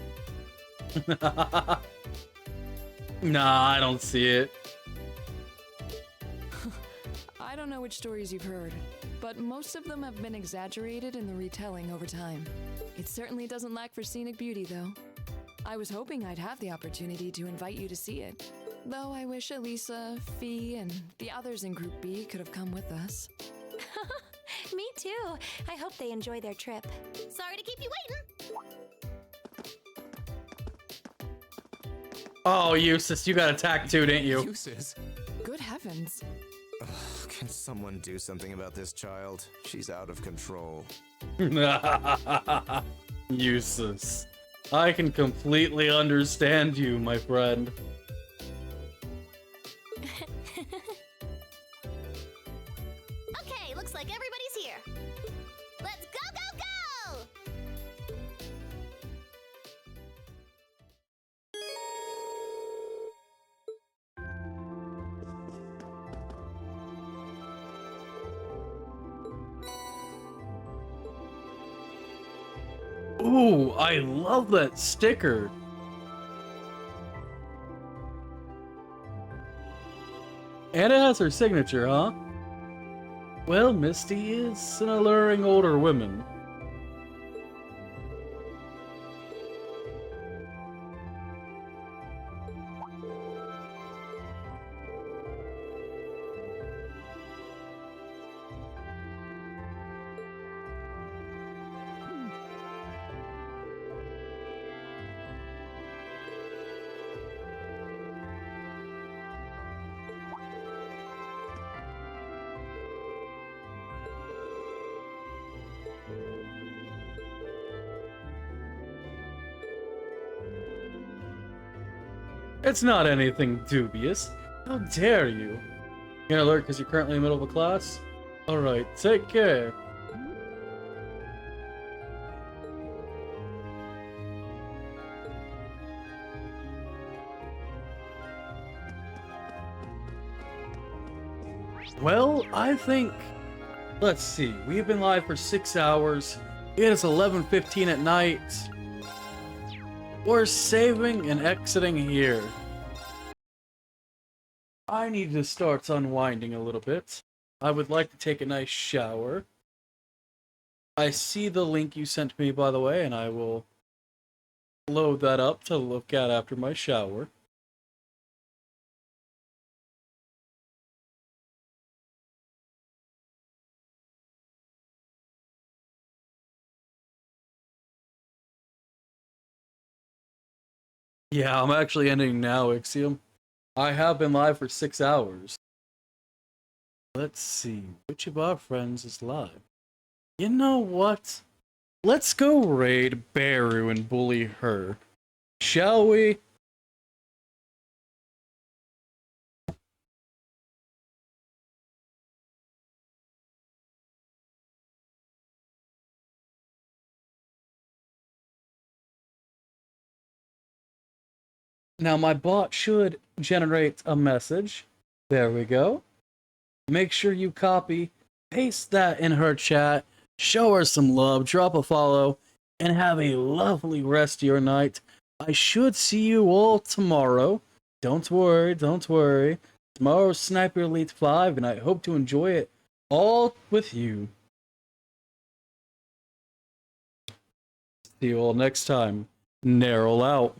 Nah, I don't see it. I don't know which stories you've heard, but most of them have been exaggerated in the retelling over time. It certainly doesn't lack for scenic beauty, though. I was hoping I'd have the opportunity to invite you to see it. Though I wish Elisa, Fee, and the others in Group B could have come with us. Me too. I hope they enjoy their trip. Sorry to keep you waiting. Oh, Eustace, you got attacked too, didn't you? Uses. Good heavens. Can someone do something about this child? She's out of control. Eustace. I can completely understand you, my friend. Okay, looks like everybody's here. Let's go! Ooh, I love that sticker. And it has her signature, huh? Well, Misty is an alluring older woman. It's not anything dubious. How dare you? You're gonna alert because you're currently in the middle of a class? Alright, take care. Well, I think... Let's see, we've been live for 6 hours. It is 11:15 at night. We're saving and exiting here. I need to start unwinding a little bit. I would like to take a nice shower. I see the link you sent me, by the way, and I will load that up to look at after my shower. Yeah, I'm actually ending now, Ixiom. I have been live for 6 hours. Let's see, which of our friends is live? You know what? Let's go raid Beru and bully her. Shall we? Now my bot should generate a message. There we go. Make sure you copy, paste that in her chat, show her some love, drop a follow, and have a lovely rest of your night. I should see you all tomorrow. Don't worry, don't worry. Tomorrow's Sniper Elite 5, and I hope to enjoy it all with you. See you all next time. Narrow out.